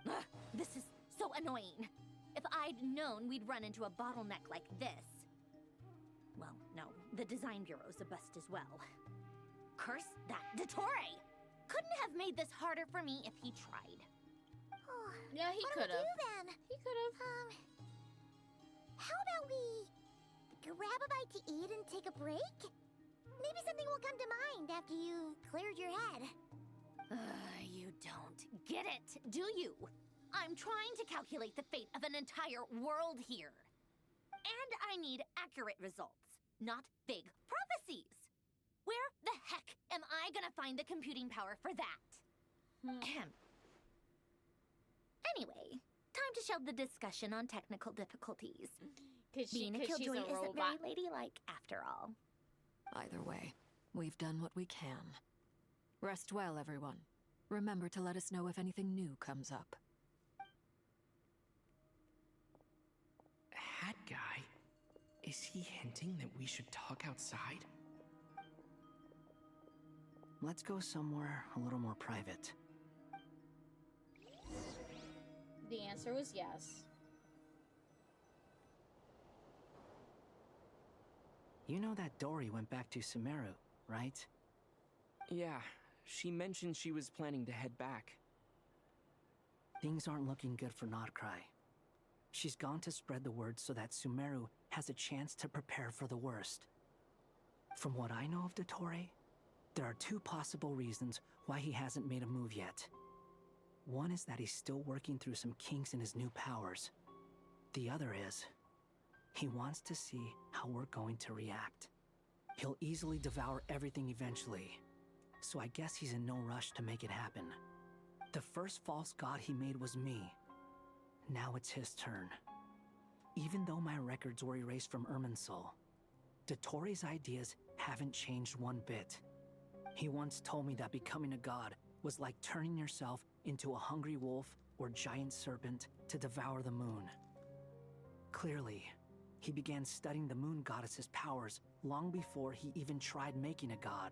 D: Ugh, this is so annoying. If I'd known we'd run into a bottleneck like this... Well, no, the design bureau's a bust as well. Curse that dottore! Couldn't have made this harder for me if he tried.
R: Oh,
A: yeah, he could have.
R: What do we do then?
A: He could have.
R: How about we grab a bite to eat and take a break? Maybe something will come to mind after you've cleared your head.
D: You don't get it, do you? I'm trying to calculate the fate of an entire world here. And I need accurate results, not big prophecies. Where the heck am I gonna find the computing power for that? Anyway, time to shelve the discussion on technical difficulties. Being a killjoy isn't very ladylike after all.
F: Either way, we've done what we can. Rest well, everyone. Remember to let us know if anything new comes up.
E: Hat guy? Is he hinting that we should talk outside?
L: Let's go somewhere a little more private.
A: The answer was yes.
L: You know that Dory went back to Sumeru, right?
E: Yeah, she mentioned she was planning to head back.
L: Things aren't looking good for Notcry. She's gone to spread the word so that Sumeru has a chance to prepare for the worst. From what I know of dottore, there are two possible reasons why he hasn't made a move yet. One is that he's still working through some kinks in his new powers. The other is, he wants to see how we're going to react. He'll easily devour everything eventually, so I guess he's in no rush to make it happen. The first false god he made was me. Now it's his turn. Even though my records were erased from Irminsul, dottore's ideas haven't changed one bit. He once told me that becoming a god was like turning yourself into a hungry wolf or giant serpent to devour the moon. Clearly, he began studying the moon goddess's powers long before he even tried making a god.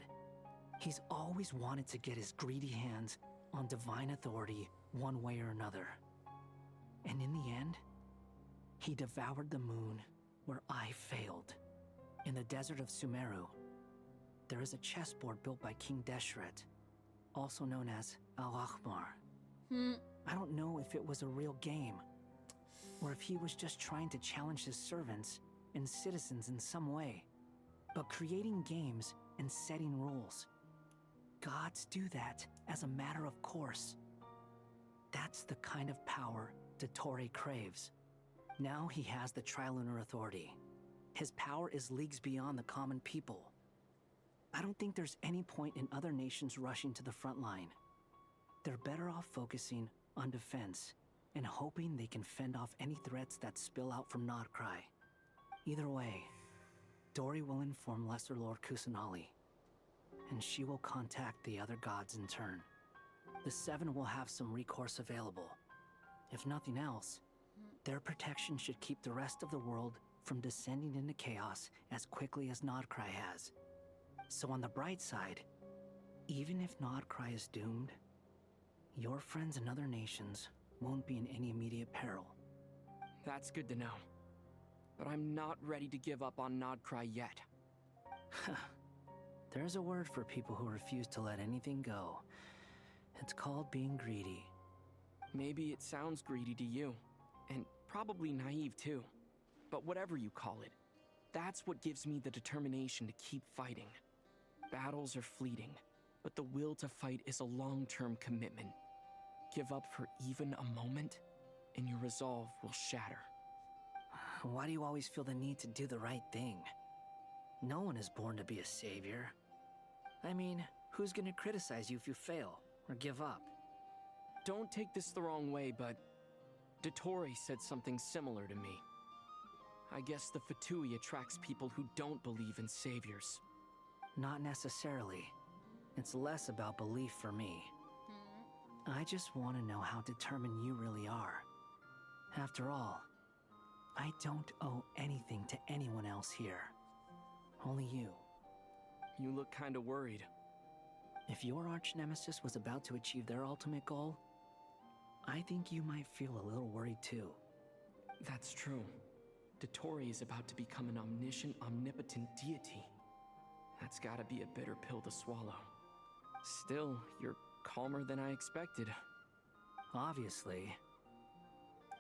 L: He's always wanted to get his greedy hands on divine authority one way or another. And in the end, he devoured the moon where I failed. In the desert of Sumeru, there is a chessboard built by King Deshret, also known as Al-Ahmar. I don't know if it was a real game, or if he was just trying to challenge his servants and citizens in some way. But creating games and setting rules, gods do that as a matter of course. That's the kind of power dottore craves. Now he has the Trilunar Authority. His power is leagues beyond the common people. I don't think there's any point in other nations rushing to the front line. They're better off focusing on defense and hoping they can fend off any threats that spill out from Notcry. Either way, Dory will inform Lesser Lord Kusanali, and she will contact the other gods in turn. The Seven will have some recourse available. If nothing else, their protection should keep the rest of the world from descending into chaos as quickly as Notcry has. So on the bright side, even if Notcry is doomed, your friends in other nations won't be in any immediate peril.
E: That's good to know. But I'm not ready to give up on Notcry yet.
L: There's a word for people who refuse to let anything go. It's called being greedy.
E: Maybe it sounds greedy to you, and probably naive too. But whatever you call it, that's what gives me the determination to keep fighting. Battles are fleeting, but the will to fight is a long-term commitment. Give up for even a moment, and your resolve will shatter.
L: Why do you always feel the need to do the right thing? No one is born to be a savior. I mean, who's gonna criticize you if you fail, or give up?
E: Don't take this the wrong way, but dottore said something similar to me. I guess the Fatui attracts people who don't believe in saviors.
L: Not necessarily. It's less about belief for me. I just want to know how determined you really are. After all, I don't owe anything to anyone else here. Only you.
E: You look kinda worried.
L: If your arch-nemesis was about to achieve their ultimate goal, I think you might feel a little worried too.
E: That's true. Dottore is about to become an omniscient, omnipotent deity. That's gotta be a bitter pill to swallow. Still, you're calmer than I expected.
L: Obviously.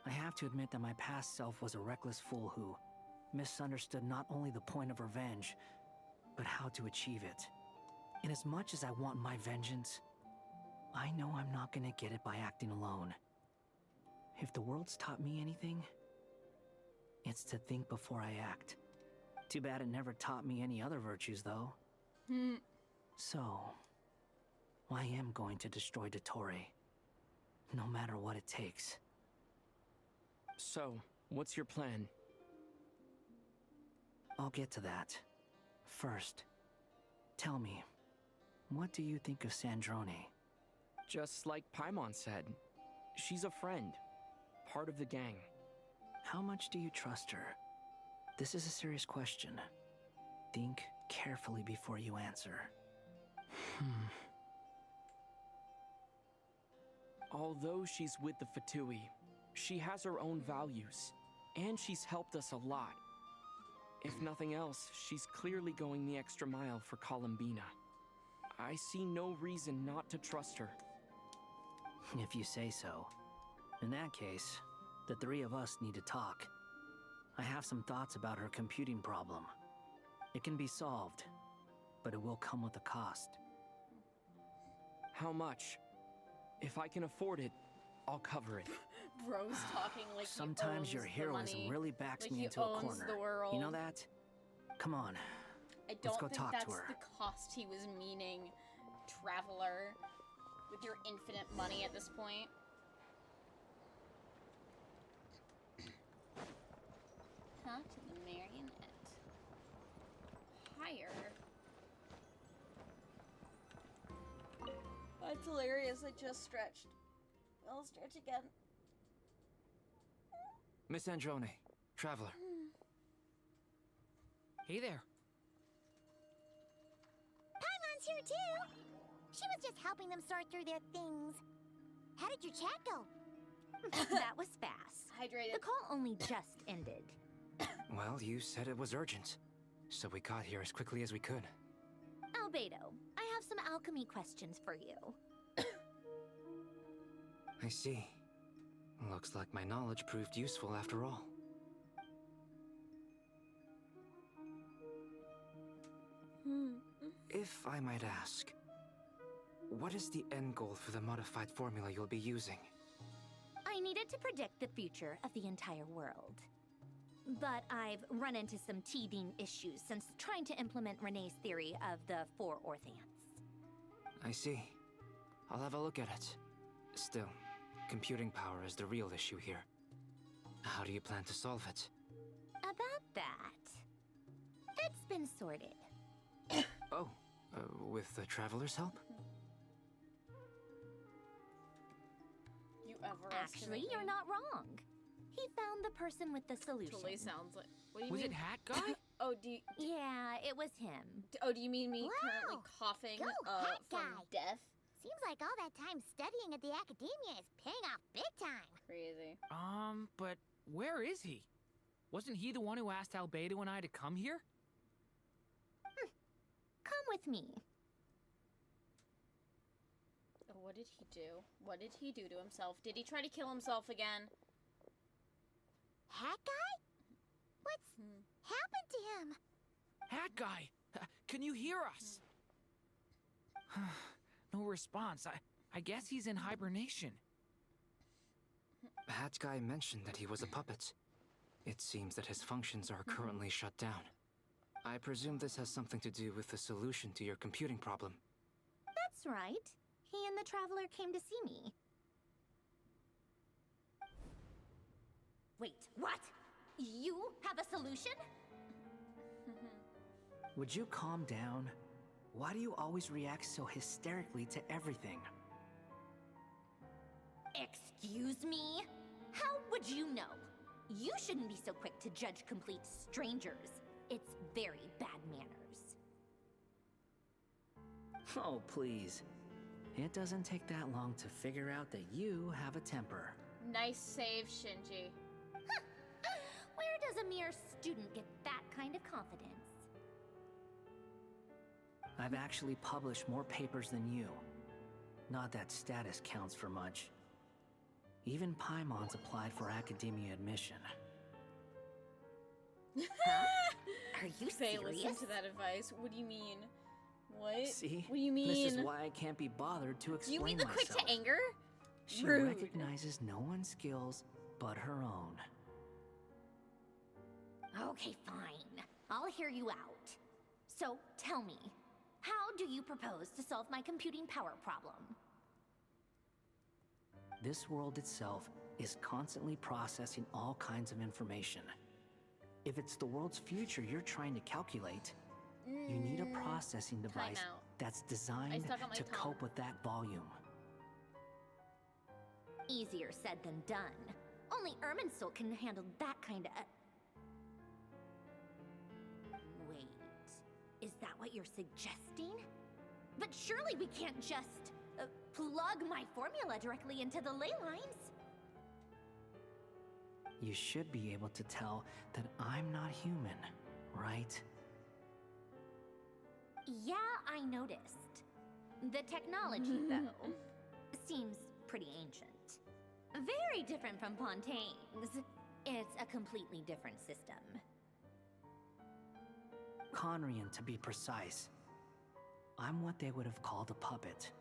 L: I have to admit that my past self was a reckless fool who misunderstood not only the point of revenge, but how to achieve it. And as much as I want my vengeance, I know I'm not gonna get it by acting alone. If the world's taught me anything, it's to think before I act. Too bad it never taught me any other virtues, though. So, I am going to destroy dottore, no matter what it takes.
E: So, what's your plan?
L: I'll get to that. First, tell me, what do you think of Sandrone?
E: Just like Paimon said, she's a friend, part of the gang.
L: How much do you trust her? This is a serious question. Think carefully before you answer.
E: Although she's with the Fatui, she has her own values, and she's helped us a lot. If nothing else, she's clearly going the extra mile for Columbina. I see no reason not to trust her.
L: If you say so. In that case, the three of us need to talk. I have some thoughts about her computing problem. It can be solved, but it will come with a cost.
E: How much? If I can afford it, I'll cover it.
A: Bro's talking like
L: Sometimes
A: he
L: your
A: owns
L: heroism
A: the money,
L: really backs
A: like
L: me
A: he
L: into a
A: owns
L: corner.
A: The world.
L: You know that? Come on.
A: I
L: Let's
A: don't
L: go
A: think
L: talk
A: that's
L: to her.
A: the cost he was meaning, traveler, with your infinite money at this point. Talk to the marionette. Hire. That's hilarious. I just stretched. I'll stretch again.
T: Miss Androne, traveler.
Q: Hey there.
R: Paimon's here too. She was just helping them sort through their things. How did your chat go?
D: That was fast.
A: Hydrated.
D: The call only just ended.
T: Well, you said it was urgent, so we got here as quickly as we could.
D: Albedo, I have some alchemy questions for you.
T: I see. Looks like my knowledge proved useful after all. If I might ask, what is the end goal for the modified formula you'll be using?
D: I needed to predict the future of the entire world. But I've run into some teething issues since trying to implement Renee's theory of the 4 Orthants.
T: I see. I'll have a look at it. Still, computing power is the real issue here. How do you plan to solve it?
D: About that, it's been sorted.
T: Oh, with the Traveler's help?
A: You ever
D: Actually, you're not wrong. He found the person with the solution.
A: Totally sounds like. What do you
Q: Was
A: mean?
Q: it Hat Guy?
A: Oh, do you,
D: Yeah, it was him.
A: oh, do you mean me currently
R: Wow.
A: coughing
R: Go, Hat
A: from
R: Guy.
A: death?
R: Seems like all that time studying at the academia is paying off big time.
A: Crazy.
Q: But where is he? Wasn't he the one who asked Albedo and I to come here?
D: Come with me.
A: Oh, what did he do? What did he do to himself? Did he try to kill himself again?
R: Hat guy? What's happened to him?
Q: Hat Guy, can you hear us? No response. I guess he's in hibernation.
T: Hat Guy mentioned that he was a puppet. It seems that his functions are currently shut down. I presume this has something to do with the solution to your computing problem.
D: That's right. He and the Traveler came to see me. Wait, what? You have a solution?
L: Would you calm down? Why do you always react so hysterically to everything?
D: Excuse me? How would you know? You shouldn't be so quick to judge complete strangers. It's very bad manners.
L: Oh, please. It doesn't take that long to figure out that you have a temper.
A: Nice save, Shinji.
D: Where does a mere student get that kind of confidence?
L: I've actually published more papers than you. Not that status counts for much. Even Paimon's applied for academia admission.
D: Huh? Are you
A: Faye,
D: serious?
A: listen to that advice. What do you mean? What?
L: See?
A: What do you mean?
L: This is why I can't be bothered to explain
A: You mean the quick
L: myself.
A: to anger?
L: She
A: Rude.
L: recognizes no one's skills but her own.
D: Okay, fine. I'll hear you out. So, tell me, how do you propose to solve my computing power problem?
L: This world itself is constantly processing all kinds of information. If it's the world's future you're trying to calculate, you need a processing device
A: Timeout.
L: that's designed
A: stuck on my
L: to
A: tongue.
L: cope with that volume.
D: Easier said than done. Only Irminsul can handle that kind of... Wait, is that what you're suggesting? But surely we can't just plug my formula directly into the ley lines.
L: You should be able to tell that I'm not human, right?
D: Yeah, I noticed. The technology, though, seems pretty ancient. Very different from Pontaine's. It's a completely different system.
L: Conrian, to be precise. I'm what they would have called a puppet.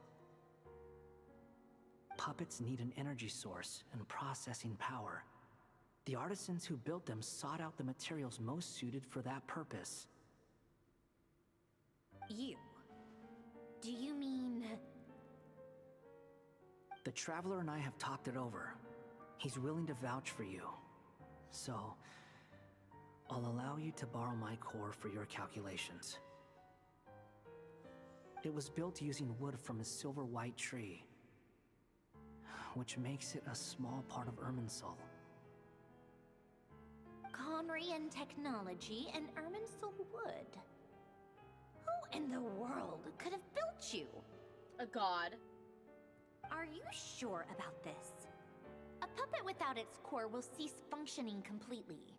L: Puppets need an energy source and processing power. The artisans who built them sought out the materials most suited for that purpose.
D: You? Do you mean...
L: The Traveler and I have talked it over. He's willing to vouch for you. So, I'll allow you to borrow my core for your calculations. It was built using wood from a silver white tree, which makes it a small part of Irminsul.
D: Conrian technology and Irminsul wood. Who in the world could have built you?
A: A god.
D: Are you sure about this? A puppet without its core will cease functioning completely.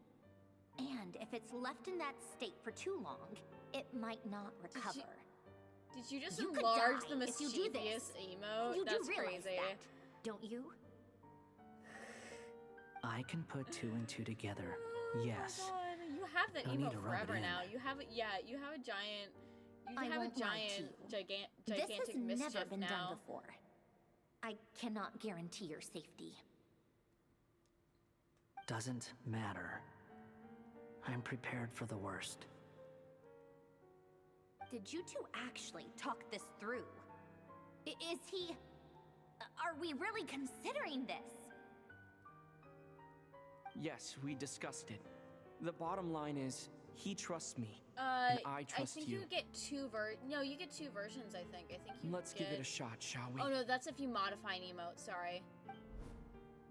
D: And if it's left in that state for too long, it might not recover.
A: Did you just
D: You could
A: enlarge
D: die
A: the
D: if you do
A: mischievous
D: this.
A: emote?
D: You
A: That's
D: do realize
A: crazy.
D: that, don't you?
L: I can put two and two together. Yes.
A: Oh my God, you have that
L: No need
A: emote
L: to rub it
A: forever
L: in.
A: now. You have you have a giant. You
D: I
A: have a
D: won't lie to
A: giant,
D: you.
A: gigantic
D: This has
A: mischief
D: never been
A: now.
D: done before. I cannot guarantee your safety.
L: Doesn't matter. I'm prepared for the worst.
D: Did you two actually talk this through? Is he... Are we really considering this?
E: Yes, we discussed it. The bottom line is, he trusts me, and I trust
A: think
E: you.
A: you get No, you get two versions. I think you.
E: Let's give it a shot, shall we?
A: Oh no, that's if you modify an emote. Sorry.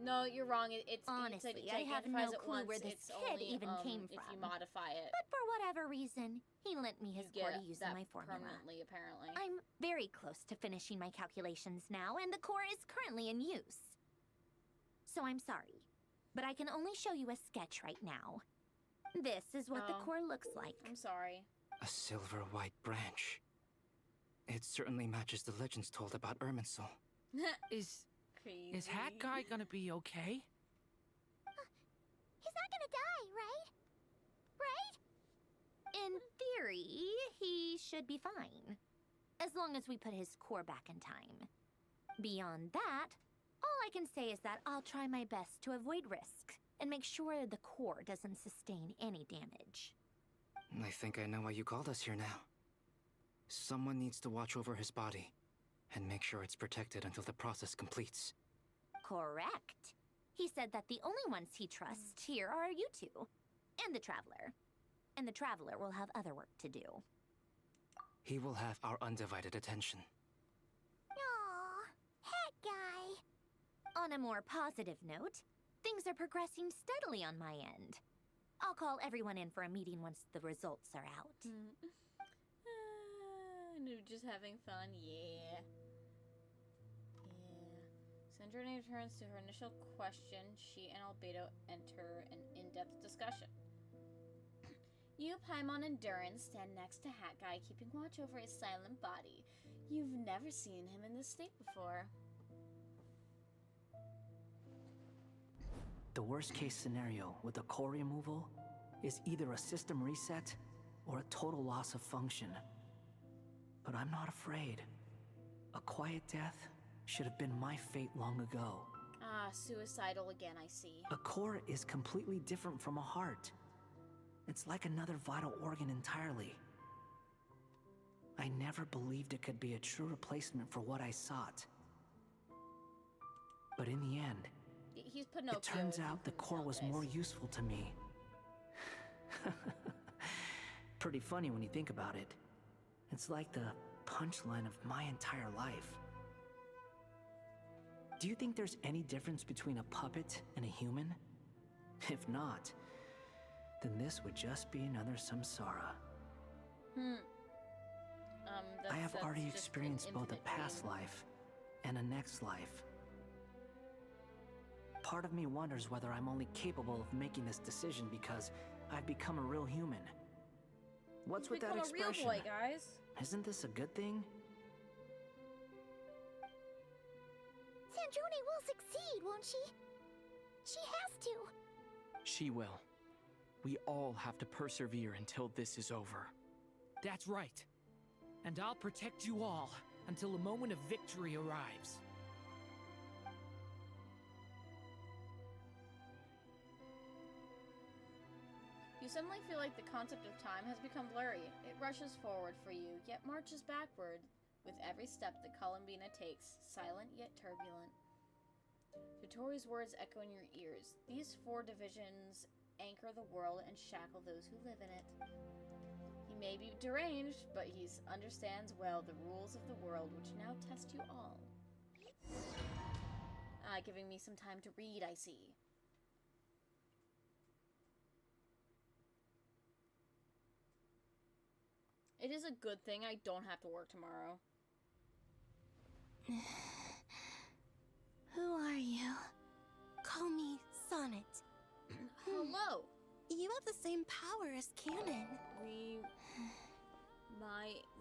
A: No, you're wrong. It's
D: Honestly,
A: it
D: I have no
A: identifies it
D: clue
A: once.
D: where this
A: It's
D: kid
A: only,
D: even came
A: if you
D: from.
A: modify it.
D: But for whatever reason, he lent me his
A: You
D: core
A: get
D: to use
A: that
D: in my formula.
A: permanently, apparently.
D: I'm very close to finishing my calculations now, and the core is currently in use. So I'm sorry, but I can only show you a sketch right now. This is what the core looks like.
A: I'm sorry.
T: A silver white branch. It certainly matches the legends told about Irminsul.
Q: Is
A: Crazy.
Q: Hat Guy gonna be okay?
R: He's not gonna die, right? Right?
D: In theory, he should be fine. As long as we put his core back in time. Beyond that, all I can say is that I'll try my best to avoid risk and make sure the core doesn't sustain any damage.
T: I think I know why you called us here now. Someone needs to watch over his body and make sure it's protected until the process completes.
D: Correct. He said that the only ones he trusts here are you two, and the Traveler. And the Traveler will have other work to do.
T: He will have our undivided attention.
R: Aw, Hat Guy.
D: On a more positive note, things are progressing steadily on my end. I'll call everyone in for a meeting once the results are out.
A: Just having fun, yeah. Sandrone returns to her initial question. She and Albedo enter an in-depth discussion. You, Paimon, and Durin stand next to Hat Guy, keeping watch over his silent body. You've never seen him in this state before.
L: The worst case scenario with the core removal is either a system reset or a total loss of function. But I'm not afraid. A quiet death should have been my fate long ago.
A: Ah, suicidal again, I see.
L: A core is completely different from a heart. It's like another vital organ entirely. I never believed it could be a true replacement for what I sought. But in the end,
A: he's Pinocchio.
L: It turns out the core was more useful to me. Pretty funny when you think about it. It's like the punchline of my entire life. Do you think there's any difference between a puppet and a human? If not, then this would just be another samsara. I have already experienced both a past life and a next life. Part of me wonders whether I'm only capable of making this decision because I've become a real human. What's with that expression?
A: A real boy, guys.
L: Isn't this a good thing?
R: Sandrone will succeed, won't she? She has to.
E: She will. We all have to persevere until this is over. That's right. And I'll protect you all until a moment of victory arrives.
A: You suddenly feel like the concept of time has become blurry. It rushes forward for you, yet marches backward with every step that Columbina takes, silent yet turbulent. Dottore's words echo in your ears. These 4 divisions anchor the world and shackle those who live in it. He may be deranged, but he understands well the rules of the world which now test you all. Giving me some time to read, I see. It is a good thing I don't have to work tomorrow.
H: Who are you? Call me Sonnet.
A: Hello.
H: You have the same power as Canon.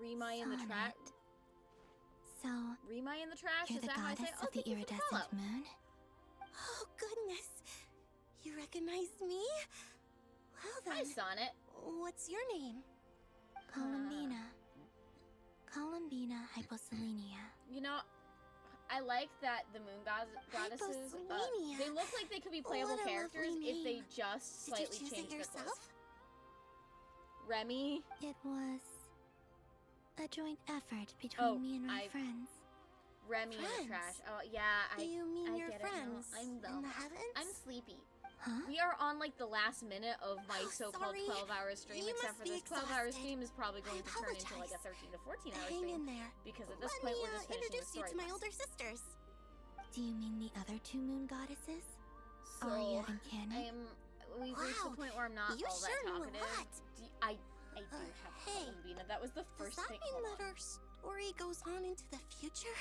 A: Remai in the trash.
H: So,
A: Remai in the trash?
H: You're
A: Is
H: the
A: that how I say?
H: goddess of the iridescent moon? Oh, goodness. You recognize me? Well then.
A: Hi, Sonnet.
H: What's your name?
B: Columbina. Columbina Hyposelenia.
A: You know, I like that the moon goddesses, they look like they could be playable characters if they just slightly changed the clothes. Remy?
B: It was a joint effort between me and my friends.
A: Remy in the trash. Oh, yeah,
H: You mean
A: I
H: your
A: get
H: friends
A: it. No, I'm dumb.
H: in the heavens?
A: I'm sleepy.
B: Huh?
A: We are on like the last minute of my so-called
H: sorry.
A: 12-hour stream,
H: You
A: except
H: must
A: for
H: be
A: this 12-hour
H: exhausted.
A: stream is probably going
H: I
A: to turn into like a
H: apologize.
A: 13 to 14-hour
H: Hang
A: stream.
H: in there.
A: Because at this
H: Let
A: point,
H: me
A: we're just finishing the
H: introduce you
A: story
H: to my
A: quest.
H: older sisters.
B: Do you mean the other 2 moon goddesses?
A: So,
B: Aria and Canon?
A: We've reached the point where I'm not
H: you
A: all that
H: sure knew a
A: talkative.
H: lot.
A: I do have
H: hey,
A: Columbina. That was the
H: Does
A: first
H: that
A: thing.
H: mean
A: Hold
H: that
A: on.
H: our story goes on into the future?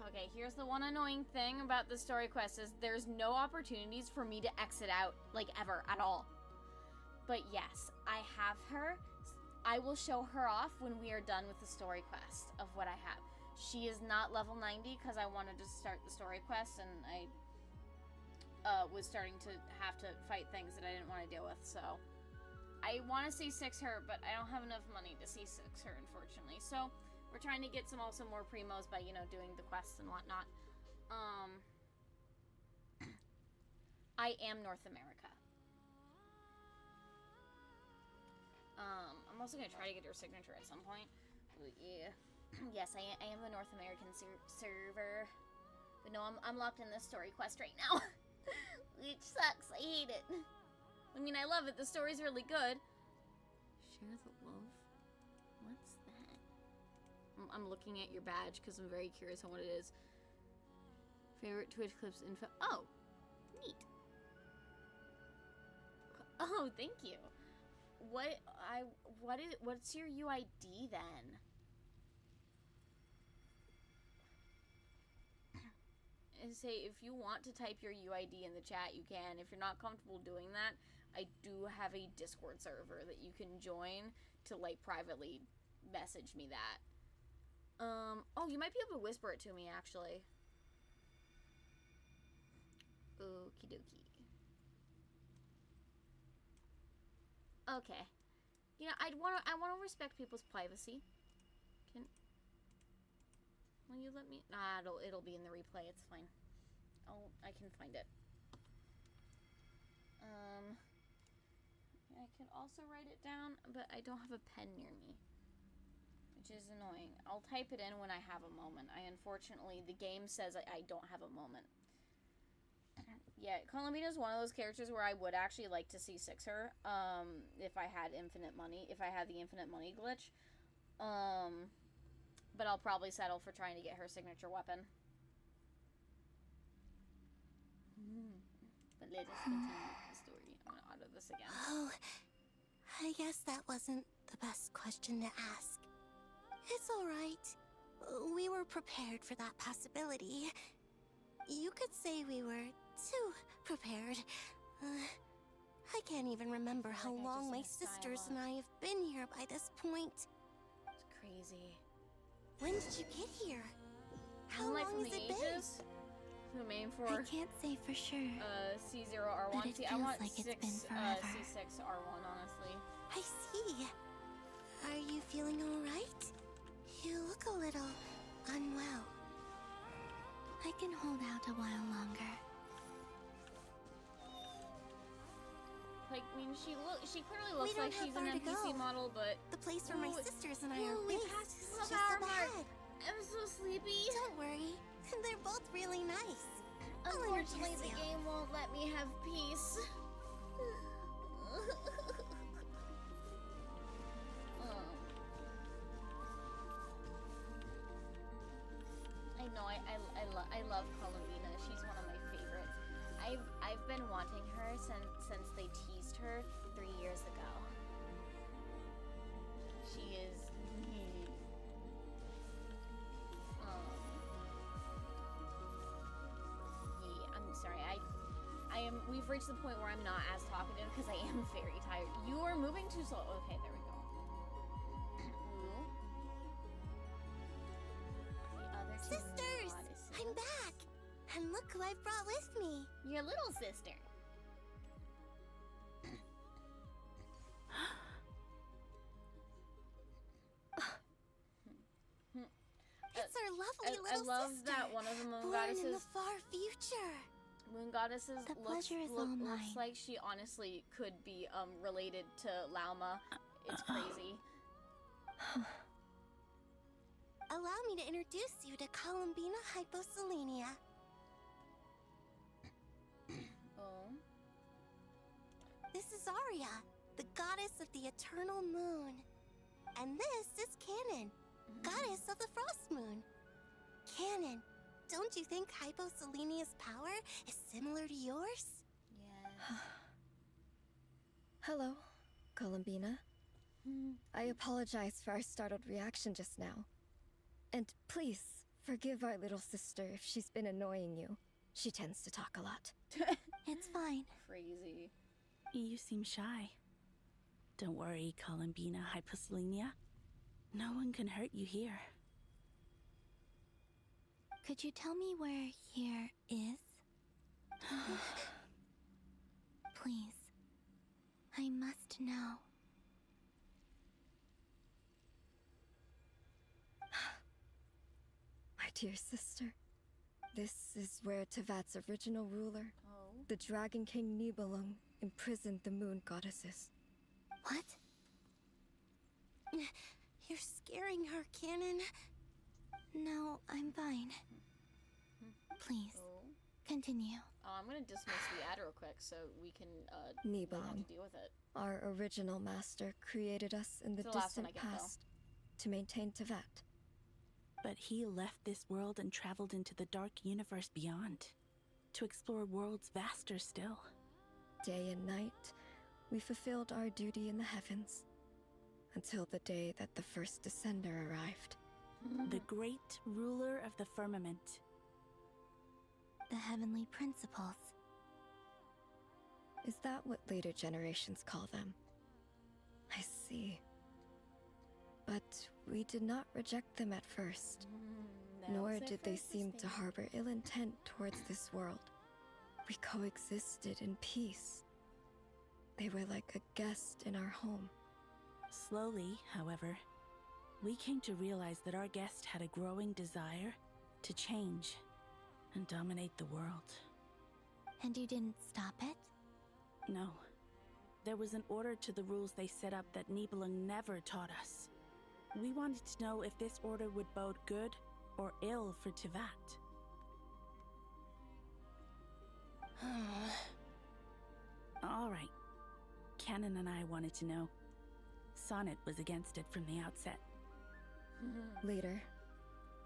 A: Okay, here's the one annoying thing about the story quest is there's no opportunities for me to exit out, like, ever, at all. But yes, I have her. I will show her off when we are done with the story quest of what I have. She is not level 90 because I wanted to start the story quest and I was starting to have to fight things that I didn't want to deal with, so I want to C6 her, but I don't have enough money to C6 her, unfortunately. So we're trying to get some more primos by, you know, doing the quests and whatnot. I am North America. I'm also going to try to get her signature at some point. But yeah. Yes, I am the North American server. But no, I'm locked in this story quest right now. Which sucks. I hate it. I mean, I love it. The story's really good. Share the love? What's that? I'm looking at your badge because I'm very curious on what it is. Favorite Twitch clips info. Oh, neat. Oh, thank you. What's your UID then? And say if you want to type your UID in the chat, you can. If you're not comfortable doing that, I do have a Discord server that you can join to like privately message me that. Oh, you might be able to whisper it to me actually. Okie dokie. Okay. You know, I wanna respect people's privacy. Will you let me? Nah, it'll be in the replay. It's fine. I can find it. I could also write it down, but I don't have a pen near me, which is annoying. I'll type it in when I have a moment. Unfortunately, the game says I don't have a moment. Yeah, Columbina is one of those characters where I would actually like to see six her, if I had infinite money, if I had the infinite money glitch. But I'll probably settle for trying to get her signature weapon. But let us continue the story. I'm gonna auto this again.
R: Oh, I guess that wasn't the best question to ask. It's alright. We were prepared for that possibility. You could say we were too prepared. I can't even remember how long my sisters and I have been here by this point.
A: It's crazy.
R: When did you get here? How long has it been?
A: Who main for?
R: I can't say for sure.
A: C0R1.
R: But it
A: See, I
R: feels
A: want
R: like
A: six,
R: it's been forever.
A: C6R1, honestly.
R: I see. Are you feeling alright? You look a little unwell. I can hold out a while longer.
A: Like, I mean, she clearly looks like she's an NPC model, but
R: the place where my sisters and I are
A: we
R: based
A: passed
R: is
A: 12
R: just
A: hour
R: up
A: mark.
R: ahead.
A: I'm so sleepy.
R: Don't worry, they're both really nice.
A: Unfortunately, the game won't let me have peace. I know, I love Columbina. She's one of my favorites. I've been wanting her since they teased her 3 years ago. She is I'm sorry, we've reached the point where I'm not as talkative because I am very tired. You are moving too slow. Okay, there we go.
R: Sisters! I'm back! And look who I brought with me!
A: Your little sister.
R: It's our lovely little sister!
A: I love that one of the moon
R: born
A: goddesses.
R: in the far future!
A: Moon goddesses
R: The pleasure is all
A: looks
R: mine.
A: like she honestly could be related to Lauma. It's crazy.
R: Allow me to introduce you to Columbina Hyposelenia.
A: Oh.
R: This is Arya, the goddess of the eternal moon. And this is Canon, goddess of the frost moon. Canon, don't you think Hyposelenia's power is similar to yours?
A: Yes.
P: Hello, Columbina. I apologize for our startled reaction just now. And please, forgive our little sister if she's been annoying you. She tends to talk a lot.
R: It's fine.
A: Crazy.
V: You seem shy. Don't worry, Columbina Hyposelenia. No one can hurt you here.
R: Could you tell me where here is? Please. I must know.
P: My dear sister, this is where Tevat's original ruler, the Dragon King Nibelung, imprisoned the moon goddesses.
R: What? You're scaring her, Canon. No, I'm fine. Please, continue.
A: I'm gonna dismiss the ad real quick so we can not have
P: Nibelung,
A: to deal with it.
P: our original master, created us in the
A: It's the last one
P: distant
A: I get, though.
P: past to maintain Tevat.
V: But he left this world and traveled into the dark universe beyond, to explore worlds vaster still.
P: Day and night, we fulfilled our duty in the heavens, until the day that the first Descender arrived.
V: The great ruler of the firmament.
R: The heavenly principles.
P: Is that what later generations call them? I see. But we did not reject them at first, nor did they seem to harbor ill intent towards this world. We coexisted in peace. They were like a guest in our home.
V: Slowly, however, we came to realize that our guest had a growing desire to change and dominate the world.
D: And you didn't stop it?
V: No. There was an order to the rules they set up that Nibelung never taught us. We wanted to know if this order would bode good or ill for Tivat. All right. Canon and I wanted to know. Sonnet was against it from the outset.
P: Later,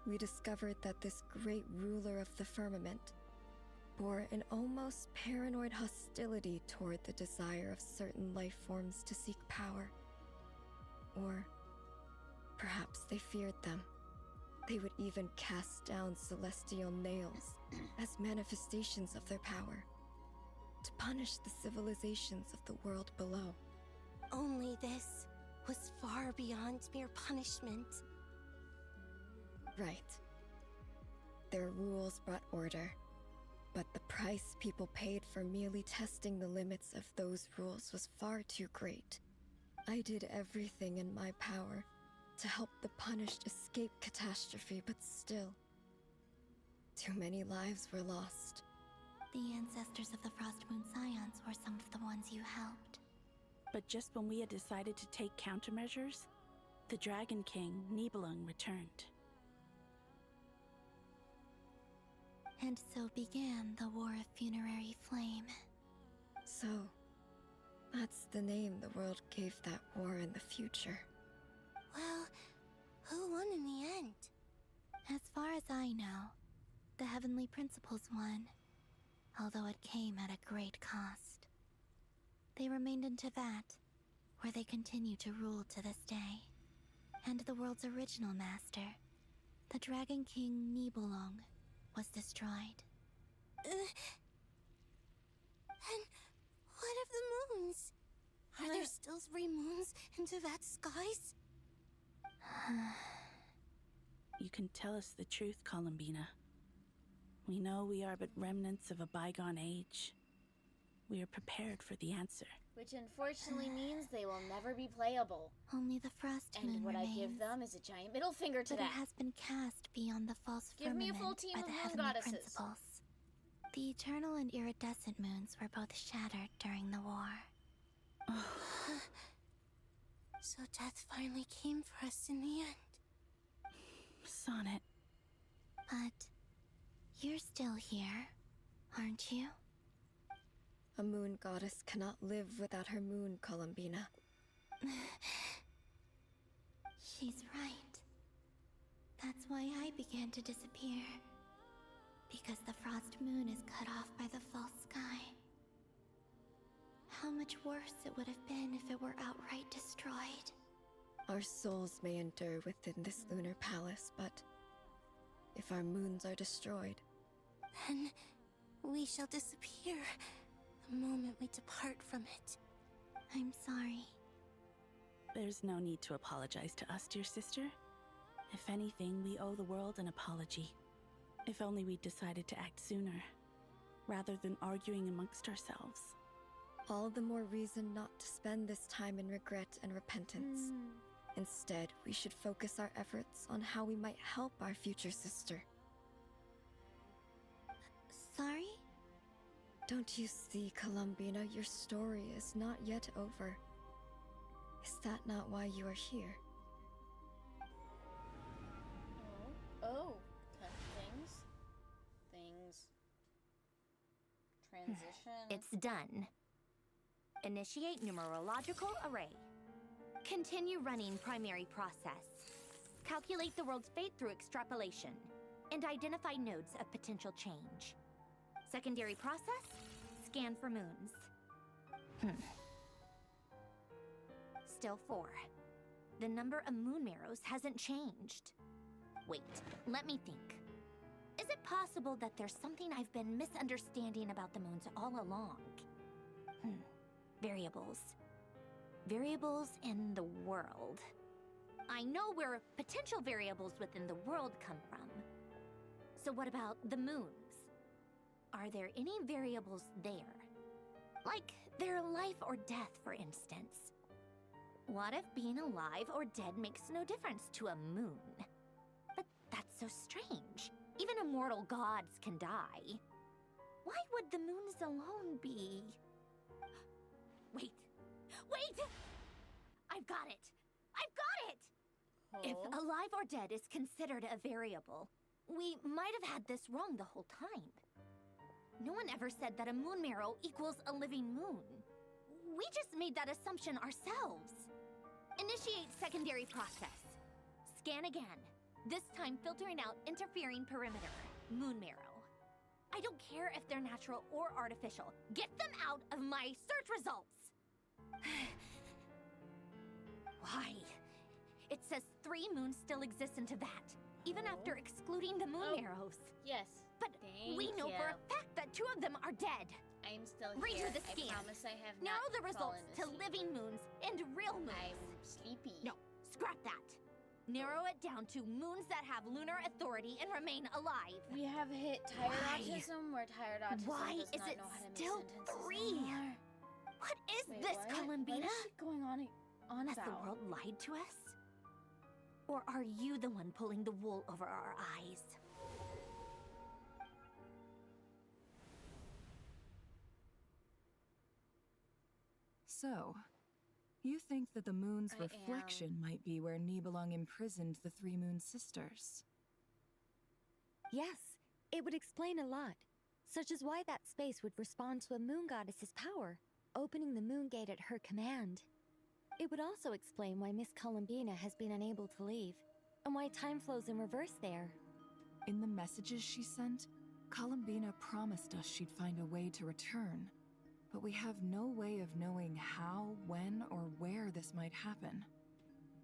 P: we discovered that this great ruler of the firmament bore an almost paranoid hostility toward the desire of certain life forms to seek power. Or perhaps they feared them. They would even cast down celestial nails as manifestations of their power, to punish the civilizations of the world below.
R: Only this was far beyond mere punishment.
P: Right. Their rules brought order, but the price people paid for merely testing the limits of those rules was far too great. I did everything in my power to help the punished escape catastrophe, but still, too many lives were lost.
D: The ancestors of the Frost Moon Scions were some of the ones you helped.
V: But just when we had decided to take countermeasures, the Dragon King, Nibelung, returned.
D: And so began the War of Funerary Flame.
P: So, that's the name the world gave that war in the future.
R: Well, who won in the end?
D: As far as I know, the Heavenly Principles won, although it came at a great cost. They remained in Tivat, where they continue to rule to this day. And the world's original master, the Dragon King Nibelung, was destroyed.
R: And what of the moons? Are there still 3 moons in Tivat's skies?
V: You can tell us the truth, Columbina. We know we are but remnants of a bygone age. We are prepared for the answer.
A: Which unfortunately means they will never be playable.
D: Only the Frost Moon
A: And what
D: remains,
A: I give them is a giant middle finger to
D: but
A: that.
D: it has been cast beyond the false
A: Give me a
D: firmament
A: full team
D: by
A: of
D: the
A: moon
D: Heavenly
A: goddesses.
D: Principles. The eternal and iridescent moons were both shattered during the war.
R: So death finally came for us in the end.
V: Sonnet.
D: But you're still here, aren't you?
P: A moon goddess cannot live without her moon, Columbina.
D: She's right. That's why I began to disappear. Because the Frost Moon is cut off by the false sky. How much worse it would have been if it were outright destroyed.
P: Our souls may endure within this lunar palace, but if our moons are destroyed,
R: then we shall disappear the moment we depart from it.
D: I'm sorry.
V: There's no need to apologize to us, dear sister. If anything, we owe the world an apology. If only we'd decided to act sooner, rather than arguing amongst ourselves.
P: all the more reason not to spend this time in regret and repentance. Instead, we should focus our efforts on how we might help our future sister.
D: Sorry?
P: Don't you see, Columbina, your story is not yet over. Is that not why you are here?
A: Oh, things. Transition.
D: It's done. Initiate numerological array. Continue running primary process. Calculate the world's fate through extrapolation. And identify nodes of potential change. Secondary process, scan for moons. Still 4. The number of moon marrows hasn't changed. Wait, let me think. Is it possible that there's something I've been misunderstanding about the moons all along? Variables. Variables in the world. I know where potential variables within the world come from. So what about the moons? Are there any variables there? Like their life or death, for instance. What if being alive or dead makes no difference to a moon? But that's so strange. Even immortal gods can die. Why would the moons alone be? Wait! Wait! I've got it! I've got it! If alive or dead is considered a variable, we might have had this wrong the whole time. No one ever said that a moon marrow equals a living moon. We just made that assumption ourselves. Initiate secondary process. Scan again. This time filtering out interfering perimeter. Moon marrow. I don't care if they're natural or artificial. Get them out of my search results! Why? It says 3 moons still exist in Teyvat, even after excluding the moon marrows.
A: Yes.
D: But we know for a fact that 2 of them are dead.
A: I'm still
D: Redo
A: here.
D: the scan.
A: I promise I have
D: Narrow
A: not
D: the results
A: fallen
D: to
A: asleep.
D: living moons and real moons.
A: I'm sleepy.
D: No, scrap that. Narrow it down to moons that have lunar authority and remain alive.
A: We have hit tired
D: Why?
A: autism, where tired autism
D: Why
A: does
D: is
A: not
D: it
A: know how to
D: still
A: make sentences
D: 3?
A: anymore.
D: What is
A: Wait,
D: this,
A: what?
D: Columbina?
A: What is she going on
D: Has
A: about?
D: the world lied to us? Or are you the one pulling the wool over our eyes?
I: So, you think that the moon's
A: I
I: reflection might be where Nibelung imprisoned the 3 Moon Sisters?
B: Yes, it would explain a lot, such as why that space would respond to a moon goddess's power, opening the moon gate at her command. It would also explain why Miss Columbina has been unable to leave, and why time flows in reverse there.
I: In the messages she sent, Columbina promised us she'd find a way to return. But we have no way of knowing how, when, or where this might happen.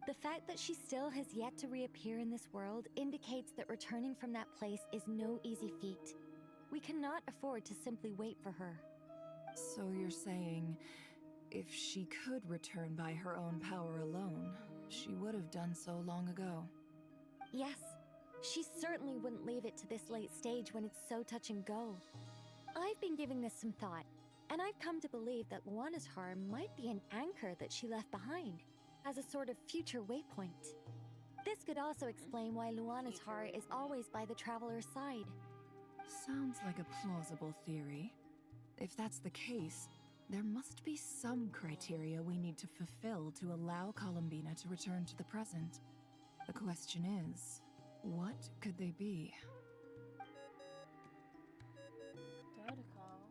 B: The fact that she still has yet to reappear in this world indicates that returning from that place is no easy feat. We cannot afford to simply wait for her.
I: So you're saying, if she could return by her own power alone, she would have done so long ago?
B: Yes, she certainly wouldn't leave it to this late stage when it's so touch and go. I've been giving this some thought, and I've come to believe that Luana's harm might be an anchor that she left behind, as a sort of future waypoint. This could also explain why Luana's heart is always by the traveler's side.
I: Sounds like a plausible theory. If that's the case, there must be some criteria we need to fulfill to allow Columbina to return to the present. The question is, what could they be?
A: Protocol.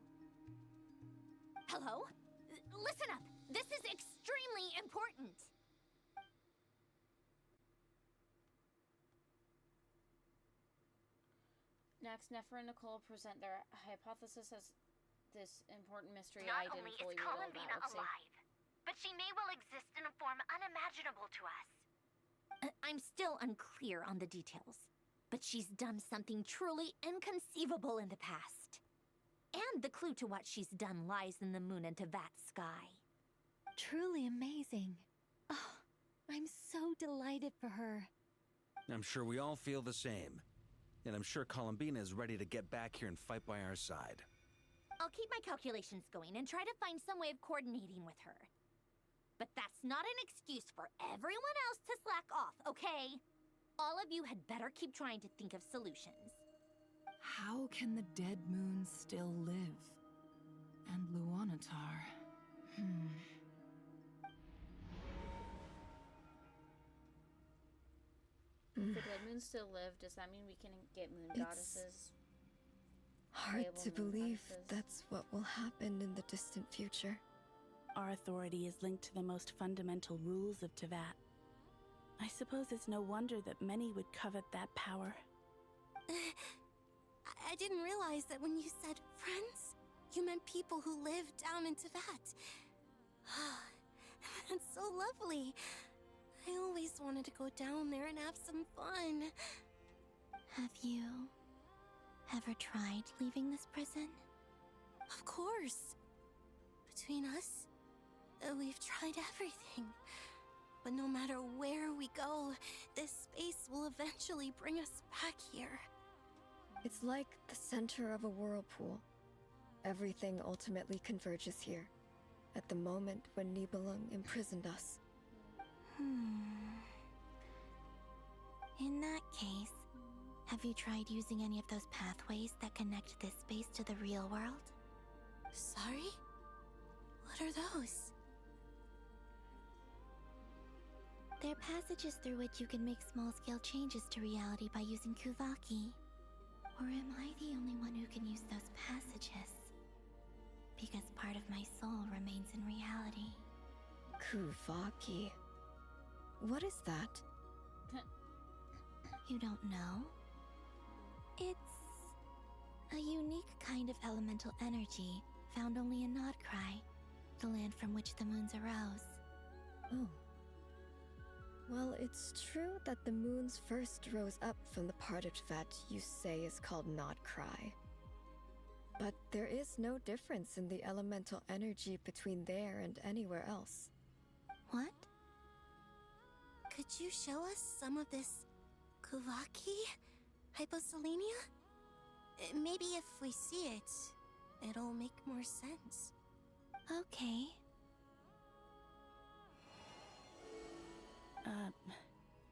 D: Hello? Listen up! This is extremely important!
A: Next, Nefer and Nicole present their hypothesis as this important mystery
D: Not
A: I didn't
D: only
A: fully
D: is
A: read all
D: Columbina
A: about. Oopsie.
D: alive, but she may well exist in a form unimaginable to us. I'm still unclear on the details, but she's done something truly inconceivable in the past. And the clue to what she's done lies in the moon and Teyvat sky.
B: Truly amazing. Oh, I'm so delighted for her.
C: I'm sure we all feel the same. And I'm sure Columbina is ready to get back here and fight by our side.
D: I'll keep my calculations going and try to find some way of coordinating with her. But that's not an excuse for everyone else to slack off, okay? All of you had better keep trying to think of solutions.
I: How can the dead moon still live? And Luanatar...
A: If the dead moons still live, does that mean we can get moon goddesses?
P: Hard
A: Playable
P: to
A: moon
P: believe
A: goddesses?
P: that's what will happen in the distant future.
V: Our authority is linked to the most fundamental rules of Teyvat. I suppose it's no wonder that many would covet that power.
R: I didn't realize that when you said friends, you meant people who live down in Teyvat. That's so lovely. I always wanted to go down there and have some fun.
H: Have you ever tried leaving this prison?
R: Of course. Between us, we've tried everything. But no matter where we go, this space will eventually bring us back here.
P: It's like the center of a whirlpool. Everything ultimately converges here, at the moment when Nibelung imprisoned us.
B: In that case, have you tried using any of those pathways that connect this space to the real world?
R: Sorry? What are those?
B: They're passages through which you can make small-scale changes to reality by using Kuvaki. Or am I the only one who can use those passages? Because part of my soul remains in reality.
I: Kuvaki. What is that?
B: You don't know? It's a unique kind of elemental energy found only in Nodcry, the land from which the moons arose.
I: Oh. Well, it's true that the moons first rose up from the part of Tvet you say is called Nodcry. But there is no difference in the elemental energy between there and anywhere else.
B: What?
R: Could you show us some of this Kuvaki? Hyposelenia? Maybe if we see it, it'll make more sense.
B: Okay.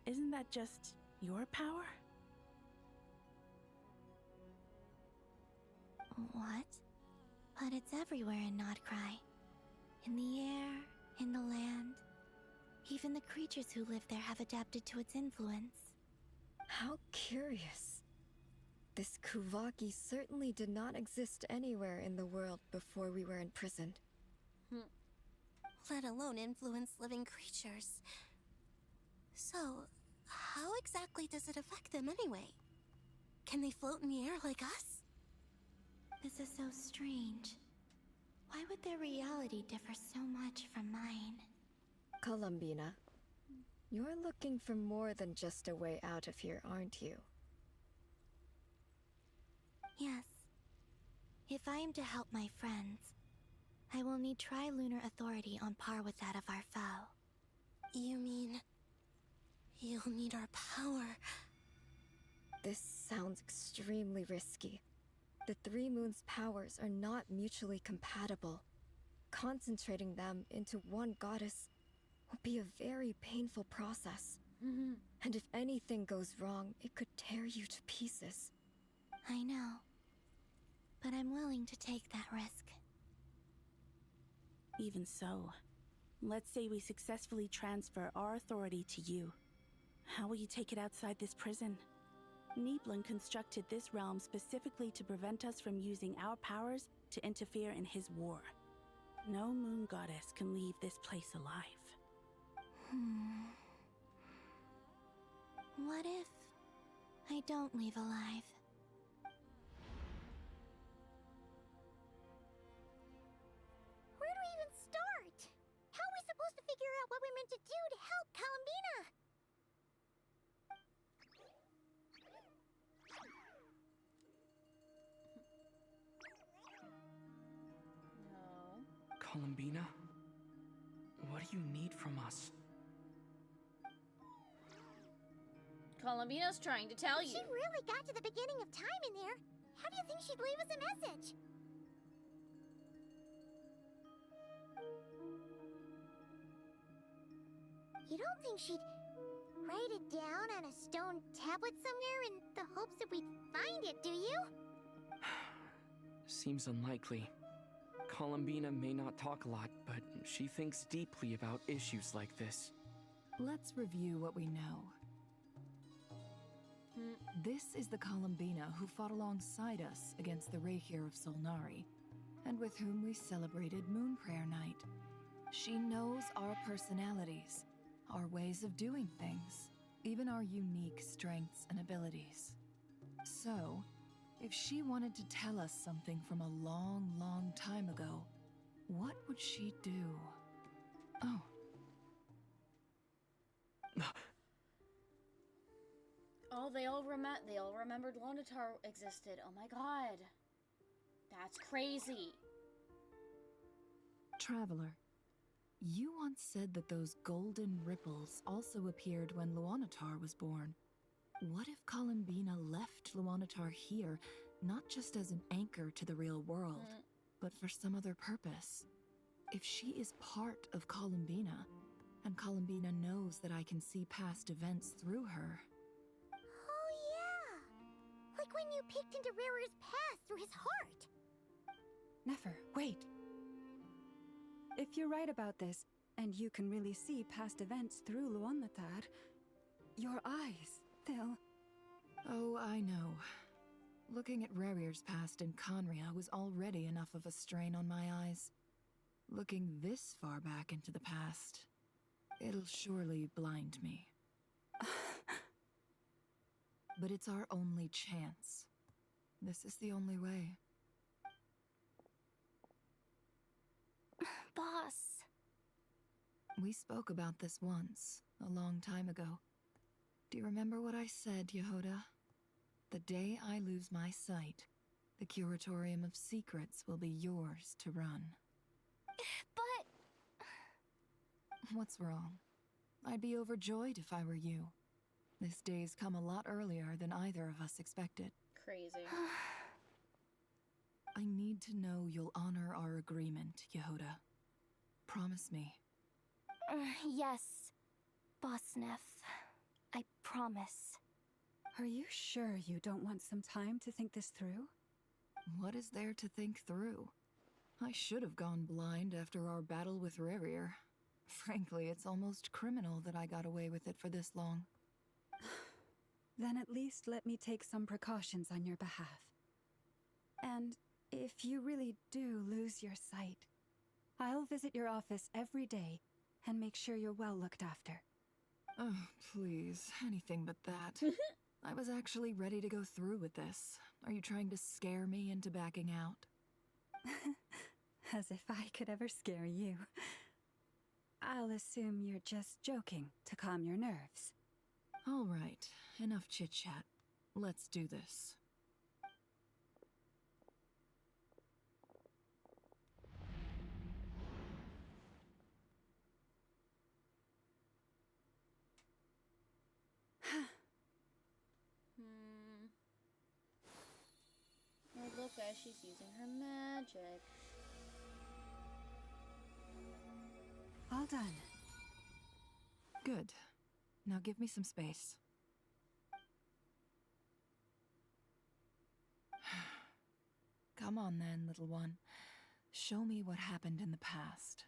V: Isn't that just your power?
B: What? But it's everywhere in Nodcry. In the air, in the land. Even the creatures who live there have adapted to its influence.
I: How curious. This Kuvaki certainly did not exist anywhere in the world before we were imprisoned.
R: Let alone influence living creatures. So, how exactly does it affect them anyway? Can they float in the air like us?
B: This is so strange. Why would their reality differ so much from mine?
I: Columbina, you're looking for more than just a way out of here, aren't you?
B: Yes. If I am to help my friends, I will need tri-lunar authority on par with that of our foe.
R: You mean... you'll need our power?
I: This sounds extremely risky. The Three Moons' powers are not mutually compatible. Concentrating them into one goddess will be a very painful process. And if anything goes wrong, it could tear you to pieces.
B: I know. But I'm willing to take that risk.
V: Even so, let's say we successfully transfer our authority to you. How will you take it outside this prison? Niblin constructed this realm specifically to prevent us from using our powers to interfere in his war. No moon goddess can leave this place alive.
B: What if I don't leave alive?
D: Where do we even start? How are we supposed to figure out what we're meant to do to help Columbina?
E: Columbina? What do you need from us?
A: Columbina's trying to tell you.
D: If she really got to the beginning of time in there, how do you think she'd leave us a message? You don't think she'd write it down on a stone tablet somewhere in the hopes that we'd find it, do you?
E: Seems unlikely. Columbina may not talk a lot, but she thinks deeply about issues like this.
I: Let's review what we know. This is the Columbina who fought alongside us against the Rahir of Solnari, and with whom we celebrated Moon Prayer Night. She knows our personalities, our ways of doing things, even our unique strengths and abilities. So, if she wanted to tell us something from a long, long time ago, what would she do? Oh.
A: Oh, they all remembered Lonatar existed. Oh my god. That's crazy.
I: Traveler, you once said that those golden ripples also appeared when Luonatar was born. What if Columbina left Luonatar here, not just as an anchor to the real world, but for some other purpose? If she is part of Columbina, And Columbina knows that I can see past events through her.
D: Oh, yeah! Like when you peeked into Riri's past through his heart!
J: Nefer, wait! If you're right about this, and you can really see past events through Luonnatar, your eyes, they'll...
I: Oh, I know. Looking at Rerir's past in Conria was already enough of a strain on my eyes. Looking this far back into the past, it'll surely blind me. But it's our only chance. This is the only way.
D: Boss.
I: We spoke about this once, a long time ago. Do you remember what I said, Yehoda? The day I lose my sight, the Curatorium of Secrets will be yours to run.
D: But...
I: What's wrong? I'd be overjoyed if I were you. This day's come a lot earlier than either of us expected.
A: Crazy.
I: I need to know you'll honor our agreement, Yehoda. Promise me.
D: Yes, Boss Neff. I promise.
J: Are you sure you don't want some time to think this through?
I: What is there to think through? I should have gone blind after our battle with Rerir. Frankly, it's almost criminal that I got away with it for this long.
J: Then at least let me take some precautions on your behalf. And if you really do lose your sight, I'll visit your office every day and make sure you're well looked after.
I: Oh, please, anything but that. I was actually ready to go through with this. Are you trying to scare me into backing out?
J: As if I could ever scare you. I'll assume you're just joking to calm your nerves.
I: All right, enough chit-chat. Let's do this.
A: Oh, look, guys, she's using her magic.
J: All done.
I: Good. Now give me some space. Come on then, little one. Show me what happened in the past.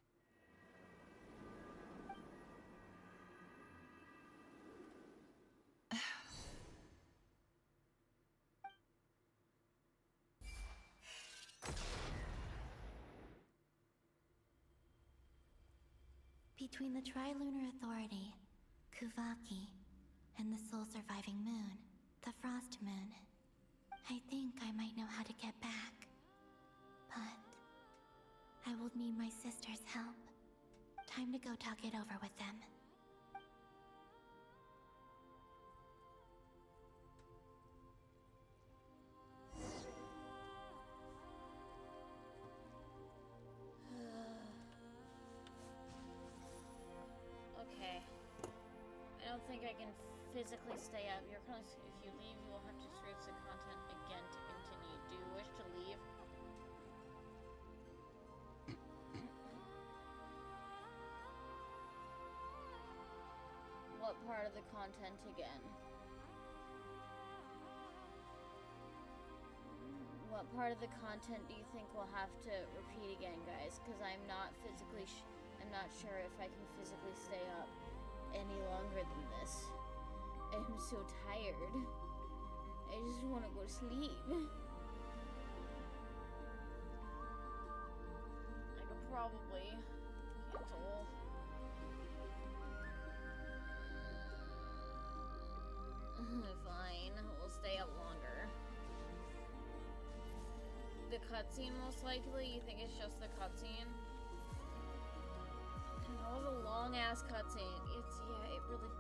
H: Between the Trilunar Authority, Kuvaki, and the soul-surviving moon, the Frost Moon, I think I might know how to get back. But I will need my sister's help. Time to go talk it over with them.
A: Okay. I don't think I can physically stay up. If you leave, you will have to search the content again to continue. Do you wish to leave? What part of the content again? What part of the content do you think we'll have to repeat again, guys? Because I'm not physically I'm not sure if I can physically stay up any longer than this. I'm so tired. I just want to go to sleep. I could probably cancel. Fine, we'll stay up longer. The cutscene, most likely? You think it's just the cutscene? That was a long ass cutscene. Yeah, it really.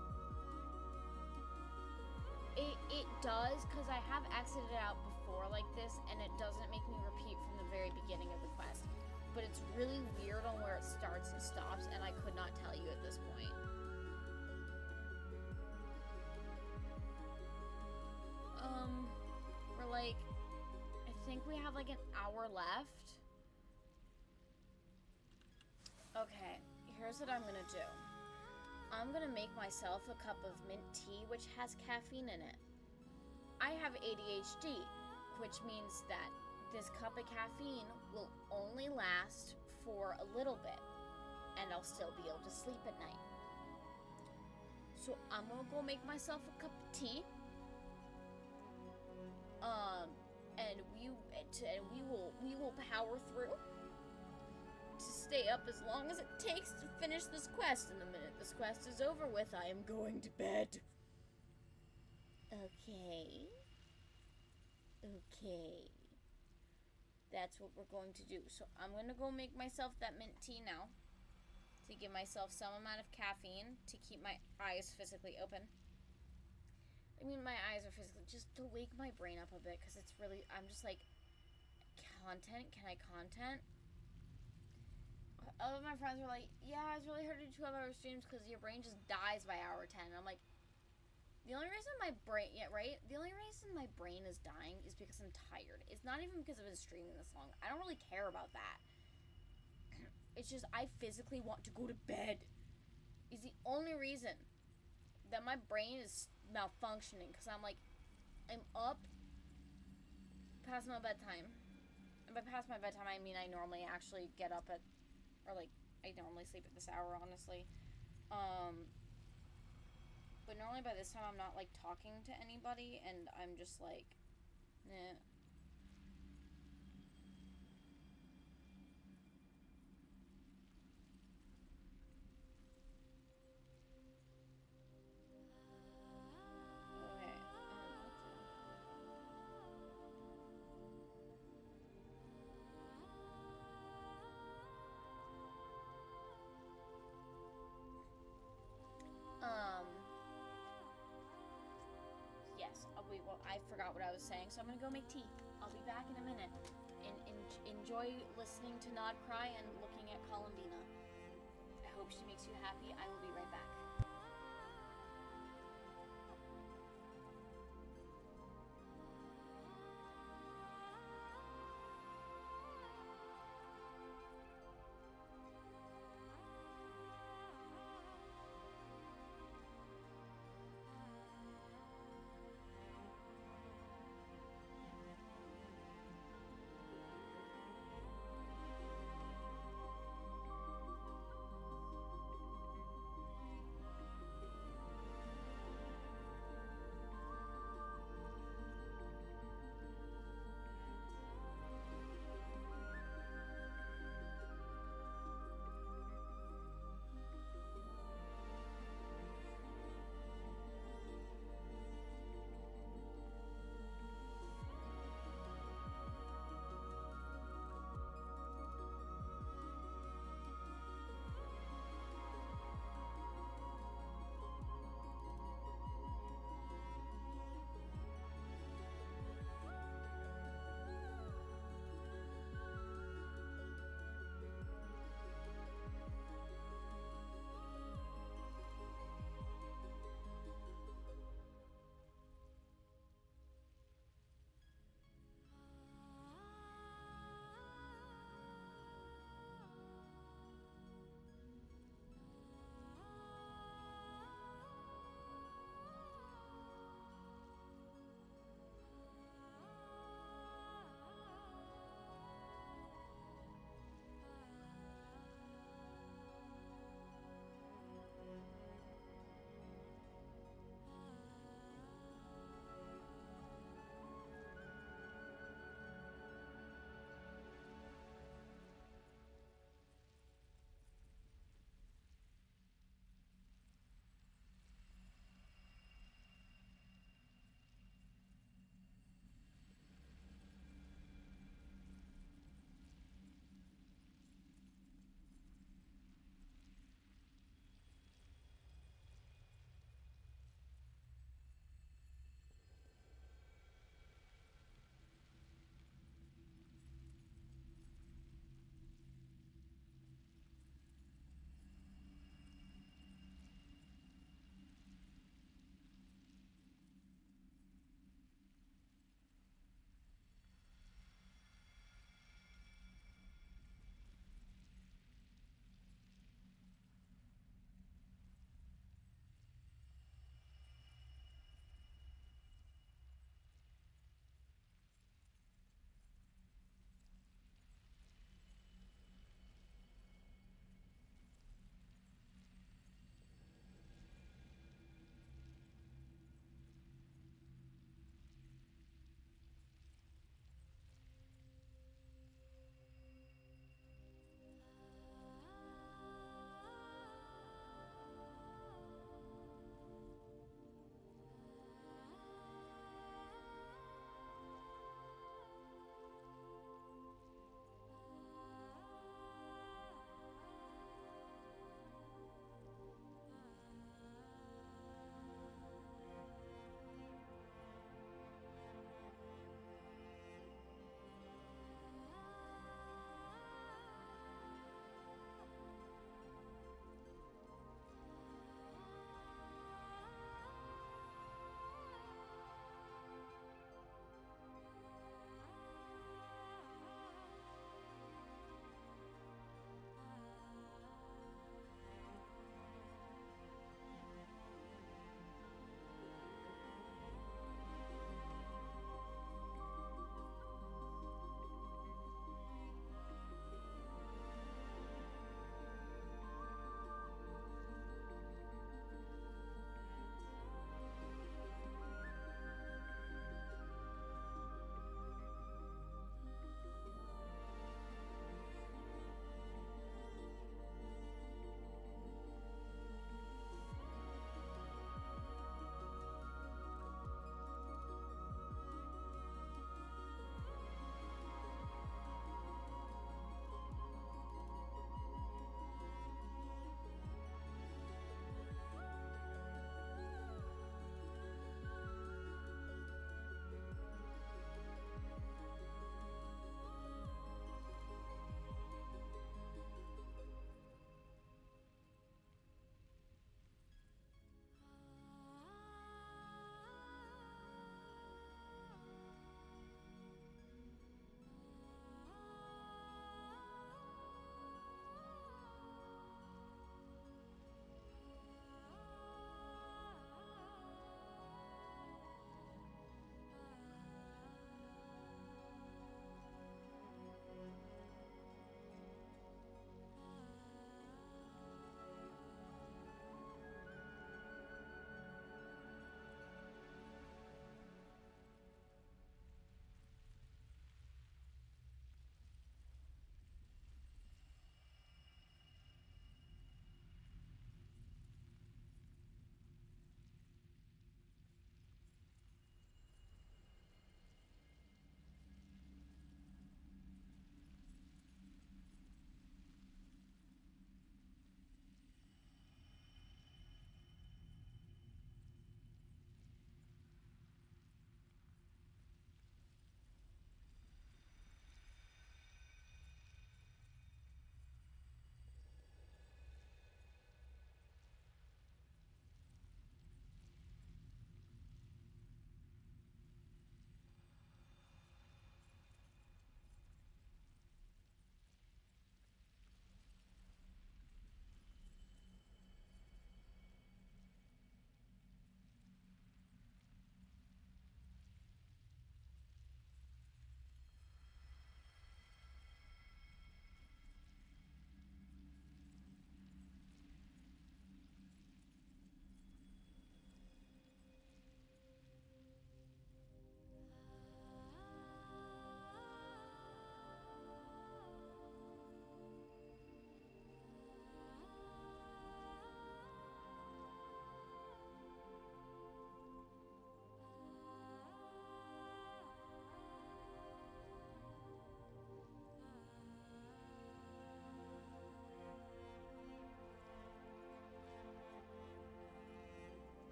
A: It does, because I have exited out before like this, and it doesn't make me repeat from the very beginning of the quest. But it's really weird on where it starts and stops, and I could not tell you at this point. We're like, I think we have like an hour left. Okay, here's what I'm gonna do. I'm gonna make myself a cup of mint tea which has caffeine in it. I have ADHD, which means that this cup of caffeine will only last for a little bit, and I'll still be able to sleep at night. So I'm gonna go make myself a cup of tea. And we will power through to stay up as long as it takes to finish this quest. And the minute this quest is over with, I am going to bed. Okay. Okay. That's what we're going to do. So I'm gonna go make myself that mint tea now to give myself some amount of caffeine to keep my eyes physically open. I mean, my eyes are physically, just to wake my brain up a bit, because it's really, I'm just like, content? Can I content? All of my friends were like, yeah, it's really hard to do 12-hour streams because your brain just dies by hour 10. And I'm like, the only reason my brain, yeah, right? The only reason my brain is dying is because I'm tired. It's not even because I've been streaming this long. I don't really care about that. It's just, I physically want to go to bed. Is the only reason that my brain is malfunctioning, because I'm like, I'm up past my bedtime. And by past my bedtime, I mean I normally actually get up at, or like, I normally sleep at this hour, honestly. But normally by this time, I'm not like talking to anybody, and I'm just like, nah. Yes, I forgot what I was saying, so I'm gonna go make tea. I'll be back in a minute. Enjoy listening to Nod cry and looking at Columbina. I hope she makes you happy. I will be right back.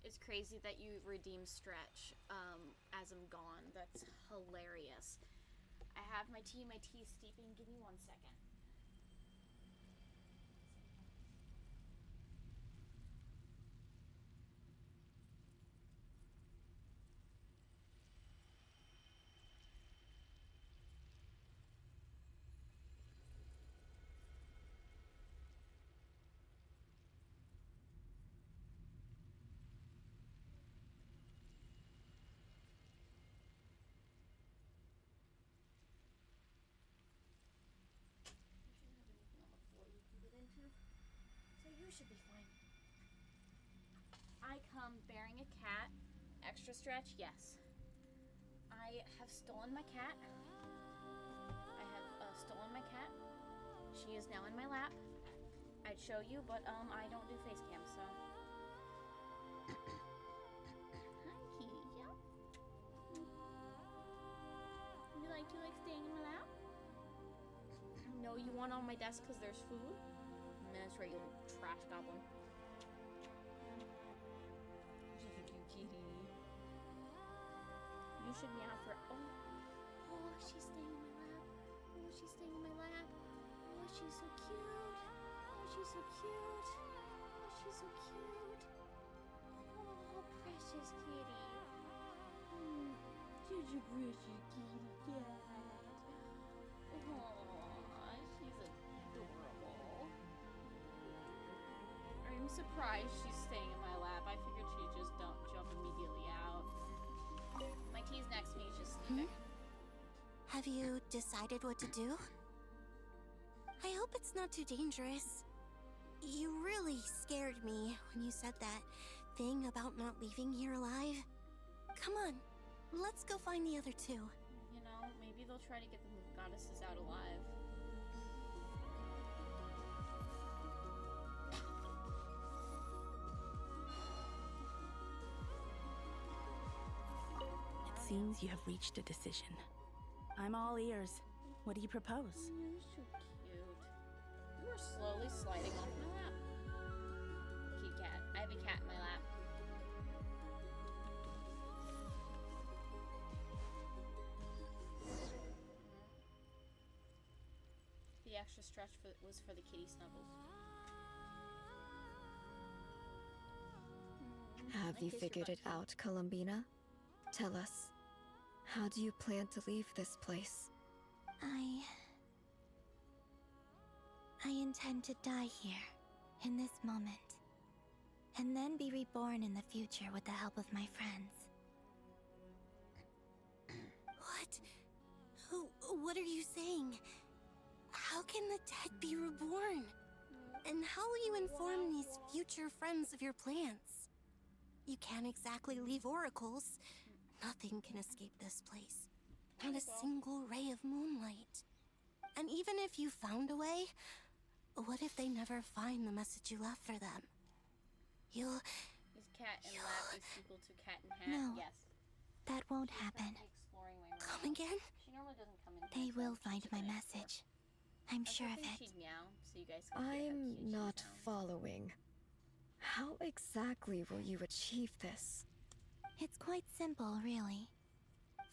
A: It's crazy that you redeem Stretch as I'm gone. That's hilarious. I have my tea is steeping. Give me 1 second. So you should be fine. I come bearing a cat. Extra Stretch, yes. I have stolen my cat. Stolen my cat. She is now in my lap. I'd show you, but I don't do face cam, so. Hi, kitty. Yeah. You like staying in my lap? No, you want on my desk because there's food? That's right, you little trash goblin. She's a cute kitty. You should meow for. Oh, she's staying in my lap. Oh, she's staying in my lap. Oh, she's so cute. Oh, she's so cute. Oh, she's so cute. Oh, precious kitty. She's a precious kitty cat. Oh, she's adorable. I'm surprised she's staying in my lap. I figured she'd just don't jump immediately out. My tea's next to me, she's just sleeping.
R: Have you decided what to do? I hope it's not too dangerous. You really scared me when you said that thing about not leaving here alive. Come on, let's go find the other two.
A: You know, maybe they'll try to get the goddesses out alive.
V: It seems you have reached a decision. I'm all ears. What do you propose?
A: You're so cute. You are slowly sliding off my lap. Cute cat. I have a cat in my lap. The extra stretch was for the kitty snuggles.
B: Have you figured it out, Columbina? Tell us. How do you plan to leave this place?
H: I intend to die here, in this moment, and then be reborn in the future with the help of my friends.
R: What are you saying? How can the dead be reborn? And how will you inform these future friends of your plans? You can't exactly leave oracles. Nothing can escape this place. Not a single ray of moonlight. And even if you found a way, what if they never find the message you left for them? You'll...
A: Is cat in lap is equal to cat in hat?
H: No.
A: Yes.
H: That won't happen.
R: Come again?
A: She normally doesn't come in.
H: They will find my message. I'm sure of it.
A: She'd meow, so you guys can hear how
B: I'm
A: cute she
B: not
A: sounds.
B: following. How exactly will you achieve this?
H: It's quite simple, really.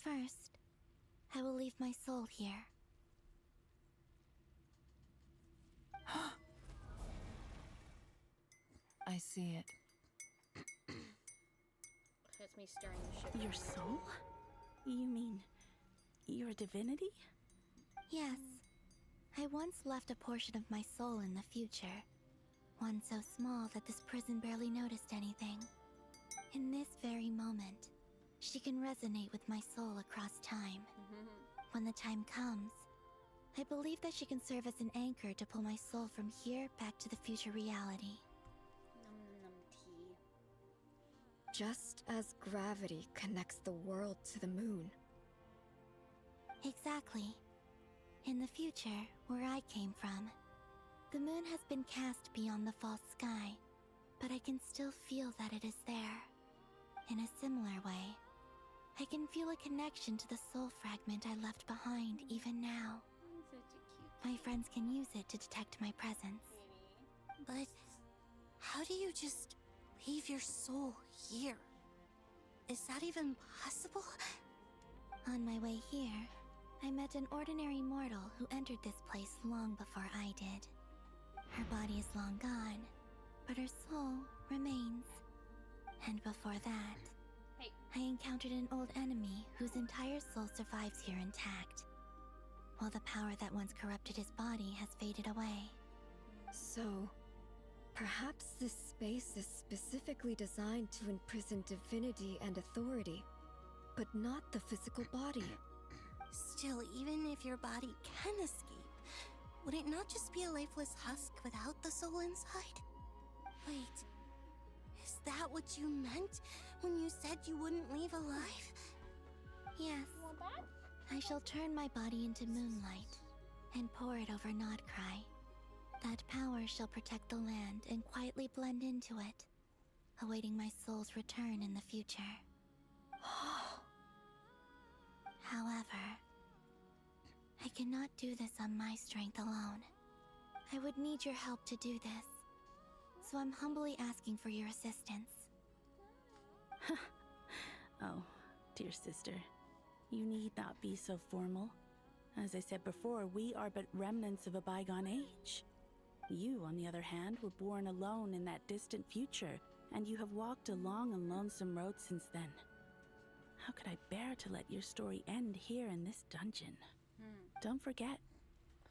H: First, I will leave my soul here.
I: I see it.
A: That's me stirring the shit.
V: Your soul? You mean your divinity?
H: Yes. I once left a portion of my soul in the future. One so small that this prison barely noticed anything. In this very moment, she can resonate with my soul across time. When the time comes, I believe that she can serve as an anchor to pull my soul from here back to the future reality.
A: Tea.
B: Just as gravity connects the world to the moon.
H: Exactly. In the future, where I came from, the moon has been cast beyond the false sky, but I can still feel that it is there. In a similar way, I can feel a connection to the soul fragment I left behind even now. My friends can use it to detect my presence.
R: But how do you just leave your soul here. Is that even possible?
B: On my way here, I met an ordinary mortal who entered this place long before I did. Her body is long gone, but her soul remains. And before that, I encountered an old enemy whose entire soul survives here intact, while the power that once corrupted his body has faded away.
P: So, perhaps this space is specifically designed to imprison divinity and authority, but not the physical body.
R: Still, even if your body can escape, would it not just be a lifeless husk without the soul inside? Wait, is that what you meant when you said you wouldn't leave alive?
B: Yes. I shall turn my body into moonlight and pour it over Nodcry. That power shall protect the land and quietly blend into it, awaiting my soul's return in the future. However, I cannot do this on my strength alone. I would need your help to do this, so I'm humbly asking for your assistance.
V: Oh, dear sister, you need not be so formal. As I said before, we are but remnants of a bygone age. You, on the other hand, were born alone in that distant future, and you have walked a long and lonesome road since then. How could I bear to let your story end here in this dungeon? Don't forget,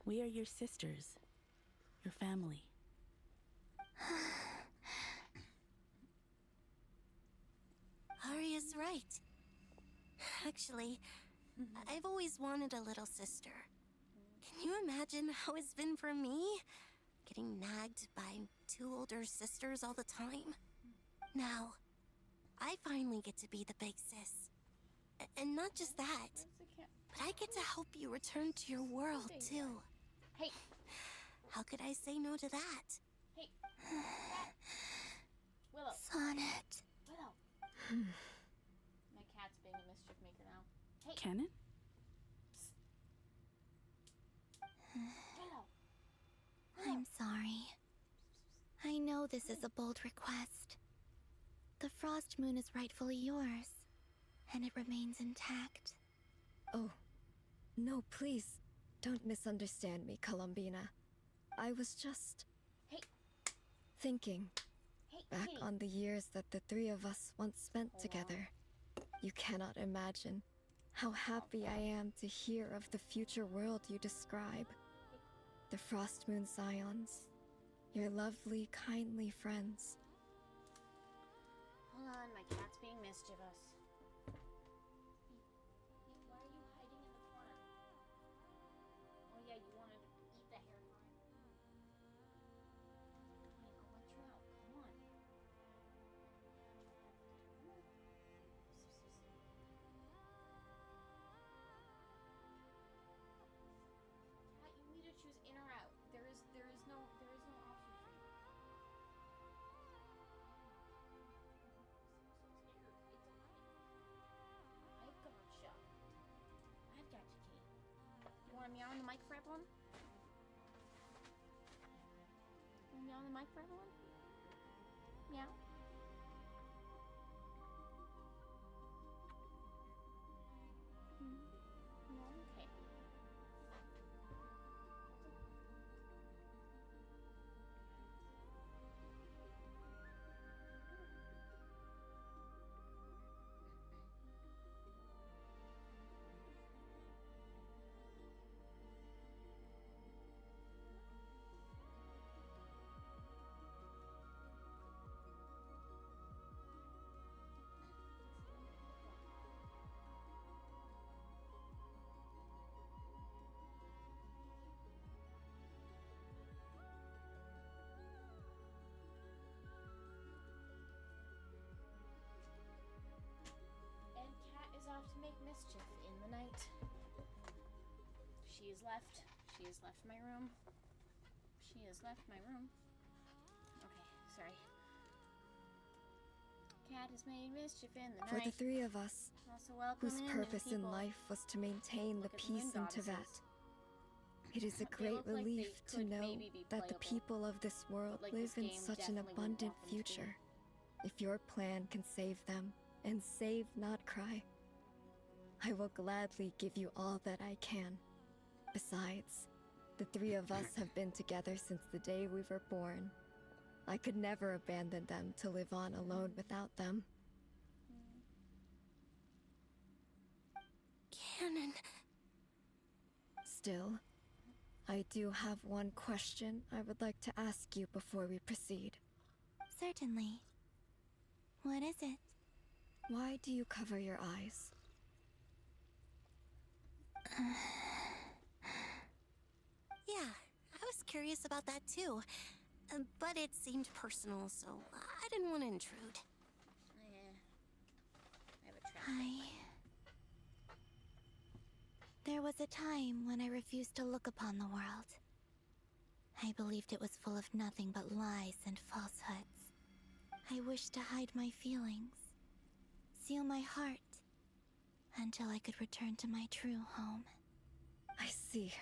V: we are your sisters, your family.
R: Arya's right. Actually, I've always wanted a little sister. Can you imagine how it's been for me? Getting nagged by two older sisters all the time. Now, I finally get to be the big sis. And not just that, but I get to help you return to your world, too.
A: Hey.
R: How could I say no to that?
A: Hey. Willow.
B: Sonnet.
A: Willow. My cat's being a mischief maker now. Hey.
V: Cannon?
A: Willow.
B: I'm sorry. I know this is a bold request. The Frost Moon is rightfully yours, and it remains intact.
P: Oh, no, please, don't misunderstand me, Columbina. I was just... thinking back on the years that the three of us once spent together. You cannot imagine how happy I am to hear of the future world you describe. The Frost Moon Scions, your lovely, kindly friends.
A: Hold on, my cat's being mischievous. Why are you hiding in the corner? Oh yeah, you wanted to eat the hair pie. Honey, I'll let you out. Come on. Cat, you need to choose in or out. There is no option for you. I've got you. I've got you, kitty. You want to meow on the mic for everyone? You want to meow on the mic for everyone? Meow. No? Okay. Off to make mischief in the night. She has left. She has left my room. She has left my room. Okay, sorry. Cat has made mischief in the
P: For
A: night.
P: the three of us,
A: Also welcome
P: whose
A: in
P: purpose in
A: people.
P: life was to maintain the
A: Look at the
P: peace
A: moon
P: in Teyvat.
A: goddesses.
P: It is a
A: They
P: great
A: look like they
P: relief to
A: could
P: know
A: maybe be
P: that the
A: playable.
P: people of this world
A: Like
P: live
A: this
P: in
A: game
P: such an
A: definitely wouldn't
P: abundant
A: want them to be.
P: future.
B: if your plan can save them and save not cry, I will gladly give you all that I can. Besides, the three of us have been together since the day we were born. I could never abandon them to live on alone without them.
R: Canon.
B: Still, I do have one question I would like to ask you before we proceed.
R: Certainly. What is it?
B: Why do you cover your eyes?
R: Yeah, I was curious about that too. But it seemed personal, so I didn't want to intrude.
A: I have a trap.
R: There was a time when I refused to look upon the world. I believed it was full of nothing but lies and falsehoods. I wished to hide my feelings, seal my heart, until I could return to my true home.
B: I see.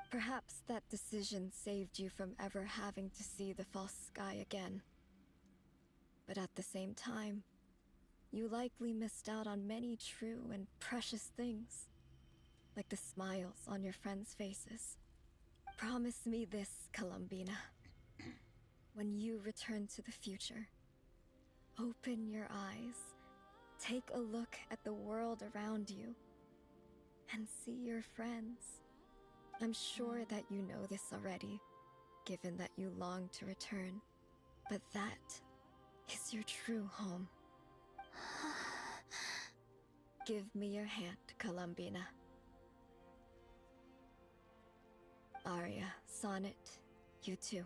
B: Perhaps that decision saved you from ever having to see the false sky again. But at the same time, you likely missed out on many true and precious things, like the smiles on your friends' faces. Promise me this, Columbina. When you return to the future, open your eyes, take a look at the world around you, and see your friends. I'm sure that you know this already, given that you long to return. But that is your true home. Give me your hand, Columbina. Arya, Sonnet, you too.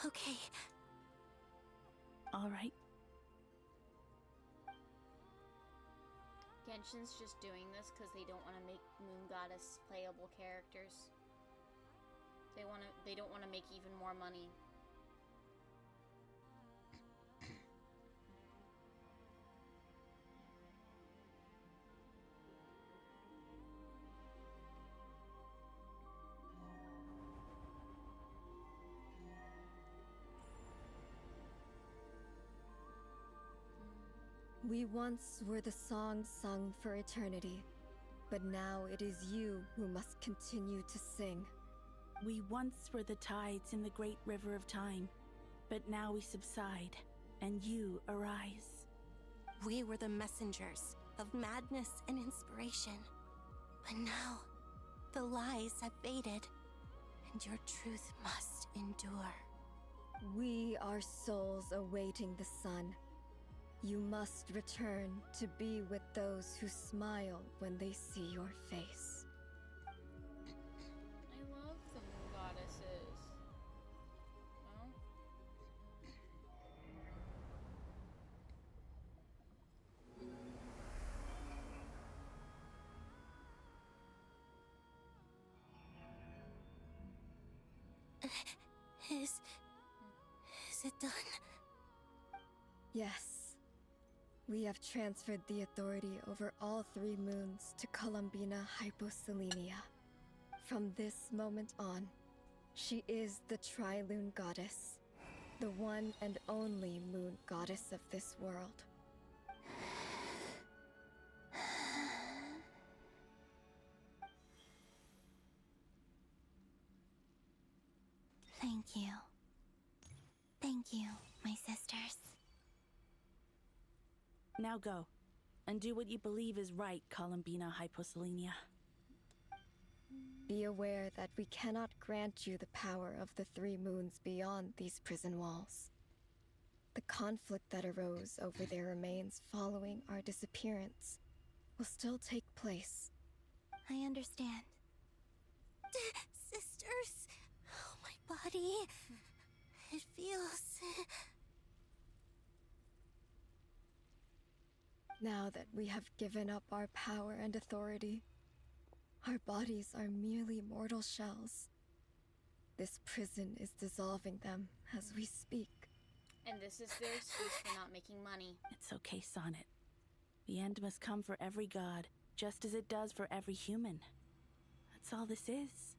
R: Okay.
V: All right.
A: Genshin's just doing this because they don't want to make Moon Goddess playable characters. They don't want to make even more money.
B: We once were the songs sung for eternity, but now it is you who must continue to sing.
V: We once were the tides in the great river of time, but now we subside, and you arise.
R: We were the messengers of madness and inspiration. But now, the lies have faded, and your truth must endure.
B: We are souls awaiting the sun. You must return to be with those who smile when they see your face.
A: I love the Moon Goddesses. Well.
R: Is it done?
B: Yes. We have transferred the authority over all 3 moons to Columbina Hyposelenia. From this moment on, she is the Tri-Lune Goddess, the one and only moon goddess of this world.
R: Thank you. Thank you, my sisters.
V: Now go, and do what you believe is right, Columbina Hyposelenia.
B: Be aware that we cannot grant you the power of the 3 moons beyond these prison walls. The conflict that arose over their remains following our disappearance will still take place.
R: I understand. Sisters! Oh, my body. It feels...
B: Now that we have given up our power and authority, our bodies are merely mortal shells. This prison is dissolving them as we speak.
A: And this is their excuse for not making money.
V: It's okay, Sonnet. The end must come for every god, just as it does for every human. That's all this is.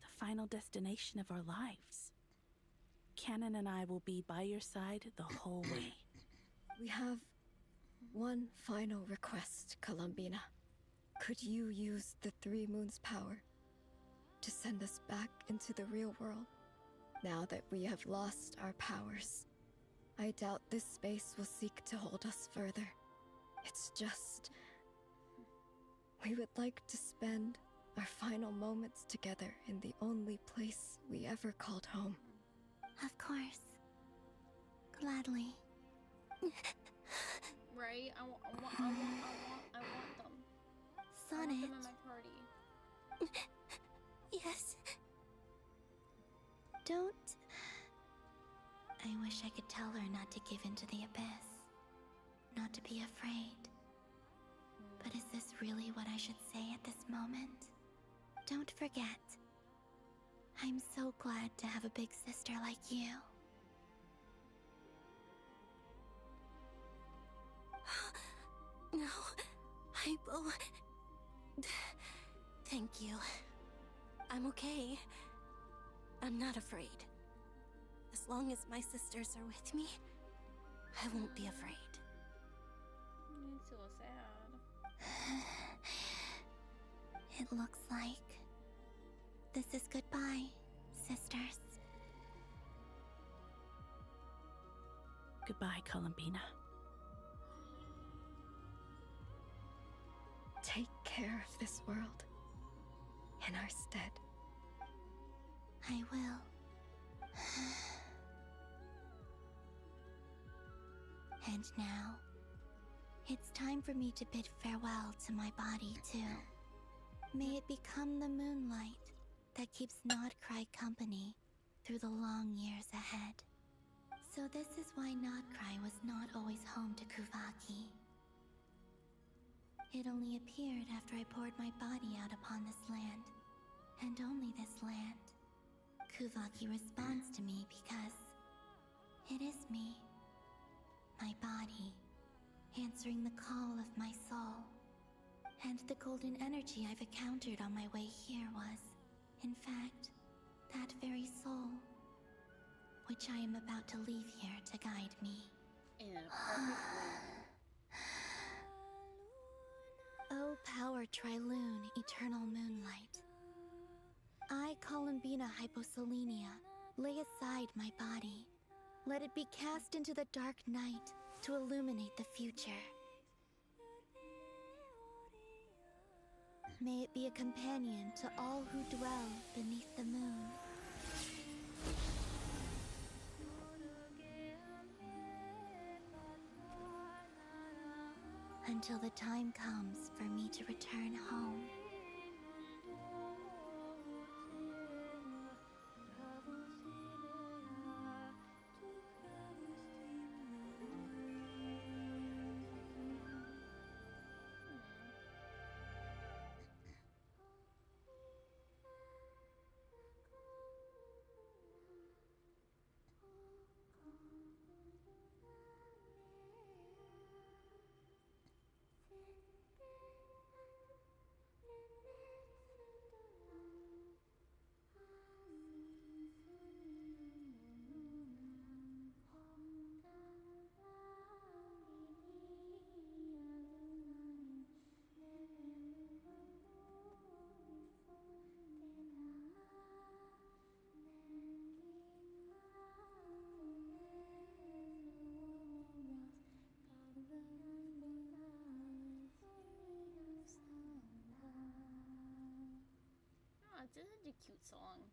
V: The final destination of our lives. Canon and I will be by your side the whole way.
P: We have one final request, Columbina. Could you use the Three Moons' power to send us back into the real world? Now that we have lost our powers, I doubt this space will seek to hold us further. It's just... we would like to spend our final moments together in the only place we ever called home.
R: Of course. Gladly.
A: Right? I want them.
R: Sonnet.
A: I want them in my party.
R: Yes. Don't... I wish I could tell her not to give into the abyss. Not to be afraid. But is this really what I should say at this moment? Don't forget. I'm so glad to have a big sister like you. No, Hypo. Thank you. I'm okay. I'm not afraid. As long as my sisters are with me, I won't be afraid.
A: It's so sad.
R: It looks like this is goodbye, sisters.
V: Goodbye, Columbina.
P: Take care of this world in our stead.
R: I will. And now, it's time for me to bid farewell to my body, too. May it become the moonlight that keeps Nodcry company through the long years ahead. So this is why Nodcry was not always home to Kuvaki. It only appeared after I poured my body out upon this land, and only this land. Kuvaki responds to me because it is me, my body, answering the call of my soul. And the golden energy I've encountered on my way here was, in fact, that very soul, which I am about to leave here to guide me.
A: In a perfect way.
R: O power Triloon, eternal moonlight. I, Columbina Hyposelenia, lay aside my body. Let it be cast into the dark night to illuminate the future. May it be a companion to all who dwell beneath the moon. Until the time comes for me to return home.
A: This is a cute song.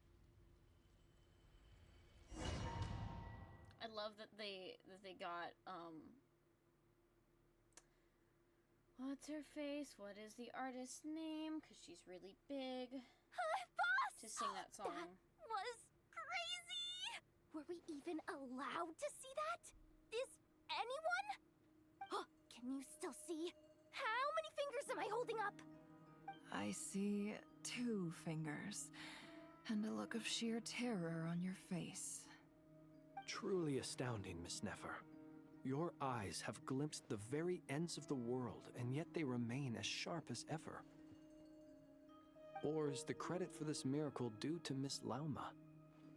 A: I love that they got what's her face? What is the artist's name? Cause she's really big.
D: Hi, boss!
A: To sing that song.
D: That was crazy! Were we even allowed to see that? Is anyone? Oh, can you still see? How many fingers am I holding up?
I: I see 2 fingers, and a look of sheer terror on your face.
G: Truly astounding, Miss Nefer. Your eyes have glimpsed the very ends of the world, and yet they remain as sharp as ever. Or is the credit for this miracle due to Miss Lauma?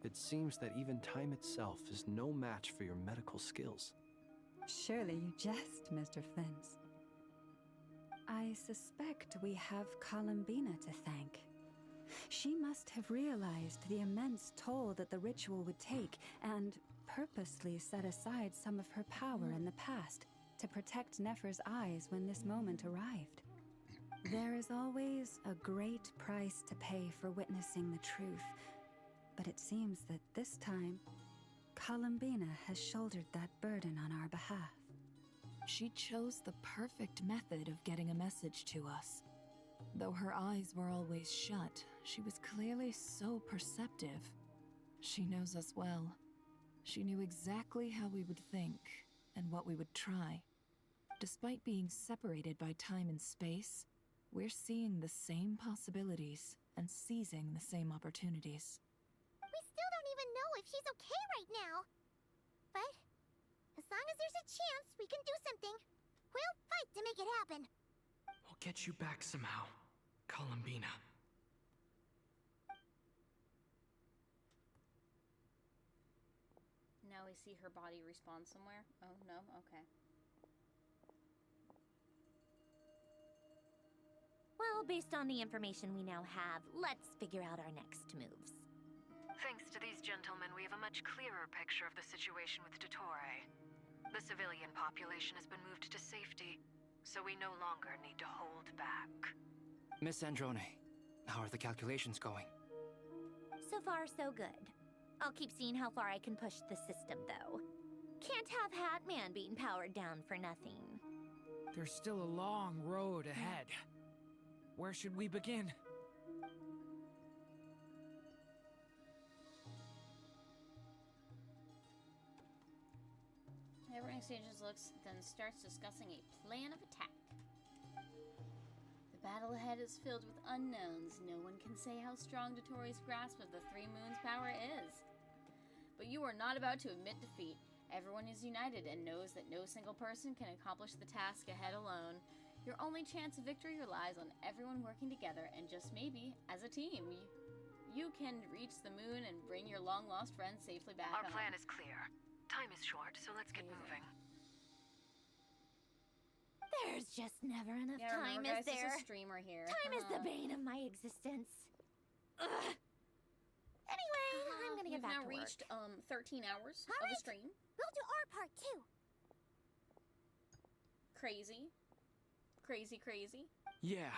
G: It seems that even time itself is no match for your medical skills.
J: Surely you jest, Mr. Flint. I suspect we have Columbina to thank. She must have realized the immense toll that the ritual would take and purposely set aside some of her power in the past to protect Nefer's eyes when this moment arrived. There is always a great price to pay for witnessing the truth, but it seems that this time, Columbina has shouldered that burden on our behalf.
I: She chose the perfect method of getting a message to us. Though her eyes were always shut, she was clearly so perceptive. She knows us well. She knew exactly how we would think and what we would try. Despite being separated by time and space, we're seeing the same possibilities and seizing the same opportunities.
D: We still don't even know if she's okay right now. But as long as there's a chance we can do something, we'll fight to make it happen.
E: We'll get you back somehow, Columbina.
A: Now we see her body respawn somewhere. Oh, no? Okay.
D: Well, based on the information we now have, let's figure out our next moves.
F: Thanks to these gentlemen, we have a much clearer picture of the situation with dottore. The civilian population has been moved to safety, so we no longer need to hold back.
T: Miss Androne, how are the calculations going?
D: So far, so good. I'll keep seeing how far I can push the system, though. Can't have Hatman being powered down for nothing.
Q: There's still a long road ahead. Where should we begin?
A: Everyone exchanges looks, then starts discussing a plan of attack. The battle ahead is filled with unknowns. No one can say how strong dottore's grasp of the Three Moons' power is. But you are not about to admit defeat. Everyone is united and knows that no single person can accomplish the task ahead alone. Your only chance of victory relies on everyone working together, and just maybe, as a team, you can reach the moon and bring your long-lost friends safely back
F: Our
A: home.
F: plan is clear. Time is short, so let's get moving.
D: There's just never enough
A: Yeah,
D: time,
A: remember,
D: is
A: guys,
D: there?
A: this is a streamer here.
D: Time is the bane of my existence. Ugh. Anyway, I'm gonna get back to
A: We've now reached 13 hours
D: All
A: of the
D: right.
A: stream.
D: We'll do our part too.
A: Crazy. Crazy, crazy.
E: Yeah.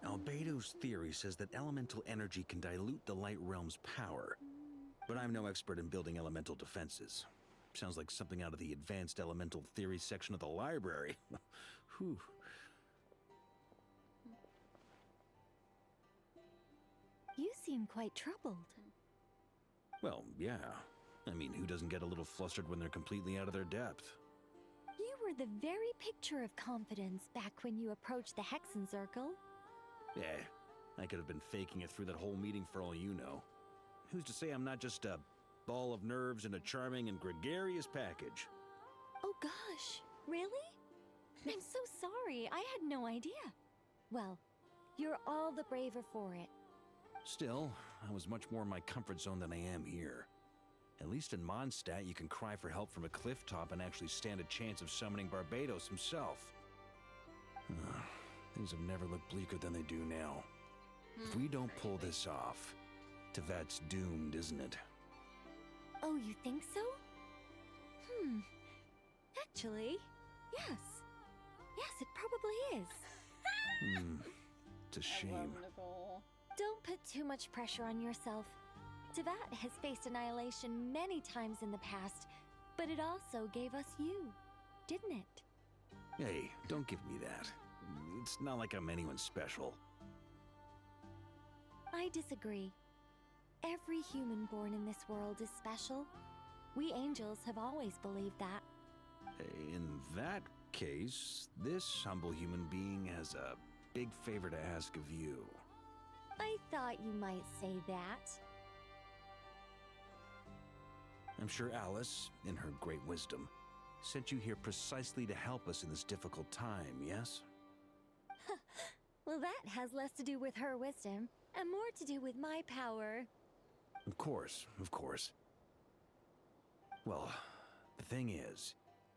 C: Albedo's theory says that elemental energy can dilute the light realm's power. But I'm no expert in building elemental defenses. Sounds like something out of the advanced elemental theory section of the library. Whew.
B: You seem quite troubled.
C: Well, yeah. I mean, who doesn't get a little flustered when they're completely out of their depth?
B: You were the very picture of confidence back when you approached the Hexen Circle.
C: Yeah, I could have been faking it through that whole meeting for all you know. Who's to say I'm not just a ball of nerves in a charming and gregarious package?
B: Oh gosh, really? I'm so sorry, I had no idea. Well, you're all the braver for it.
C: Still, I was much more in my comfort zone than I am here. At least in Mondstadt, you can cry for help from a cliff top and actually stand a chance of summoning Barbados himself. Things have never looked bleaker than they do now. If we don't pull this off, Teyvat's doomed, isn't it?
B: Oh, you think so? Actually, yes. Yes, it probably is.
C: It's a shame.
B: Don't put too much pressure on yourself. Teyvat has faced annihilation many times in the past, but it also gave us you, didn't it?
C: Hey, don't give me that. It's not like I'm anyone special.
B: I disagree. Every human born in this world is special. We angels have always believed that.
C: In that case, this humble human being has a big favor to ask of you.
B: I thought you might say that.
C: I'm sure Alice, in her great wisdom, sent you here precisely to help us in this difficult time, yes?
B: Well, that has less to do with her wisdom and more to do with my power.
C: Of course, of course. Well, the thing is,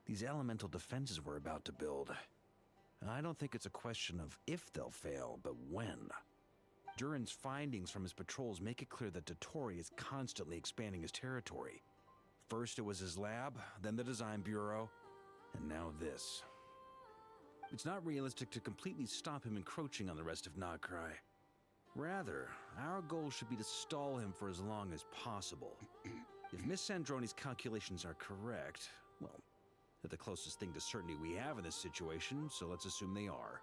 C: these elemental defenses we're about to build, I don't think it's a question of if they'll fail, but when. Durin's findings from his patrols make it clear that dottore is constantly expanding his territory. First it was his lab, then the design bureau, and now this. It's not realistic to completely stop him encroaching on the rest of Nagcry. Rather, our goal should be to stall him for as long as possible. If Miss Sandroni's calculations are correct, well, they're the closest thing to certainty we have in this situation, so let's assume they are.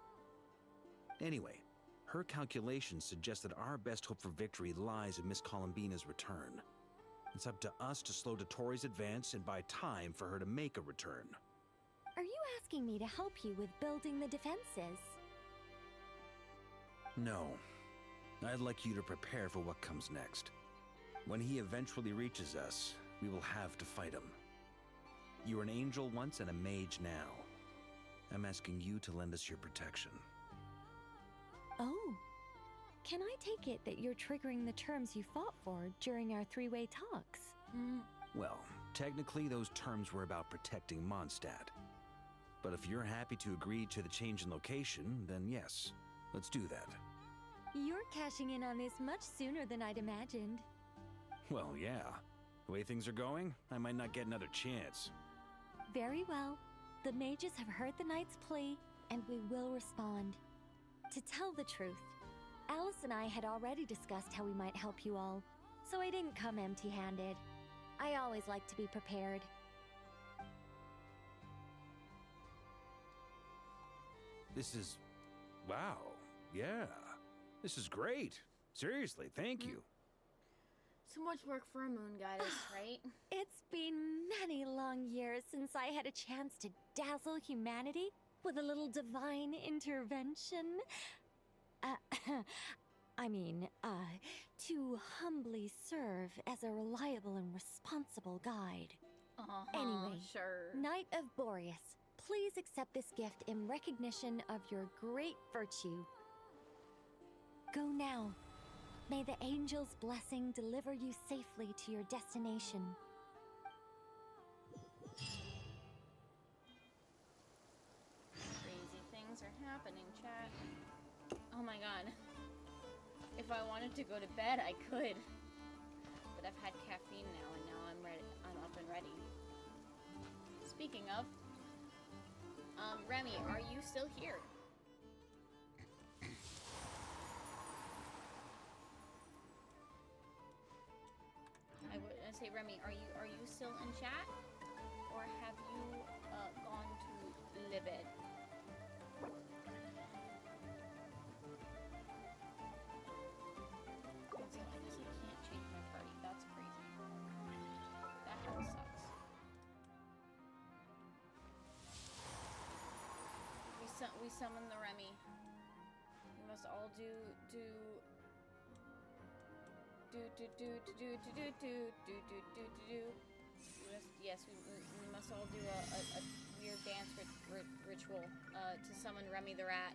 C: Anyway, her calculations suggest that our best hope for victory lies in Miss Columbina's return. It's up to us to slow dottore's advance and buy time for her to make a return.
B: Are you asking me to help you with building the defenses?
C: No. I'd like you to prepare for what comes next. When he eventually reaches us, we will have to fight him. You were an angel once and a mage now. I'm asking you to lend us your protection.
B: Oh. Can I take it that you're triggering the terms you fought for during our three-way talks?
C: Well, technically those terms were about protecting Mondstadt. But if you're happy to agree to the change in location, then yes, let's do that.
B: You're cashing in on this much sooner than I'd imagined.
C: Well, yeah. The way things are going, I might not get another chance.
B: Very well. The mages have heard the knight's plea, and we will respond. To tell the truth, Alice and I had already discussed how we might help you all, so I didn't come empty-handed. I always like to be prepared.
C: This is... wow. Yeah. This is great. Seriously, thank you.
A: So much work for a moon goddess, right?
B: It's been many long years since I had a chance to dazzle humanity with a little divine intervention. To humbly serve as a reliable and responsible guide. Anyway,
A: sure.
B: Knight of Boreas, please accept this gift in recognition of your great virtue. Go now. May the angel's blessing deliver you safely to your destination.
A: Crazy things are happening, chat. Oh my god. If I wanted to go to bed, I could. But I've had caffeine now, and now I'm ready. I'm up and ready. Speaking of, Remy, are you still here? I would say, Remy, are you still in chat, or have you gone to Libid? Also, I guess I can't change my party. That's crazy. That kind of sucks. We summon the Remy. We must all Yes, we must all do a weird dance ritual to summon Remy the rat.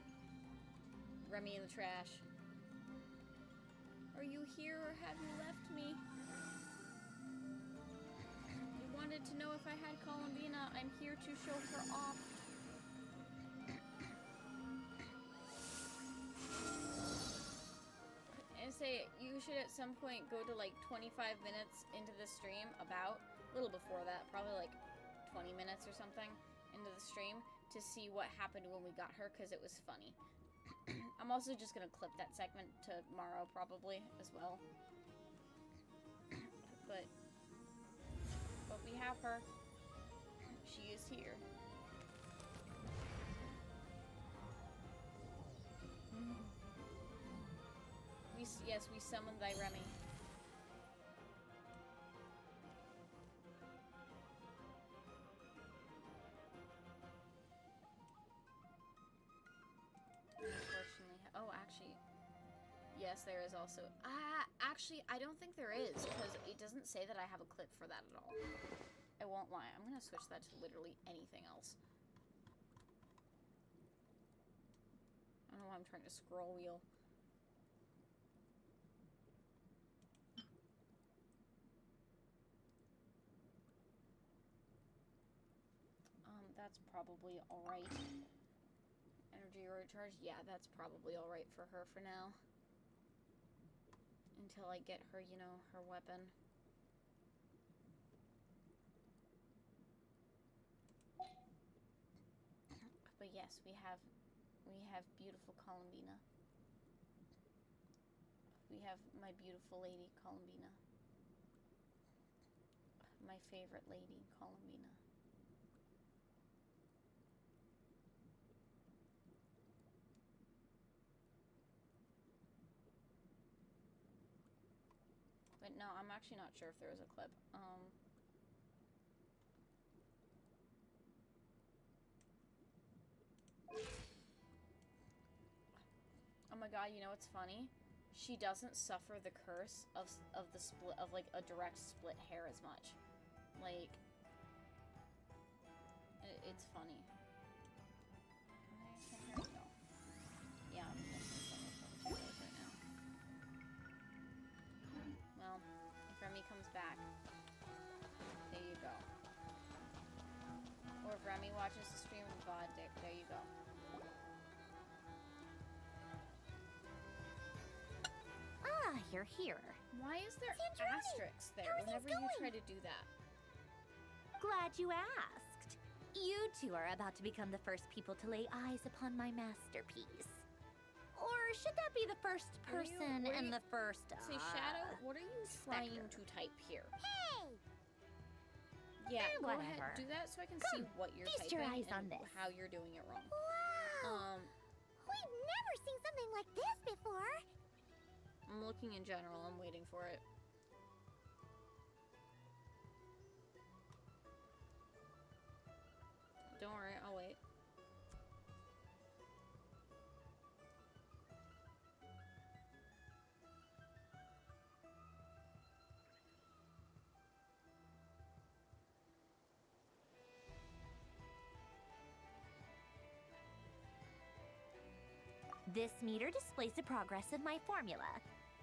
A: Remy in the trash. Are you here or have you left me? You wanted to know if I had Columbina. I'm here to show her off. And say you should at some point go to like 25 minutes into the stream, about a little before that, probably like 20 minutes or something into the stream, to see what happened when we got her, because it was funny. I'm also just gonna clip that segment tomorrow probably as well. But we have her. She is here. Yes, we summoned thy Remy. Unfortunately, oh, actually, yes, there is also. Actually, I don't think there is, because it doesn't say that I have a clip for that at all. I won't lie. I'm gonna switch that to literally anything else. I don't know why I'm trying to scroll wheel. That's probably alright. Energy recharge? Yeah, that's probably alright for her for now. Until I get her, you know, her weapon. But yes, we have beautiful Columbina. We have my beautiful lady, Columbina. My favorite lady, Columbina. But no, I'm actually not sure if there was a clip. Oh my god, you know what's funny? She doesn't suffer the curse of the split, of like a direct split hair as much. Like, it's funny. Here we go. Yeah, I'm missing some of the materials right now. Well, if Remy comes back, there you go. Or if Remy watches the stream of the VOD, there you go.
D: Ah, you're here.
A: Why is there asterisks there whenever you try to do that?
D: Glad you asked. You two are about to become the first people to lay eyes upon my masterpiece. Or should that be the first person and the first,
A: Say, Shadow, what are you trying to type here?
D: Hey!
A: Yeah, go ahead.
D: Whatever.
A: Do that so I can see what you're
D: feast
A: typing
D: your eyes
A: and
D: on this.
A: how you're doing it wrong.
D: Wow! We've never seen something like this before.
A: I'm looking in general. I'm waiting for it. Don't worry, I'll wait.
D: This meter displays the progress of my formula.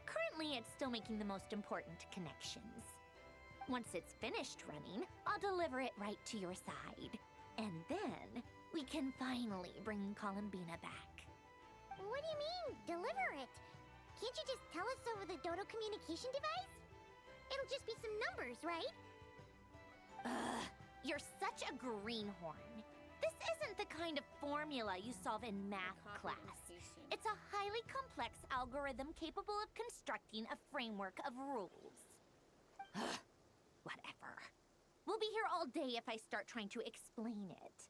D: Currently, it's still making the most important connections. Once it's finished running, I'll deliver it right to your side. And then, we can finally bring Columbina back.
S: What do you mean, deliver it? Can't you just tell us over the Dodo communication device? It'll just be some numbers, right?
D: Ugh, you're such a greenhorn. This isn't the kind of formula you solve in math class. It's a highly complex algorithm capable of constructing a framework of rules. Ugh, whatever. We'll be here all day if I start trying to explain it.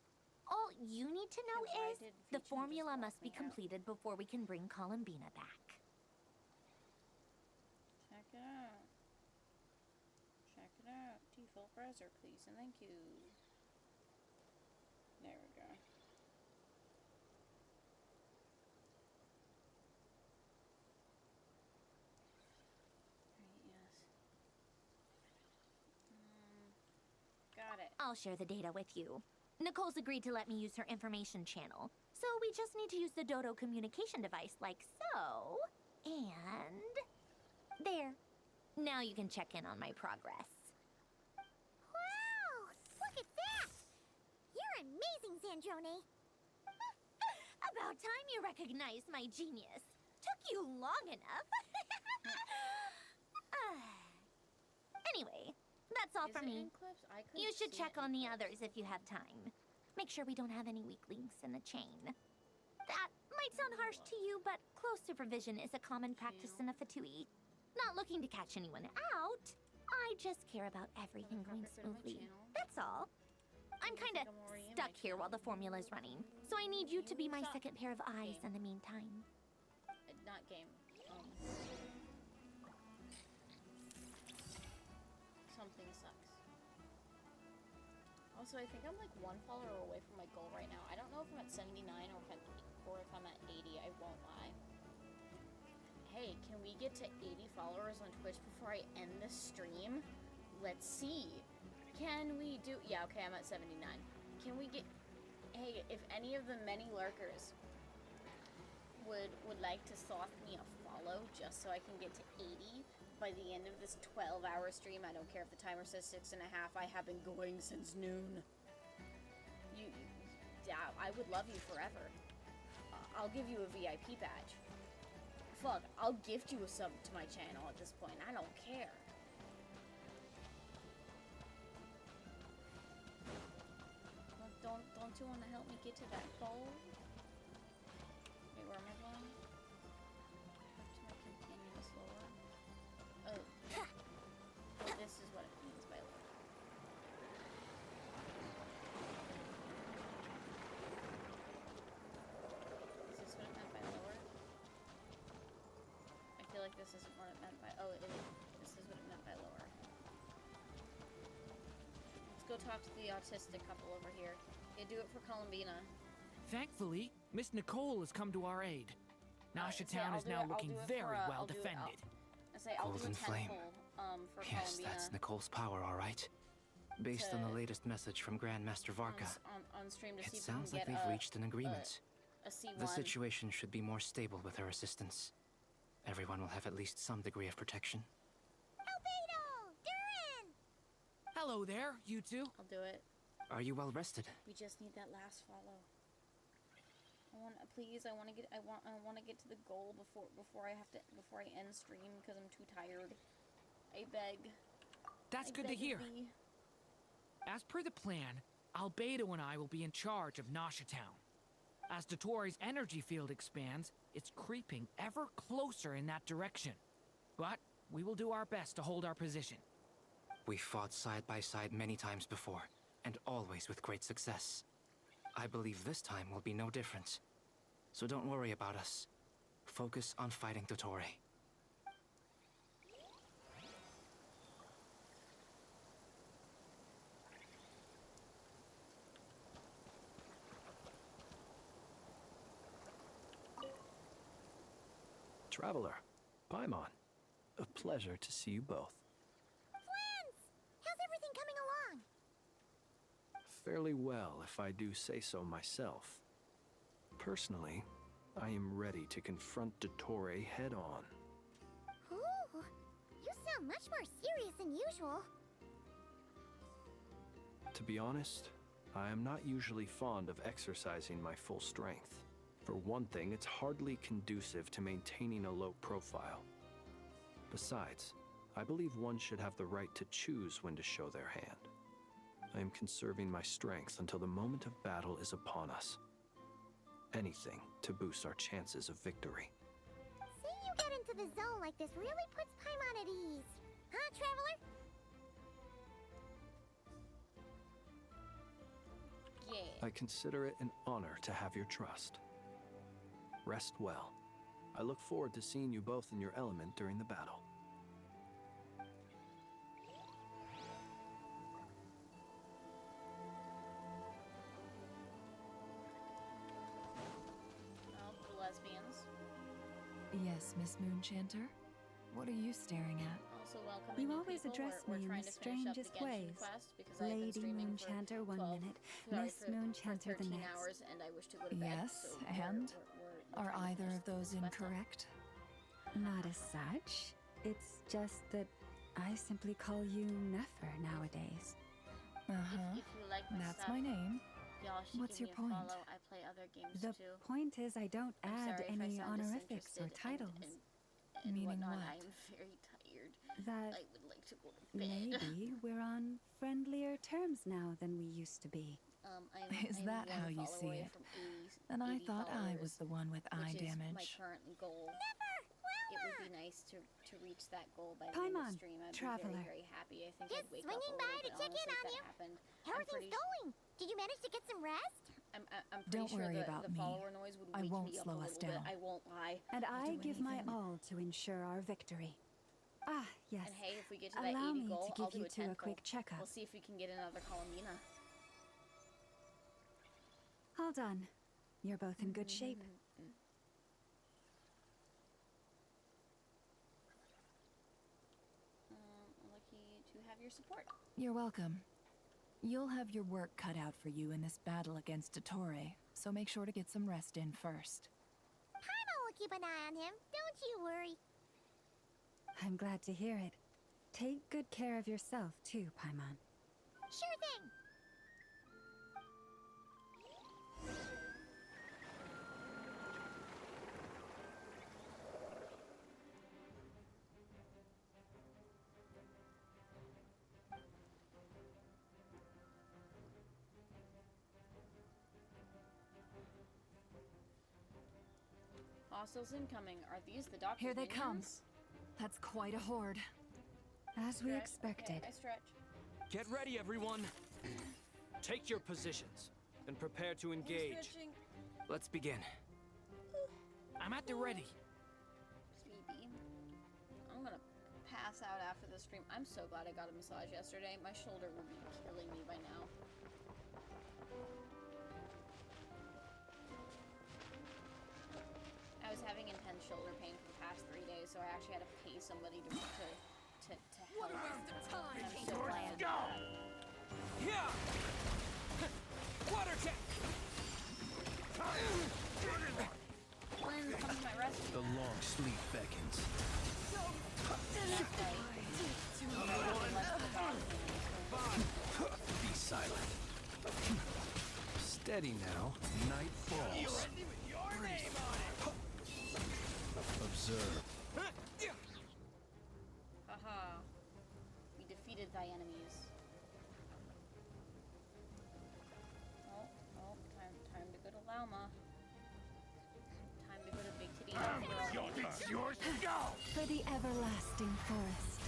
D: All you need to know is the formula must be completed before we can bring Columbina back.
A: Check it out. Check it out. Default browser, please, and thank you. There we go. Right, yes. Got it.
D: I'll share the data with you. Nicole's agreed to let me use her information channel, so we just need to use the Dodo communication device like so. And... there. Now you can check in on my progress.
S: Wow! Look at that! You're amazing, Sandrone.
D: About time you recognized my genius. Took you long enough. Anyway, that's all for me. You should check on the others if you have time. Make sure we don't have any weak links in the chain. That might sound harsh to you, but close supervision is a common practice in a Fatui. Not looking to catch anyone out. I just care about everything going smoothly. That's all. I'm kinda stuck here while the formula is running, so I need you to be my second pair of eyes in the meantime.
A: Not game. Something sucks. Also, I think I'm like one follower away from my goal right now. I don't know if I'm at 79 or if I'm at 80. I won't lie. Hey, can we get to 80 followers on Twitch before I end this stream? Let's see. Can we do... Yeah, okay, I'm at 79. Can we get... Hey, if any of the many lurkers would like to soft me a follow just so I can get to 80 by the end of this 12-hour stream, I don't care if the timer says 6.5, I have been going since noon. Yeah, I would love you forever. I'll give you a VIP badge. Fuck, I'll gift you a sub to my channel at this point. I don't care. Don't you want to help me get to that goal? Wait, where am I going? Back to my companion slower. Oh. Well, this is what it means by lower. Is this what it meant by lower? I feel like this isn't what it meant by... Oh, it is. This is what it meant by lower. Let's go talk to the autistic couple over here. Yeah, do it for Columbina.
Q: Thankfully, Miss Nicole has come to our aid. Nasha Town is now looking very well defended.
T: Golden Flame.
A: For
T: Yes,
A: Columbina.
T: that's Nicole's power, all right. Based on the latest message from Grandmaster Varka,
A: On stream to
T: it
A: see if
T: sounds
A: we
T: like
A: can
T: they've
A: get
T: reached an agreement.
A: a C1.
T: The situation should be more stable with her assistance. Everyone will have at least some degree of protection.
Q: Hello there, you two.
A: I'll do it.
T: Are you well rested?
A: We just need that last follow. I want to get to the goal before I end stream because I'm too tired. I beg.
Q: That's good to hear. As per the plan, Albedo and I will be in charge of Nasha Town. As Dottore's energy field expands, it's creeping ever closer in that direction. But we will do our best to hold our position.
T: We fought side by side many times before, and always with great success. I believe this time will be no different. So don't worry about us. Focus on fighting Dottore.
G: Traveler, Paimon, a pleasure to see you both.
S: How's everything coming along?
G: Fairly well, if I do say so myself. Personally, I am ready to confront Dottore head-on.
S: Ooh, you sound much more serious than usual.
G: To be honest, I am not usually fond of exercising my full strength. For one thing, it's hardly conducive to maintaining a low profile. Besides, I believe one should have the right to choose when to show their hand. I am conserving my strength until the moment of battle is upon us. Anything to boost our chances of victory.
S: Seeing you get into the zone like this really puts Paimon at ease. Huh, Traveler?
A: Yeah.
G: I consider it an honor to have your trust. Rest well. I look forward to seeing you both in your element during the battle.
A: The lesbians.
I: Yes, Miss Moonchanter? What are you staring at?
A: Also welcoming
J: You
A: new
J: always
A: people.
J: address
A: We're
J: me in
A: trying
J: the
A: to finish up the
J: strangest
A: Genshin
J: ways.
A: quest because I've been
J: Lady
A: streaming for
J: Moonchanter 1
A: 12
J: minute,
A: sorry,
J: Miss
A: for
J: Moonchanter the
A: 13
J: next.
A: hours, and I wish to go to bed.
I: Yes,
A: so
I: and?
A: we're
I: Are
A: trying to
I: either
A: finish
I: of those
A: this quest up.
I: incorrect?
J: Not as such. It's just that I simply call you Nefer nowadays.
I: Uh-huh.
A: If you like my
I: That's
A: stuff,
I: my name.
A: y'all should
I: What's
A: give
I: your
A: me a
I: point?
A: follow. I play other games
J: The
A: too.
J: point is I don't
A: I'm
J: add
A: sorry if I
J: any
A: sound
J: honorifics or
A: disinterested
J: titles.
A: and
I: Meaning
A: whatnot.
I: what?
A: I'm very tired.
J: That
A: I would like to go to bed.
J: maybe we're on friendlier terms now than we used to be.
I: Is
A: I'm
I: that
A: one
I: how you
A: follow
I: see
A: away
I: it?
A: from 80
I: And I
A: 80
I: thought I was
A: followers,
I: the one with eye
A: which is my
I: damage.
A: current goal. It would be nice to reach that goal by the end of
J: Paimon,
A: the stream. I'd
J: Traveler.
A: be very, very happy. I think
S: Just
A: I'd wake up
S: swinging
A: a
S: by
A: little
S: to
A: bit,
S: check in
A: honestly,
S: on
A: if
S: you.
A: that happened.
S: How are things going? Did you manage to get some rest?
A: I'm pretty
I: Don't
A: sure
I: worry
A: the
I: about me.
A: follower noise would
I: I
A: wake
I: won't
A: me up
I: slow
A: a
I: us
A: little bit.
I: down.
A: I won't lie.
J: And I
I: do
J: give my
I: anything.
J: all to ensure our victory. Ah, yes.
A: And hey, if we get to that
J: Allow
A: 80
J: me
A: goal,
J: to give
A: I'll do
J: you
A: a
J: two a
A: 10
J: quick checkup.
A: We'll see if we can get another Columbina.
J: All done. You're both in good shape.
A: Lucky to have your support.
I: You're welcome. You'll have your work cut out for you in this battle against dottore, so make sure to get some rest in first.
S: Paimon will keep an eye on him, don't you worry.
J: I'm glad to hear it. Take good care of yourself, too, Paimon.
S: Sure thing.
A: Hostiles incoming. Are these the doctor's
I: Here they come.
A: minions?
I: That's quite a horde.
J: As we
A: Stretch.
J: expected.
A: Okay, I stretch.
G: Get ready, everyone! Take your positions and prepare to engage.
A: Stretching.
G: Let's begin.
Q: I'm at the ready.
A: Sleepy. I'm gonna pass out after the stream. I'm so glad I got a massage yesterday. My shoulder will be killing me by now. I was having intense shoulder pain for the past 3 days, so I actually had to pay somebody to help.
E: What a waste of time!
A: And I'm so glad.
E: Go! Yeah! Water check!
A: Lynn, come to my rescue.
N: The long sleep beckons. Be silent. Steady now. Night falls. Observe.
A: Haha. We defeated thy enemies. Oh, time to go to Lauma. Time to go to Big Titty Girl.
J: It's yours to go! For the everlasting forest.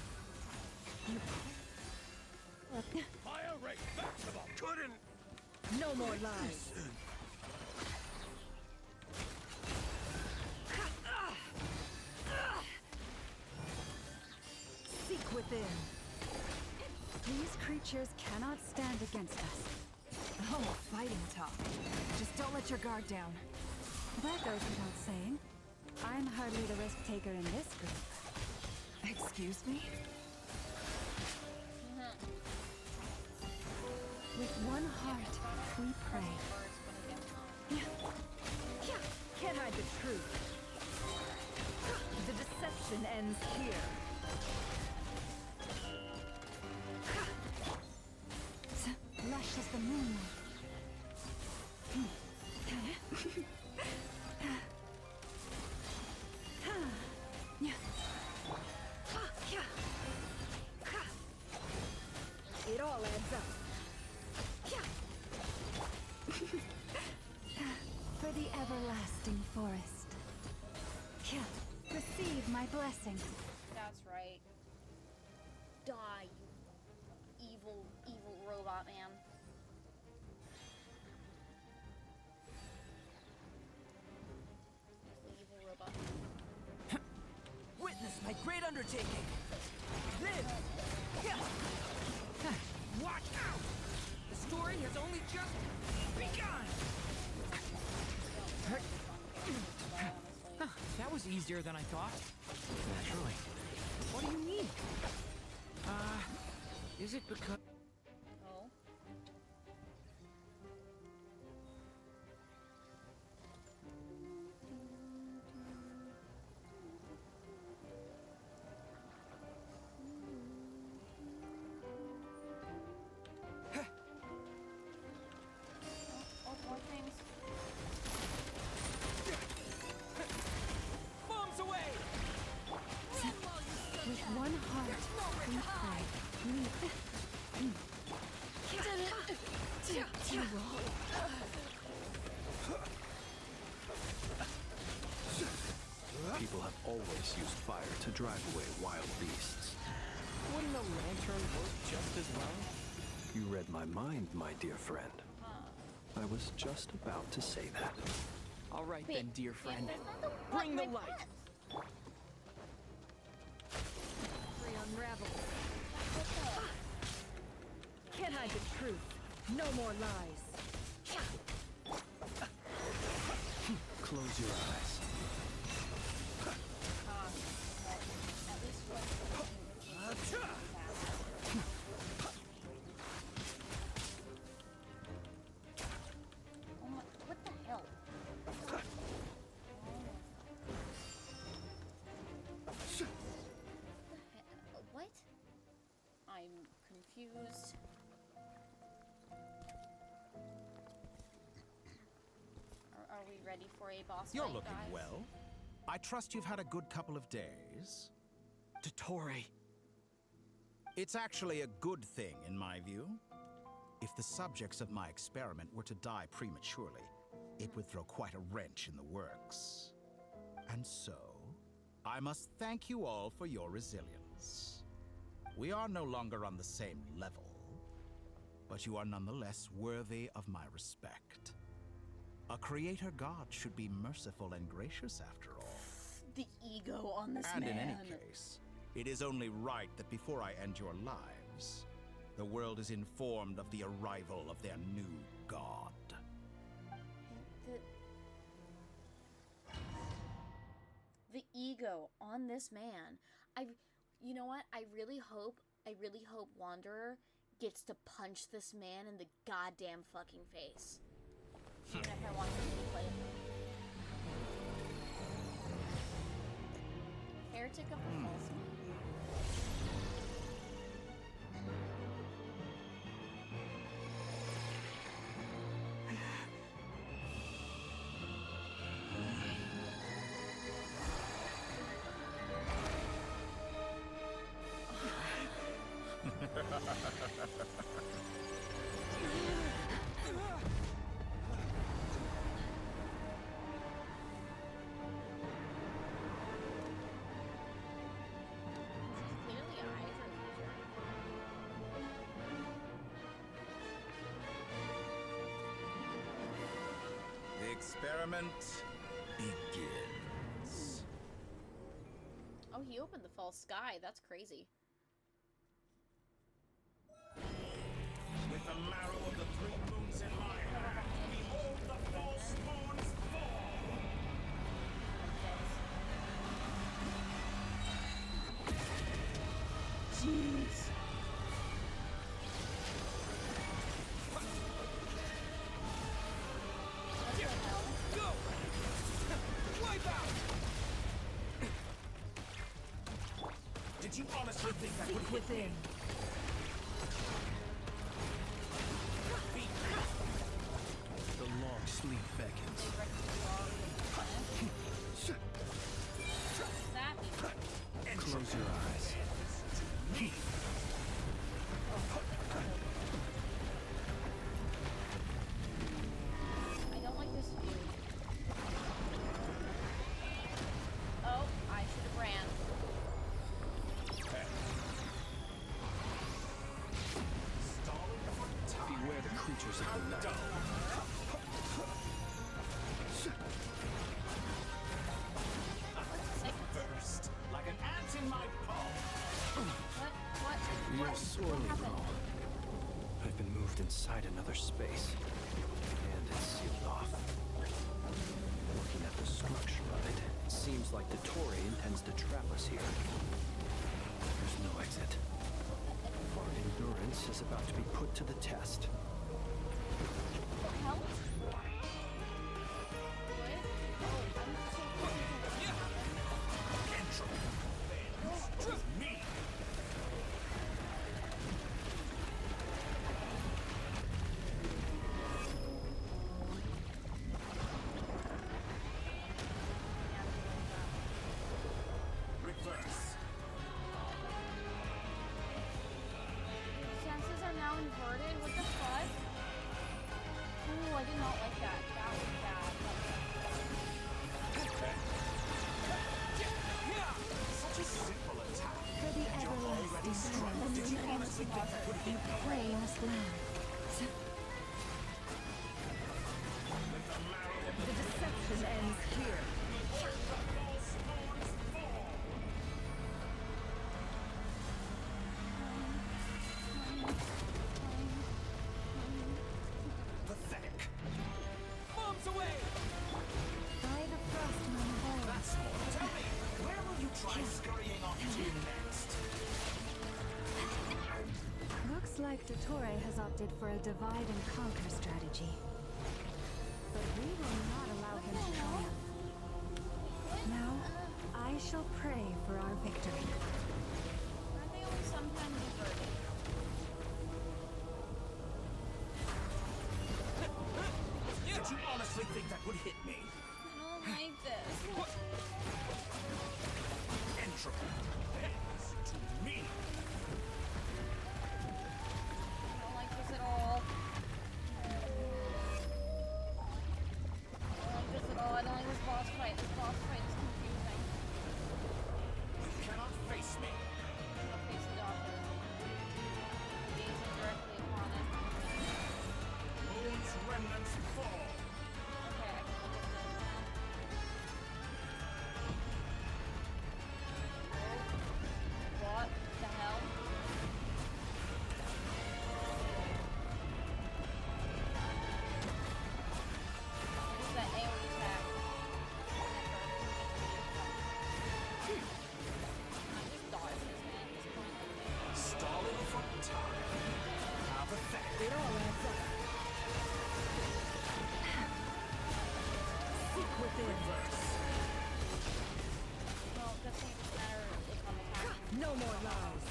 E: Fire rate maximum! Couldn't!
I: No more lies.
J: Seek within. These creatures cannot stand against us.
I: Oh, fighting talk. Just don't let your guard down.
J: That goes without saying. I'm hardly the risk taker in this group.
I: Excuse me?
J: With one heart, we pray.
I: Can't hide the truth. The deception ends here.
J: Lush as the moonlight.
I: It all adds up.
J: For the everlasting forest. Receive my blessing.
A: That's right. Die, you evil robot man. Evil robot.
E: Witness my great undertaking! Live! Watch out! The story has only just begun! That was easier than I thought.
T: Naturally.
E: What do you mean? Is it because...
A: Oh. More things.
E: Bombs away!
J: With one heart, we pray.
N: People have always used fire to drive away wild beasts.
G: Wouldn't a lantern work just as well?
N: You read my mind, my dear friend. I was just about to say that.
E: All right then, dear friend. Bring the light!
I: Unravel. Can't hide the truth. No more lies.
N: Close your eyes.
A: confused. Are we ready for a boss
M: You're
A: fight,
M: looking
A: guys?
M: well. I trust you've had a good couple of days.
E: Dottore.
M: It's actually a good thing, in my view. If the subjects of my experiment were to die prematurely, it would throw quite a wrench in the works. And so, I must thank you all for your resilience. We are no longer on the same level, but you are nonetheless worthy of my respect. A creator god should be merciful and gracious after all.
A: The ego on this
M: And
A: man.
M: in any case, it is only right that before I end your lives, the world is informed of the arrival of their new god.
A: The ego on this man. You know what? I really hope Wanderer gets to punch this man in the goddamn fucking face. Even if I want him to play it. Heretic of the False Moon.
M: The experiment begins.
A: Oh, he opened the false sky. That's crazy.
M: With the marrow of the 3 moons in my hand, behold the false moons fall!
A: Jeez.
M: Go! Wipe out! Did you honestly think that would hit me? The long sleep beckons. Close your eyes.
A: I don't like this view. Oh, I should have ran.
G: Beware the creatures of the night.
M: First, like an ant in my paw.
A: What?
G: You're sorely wrong. I've been moved inside another space, and it's sealed off. Looking at the structure of it, it seems like dottore intends to trap us here. There's no exit. Our endurance is about to be put to the test.
A: Help?
M: Me! Reverse.
A: Senses are now inverted? What the fuck? Ooh, I did not like that. That was bad.
M: Such a simple attack.
B: For the everlasting strength,
M: Did you honestly think that would hit me?
B: prey must land.
I: The deception ends here.
M: Pathetic. Bombs away!
B: By the frost moon void.
M: That's more. Tell me, where will you try scurrying off to next?
J: Looks like dottore has opted for a divide and conquer strategy. But we will not allow him to triumph. Now, I shall pray for our victory.
A: Aren't they only sometimes inverted?
L: No more lies.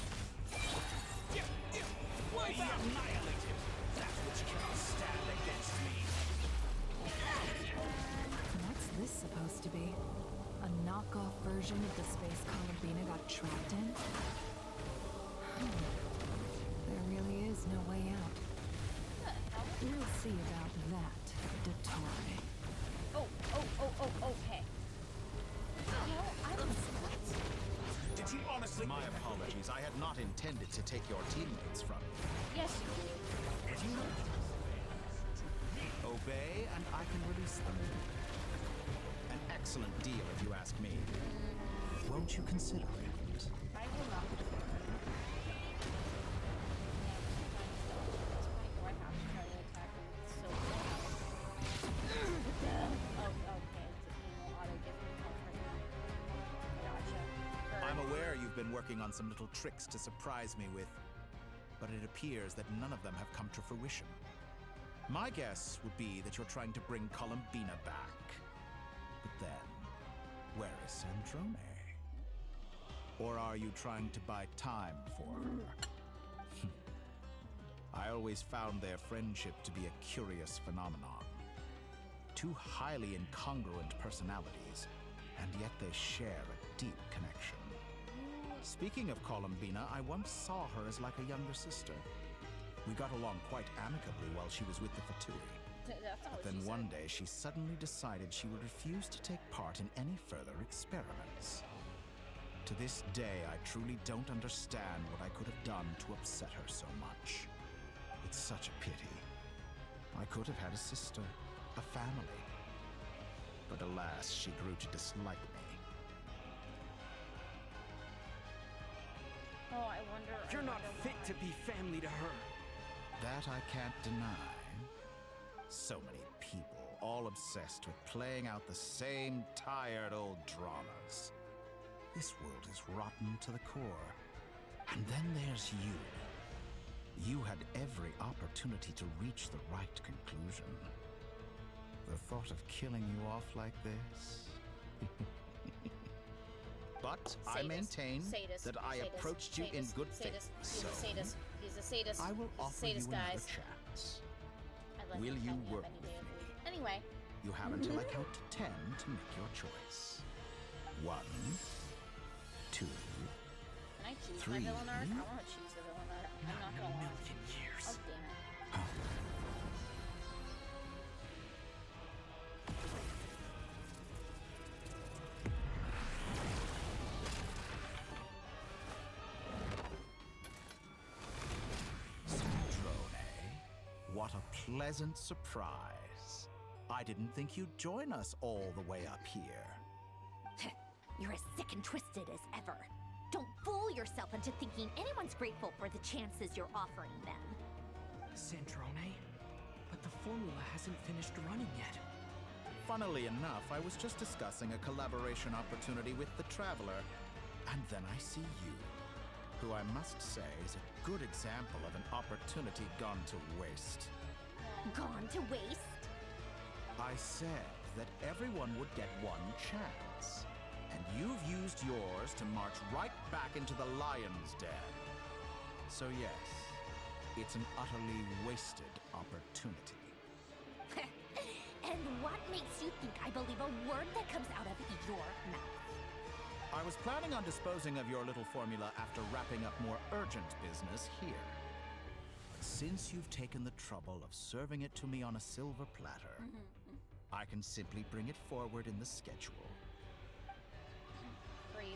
M: Why be annihilated? That which cannot stand against me.
F: What's this supposed to be? A knockoff version of the space Columbina got trapped in? There really is no way out. We'll see about that, dottore.
A: Okay. No, I was what?
M: Did you honestly? My apologies. I had not intended to take your teammates from you.
A: Yes, you did.
M: Did you? Obey, and I can release them. An excellent deal, if you ask me. Won't you consider it?
A: I will not.
M: I'm aware you've been working on some little tricks to surprise me with, but it appears that none of them have come to fruition. My guess would be that you're trying to bring Columbina back. But then, where is Sandrone? Or are you trying to buy time for her? I always found their friendship to be a curious phenomenon. Two highly incongruent personalities, and yet they share a deep connection. Speaking of Columbina, I once saw her as like a younger sister. We got along quite amicably while she was with the Vtuber. But then one day she suddenly decided she would refuse to take part in any further experiments. To this day, I truly don't understand what I could have done to upset her so much. It's such a pity. I could have had a sister, a family. But alas, she grew to dislike me.
A: Oh, I wonder.
L: You're not fit to be family to her.
M: That I can't deny. So many people, all obsessed with playing out the same tired old dramas. This world is rotten to the core. And then there's you. You had every opportunity to reach the right conclusion. The thought of killing you off like this? But I maintain that I approached you in good faith. So
A: He's a sadist.
M: I will offer you
A: sadist,
M: another
A: guys.
M: chance.
A: Like
M: Will you work
A: any
M: with
A: day
M: me?
A: of the week. Anyway.
M: You have until I count to 10 to make your choice. 1, 2,
A: Can I choose
M: 3.
A: my villain arc? I want to choose the villain arc. I'm not gonna lie. Oh, damn it.
M: What a pleasant surprise. I didn't think you'd join us all the way up here.
D: You're as sick and twisted as ever. Don't fool yourself into thinking anyone's grateful for the chances you're offering them.
E: Sandrone? But the formula hasn't finished running yet.
M: Funnily enough, I was just discussing a collaboration opportunity with the Traveler, and then I see you, who I must say is a good example of an opportunity gone to waste.
D: Gone to waste?
M: I said that everyone would get one chance, and you've used yours to march right back into the lion's den. So yes, it's an utterly wasted opportunity.
D: And what makes you think I believe a word that comes out of your mouth?
M: I was planning on disposing of your little formula after wrapping up more urgent business here. But since you've taken the trouble of serving it to me on a silver platter, I can simply bring it forward in the schedule.
A: Crazy.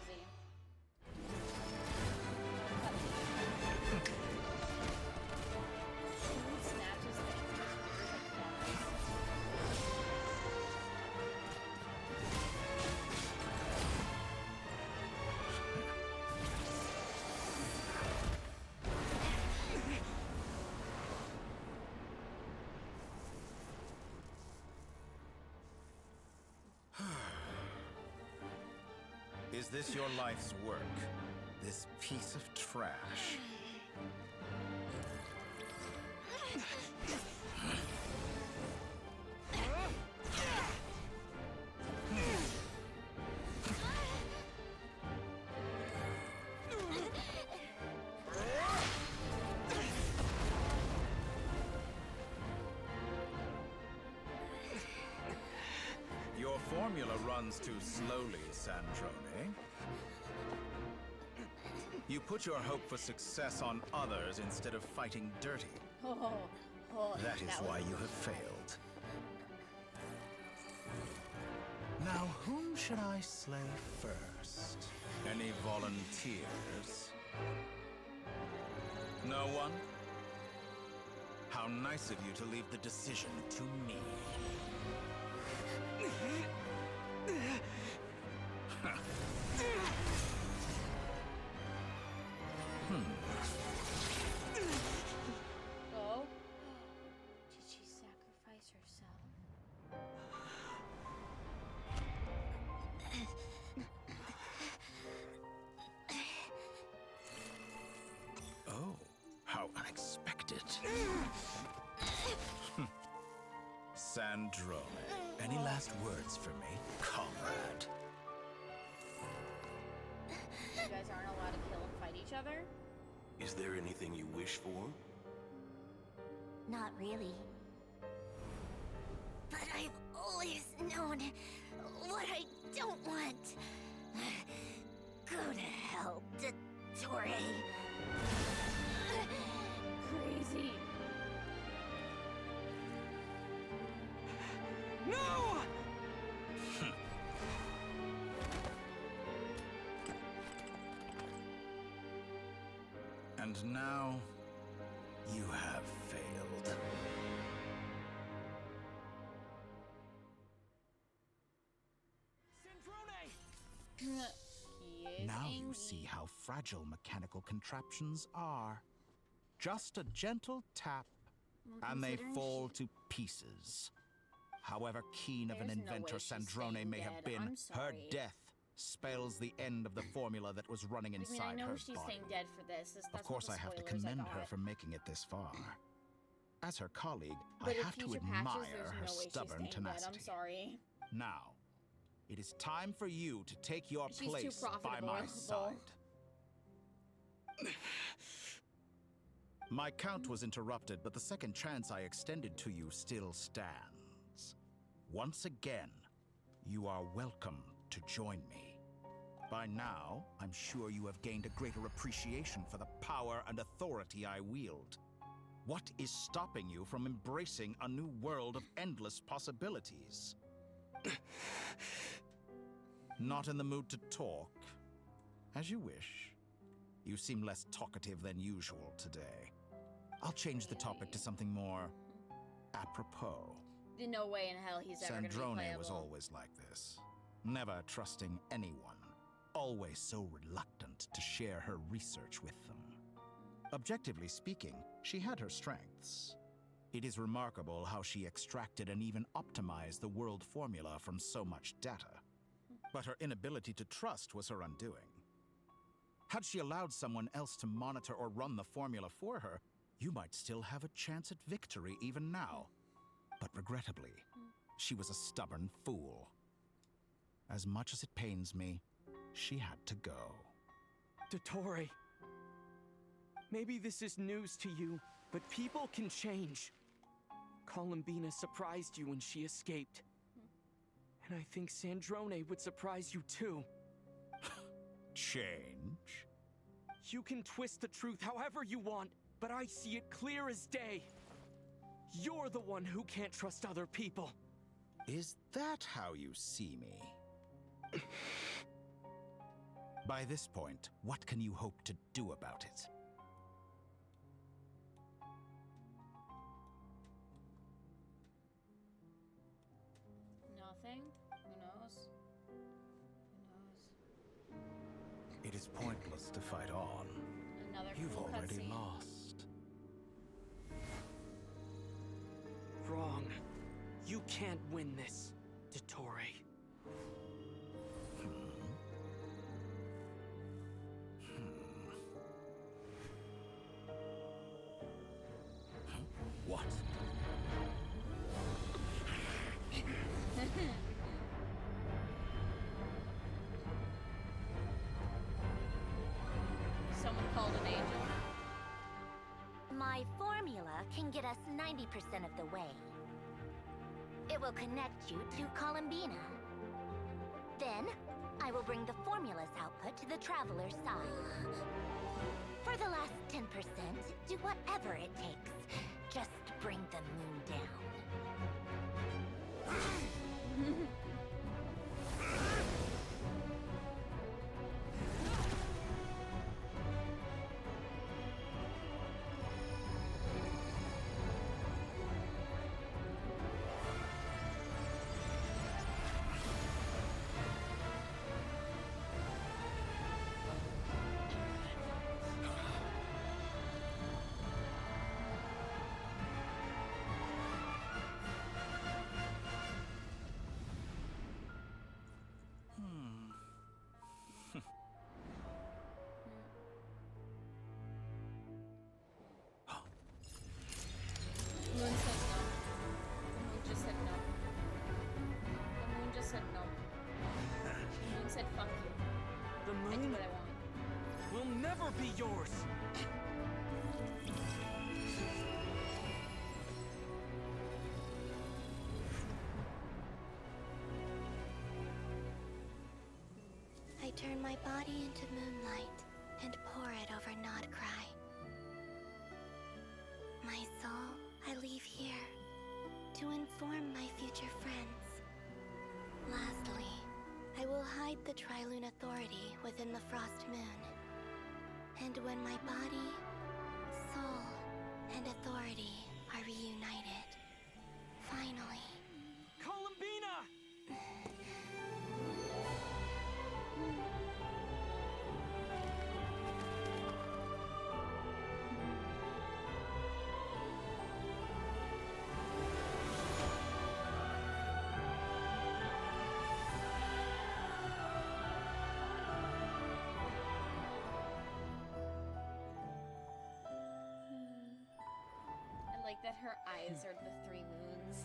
M: Is this your life's work? This piece of trash? runs too slowly, Sandrone. You put your hope for success on others instead of fighting dirty. That is why you have failed. Now, whom should I slay first? Any volunteers? No one? How nice of you to leave the decision to me.
A: Oh? Did she sacrifice herself?
M: Oh, how unexpected. Sandrone, any last words for me, comrade?
A: You guys aren't allowed to kill and fight each other?
O: Is there anything you wish for?
D: Not really. But I've always known what I don't want. Go to hell, dottore.
A: Crazy.
L: No!
M: And now, you have failed. Now you see how fragile mechanical contraptions are. Just a gentle tap, and they fall to pieces. However keen of an inventor Sandrone may have been, her death spells the end of the formula that was running inside
A: I know
M: her
A: she's
M: body.
A: staying dead for this.
M: Of course, I have to commend her for making it this far. As her colleague,
A: But
M: I have to admire her stubborn
A: dead.
M: tenacity.
A: I'm sorry.
M: Now, it is time for you to take your
A: She's too
M: place by my
A: profitable.
M: side. My count was interrupted, but the second chance I extended to you still stands. Once again, you are welcome to join me. By now, I'm sure you have gained a greater appreciation for the power and authority I wield. What is stopping you from embracing a new world of endless possibilities? Not in the mood to talk? As you wish. You seem less talkative than usual today. I'll change the topic to something more apropos.
A: No way in hell he's ever gonna be
M: Sandrone
A: playable.
M: was always like this. Never trusting anyone. Always so reluctant to share her research with them. Objectively speaking, she had her strengths. It is remarkable how she extracted and even optimized the world formula from so much data. But her inability to trust was her undoing. Had she allowed someone else to monitor or run the formula for her, you might still have a chance at victory even now. But regrettably, she was a stubborn fool. As much as it pains me, she had to go.
E: Dottore, maybe this is news to you, but people can change. Columbina surprised you when she escaped. And I think Sandrone would surprise you too.
M: Change?
E: You can twist the truth however you want, but I see it clear as day. You're the one who can't trust other people.
M: Is that how you see me? By this point, what can you hope to do about it?
A: Nothing? Who knows? Who knows?
M: It is pointless to fight on.
A: Another
M: You've
A: cool
M: already
A: cutscene.
M: lost.
E: Wrong. You can't win this, Dottore.
M: What?
A: Someone called an angel.
D: My formula can get us 90% of the way. It will connect you to Columbina. Then, I will bring the formula's output to the traveler's side. For the last 10%, do whatever it takes. Just bring the moon down.
A: Moon said no. The moon just said no. The moon just said no. The moon said fuck you.
Q: The
A: I do
Q: moon
A: what I want.
Q: will never be yours.
B: I turn my body into moonlight and pour it over Nodcry. My soul, I leave here to inform my future friends. Lastly, I will hide the Trilune Authority within the Frost Moon. And when my body, soul, and authority are reunited, finally...
Q: Columbina!
A: I like that her eyes are the 3 moons.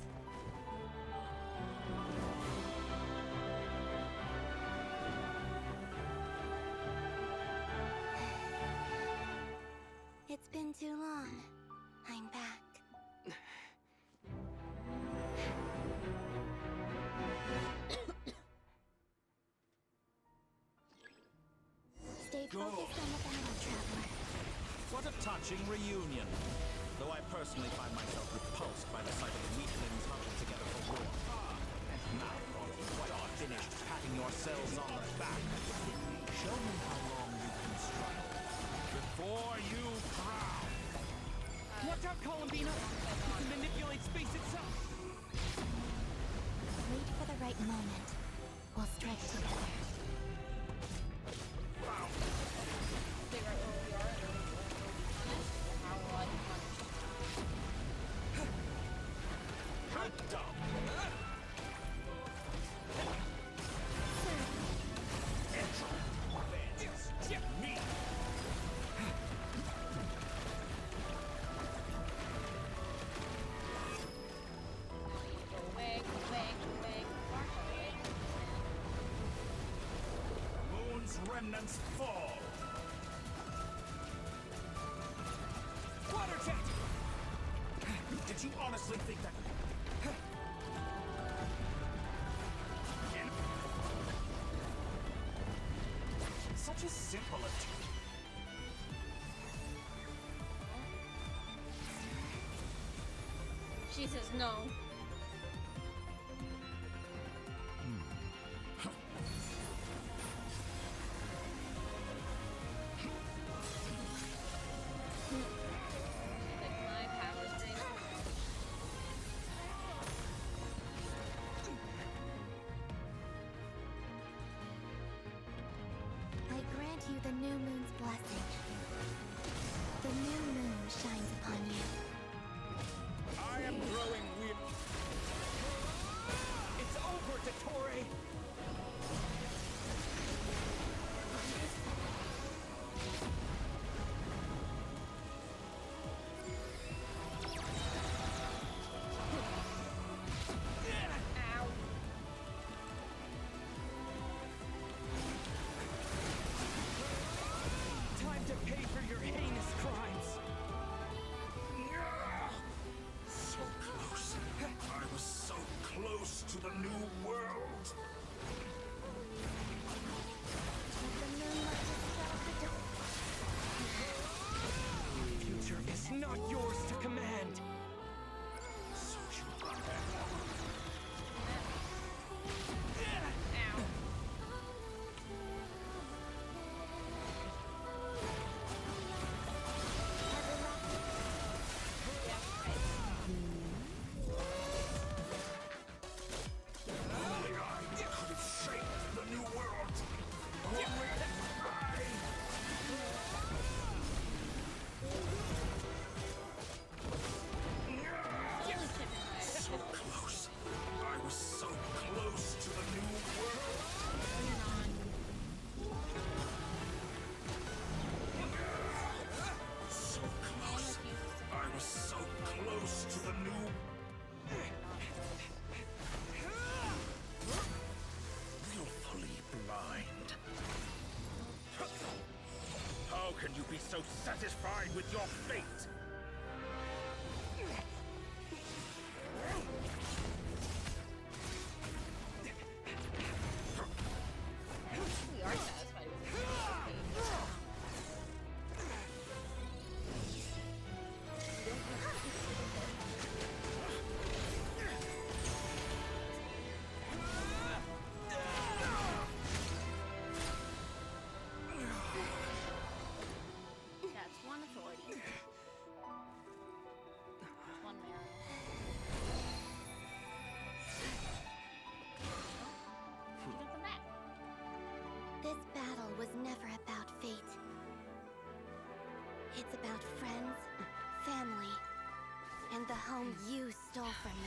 B: It's been too long. I'm back. Stay
M: Go.
B: focused on the battle, traveler.
M: What a touching reunion. Though I personally find myself repulsed by the sight of weaklings huddled together for war. Now, quite finished patting yourselves on the back. Show me how long you can struggle before you drown.
Q: Watch out, Columbina! You can manipulate space itself!
B: Wait for the right moment. We'll strike together.
A: Figure out where we are and then we will be punished. How will I be punished?
M: How dumb! Me!
A: Go away, go away, go away, far away.
M: Moon's remnants fall!
Q: Water jet!
M: Did you honestly think that... Such a simple attack.
A: She says no. Like my power's greater.
B: I grant you the new moon's blessing. The new moon shines upon you.
M: I am growing weird.
Q: It's over, dottore!
A: Ow.
Q: Time to pay for your heinous crimes!
N: So close. I was so close to the new world. So close. I was so close to the new. Willfully blind. How can you be so satisfied with your fate?
A: We are satisfied with it. That's one authority. That's one marrow. Pick up the map.
S: This battle was never about fate. It's about friends, family, and the home you stole from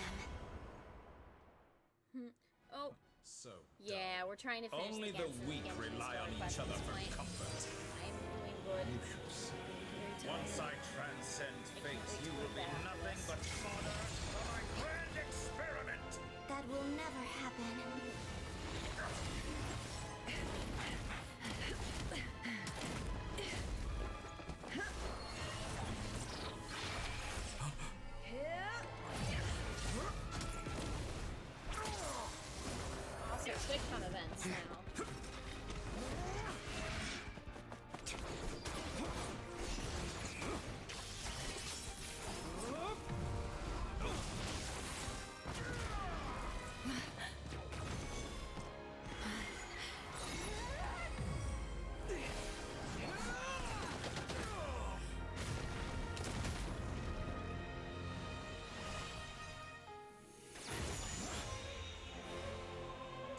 S: them.
A: Oh.
M: So.
A: Yeah, we're trying to finish
M: Only
A: the
M: the
A: Genshin
M: weak rely on
A: story, but
M: each
A: at
M: other
A: this
M: for
A: point,
M: comfort.
A: I'm doing good.
M: You shall see. Once I transcend fate, you will be nothing but fodder for my grand experiment.
S: That will never happen.
A: Also, quick time events now.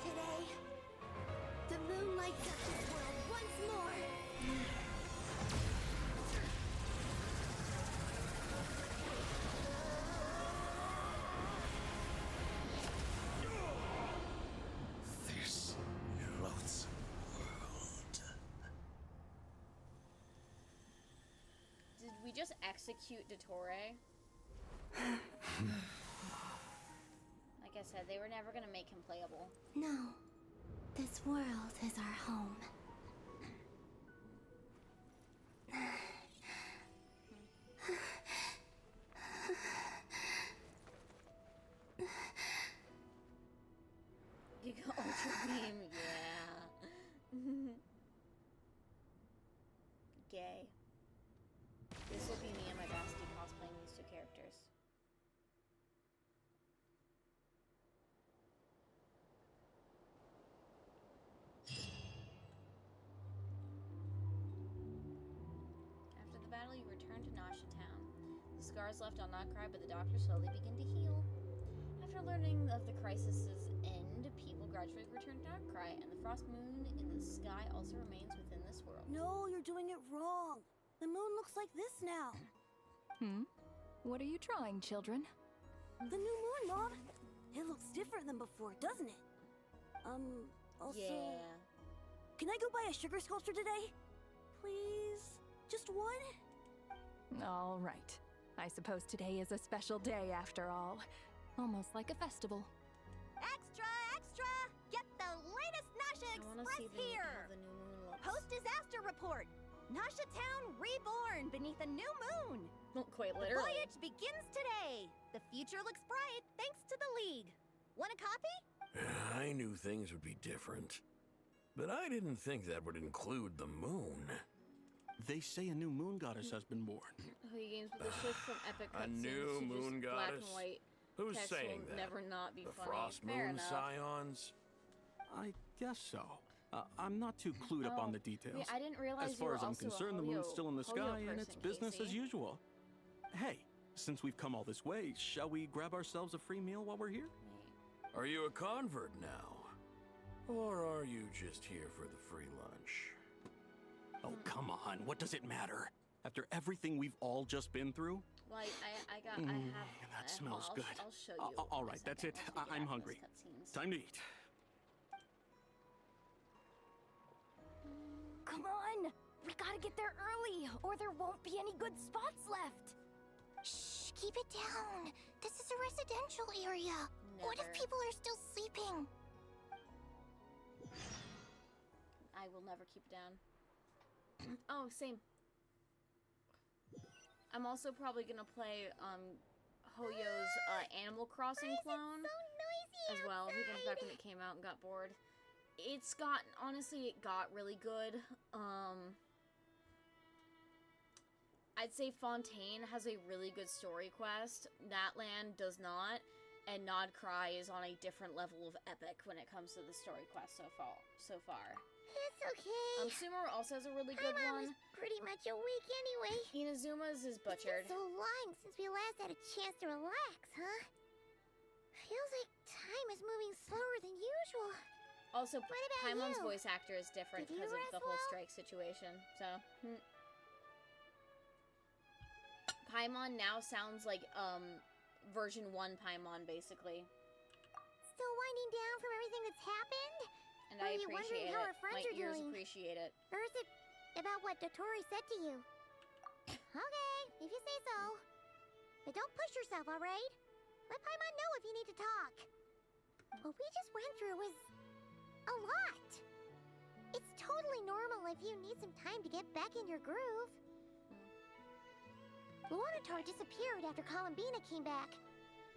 S: Today, the moon lights up this world once more.
N: This loathsome world.
A: Did we just execute dottore? Like I said, they were never gonna make him playable.
S: No, this world is our home.
A: You got ultra beam, yeah. Gay. This will be me and my bestie cosplaying these two characters. After the battle, you return to Nasha Town. The scars left on Notcry, but the doctors slowly begin to heal. After learning of the crisis's end, people gradually return to Notcry, and the frost moon in the sky also remains within this world.
K: No, you're doing it wrong. The moon looks like this now.
F: What are you drawing, children?
K: The new moon, Mom. It looks different than before, doesn't it? Also...
A: Yeah.
K: Can I go buy a sugar sculpture today? Please? Just one?
F: All right. I suppose today is a special day after all. Almost like a festival.
U: Extra, extra! Get the latest Nasha Express here!
A: The new moon looks.
U: Post-disaster report! Nasha Town reborn beneath a new moon!
A: Quite
U: The
A: literally.
U: voyage begins today! The future looks bright thanks to the League. Want a copy?
O: I knew things would be different. But I didn't think that would include the moon.
W: They say a new moon goddess has been born.
A: Play games with a shift from epic
O: A
A: cutscenes
O: new
A: to
O: moon
A: just black
O: goddess?
A: and white.
O: Who's
A: Text
O: saying
A: will
O: that?
A: never not be
O: The
A: funny.
O: Frost
A: Fair
O: Moon
A: enough.
O: Scions?
W: I guess so. I'm not too clued up on the details.
A: Yeah, I didn't realize
W: As far
A: you were
W: as I'm
A: also a
W: concerned, the moon's still in the
A: Hoyo
W: sky and it's
A: person,
W: business as
A: Casey.
W: usual. Hey, since we've come all this way, shall we grab ourselves a free meal while we're here?
O: Are you a convert now? Or are you just here for the free lunch?
W: does it matter? After everything we've all just been through?
A: Well, I have...
W: That smells good.
A: I'll show you.
W: All right, that's it. I'm hungry. Time to eat.
K: Come on! We gotta get there early, or there won't be any good spots left!
R: Shh, keep it down. This is a residential area. What if people are still sleeping?
A: I will never keep it down. Oh, same. I'm also probably gonna play Hoyo's Animal Crossing clone as well. He comes back when it came out and got bored. It's gotten, honestly, it got really good. I'd say Fontaine has a really good story quest. Natland does not, and Nod Cry is on a different level of epic when it comes to the story quest so far.
S: It's okay.
A: Sumer also has a really good one.
S: was pretty much awake anyway.
A: Inazuma's is butchered.
S: It's been so long since we last had a chance to relax, huh? Feels like time is moving slower than usual.
A: Also,
S: What about
A: Paimon's
S: you?
A: voice actor is different
S: Did you
A: because of
S: rest
A: the whole
S: well?
A: strike situation. So, Paimon now sounds like version 1 Paimon, basically.
S: Still winding down from everything that's happened?
A: And
S: Or
A: I
S: are you
A: appreciate
S: wondering how
A: it.
S: our friends
A: My
S: are
A: ears
S: doing?
A: appreciate it.
S: Or is it about what dottore said to you? Okay, if you say so. But don't push yourself, alright? Let Paimon know if you need to talk. What we just went through was a lot. It's totally normal if you need some time to get back in your groove. Luanatar disappeared after Columbina came back.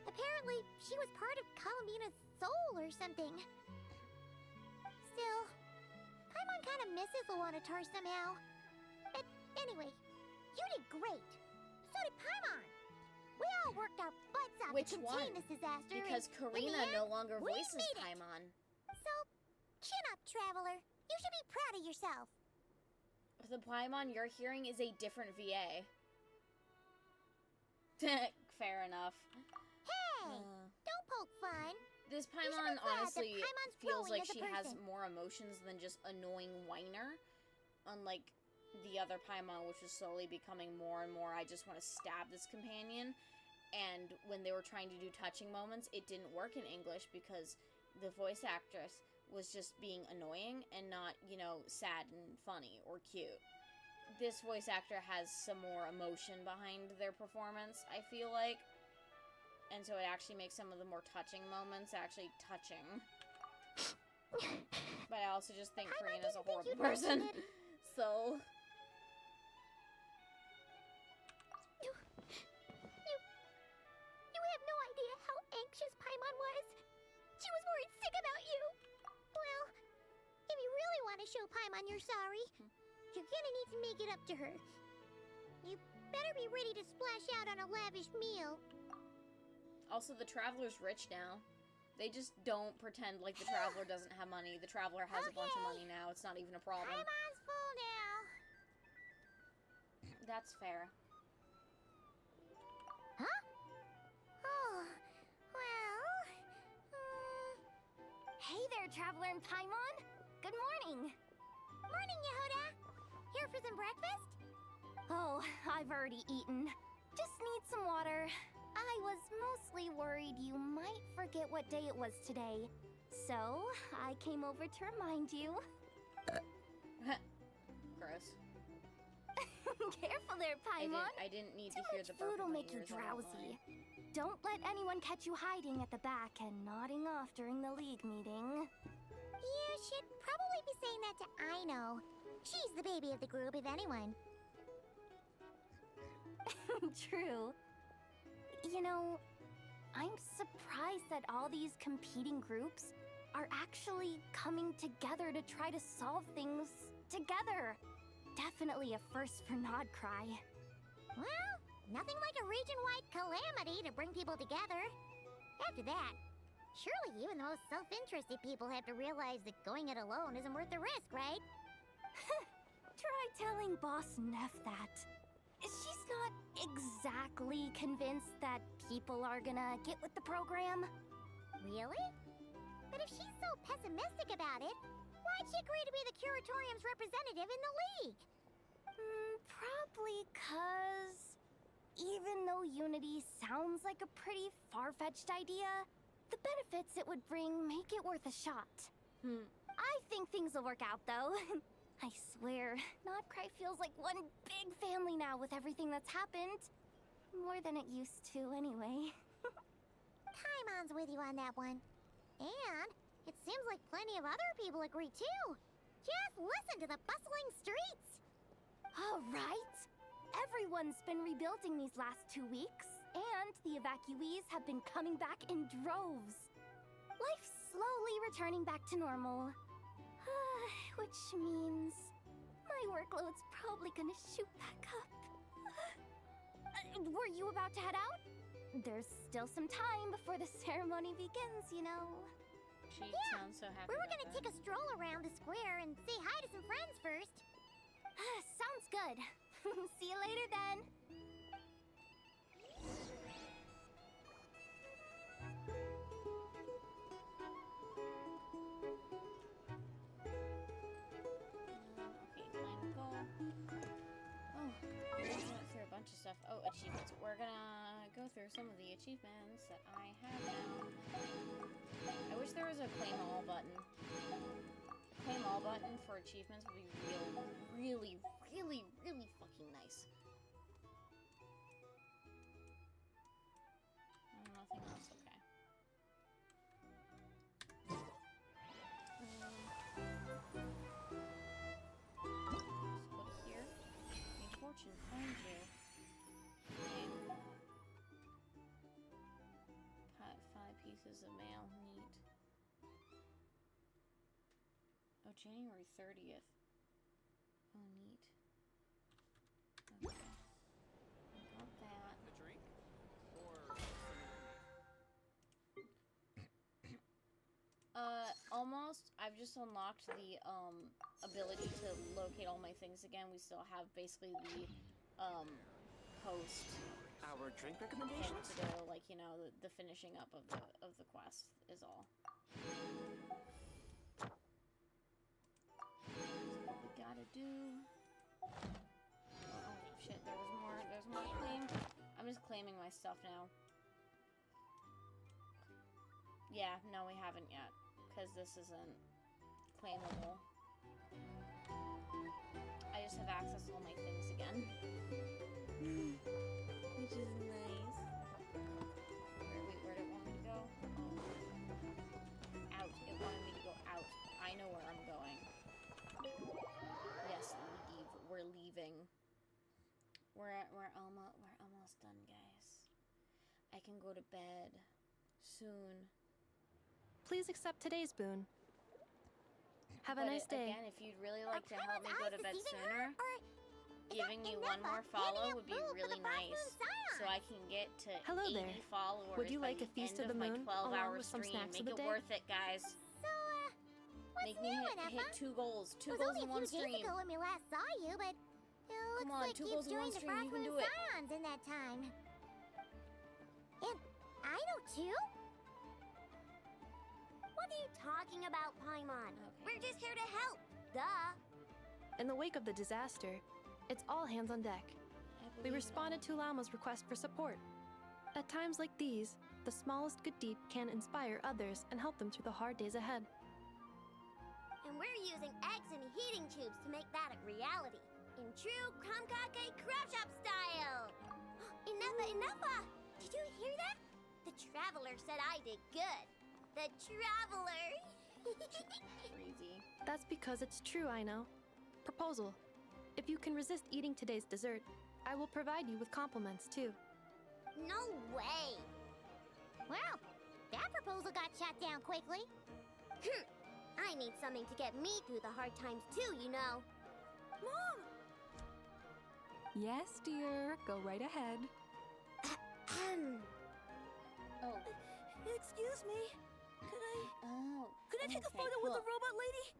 S: Apparently, she was part of Columbina's soul or something. Still, Paimon kind of misses Luanatar somehow. But anyway, you did great. So did Paimon. We all worked our butts off
A: Which
S: to contain
A: one?
S: this disaster.
A: Because
S: and
A: Karina
S: in the
A: no
S: end,
A: longer
S: we
A: voices
S: made it.
A: Paimon.
S: So, chin up, Traveler. You should be proud of yourself.
A: The Paimon you're hearing is a different VA. Fair enough.
S: Hey, don't poke fun.
A: This
S: You should be
A: Paimon
S: glad that
A: honestly
S: Paimon's
A: feels
S: growing
A: like
S: as a
A: she has
S: person.
A: more emotions than just annoying whiner. Unlike the other Paimon, which is slowly becoming more and more, I just want to stab this companion. And when they were trying to do touching moments, it didn't work in English because the voice actress was just being annoying and not, you know, sad and funny or cute. This voice actor has some more emotion behind their performance, I feel like. And so it actually makes some of the more touching moments actually touching. But I also just think Karina's a horrible person. So...
S: You have no idea how anxious Paimon was. She was worried sick about you. Well, if you really want to show Paimon you're sorry, you're gonna need to make it up to her. You better be ready to splash out on a lavish meal.
A: Also, the Traveler's rich now. They just don't pretend like the Traveler doesn't have money. The Traveler has a bunch of money now. It's not even a problem.
S: Paimon's full now.
A: That's fair.
S: Huh? Oh, well...
K: Hey there, Traveler and Paimon! Good morning!
S: Morning, Yehuda! Here for some breakfast?
K: Oh, I've already eaten. Just need some water. I was mostly worried you might forget what day it was today. So, I came over to remind you.
A: Gross.
K: Careful there, Paimon.
A: I didn't need
K: Too
A: to hear
K: much
A: the burp
K: food
A: in
K: will
A: my
K: make you
A: ears, I won't
K: drowsy.
A: lie.
K: Don't let anyone catch you hiding at the back and nodding off during the League meeting.
S: You should probably be saying that to Aino. She's the baby of the group, if anyone.
K: True. You know, I'm surprised that all these competing groups are actually coming together to try to solve things together. Definitely a first for Nodcry.
S: Well, nothing like a region-wide calamity to bring people together. After that, surely even the most self-interested people have to realize that going it alone isn't worth the risk, right?
K: Try telling Boss Neff that. She's not exactly convinced that people are gonna get with the program.
S: Really? But if she's so pessimistic about it, why'd she agree to be the Curatorium's representative in the League?
K: Probably 'cause even though Unity sounds like a pretty far-fetched idea, the benefits it would bring make it worth a shot. I think things will work out, though. I swear, Notcry feels like one big family now with everything that's happened. More than it used to, anyway.
S: Paimon's with you on that one. And it seems like plenty of other people agree, too. Just listen to the bustling streets.
K: All right. Everyone's been rebuilding these last 2 weeks, and the evacuees have been coming back in droves. Life's slowly returning back to normal. Which means my workload's probably gonna shoot back up. Were you about to head out? There's still some time before the ceremony begins, you know.
A: She sounds so happy.
S: We were
A: about
S: gonna
A: that.
S: take a stroll around the square and say hi to some friends first.
K: Sounds good. See you later then.
A: Okay, time to go. Oh, we just went through a bunch of stuff. Oh, achievements. We're gonna go through some of the achievements that I have now. I wish there was a claim all button. Claim all button for achievements would be really fucking nice. Nothing else, okay. Let's go to here. May fortune find you. Okay. 5 pieces of mail. Neat. Oh, January 30th. Oh, neat. Okay. Got that.
G: A drink? Or...
A: Almost. I've just unlocked the, ability to locate all my things again. We still have basically the, post.
L: Our drink
A: And
L: recommendations?
A: to go, like, you know, the finishing up of the quest is all. That's what we gotta do. Oh, shit, there's more to claim. I'm just claiming my stuff now. Yeah, no, we haven't yet. Because this isn't claimable. I just have access to all my things again. Which is nice. Where did it want me to go? Oh. Out. It wanted me to go out. I know where I'm going. Yes, leave. We're leaving. We're almost done, guys. I can go to bed soon.
H: Please accept today's boon. Have a nice day.
A: Again, if you'd really like to help me go to bed sooner, giving me one more follow would be really nice. So I can get to
H: Hello
A: 80
H: there.
A: followers
H: Would you
A: by
H: like a
A: the
H: feast
A: end
H: of the
A: my
H: moon,
A: 12-hour
H: along with some
A: stream.
H: snacks
A: Make
H: of
A: it
H: the day?
A: worth it, guys.
S: So, what's
A: Make me
S: new,
A: hit 2 goals. 2
S: It was
A: goals
S: only
A: in
S: a
A: one
S: few days
A: stream.
S: ago when we last saw you, but it looks
A: Come on,
S: like
A: 2
S: you've
A: goals in one
S: joined the
A: stream. You can
S: Frostmoon
A: do it.
S: Scions in that time. And I know too.
U: What are you talking about, Paimon? We're just here to help. Duh.
H: In the wake of the disaster, it's all hands on deck. We responded to Lama's request for support. At times like these, the smallest good deed can inspire others and help them through the hard days ahead.
U: And we're using eggs and heating tubes to make that a reality. In true Kamkake crab shop style. Enough! Did you hear that? The Traveler said I did good. The Traveler!
A: Crazy.
H: That's because it's true, I know. Proposal. If you can resist eating today's dessert, I will provide you with compliments too.
U: No way!
S: Well, that proposal got shot down quickly.
U: I need something to get me through the hard times too, you know. Mom!
J: Yes, dear. Go right ahead.
A: Oh.
U: Excuse me. Could I take a
A: okay,
U: photo with
A: cool.
U: the robot lady?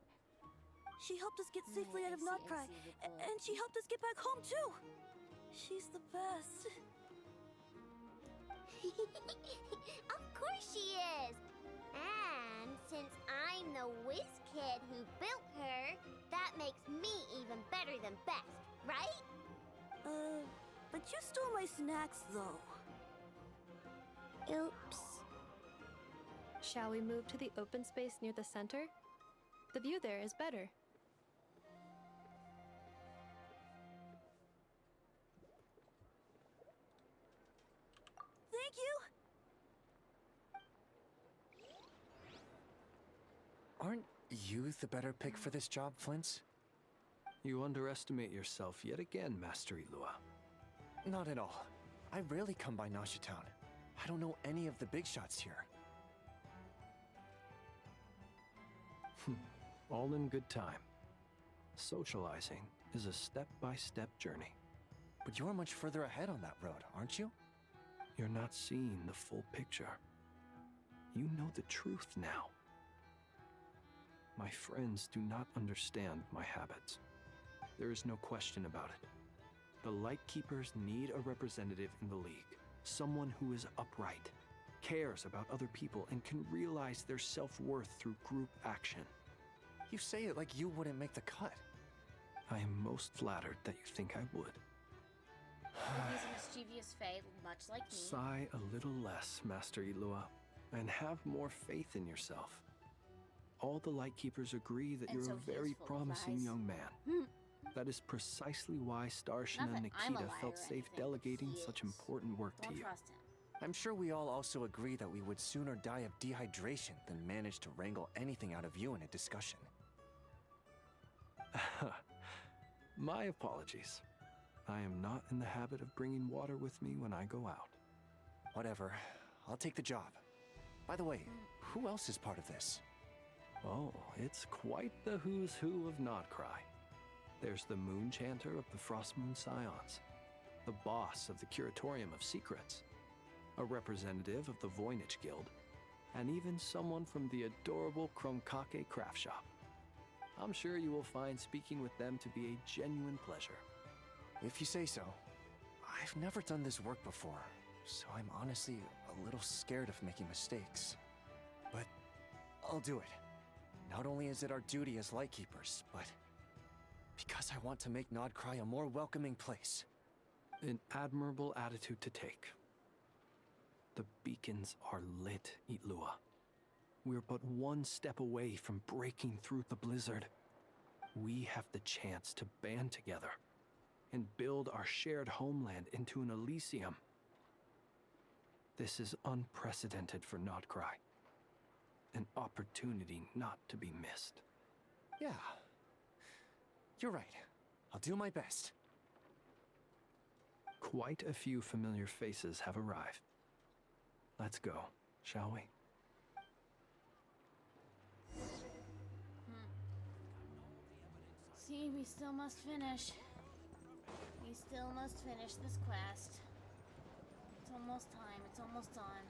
U: She helped us get safely out of Notcry, and she helped us get back home too. She's the best. Of course she is. Since I'm the whiz kid who built her, that makes me even better better than best, right?
R: But you stole my snacks, though.
S: Oops.
H: Shall we move to the open space near the center? The view there is better.
R: Thank you!
C: Aren't you the better pick for this job, Flint's?
G: You underestimate yourself yet again, Master Ilua.
C: Not at all. I rarely come by Nasha Town. I don't know any of the big shots here.
G: All in good time. Socializing is a step-by-step journey.
C: But you're much further ahead on that road, aren't you?
G: You're not seeing the full picture. You know the truth now. My friends do not understand my habits. There is no question about it. The Lightkeepers need a representative in the League. Someone who is upright, cares about other people, and can realize their self-worth through group action.
C: You say it like you wouldn't make the cut.
G: I am most flattered that you think I would.
A: He's a mischievous fae, much like me.
G: Sigh a little less, Master Ilua, and have more faith in yourself. All the Lightkeepers agree that
A: And
G: you're
A: so
G: a
A: he is
G: very
A: full of
G: promising
A: lies.
G: young man. That is precisely why Starshin
A: Not
G: and
A: that I'm a
G: Nikita
A: liar
G: felt
A: or
G: safe
A: anything,
G: delegating
A: he
G: such
A: is.
G: important work
A: Don't
G: to you.
A: trust him.
C: I'm sure we all also agree that we would sooner die of dehydration than manage to wrangle anything out of you in a discussion.
G: My apologies. I am not in the habit of bringing water with me when I go out.
C: Whatever. I'll take the job. By the way, who else is part of this?
G: Oh, it's quite the who's who of Nodcry. There's the Moon Chanter of the Frostmoon Scions, the boss of the Curatorium of Secrets, a representative of the Voynich Guild, and even someone from the adorable Kromkake craft shop. I'm sure you will find speaking with them to be a genuine pleasure.
C: If you say so. I've never done this work before, so I'm honestly a little scared of making mistakes. But I'll do it. Not only is it our duty as Lightkeepers, but because I want to make Nodcry a more welcoming place.
G: An admirable attitude to take. The beacons are lit, Itlua. We're but one step away from breaking through the blizzard. We have the chance to band together and build our shared homeland into an Elysium. This is unprecedented for Nodcry. An opportunity not to be missed.
C: Yeah. You're right. I'll do my best.
G: Quite a few familiar faces have arrived. Let's go, shall we?
A: See, we still must finish. We still must finish this quest. It's almost time. It's almost done.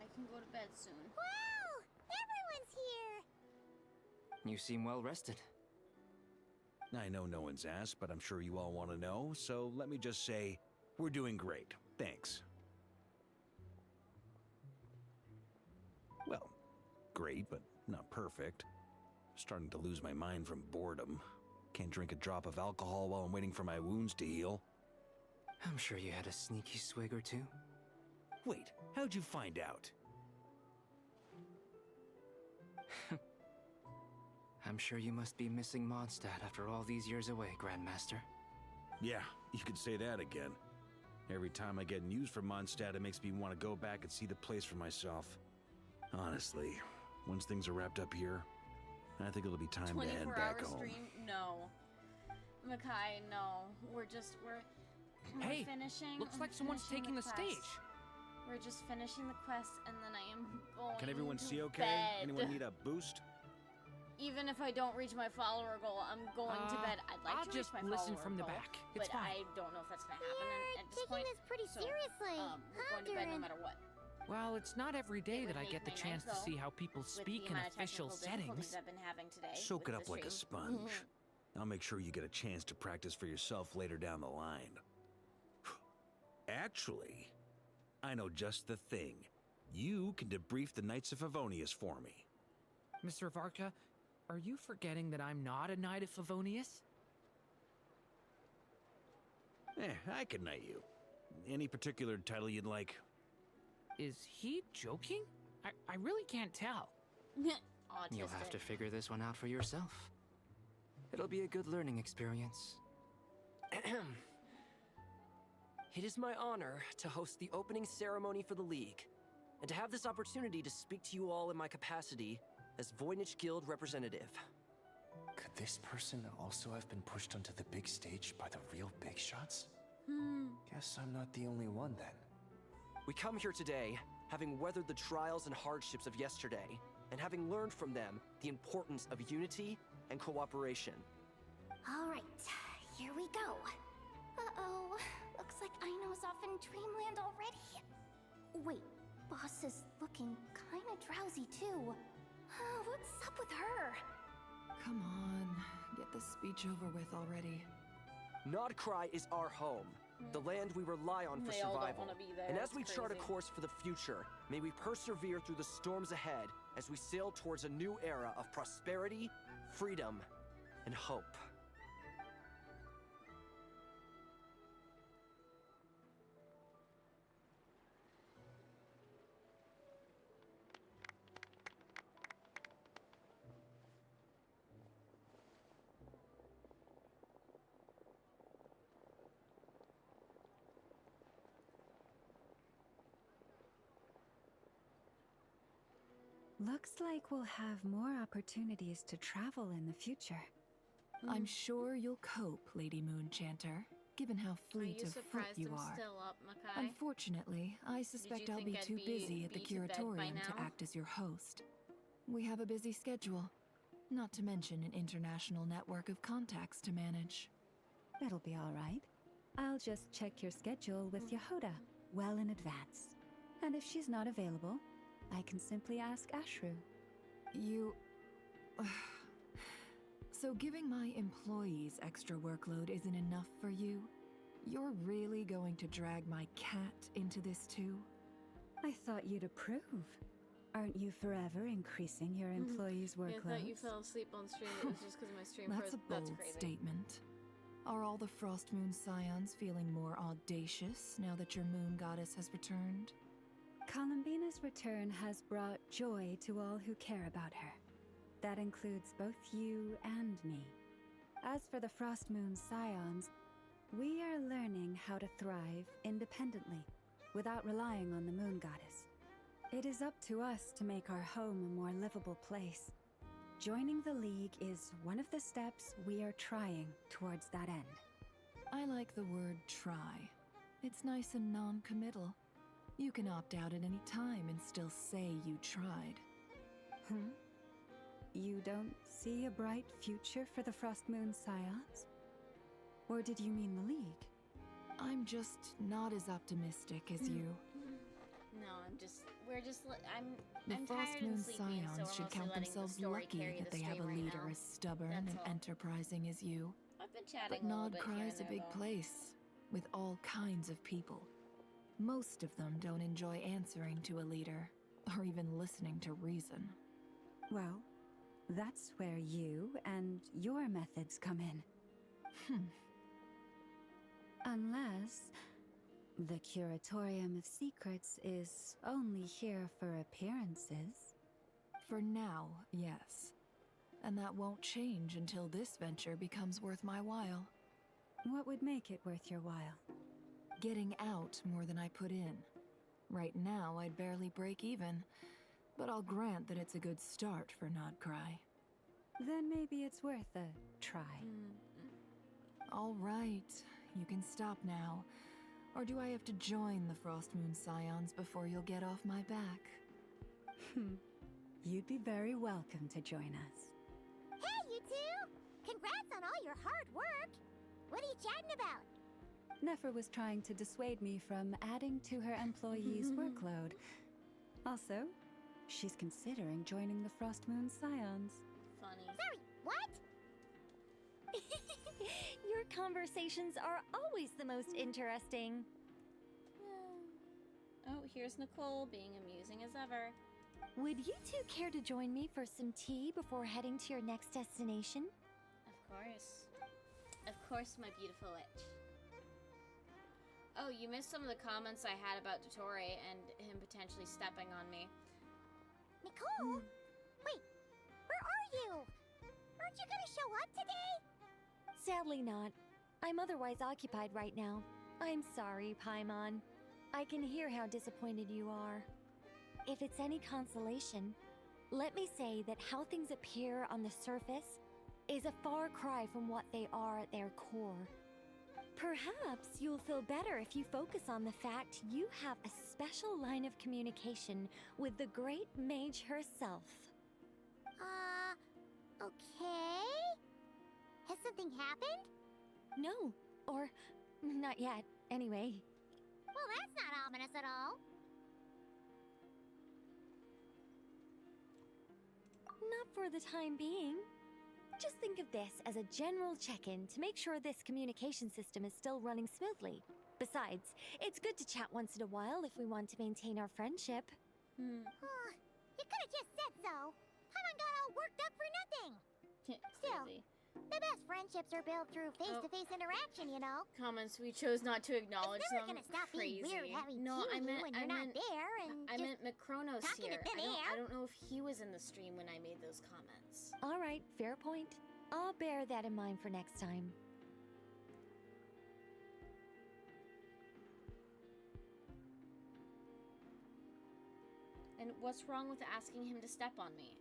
A: I can go to bed soon.
U: Wow! Everyone's here!
T: You seem well rested.
M: I know no one's asked, but I'm sure you all want to know, so let me just say, we're doing great. Thanks. Well, great, but not perfect. Starting to lose my mind from boredom. Can't drink a drop of alcohol while I'm waiting for my wounds to heal.
T: I'm sure you had a sneaky swig or two.
M: Wait, how'd you find out?
T: I'm sure you must be missing Mondstadt after all these years away, Grandmaster.
M: Yeah, you could say that again. Every time I get news from Mondstadt, it makes me want to go back and see the place for myself. Honestly, once things are wrapped up here, I think it'll be time to head back home.
A: stream? No. Makai, no. We're
Q: Hey,
A: finishing.
Q: looks
A: we're
Q: like someone's
A: finishing
Q: taking the
A: quest.
Q: stage.
A: We're just finishing the quest, and then I am going
M: Can everyone
A: to
M: see okay?
A: bed.
M: Anyone need a boost?
A: Even if I don't reach my follower goal, I'm going to bed. I'd like
Q: I'll
A: to reach
Q: just
A: my
Q: listen
A: follower
Q: from the
A: goal,
Q: back. It's
A: but
Q: fine.
A: I don't know if that's gonna happen at this
U: Taking
A: point.
U: this pretty
A: So,
U: seriously,
A: we're going to bed no matter what.
Q: Well, it's not every day that I
A: would
Q: get the
A: make
Q: chance
A: my
Q: to
A: night,
Q: see
A: though,
Q: how people
A: with
Q: speak
A: the
Q: in
A: amount of
Q: official
A: technical difficulties
Q: settings.
A: I've been having today.
M: Soak it
A: with
M: up
A: the
M: like a
A: stream.
M: sponge. I'll make sure you get a chance to practice for yourself later down the line. Actually, I know just the thing. You can debrief the Knights of Favonius for me.
Q: Mr. Varka, are you forgetting that I'm not a Knight of Favonius?
W: I can knight you. Any particular title you'd like?
Q: Is he joking? I really can't tell.
T: You'll have to figure this one out for yourself. It'll be a good learning experience.
I: It is my honor to host the opening ceremony for the League, and to have this opportunity to speak to you all in my capacity as Voynich Guild representative.
C: Could this person also have been pushed onto the big stage by the real big shots? Guess I'm not the only one then.
I: We come here today, having weathered the trials and hardships of yesterday, and having learned from them the importance of unity and cooperation.
K: All right, here we go. Uh-oh, looks like Aino's off in Dreamland already. Wait, Boss is looking kinda drowsy too. What's up with her?
F: Come on, get this speech over with already.
I: Nodcry is our home, the land we rely on for
A: They all don't
I: survival.
A: wanna be there,
I: And as
A: it's
I: we chart a
A: crazy.
I: course for the future, may we persevere through the storms ahead as we sail towards a new era of prosperity, freedom, and hope.
J: Looks like we'll have more opportunities to travel in the future.
F: I'm sure you'll cope, Lady Moonchanter, given how fleet
A: Are you
F: of foot
A: surprised
F: you
A: I'm
F: are.
A: still up, Makai?
F: Unfortunately, I suspect I'll
A: think
F: be
A: I'd
F: too
A: be
F: busy at the
A: beat to bed by
F: curatorium to
A: now?
F: act as your host. We have a busy schedule, not to mention an international network of contacts to manage.
J: It'll be all right. I'll just check your schedule with Yehoda well in advance. And if she's not available, I can simply ask Ashru.
F: You... So giving my employees extra workload isn't enough for you? You're really going to drag my cat into this too?
J: I thought you'd approve. Aren't you forever increasing your employees'
A: Yeah, I
J: workload?
A: thought you fell asleep on stream. It was just because my stream
F: That's
A: froze.
F: a bold
A: That's crazy.
F: statement. Are all the Frost Moon Scions feeling more audacious now that your moon goddess has returned?
J: Columbina's return has brought joy to all who care about her. That includes both you and me. As for the Frost Moon Scions, we are learning how to thrive independently, without relying on the moon goddess. It is up to us to make our home a more livable place. Joining the League is one of the steps we are trying towards that end.
F: I like the word try. It's nice and non-committal. You can opt out at any time and still say you tried.
J: You don't see a bright future for the Frost Moon Scions? Or did you mean the League?
F: I'm just not as optimistic as you.
A: No,
F: The
A: I'm
F: Frost
A: tired
F: Moon
A: and sleepy,
F: Scions
A: so we're
F: should
A: mostly
F: count
A: letting the
F: themselves
A: story
F: lucky
A: carry
F: that
A: the
F: they have a
A: stream right
F: leader
A: now.
F: as stubborn
A: That's
F: and
A: all.
F: enterprising as you.
A: I've been chatting
F: But
A: a little bit here
F: Nodcry's
A: and
F: a big
A: there, though.
F: place, with all kinds of people. Most of them don't enjoy answering to a leader, or even listening to reason.
J: Well, that's where you and your methods come in. Unless the Curatorium of Secrets is only here for appearances.
F: For now, yes. And that won't change until this venture becomes worth my while.
J: What would make it worth your while?
F: Getting out more than I put in. Right now, I'd barely break even, but I'll grant that it's a good start for Nodcry.
J: Then maybe it's worth a try.
F: All right, you can stop now. Or do I have to join the Frost Moon Scions before you'll get off my back?
J: You'd be very welcome to join us.
S: Hey, you two! Congrats on all your hard work! What are you chatting about?
J: Nefer was trying to dissuade me from adding to her employees' workload. Also, she's considering joining the Frost Moon Scions.
A: Funny.
S: Sorry, what?
K: Your conversations are always the most interesting.
A: Oh, here's Nicole being amusing as ever.
B: Would you two care to join me for some tea before heading to your next destination?
A: Of course. Of course, my beautiful witch. Oh, you missed some of the comments I had about dottore and him potentially stepping on me.
S: Nicole? Wait, where are you? Aren't you gonna show up today?
B: Sadly not. I'm otherwise occupied right now. I'm sorry, Paimon. I can hear how disappointed you are. If it's any consolation, let me say that how things appear on the surface is a far cry from what they are at their core. Perhaps you'll feel better if you focus on the fact you have a special line of communication with the great mage herself.
S: Okay? Has something happened?
B: No, or not yet, anyway.
S: Well, that's not ominous at all.
B: Not for the time being. Just think of this as a general check-in to make sure this communication system is still running smoothly. Besides, it's good to chat once in a while if we want to maintain our friendship.
S: You could have just said so. Paimon got all worked up for nothing. Still, the best friendships are built through face-to-face interaction, you know.
A: Comments we chose not to acknowledge
S: It's never
A: them.
S: gonna stop being
A: Crazy.
S: weird having
A: No,
S: tea
A: I
S: with
A: meant
S: you when you're not there and
A: I
S: just
A: meant Macronos
S: talking
A: here.
S: to thin air.
A: I don't know if he was in the stream when I made those comments.
B: All right, fair point. I'll bear that in mind for next time.
A: And what's wrong with asking him to step on me?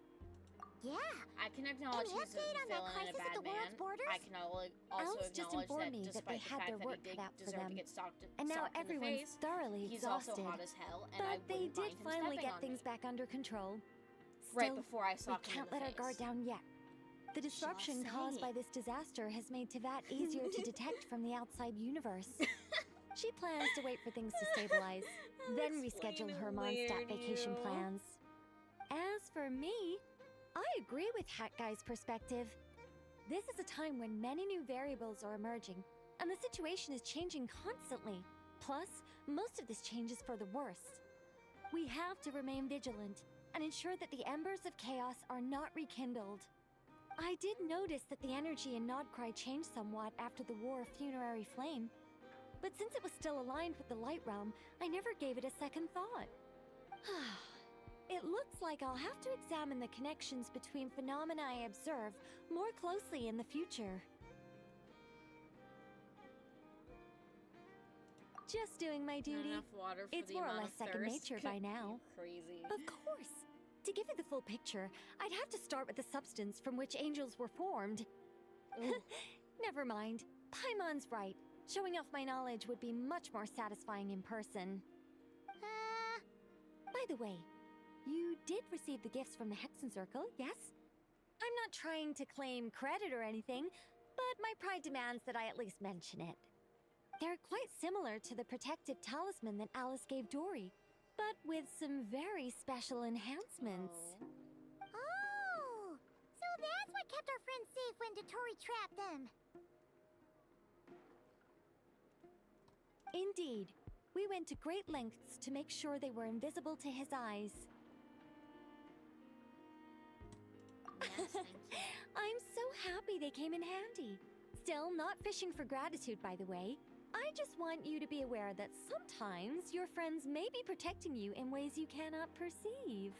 S: Yeah.
A: I can acknowledge
S: Any
A: he's a
S: update on that
A: villain and a
S: crisis at
A: bad
S: the world's
A: man.
S: borders?
A: I can also
B: Alice just
A: acknowledge
B: informed
A: that
B: me that they
A: despite the
B: had
A: fact
B: their
A: that
B: work
A: he did
B: cut out for
A: deserve to
B: them.
A: get stalked
B: And now
A: in the
B: everyone's
A: face,
B: thoroughly
A: he's
B: exhausted.
A: also hot as hell, and I
B: But they
A: wouldn't
B: did
A: mind him
B: finally
A: stepping
B: get
A: on
B: things
A: me.
B: back under control.
A: Right
B: Still,
A: before I
B: we
A: socked him in
B: can't
A: the
B: let our guard
A: face.
B: down yet. The disruption caused by this disaster has made Tevat easier to detect from the outside universe. She plans to wait for things to stabilize, then reschedule her Mondstadt vacation plans. As for me, I agree with Hat Guy's perspective. This is a time when many new variables are emerging, and the situation is changing constantly. Plus, most of this change is for the worse. We have to remain vigilant and ensure that the embers of chaos are not rekindled. I did notice that the energy in Nodcry changed somewhat after the War of Funerary Flame, but since it was still aligned with the Light Realm, I never gave it a second thought. It looks like I'll have to examine the connections between phenomena I observe more closely in the future. Just doing my duty.
A: Not enough water for
B: It's
A: the
B: more or
A: amount
B: less
A: of
B: second
A: thirst.
B: nature by now.
A: Crazy.
B: Of course. To give you the full picture, I'd have to start with the substance from which angels were formed. Never mind. Paimon's right. Showing off my knowledge would be much more satisfying in person. By the way, you did receive the gifts from the Hexen Circle, yes? I'm not trying to claim credit or anything, but my pride demands that I at least mention it. They're quite similar to the protective talisman that Alice gave Dory, but with some very special enhancements.
S: Oh, so that's what kept our friends safe when dottore trapped them.
B: Indeed. We went to great lengths to make sure they were invisible to his eyes. I'm so happy they came in handy. Still, not fishing for gratitude, by the way. I just want you to be aware that sometimes your friends may be protecting you in ways you cannot perceive.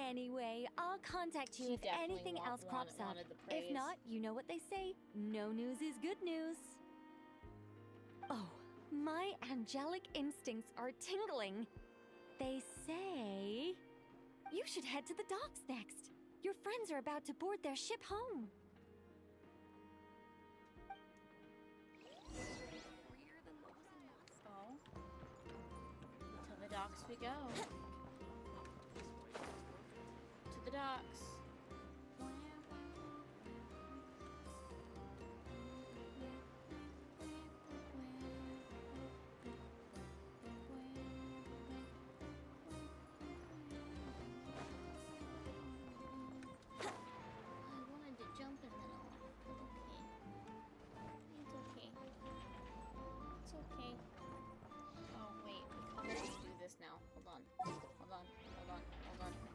B: Anyway, I'll contact you if anything else crops up. If not, you know what they say, no news is good news. Oh, my angelic instincts are tingling. They say you should head to the docks next. Your friends are about to board their ship home.
A: Oh. To the docks we go. To the docks. Now. Hold on. Hold on. Hold on. Hold on.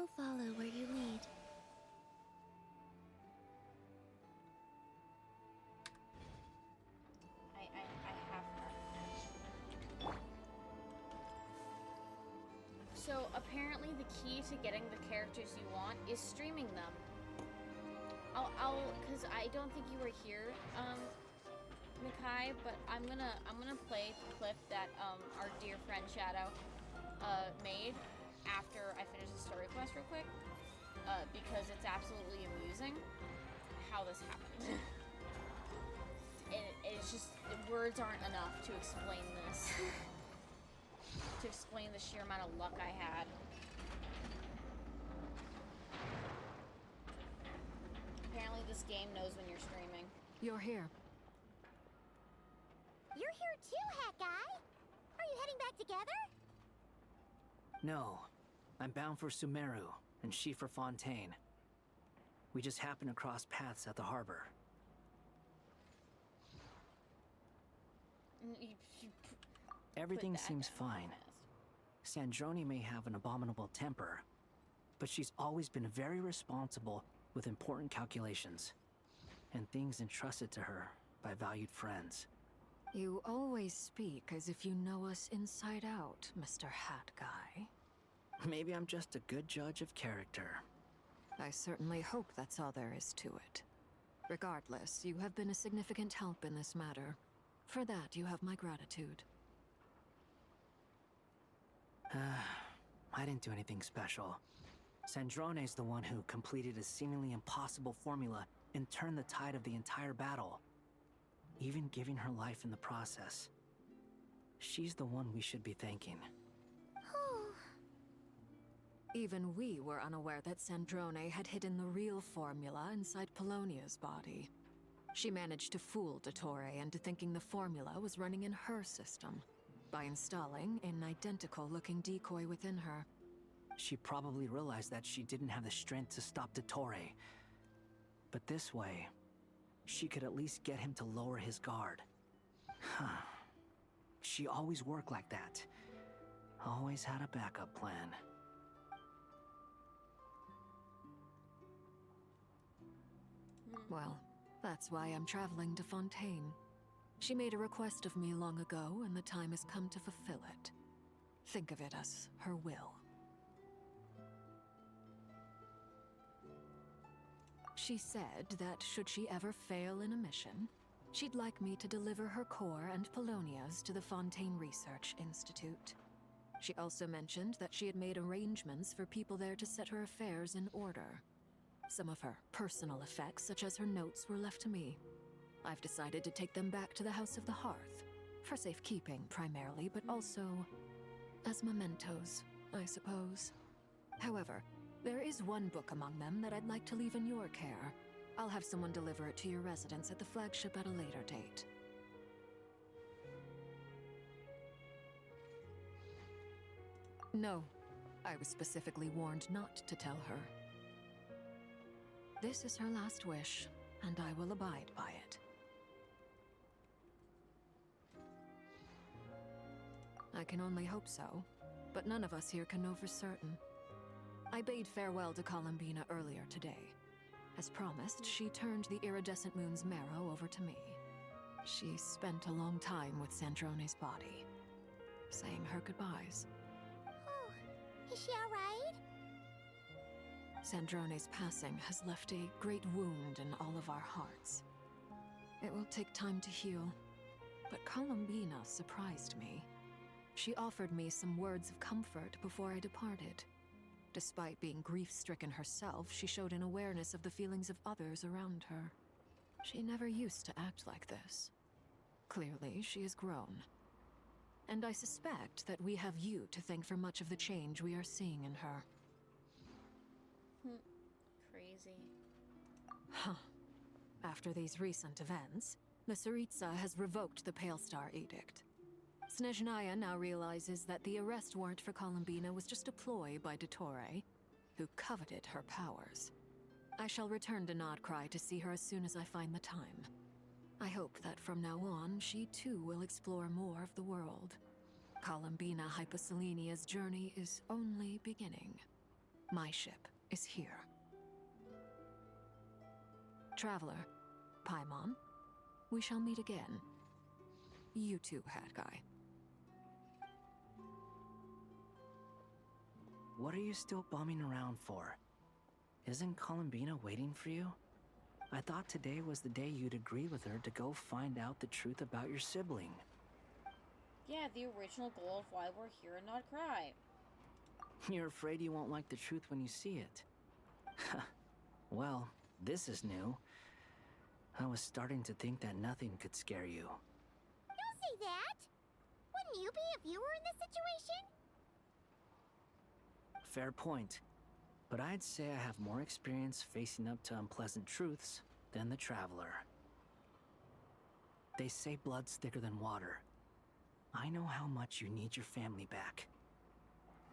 B: I'll follow where you lead.
A: I have her. So apparently the key to getting the characters you want is streaming them. Cause I don't think you were here, Mikai, but I'm gonna play the clip that our dear friend Shadow made after I finish the story quest real quick, because it's absolutely amusing how this happened. It's just, the words aren't enough to explain this. To explain the sheer amount of luck I had. Apparently this game knows when you're streaming.
F: You're here.
S: You're here too, Hat Guy! Are you heading back together?
L: No, I'm bound for Sumeru, and she for Fontaine. We just happened to cross paths at the harbor. Everything seems fine. Sandrone may have an abominable temper, but she's always been very responsible with important calculations, and things entrusted to her by valued friends.
F: You always speak as if you know us inside out, Mr. Hat Guy.
L: Maybe I'm just a good judge of character.
F: I certainly hope that's all there is to it. Regardless, you have been a significant help in this matter. For that, you have my gratitude.
L: I didn't do anything special. Sandrone's the one who completed a seemingly impossible formula and turned the tide of the entire battle, even giving her life in the process. She's the one we should be thanking.
F: Even we were unaware that Sandrone had hidden the real formula inside Polonia's body. She managed to fool dottore into thinking the formula was running in her system by installing an identical-looking decoy within her.
L: She probably realized that she didn't have the strength to stop dottore. But this way, she could at least get him to lower his guard. She always worked like that. Always had a backup plan.
F: Well, that's why I'm traveling to Fontaine. She made a request of me long ago, and the time has come to fulfill it. Think of it as her will. She said that should she ever fail in a mission, she'd like me to deliver her core and Polonia's to the Fontaine Research Institute. She also mentioned that she had made arrangements for people there to set her affairs in order. Some of her personal effects, such as her notes, were left to me. I've decided to take them back to the House of the Hearth, for safekeeping primarily, but also as mementos, I suppose. However, there is one book among them that I'd like to leave in your care. I'll have someone deliver it to your residence at the flagship at a later date. No, I was specifically warned not to tell her. This is her last wish, and I will abide by it. I can only hope so, but none of us here can know for certain. I bade farewell to Columbina earlier today. As promised, she turned the iridescent moon's marrow over to me. She spent a long time with Sandrone's body, saying her goodbyes.
S: Oh, is she alright?
F: Sandrone's passing has left a great wound in all of our hearts. It will take time to heal, but Columbina surprised me. She offered me some words of comfort before I departed. Despite being grief-stricken herself, she showed an awareness of the feelings of others around her. She never used to act like this. Clearly, she has grown. And I suspect that we have you to thank for much of the change we are seeing in her.
A: Crazy.
F: Huh. After these recent events, the Tsaritsa has revoked the Pale Star Edict. Snezhnaya now realizes that the arrest warrant for Columbina was just a ploy by dottore, who coveted her powers. I shall return to Nodcry to see her as soon as I find the time. I hope that from now on, she too will explore more of the world. Columbina Hyposelenia's journey is only beginning. My ship is here. Traveler, Paimon, we shall meet again. You too, Hat Guy.
L: What are you still bumming around for? Isn't Columbina waiting for you? I thought today was the day you'd agree with her to go find out the truth about your sibling.
A: Yeah, the original goal of why we're here and not cry.
L: You're afraid you won't like the truth when you see it. Well, this is new. I was starting to think that nothing could scare you.
S: Don't say that! Wouldn't you be if you were in this situation?
L: Fair point. But I'd say I have more experience facing up to unpleasant truths than the Traveler. They say blood's thicker than water. I know how much you need your family back.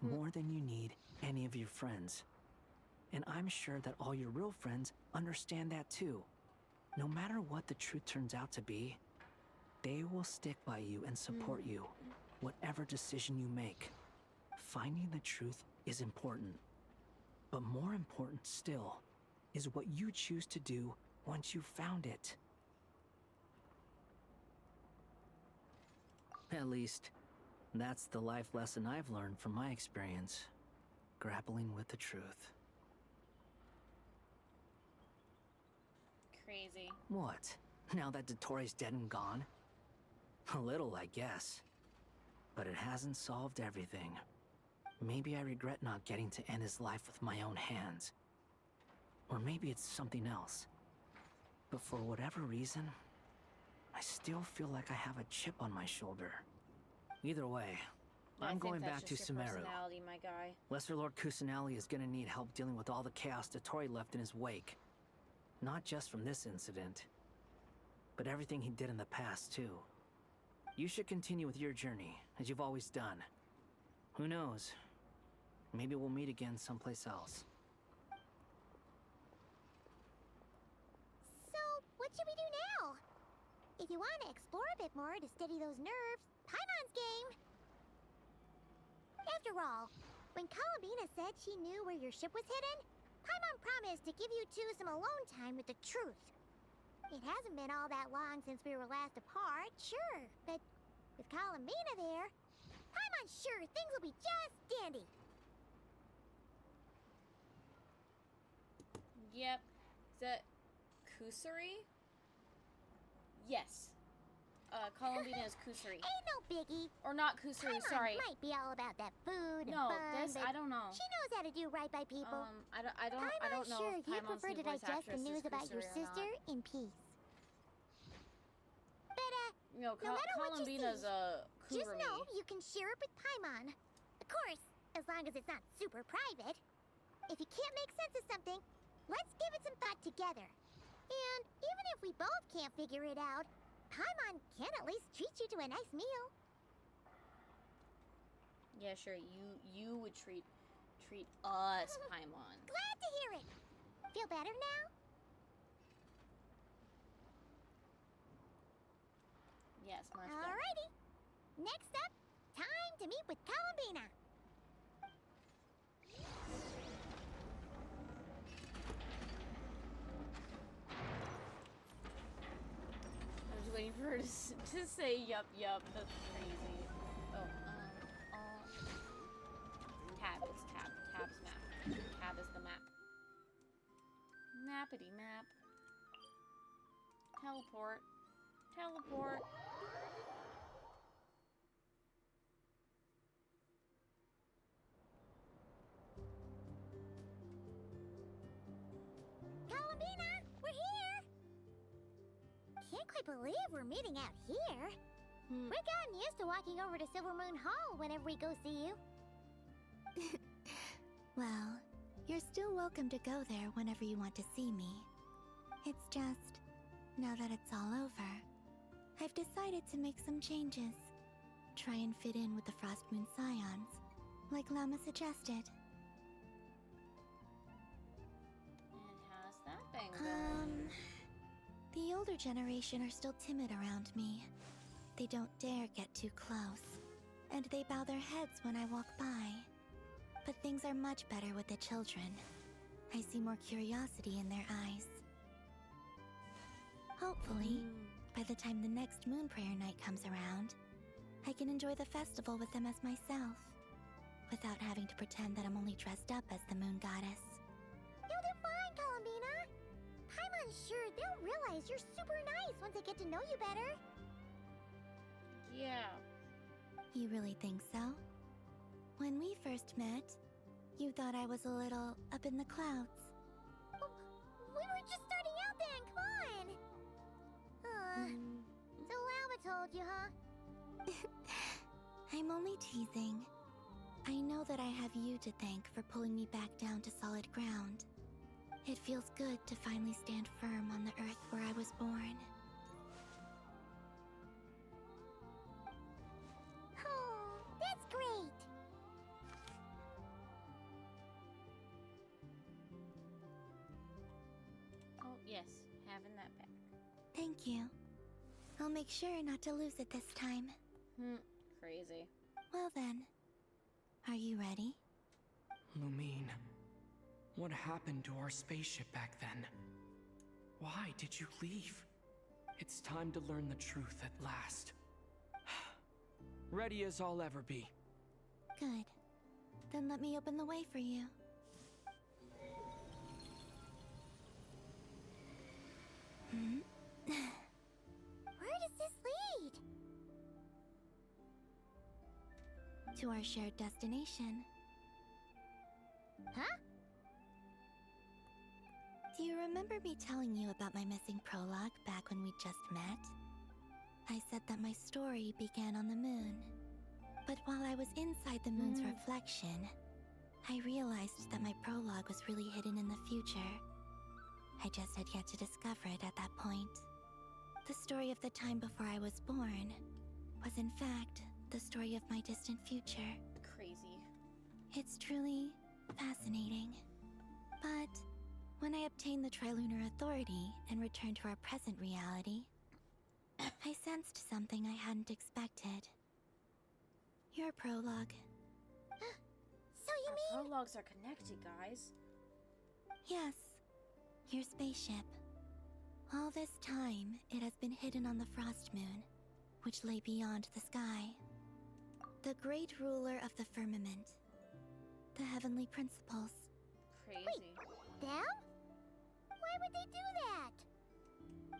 L: More than you need any of your friends. And I'm sure that all your real friends understand that too. No matter what the truth turns out to be, they will stick by you and support you, whatever decision you make. Finding the truth is important. But more important still is what you choose to do once you've found it. At least, that's the life lesson I've learned from my experience, grappling with the truth.
A: Crazy.
L: What? Now that Dottore's dead and gone? A little, I guess. But it hasn't solved everything. Maybe I regret not getting to end his life with my own hands. Or maybe it's something else. But for whatever reason, I still feel like I have a chip on my shoulder. Either way, I'm going back to Sumeru.
A: Personality, my guy.
L: Lesser Lord Kusanali is gonna need help dealing with all the chaos Dottore left in his wake. Not just from this incident, but everything he did in the past, too. You should continue with your journey, as you've always done. Who knows? Maybe we'll meet again someplace else.
S: So, what should we do now? If you want to explore a bit more to steady those nerves, Paimon's game! After all, when Columbina said she knew where your ship was hidden, Paimon promised to give you two some alone time with the truth. It hasn't been all that long since we were last apart, sure, but with Columbina there, Paimon's sure things will be just dandy.
A: Yep. Is that Kusuri? Yes. Columbina is Kusuri.
S: Ain't no biggie.
A: Or not Kusuri,
S: Paimon
A: sorry.
S: might be all about that food and
A: No,
S: fun,
A: this,
S: but
A: I don't know.
S: she knows how to do right by people.
A: I don't know
S: sure
A: if
S: you
A: Paimon's
S: prefer
A: new
S: to
A: voice
S: digest the
A: actress
S: news
A: is
S: about your
A: Kusuri or
S: sister
A: not.
S: in peace. But,
A: No,
S: no matter what you
A: Columbina's
S: see, just
A: Kurumi.
S: know you can share it with Paimon. Of course, as long as it's not super private. If you can't make sense of something, let's give it some thought together. And even if we both can't figure it out, Paimon can at least treat you to a nice meal.
A: Yeah, sure. You would treat us, Paimon.
S: Glad to hear it. Feel better now?
A: Yes, much better.
S: Alrighty. Next up, time to meet with Columbina.
A: I was waiting for her to say yup. That's crazy. Oh, tab. It's tab. Tab's map. Tab is the map. Mappity map. Teleport. Teleport.
S: Columbina, we're here! Can't quite believe we're meeting out here. We've gotten used to walking over to Silver Moon Hall whenever we go see you.
B: Well, you're still welcome to go there whenever you want to see me. It's just, now that it's all over, I've decided to make some changes. Try and fit in with the Frost Moon Scions, like Lama suggested.
A: And how's that been going?
B: The older generation are still timid around me. They don't dare get too close, and they bow their heads when I walk by. But things are much better with the children. I see more curiosity in their eyes. Hopefully, by the time the next moon prayer night comes around, I can enjoy the festival with them as myself, without having to pretend that I'm only dressed up as the moon goddess.
S: You'll do fine, Columbina. Paimon's sure they'll realize you're super nice once they get to know you better.
A: Yeah.
B: You really think so? When we first met, you thought I was a little up in the clouds.
S: We were just starting out then, come on! So Lama told you, huh?
B: I'm only teasing. I know that I have you to thank for pulling me back down to solid ground. It feels good to finally stand firm on the earth where I was born.
S: Oh, that's great!
A: Oh, yes. Having that back.
B: Thank you. I'll make sure not to lose it this time.
A: Crazy.
B: Well then, are you ready?
Q: Lumine, what happened to our spaceship back then? Why did you leave? It's time to learn the truth at last. Ready as I'll ever be.
B: Good. Then let me open the way for you.
S: Where does this lead?
B: To our shared destination.
S: Huh?
B: Do you remember me telling you about my missing prologue back when we just met? I said that my story began on the moon. But while I was inside the moon's reflection, I realized that my prologue was really hidden in the future. I just had yet to discover it at that point. The story of the time before I was born was in fact the story of my distant future.
A: Crazy.
B: It's truly fascinating. But when I obtained the Trilunar Authority and returned to our present reality, I sensed something I hadn't expected. Your prologue.
S: So you mean...
A: Prologues are connected, guys.
B: Yes, your spaceship. All this time, it has been hidden on the Frost Moon, which lay beyond the sky. The great ruler of the firmament. The heavenly principles.
A: Crazy.
S: Wait, them? Why would they do that?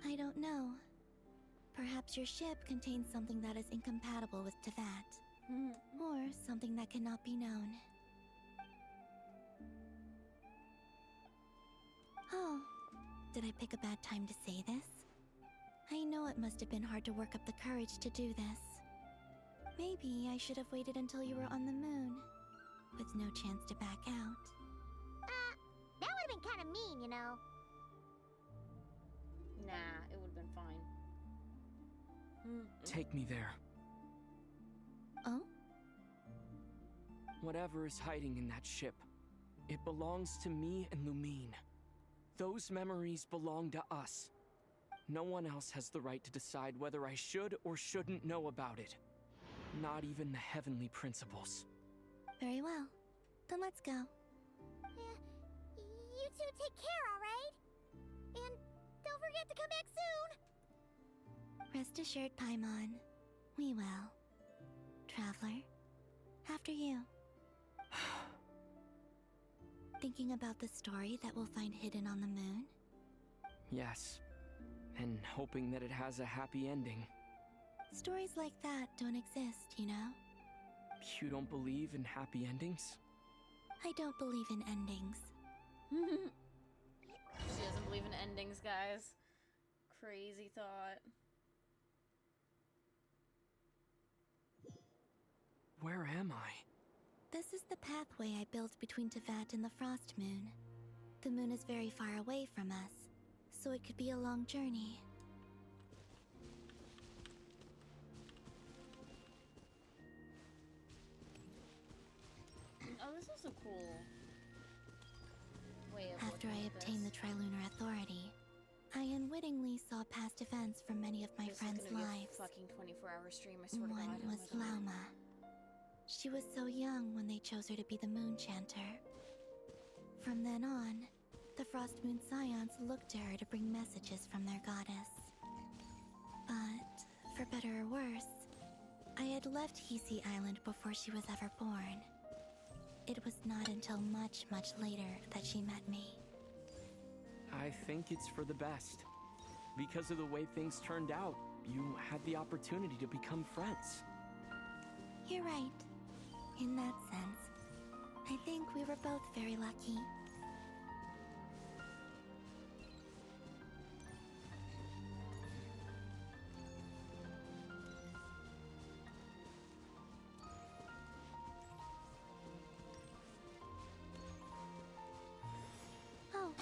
B: I don't know. Perhaps your ship contains something that is incompatible with Teyvat. Or something that cannot be known. Oh, did I pick a bad time to say this? I know it must have been hard to work up the courage to do this. Maybe I should have waited until you were on the moon, with no chance to back out.
S: That would have been kind of mean, you know.
A: Nah, it would have been fine.
Q: Take me there.
B: Oh?
Q: Whatever is hiding in that ship, it belongs to me and Lumine. Those memories belong to us. No one else has the right to decide whether I should or shouldn't know about it. Not even the heavenly principles.
B: Very well. Then let's go.
S: You two take care, alright? And don't forget to come back soon!
B: Rest assured, Paimon. We will. Traveler, after you. Thinking about the story that we'll find hidden on the moon?
Q: Yes. And hoping that it has a happy ending.
B: Stories like that don't exist, you know?
Q: You don't believe in happy endings?
B: I don't believe in endings.
A: She doesn't believe in endings, guys. Crazy thought.
Q: Where am I?
B: This is the pathway I built between Teyvat and the Frost Moon. The moon is very far away from us, so it could be a long journey.
A: Oh, this is a cool way of
B: After
A: looking
B: I
A: at
B: obtained
A: this.
B: the Trilunar Authority, I unwittingly saw past events from many of my
A: This is
B: friends'
A: gonna be a
B: lives.
A: fucking 24-hour stream, I swear to
B: One
A: God.
B: was Lauma. She was so young when they chose her to be the Moon Chanter. From then on, the Frost Moon Scions looked to her to bring messages from their goddess. But, for better or worse, I had left Hisi Island before she was ever born. It was not until much, much later that she met me.
E: I think it's for the best. Because of the way things turned out, you had the opportunity to become friends.
B: You're right. In that sense, I think we were both very lucky. Oh,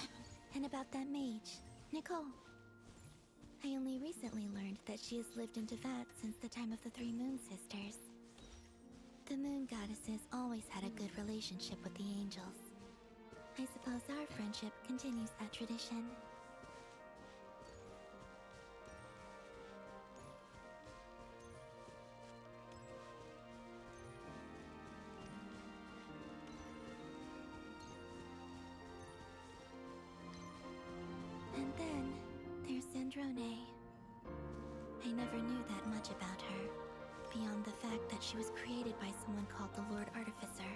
B: and about that mage, Nicole. I only recently learned that she has lived in Teyvat since the time of the Three Moon Sisters. The Moon Goddesses always had a good relationship with the angels. I suppose our friendship continues that tradition. And then, there's Sandrone. I never knew that much about her, beyond the fact that she was created by someone called the Lord Artificer.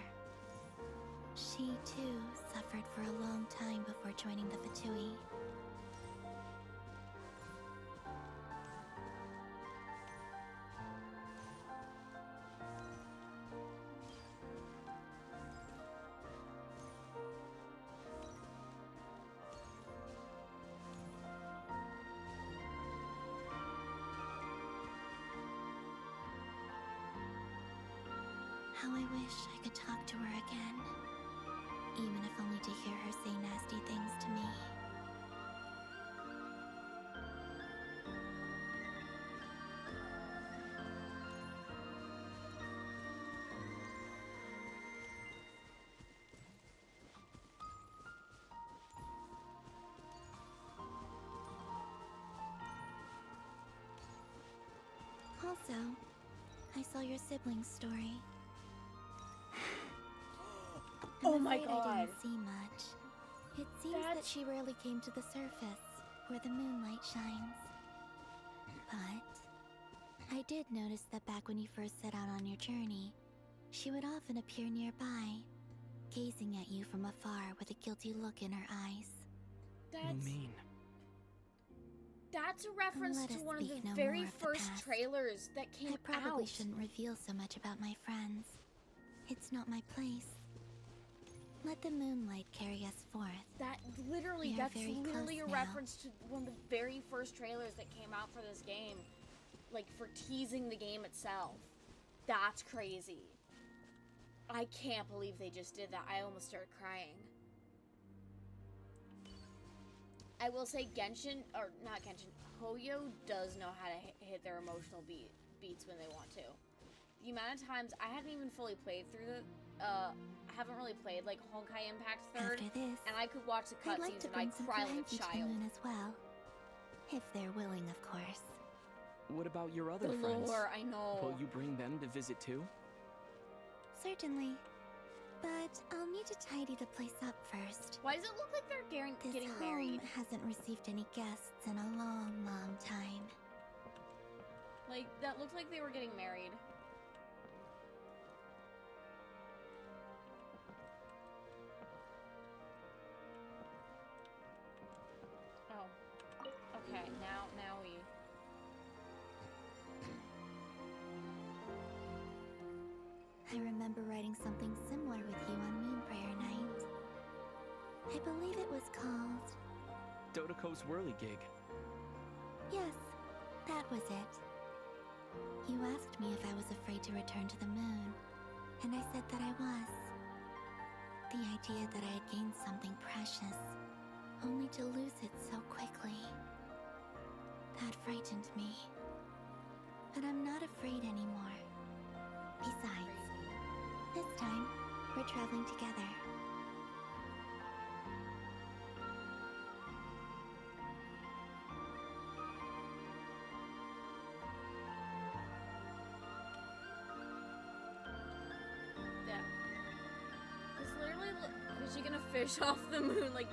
B: She, too, suffered for a long time before joining the Fatui. How I wish I could talk to her again. Even if only to hear her say nasty things to me. Also, I saw your siblings' story.
A: Oh my
B: I
A: god.
B: didn't see much. It seems that she rarely came to the surface, where the moonlight shines. But I did notice that back when you first set out on your journey, she would often appear nearby, gazing at you from afar with a guilty look in her eyes.
A: That's a reference
B: Let
A: to
B: us
A: one of
B: speak
A: the
B: no
A: very
B: more of the
A: first
B: past.
A: trailers that came
B: I probably
A: out.
B: shouldn't reveal so much about my friends. It's not my place. Let the moonlight carry us forth.
A: That's
B: We are very
A: literally a
B: close now.
A: reference to one of the very first trailers that came out for this game. Like, for teasing the game itself. That's crazy. I can't believe they just did that. I almost started crying. I will say Genshin, or not Genshin, Hoyo does know how to hit their emotional beats when they want to. The amount of times I hadn't even fully played through I haven't really played like Honkai Impact 3rd,
B: After this,
A: and I could watch the
B: I'd like
A: cutscenes
B: to
A: and I'd
B: bring some
A: cry like a
B: variety to the
A: child.
B: moon as well. If they're willing, of course.
E: What about your other
A: The
E: friends?
A: lore, I know.
E: Will you bring them to visit too?
B: Certainly. But I'll need to tidy the place up first.
A: Why does it look like they're getting
B: This
A: married?
B: home hasn't received any guests in a long, long time.
A: Like, that looked like they were getting married. Oh. Okay, now we...
B: I remember writing something similar with you on Moon Prayer Night. I believe it was called...
E: Dodoko's Whirly Gig.
B: Yes, that was it. You asked me if I was afraid to return to the moon, and I said that I was. The idea that I had gained something precious, only to lose it so quickly. That frightened me. But I'm not afraid anymore. Besides, this time, we're traveling together.
A: taking a fish off the moon. Like,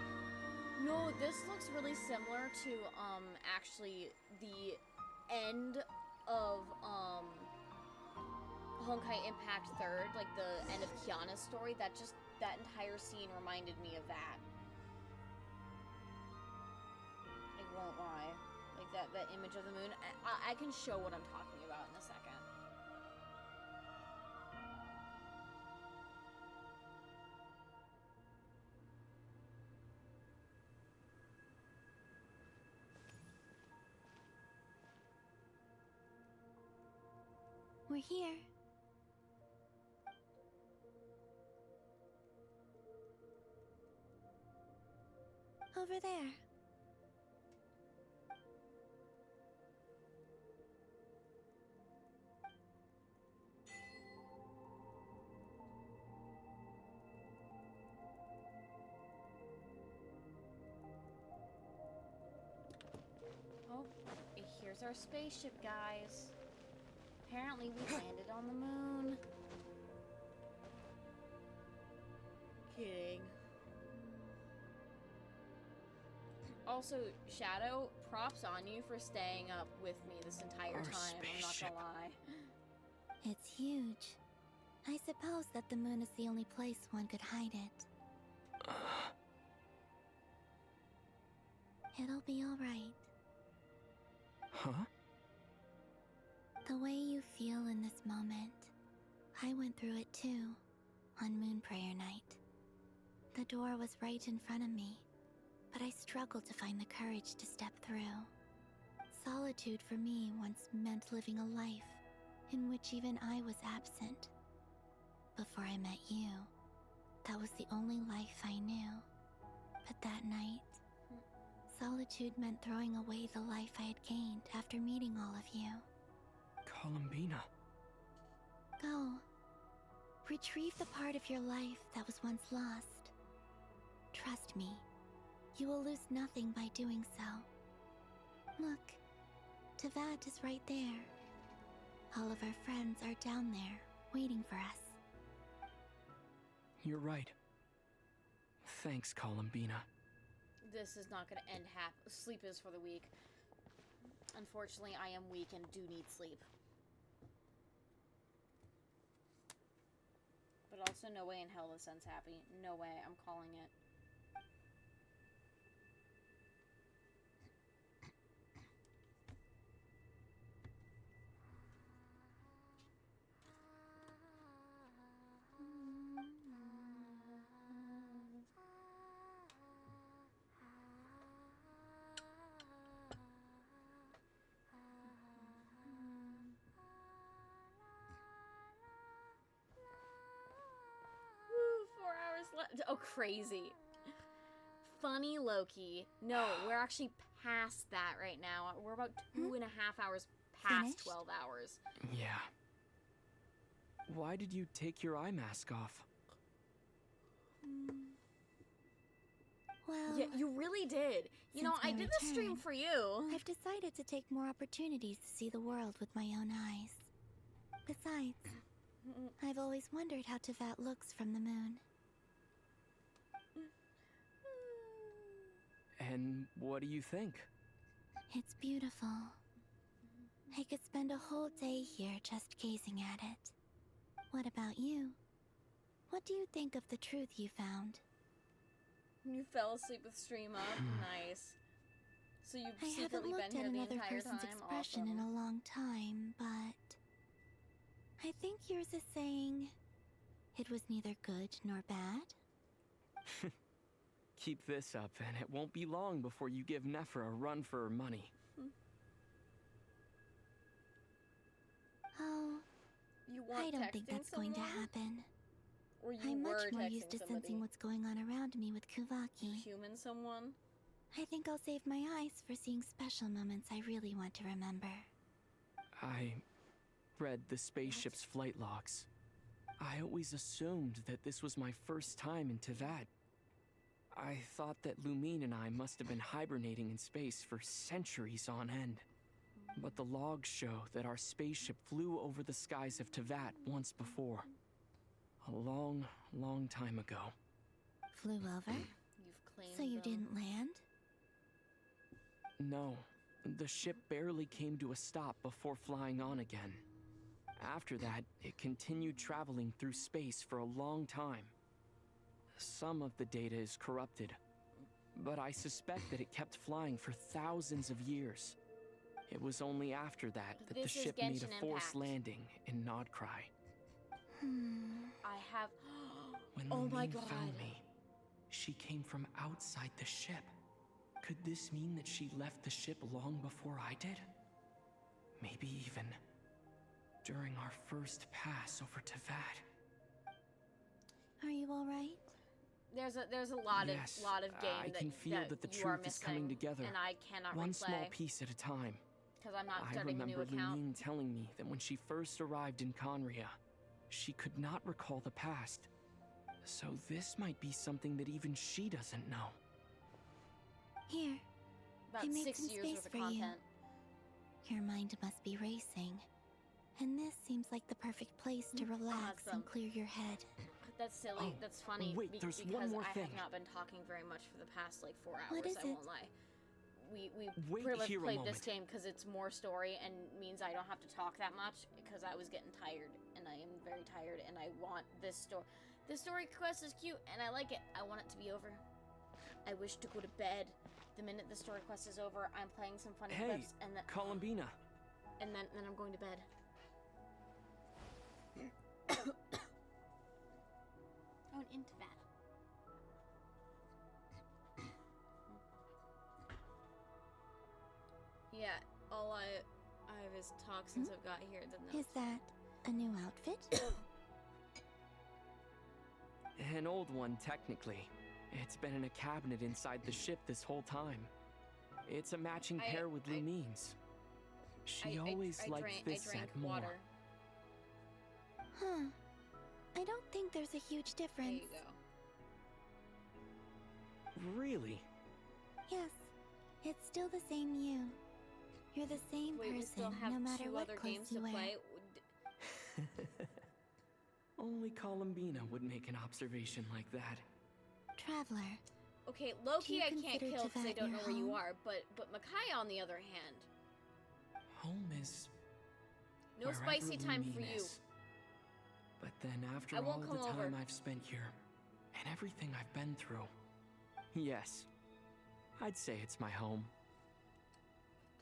A: no, this looks really similar to, actually the end of, Honkai Impact 3rd, like the end of Kiana's story. That entire scene reminded me of that. I won't lie. Like that image of the moon. I can show what I'm talking about in a second.
B: We're here. Over there.
A: Oh, here's our spaceship, guys. Apparently we landed on the moon. Kidding. Also, Shadow, props on you for staying up with me this entire time. I'm not gonna lie.
B: It's huge. I suppose that the moon is the only place one could hide it. It'll be alright.
E: Huh?
B: The way you feel in this moment, I went through it too, on Moon Prayer Night. The door was right in front of me, but I struggled to find the courage to step through. Solitude for me once meant living a life in which even I was absent. Before I met you, that was the only life I knew. But that night, solitude meant throwing away the life I had gained after meeting all of you.
E: Columbina.
B: Go. Retrieve the part of your life that was once lost. Trust me, you will lose nothing by doing so. Look, Teyvat is right there. All of our friends are down there, waiting for us.
E: You're right. Thanks, Columbina.
A: This is not gonna end sleep is for the weak. Unfortunately, I am weak and do need sleep. But also, no way in hell this ends happy. No way, I'm calling it. Oh, crazy. Funny Loki. No, we're actually past that right now. We're about 2.5 hours past
B: Finished?
A: 12 hours.
E: Yeah. Why did you take your eye mask off?
B: Well,
A: yeah, you really did. You know, I
B: since my
A: did the stream
B: return,
A: for you.
B: I've decided to take more opportunities to see the world with my own eyes. Besides, I've always wondered how Teyvat looks from the moon.
E: And what do you think?
B: It's beautiful. I could spend a whole day here just gazing at it. What about you? What do you think of the truth you found?
A: You fell asleep with stream up. Nice. So you've
B: I haven't
A: secretly
B: looked
A: been
B: at
A: here the
B: another
A: entire
B: person's
A: time?
B: expression
A: Awesome.
B: in a long time, but I think yours is saying it was neither good nor bad.
E: Keep this up, and it won't be long before you give Nephra a run for her money.
B: Oh,
A: You want
B: I don't think
A: texting
B: that's going to
A: someone?
B: happen.
A: Or you
B: I'm
A: were
B: much more
A: texting
B: used to
A: somebody?
B: sensing what's going on around me with Kuvaki.
A: Human someone?
B: I think I'll save my eyes for seeing special moments I really want to remember.
E: I read the spaceship's flight logs. I always assumed that this was my first time in Teyvat. I thought that Lumine and I must have been hibernating in space for centuries on end. But the logs show that our spaceship flew over the skies of Teyvat once before. A long, long time ago.
B: flew over?
A: You've claimed
B: So you
A: them.
B: didn't land?
E: No, the ship barely came to a stop before flying on again. After that, it continued traveling through space for a long time. Some of the data is corrupted, but I suspect that it kept flying for thousands of years. It was only after that that the
A: This is
E: ship made a forced
A: Genshiниmpact.
E: landing in Nodcry.
A: I have.
E: When
A: Oh my
E: Lumine
A: god.
E: found me, she came from outside the ship. Could this mean that she left the ship long before I did? Maybe even during our first pass over to Vat.
B: Are you alright?
A: There's a lot
E: Yes,
A: of game
E: I can feel that the
A: you are
E: truth is coming
A: missing,
E: together.
A: and I cannot
E: One
A: replay
E: small piece at a time.
A: because I'm not
E: I
A: starting a new
E: remember
A: account.
E: Lumine telling me that when she first arrived in Conria, she could not recall the past. So this might be something that even she doesn't know.
B: Here,
A: About
B: I made
A: 6
B: some
A: years
B: space
A: worth of
B: for
A: content.
B: you. Your mind must be racing. And this seems like the perfect place to relax
A: Awesome.
B: and clear your head.
A: That's silly.
E: Oh,
A: That's funny.
E: wait, there's
A: because
E: one more
A: I
E: thing.
A: have not been talking very much for the past like 4 hours.
B: What is
A: I
B: it?
A: won't lie. We
E: Wait
A: pretty much
E: here a
A: played this
E: moment.
A: game because it's more story and means I don't have to talk that much because I was getting tired and I am very tired and I want this story. This story quest is cute and I like it. I want it to be over. I wish to go to bed. The minute the story quest is over, I'm playing some funny
E: Hey,
A: clips and then
E: Columbina.
A: then I'm going to bed. Going into that. Yeah, all I have is talk since I've got here. The
B: Is that a new outfit?
E: An old one, technically. It's been in a cabinet inside the ship this whole time. It's a matching pair with Lumine's. She always liked this
A: I drank
E: set more.
A: water.
B: Huh. I don't think there's a huge difference.
A: There you go.
E: Really?
B: Yes, it's still the same you. You're the same
A: Wait, we
B: person,
A: still have
B: no matter
A: 2
B: what
A: other
B: clothes
A: games
B: you
A: to
B: wear.
A: play.
E: Only Columbina would make an observation like that.
B: Traveler.
A: Okay,
B: Do
A: Loki
B: you
A: I can't
B: consider
A: kill because I
B: Teyvat
A: don't know
B: your
A: where you
B: home?
A: are, but Makai on the other hand.
E: Home is
A: No
E: wherever
A: spicy time for
E: Lumine
A: you.
E: is. But then after
A: I
E: all
A: won't
E: the
A: come
E: time
A: over.
E: I've spent here, and everything I've been through, yes, I'd say it's my home.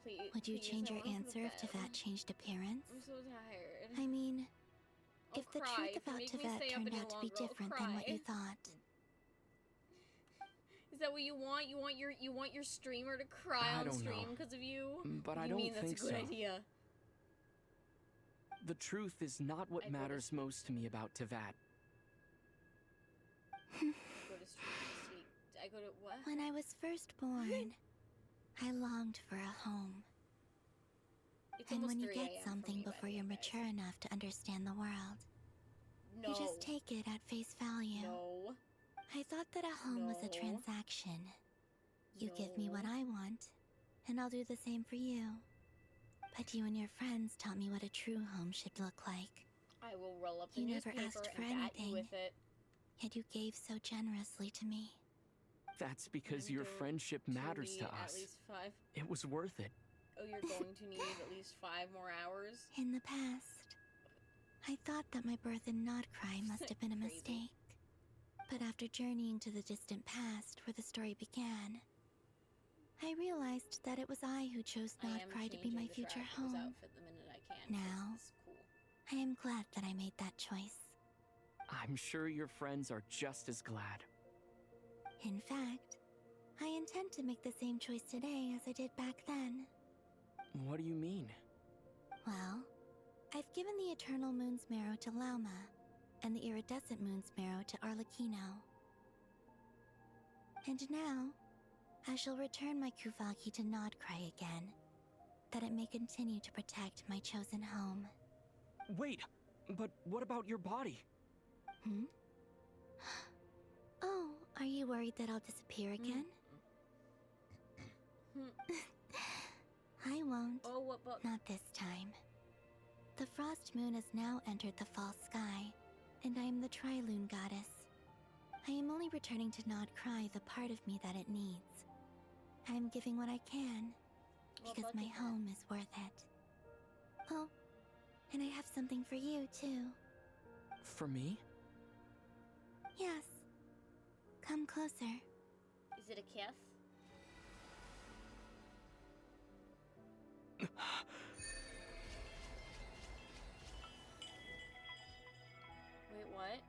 A: Please,
B: Would you
A: please,
B: change
A: I
B: your
A: wanna go to
B: answer if
A: bed.
B: Teyvat changed appearance?
A: I'm so tired.
B: I mean,
A: I'll
B: if the
A: cry.
B: truth
A: If you
B: about
A: make me
B: Teyvat
A: stay up
B: turned
A: any
B: out to be
A: longer, I'll
B: different than what you
A: cry.
B: thought.
A: Is that what you want? You want your streamer to cry
E: I
A: on
E: don't
A: stream
E: know.
A: because of you?
E: But I
A: You
E: don't
A: mean that's
E: think
A: a good
E: so.
A: idea?
E: The truth is not what
A: I go to
E: matters most to me about Teyvat.
A: Go to stream this week. I go to what?
B: When I was first born, I longed for a home.
A: It's
B: And
A: almost
B: when you
A: 3
B: get
A: a.m. for
B: something
A: me, by
B: before
A: the
B: you're
A: way, guys.
B: mature enough to understand the world,
A: No.
B: you just take it at face value.
A: No.
B: I thought that a home was a
A: No.
B: transaction. You give me what I want, and I'll do the same for you. But you and your friends taught me what a true home should look like.
A: I will roll up the
B: You never
A: newspaper
B: asked for
A: and bat you
B: anything.
A: with it.
B: Yet you gave so generously to me.
E: That's because
A: I'm
E: your
A: going
E: friendship matters
A: need
E: to
A: At
E: us.
A: least 5.
E: It was worth it.
A: Oh, you're going to need at least 5 more hours?
B: In the past, I thought that my birth in Nodcry must have been a
A: Crazy.
B: mistake. But after journeying to the distant past where the story began, I realized that it was I who chose
A: I am
B: Nodcry to be
A: changing
B: my
A: the
B: future
A: Dracula's
B: home.
A: outfit the minute I can. 'cause
B: Now,
A: it's cool.
B: I am glad that I made that choice.
E: I'm sure your friends are just as glad.
B: In fact, I intend to make the same choice today as I did back then.
E: What do you mean?
B: Well, I've given the Eternal Moon's Marrow to Lauma, and the Iridescent Moon's Marrow to Arlecchino. And now, I shall return my Kuvaki to Nodcry again, that it may continue to protect my chosen home.
E: Wait, but what about your body?
B: Hmm? Oh, are you worried that I'll disappear again? I won't.
A: Oh, what about...
B: Not this time. The Frost Moon has now entered the false sky, and I am the Trilune Goddess. I am only returning to not cry the part of me that it needs. I am giving what I can, because my home is worth it. Oh, and I have something for you, too.
E: For me?
B: Yes. Come closer.
A: Is it a kiss? Wait, what?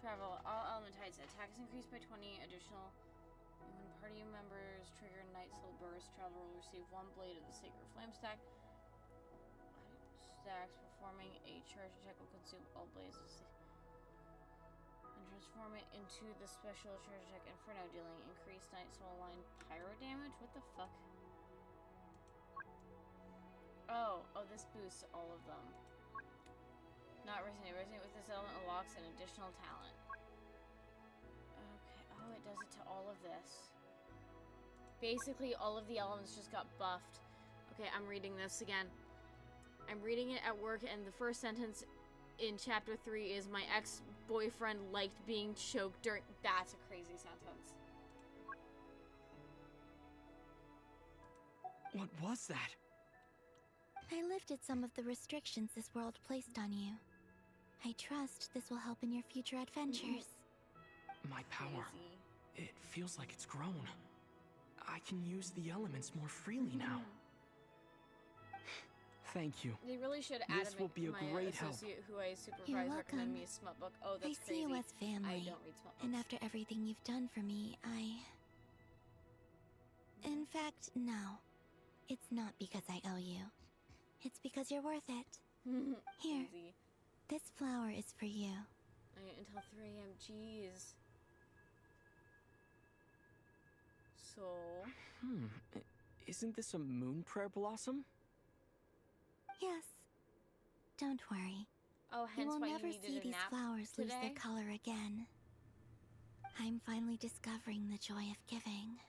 A: Travel. All element types. Attack is increased by 20 additional. And when party members trigger Night Soul Burst, Travel will receive 1 blade of the Sacred Flame Stack. Stacks performing a charge attack will consume all blazes. And transform it into the special charge attack Inferno, dealing increased Night Soul line pyro damage? What the fuck? Oh, this boosts all of them. Not resonate. Resonate with this element unlocks an additional talent. Okay. Oh, it does it to all of this. Basically, all of the elements just got buffed. Okay, I'm reading this again. I'm reading it at work, and the first sentence in chapter 3 is my ex-boyfriend liked being choked during... That's a crazy sentence.
E: What was that?
B: I lifted some of the restrictions this world placed on you. I trust this will help in your future adventures.
E: My power. It feels like it's grown. I can use the elements more freely now. Thank you.
A: They really should add
E: This will be a
A: my
E: great help.
A: associate who I supervise
B: You're
A: recommend
B: welcome.
A: me a smut book. Oh, that's
B: I
A: crazy.
B: see you as family.
A: I don't read smut books.
B: And after everything you've done for me, In fact, no. It's not because I owe you. It's because you're worth it. Here.
A: Crazy.
B: This flower is for you.
A: Until 3 a.m. Jeez. So...
E: Isn't this a moon prayer blossom?
B: Yes. Don't worry.
A: Oh,
B: You
A: hence
B: will
A: why
B: never
A: you
B: see
A: needed a
B: these
A: nap
B: flowers lose their
A: today?
B: color again. I'm finally discovering the joy of giving.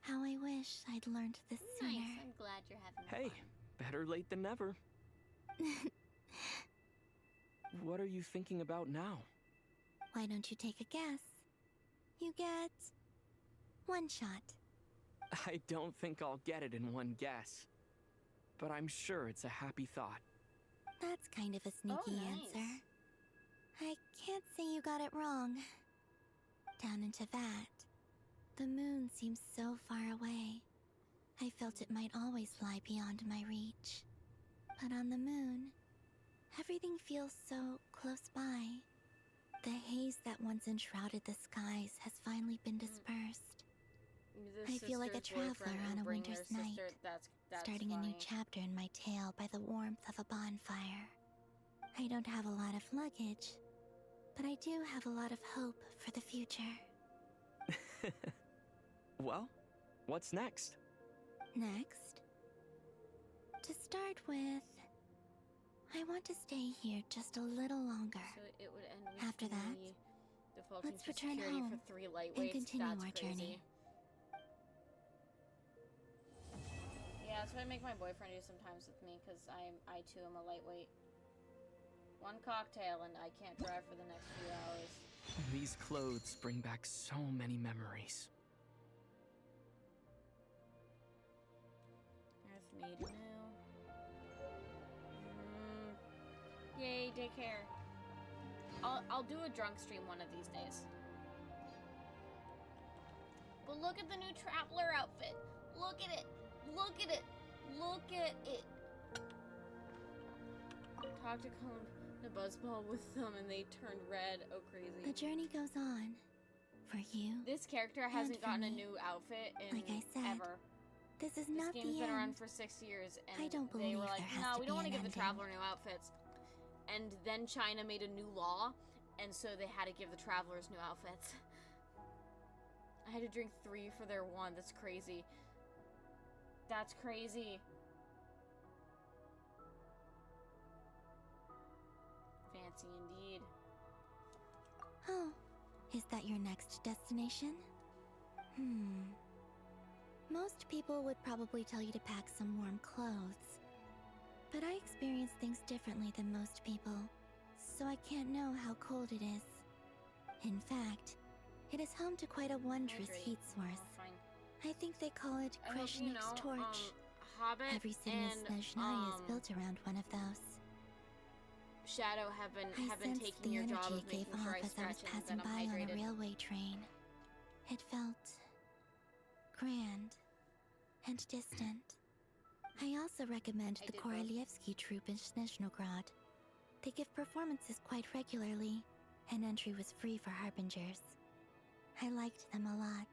B: How I wish I'd learned this sooner.
A: Nice. I'm glad you're having
E: Hey, better late than never. What are you thinking about now?
B: Why don't you take a guess? You get... 1 shot.
E: I don't think I'll get it in one guess. But I'm sure it's a happy thought.
B: That's kind of a sneaky answer. I can't say you got it wrong. Down into that, the moon seems so far away. I felt it might always lie beyond my reach. But on the moon, everything feels so close by. The haze that once enshrouded the skies has finally been dispersed. I feel like a traveler on a winter's night, starting a new chapter in my tale by the warmth of a bonfire. I don't have a lot of luggage, but I do have a lot of hope for the future.
E: Well, what's next?
B: Next? To start with, I want to stay here just a little longer.
A: So it would end with
B: After that,
A: me defaulting
B: let's
A: to
B: return
A: security
B: home
A: for 3 lightweights.
B: and continue
A: That's
B: our
A: crazy.
B: journey.
A: Yeah, that's what I make my boyfriend do sometimes with me, because I too am a lightweight. 1 cocktail and I can't drive for the next few hours.
E: These clothes bring back so many memories.
A: Earth made new. Yay, daycare. I'll do a drunk stream one of these days. But look at the new traveler outfit. Look at it. Look at it. Look at it. Talk to the buzzball with them and they turned red. Oh, crazy.
B: The journey goes on. For you.
A: This character
B: and
A: hasn't
B: for
A: gotten a
B: me.
A: new outfit in
B: Like I said,
A: ever.
B: This is
A: This
B: not
A: game's
B: the
A: been around
B: end.
A: for 6 years, and
B: I don't
A: they
B: believe
A: were like,
B: there has
A: "No,
B: to
A: we don't
B: be
A: want to
B: an
A: give the
B: ending."
A: Traveler new outfits." And then China made a new law, and so they had to give the Travelers new outfits. I had to drink 3 for their 1. That's crazy. That's crazy. Fancy indeed.
B: Oh, is that your next destination? Most people would probably tell you to pack some warm clothes. But I experience things differently than most people, so I can't know how cold it is. In fact, it is home to quite a wondrous
A: Hydrate.
B: heat source.
A: Oh, fine.
B: I think they call it
A: I hope you
B: Kreshnik's
A: know,
B: torch.
A: Hobbit
B: Every city in
A: and
B: Snezhnaya is built around one of those.
A: Shadow have been
B: I sensed
A: taking
B: the
A: your
B: energy
A: job of
B: it gave
A: making sure
B: off
A: I
B: as I was
A: stretch and
B: passing
A: that
B: by
A: I'm
B: on a
A: hydrated.
B: railway train. It felt grand and distant. I also recommend the Korolievsky troupe in Snezhnograd. They give performances quite regularly, and entry was free for harbingers. I liked them a lot.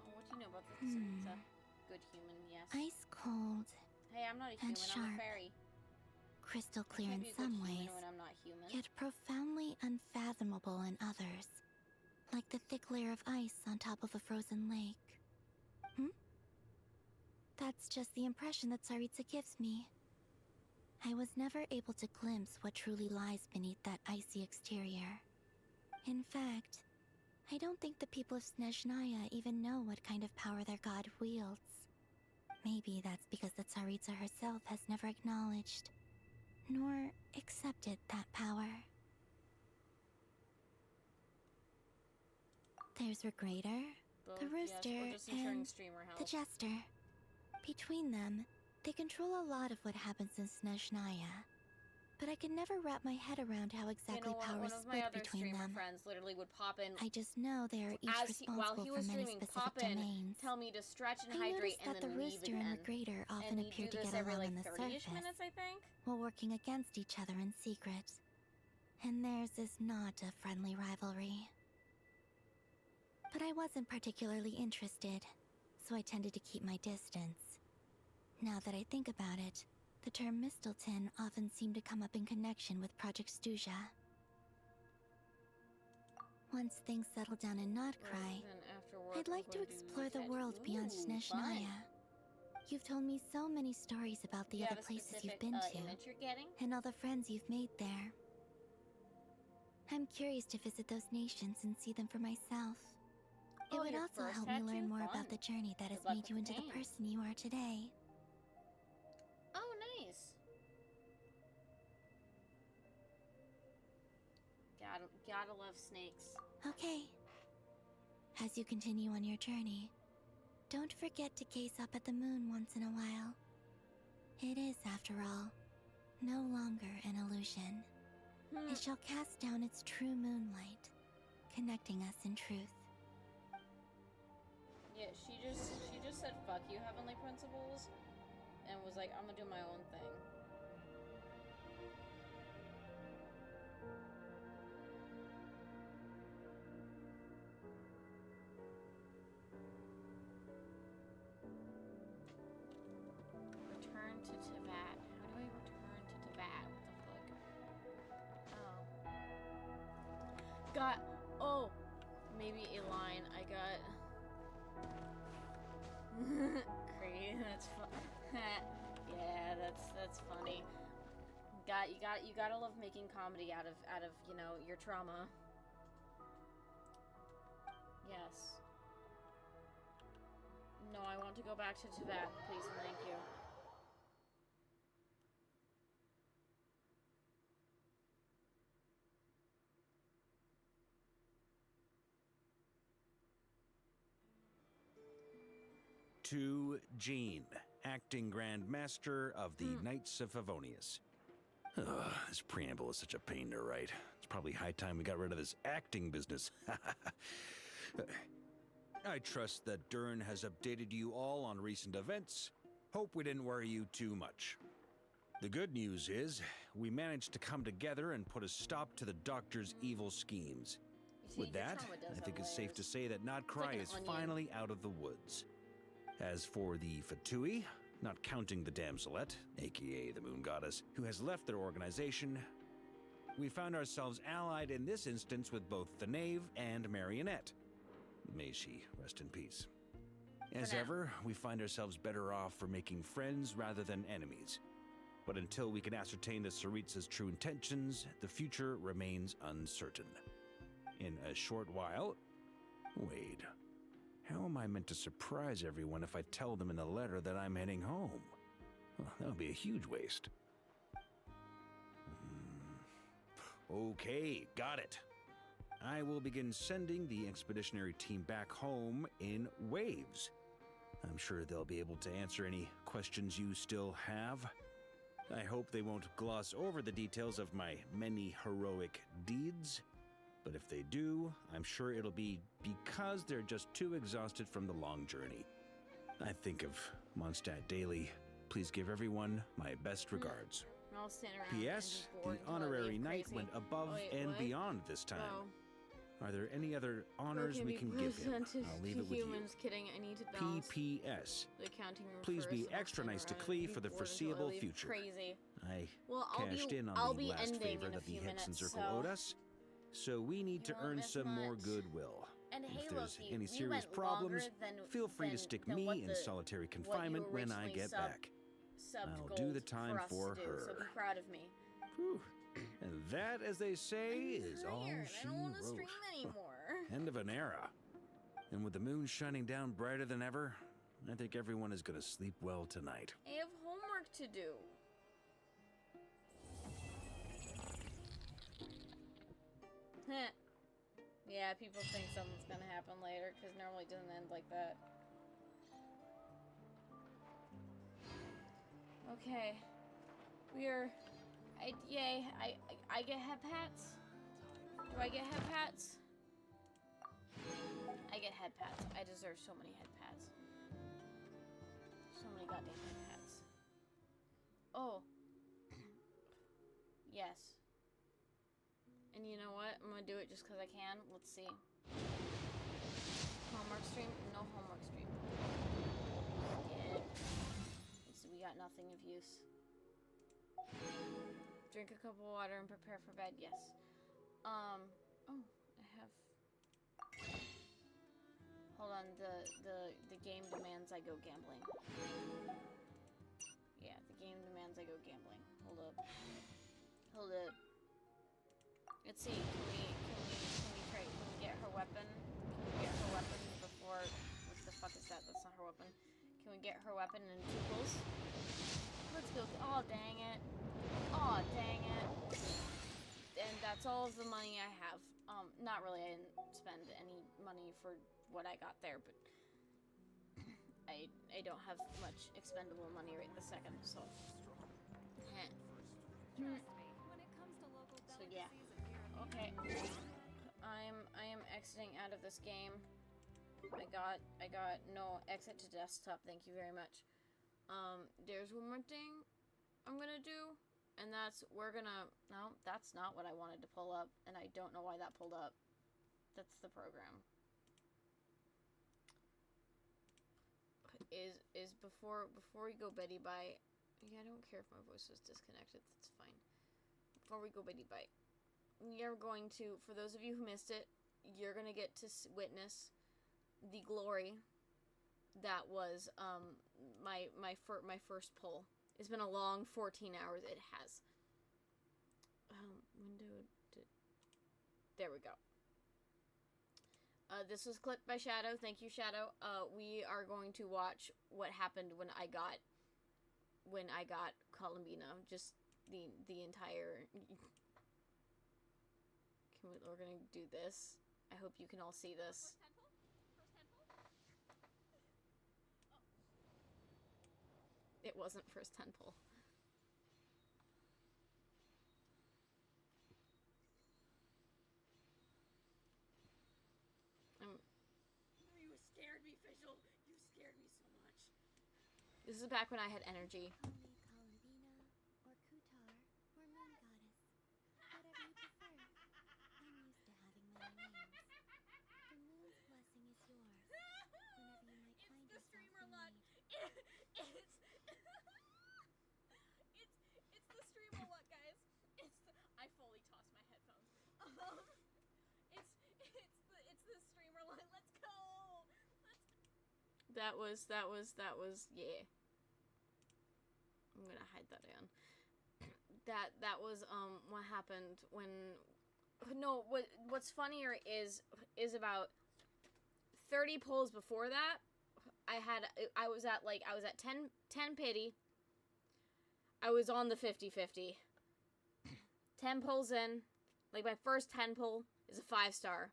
A: Oh, what do you know about this? It's a good human, yes.
B: Ice cold.
A: Hey, I'm not a
B: and
A: human, I'm
B: sharp.
A: a fairy.
B: Crystal
A: I
B: clear
A: can't
B: in
A: be a good
B: some
A: human
B: ways,
A: when I'm not human.
B: yet profoundly unfathomable in others. Like the thick layer of ice on top of a frozen lake. That's just the impression that Tsaritsa gives me. I was never able to glimpse what truly lies beneath that icy exterior. In fact, I don't think the people of Snezhnaya even know what kind of power their god wields. Maybe that's because the Tsaritsa herself has never acknowledged, nor accepted that power. There's Regrator, the
A: Both, yes,
B: Rooster,
A: or just ensuring
B: and
A: streamer
B: the
A: health.
B: Jester. Between them, they control a lot of what happens in Snezhnaya. But I can never wrap my head around how exactly power
A: One
B: is
A: of my
B: split
A: other
B: between
A: streamer
B: them.
A: friends literally would pop in
B: I just know they are each
A: while
B: responsible
A: he
B: for
A: was
B: many
A: streaming,
B: specific
A: pop in,
B: domains.
A: tell me to stretch and
B: I
A: hydrate,
B: noticed
A: and
B: that
A: then
B: the
A: leave
B: Rooster
A: again.
B: and Regrator often
A: And he'd
B: appear
A: do this
B: together
A: every
B: along
A: like
B: on the
A: 30-ish
B: surface,
A: minutes, I think.
B: while working against each other in secret. And theirs is not a friendly rivalry. But I wasn't particularly interested, so I tended to keep my distance. Now that I think about it, the term Mistelton often seemed to come up in connection with Project Stuja. Once things settle down in Notcry, I'd like to explore the world beyond Snezhnaya. You've told me so many stories about the other places you've been to,
A: image you're getting?
B: and all the friends you've made there. I'm curious to visit those nations and see them for myself. It would
A: your
B: also
A: first
B: help me
A: tattoo?
B: learn more
A: Fun.
B: about the journey that has
A: Good luck
B: made you
A: with the
B: into the
A: pain.
B: person you are today.
A: Oh, nice. Gotta love snakes.
B: Okay. As you continue on your journey, don't forget to gaze up at the moon once in a while. It is, after all, no longer an illusion. It shall cast down its true moonlight, connecting us in truth.
A: Yeah, she just said fuck you, Heavenly Principles, and was like, I'm gonna do my own thing. Return to Teyvat. How do I return to Teyvat? What the fuck? Oh. Oh! Maybe a line. I got... Great, that's fun. Yeah, that's funny. You gotta love making comedy out of you know, your trauma. Yes. No, I want to go back to Teyvat, please and thank you.
M: To Jean, acting Grand Master of the Knights of Favonius.
O: Ugh, this preamble is such a pain to write. It's probably high time we got rid of this acting business.
M: I trust that Dern has updated you all on recent events. Hope we didn't worry you too much. The good news is, we managed to come together and put a stop to the Doctor's evil schemes. With that, I think it's safe to say that Notcry is finally out of the woods. As for the Fatui, not counting the Damselette, aka the Moon Goddess, who has left their organization, we found ourselves allied in this instance with both the Knave and Marionette. May she rest in peace. As ever, we find ourselves better off for making friends rather than enemies. But until we can ascertain the Tsaritsa's true intentions, the future remains uncertain. In a short while... Wait. How am I meant to surprise everyone if I tell them in the letter that I'm heading home? Well, that would be a huge waste. Okay, got it. I will begin sending the expeditionary team back home in waves. I'm sure they'll be able to answer any questions you still have. I hope they won't gloss over the details of my many heroic deeds. But if they do, I'm sure it'll be because they're just too exhausted from the long journey. I think of Mondstadt daily. Please give everyone my best regards.
A: I'll stand around
M: P.S.
A: and be bored
M: The
A: until I
M: honorary
A: leave
M: knight
A: crazy.
M: went above
A: Oh, wait,
M: and
A: what?
M: beyond this time.
A: Oh.
M: Are there any other honors we can give him? I'll leave it with you.
A: Humans, kidding. I need to balance
M: P.P.S.
A: the accounting room
M: Please
A: first,
M: be
A: and I'll
M: extra
A: stand
M: nice to
A: around
M: Clee
A: and
M: for
A: be
M: the
A: bored until I
M: foreseeable
A: leave
M: future.
A: Crazy.
M: I
A: Well,
M: cashed in
A: I'll
M: on
A: be
M: the last
A: ending
M: favor
A: in a
M: that the
A: few
M: Hexen
A: minutes,
M: Circle
A: so
M: owed us, so we need to
A: you won't
M: earn
A: miss
M: some more
A: much.
M: goodwill.
A: And
M: If
A: hey,
M: there's
A: Loki,
M: any
A: we
M: serious
A: went
M: problems,
A: longer than-
M: feel free to
A: than-
M: stick
A: than
M: me
A: what
M: in
A: the-
M: solitary
A: what you
M: confinement when I
A: originally
M: get back.
A: subbed
M: I'll
A: gold
M: do the time
A: us
M: for
A: to do,
M: her.
A: So be proud of me.
M: Whew. And that, as they say, is all
A: Tired.
M: she
A: I don't want to
M: wrote.
A: stream anymore.
M: End of an era. And with the moon shining down brighter than ever, I think everyone is going to sleep well tonight.
A: I have homework to do. Yeah, people think something's gonna happen later, because normally it doesn't end like that. Okay. Yay, I get head pats? Do I get head pats? I get head pats. I deserve so many head pats. So many goddamn head pats. Oh. Yes. And you know what? I'm gonna do it just because I can. Let's see. Homework stream? No homework stream. Yeah. We got nothing of use. Drink a cup of water and prepare for bed. Yes. Oh, I have. Hold on. The game demands I go gambling. Yeah, the game demands I go gambling. Hold up. Hold up. Let's see. Can we get her weapon? Can we get her weapon before? What the fuck is that? That's not her weapon. Can we get her weapon in tuples? Let's go. Oh, dang it. Oh, dang it. And that's all of the money I have. Not really. I didn't spend any money for what I got there, but I don't have much expendable money right this second, so. So yeah. Okay. I am exiting out of this game. I got no exit to desktop. Thank you very much. There's one more thing I'm gonna do, and that's no, that's not what I wanted to pull up, and I don't know why that pulled up. That's the program. Is before we go Betty bye. Yeah, I don't care if my voice was disconnected. That's fine. Before we go Betty bye, we are going to, for those of you who missed it, you're gonna get to witness the glory that was my first pull. It's been a long 14 hours. It has. There we go. This was clipped by Shadow. Thank you, Shadow. We are going to watch what happened when I got Columbina. Just the entire. We're gonna do this. I hope you can all see this. It wasn't first 10 pull. You scared me, Fischl. You scared me so much. This is back when I had energy.
B: Columbina, or Kutar, or Moon Goddess. Whatever you prefer. I'm used to having many names. The moon's blessing is yours. Whenever you might find yourself in need.
A: It's the streamer luck, guys. I fully tossed my headphones. It's the streamer luck. Let's go. That was yeah. I'm gonna hide that in. That was what happened when. No, what's funnier is about 30 pulls before that. I was at 10 pity, I was on the 50-50. 10 pulls in. Like, my first 10 pull is a 5-star.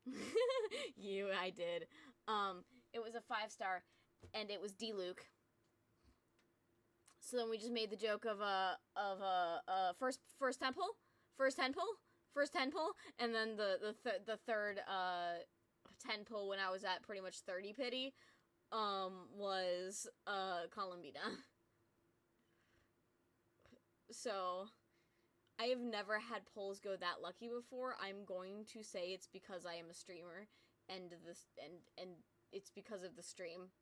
A: I did. It was a 5-star, and it was D-Luke. So then we just made the joke of first 10 pull, and then the third 10 pull when I was at pretty much 30 pity, was Columbina. So I have never had pulls go that lucky before. I'm going to say it's because I am a streamer, and it's because of the stream.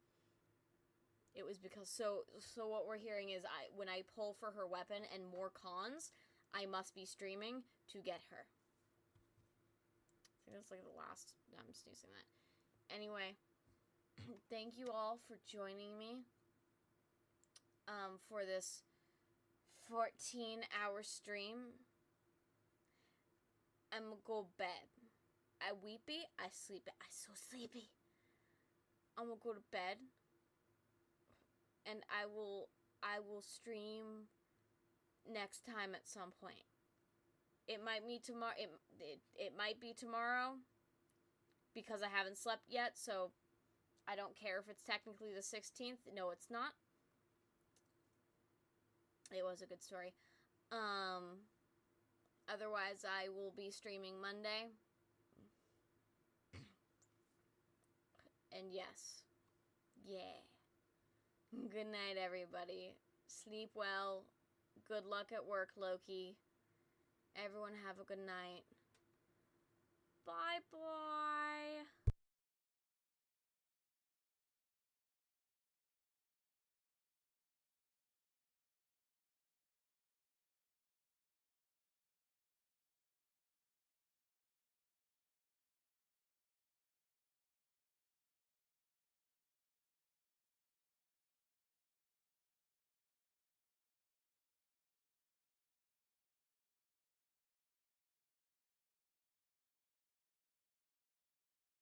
A: It was because so what we're hearing is when I pull for her weapon and more cons, I must be streaming to get her. I think that's like the last. I'm just using that. Anyway, thank you all for joining me. For this 14-hour stream. I'm gonna go bed. I weepy. I sleepy. I so sleepy. I'm gonna go to bed. And I will stream next time at some point. It might be tomorrow. It might be tomorrow because I haven't slept yet, so I don't care if it's technically the 16th. No, it's not. It was a good story. Otherwise, I will be streaming Monday. And yes. Yeah. Good night, everybody. Sleep well. Good luck at work, Loki. Everyone have a good night. Bye-bye.